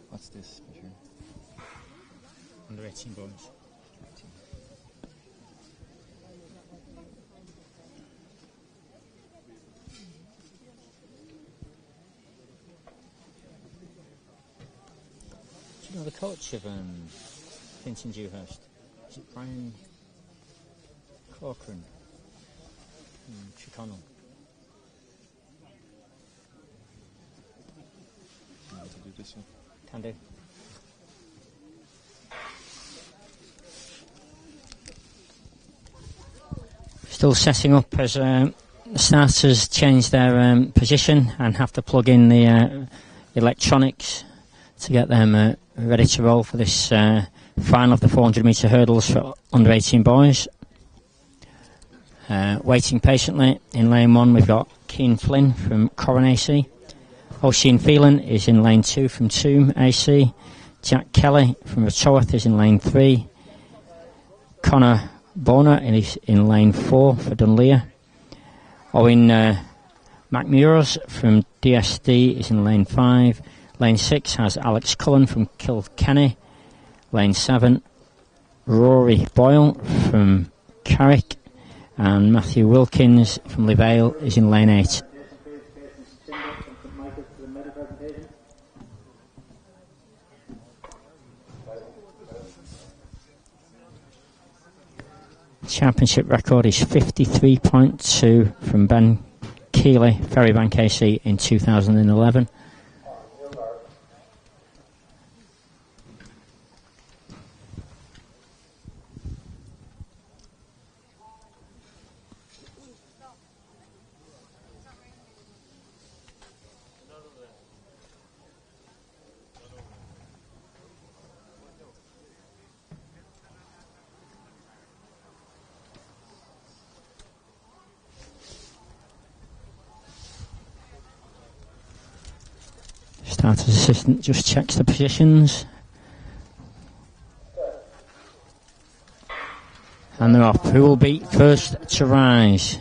What's this? Under 18 boys. Do you know the coach of Finton Dewhurst? Is it Brian Corcoran from Chiconnell? To do this one. Can do. Still setting up as the starters change their position and have to plug in the electronics to get them ready to roll for this final of the 400 metre hurdles for under 18 boys. Waiting patiently in lane 1 we've got Keane Flynn from Corran AC. O'Sheen Phelan is in lane 2 from Toom AC. Jack Kelly from Retorth is in lane 3. Connor Boner is in lane 4 for Dunleer. Owen McMurrows from DSD is in lane 5. Lane 6 has Alex Cullen from Kilkenny. Lane 7, Rory Boyle from Carrick. And Matthew Wilkins from Leavale is in lane 8. Championship record is 53.2 from Ben Keeley, Ferrybank KC in 2011. Starter's assistant just checks the positions. And they're off. Who will be first to rise?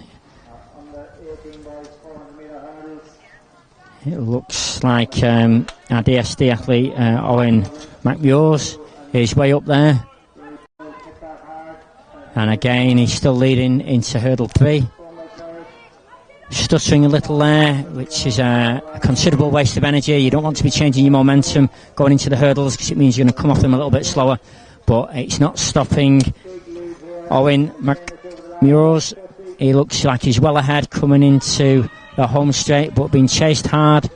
It looks like our DSD athlete Owen McMures is way up there. And again, he's still leading into hurdle 3. Stuttering a little there, which is a considerable waste of energy. You don't want to be changing your momentum going into the hurdles because it means you're going to come off them a little bit slower. But it's not stopping Owen McMures. He looks like he's well ahead coming into the home straight, but being chased hard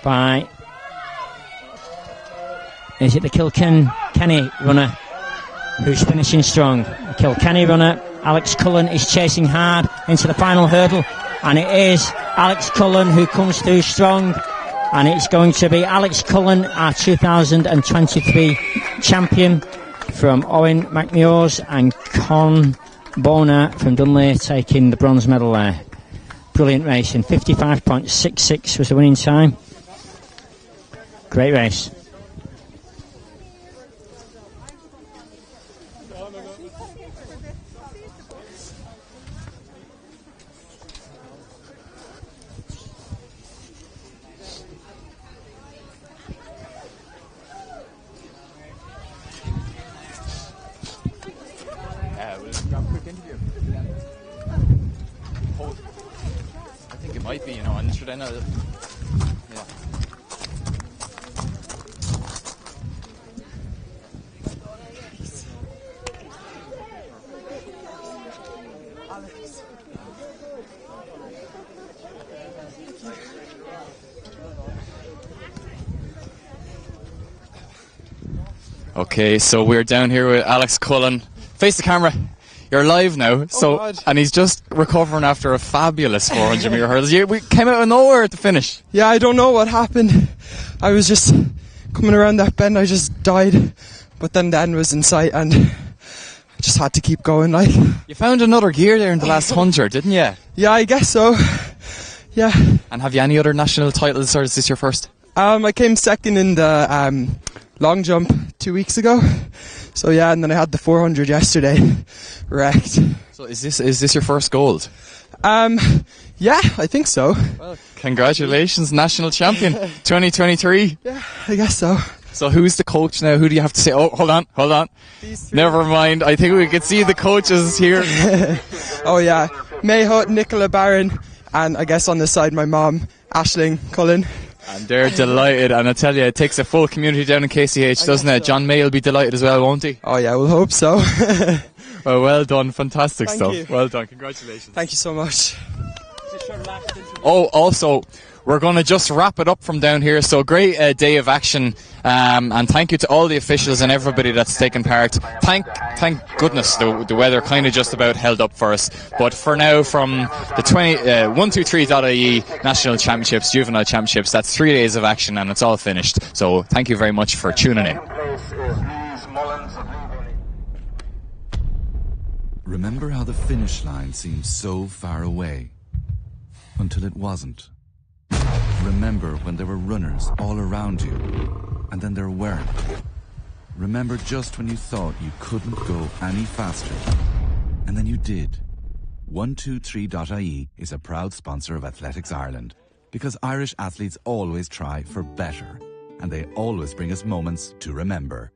by, is it the Kilkenny runner who's finishing strong? The Kilkenny runner Alex Cullen is chasing hard into the final hurdle, and it is Alex Cullen who comes through strong, and it's going to be Alex Cullen, our 2023 champion, from Owen McMures, and Con Bona from Dunleer taking the bronze medal there. Brilliant racing. 55.66 was the winning time. Great race. Might be, and should I know that? Yeah. Okay, so we're down here with Alex Cullen. Face the camera. You're live now, and he's just recovering after a fabulous 400 metre hurdles. We came out of nowhere at the finish. Yeah, I don't know what happened. I was just coming around that bend, I just died, but then the end was in sight, and I just had to keep going. Like, you found another gear there in the last 100, didn't you? Yeah, I guess so. Yeah. And have you any other national titles, or is this your first? I came second in the long jump 2 weeks ago. So yeah, and then I had the 400 yesterday. Wrecked. So is this your first gold? Yeah, I think so. Well, congratulations, national champion 2023. Yeah, I guess so. So who's the coach now? Who do you have to say? Oh, hold on. Never mind. I think we can see the coaches here. Oh yeah, Mayhut, Nicola Barron, and I guess on the side my mom, Aisling Cullen. And they're delighted, and I tell you, it takes a full community down in KCH, doesn't it? So. John May will be delighted as well, won't he? Oh yeah, we'll hope so. Well done, fantastic Thank stuff. You. Well done, congratulations. Thank you so much. Oh, also, we're going to just wrap it up from down here. So great day of action, and thank you to all the officials and everybody that's taken part. Thank goodness the weather kind of just about held up for us. But for now, from the 123.ie National Championships, Juvenile Championships, that's 3 days of action, and it's all finished. So thank you very much for tuning in. Remember how the finish line seemed so far away? Until it wasn't. Remember when there were runners all around you, and then there weren't. Remember just when you thought you couldn't go any faster, and then you did. 123.ie is a proud sponsor of Athletics Ireland, because Irish athletes always try for better, and they always bring us moments to remember.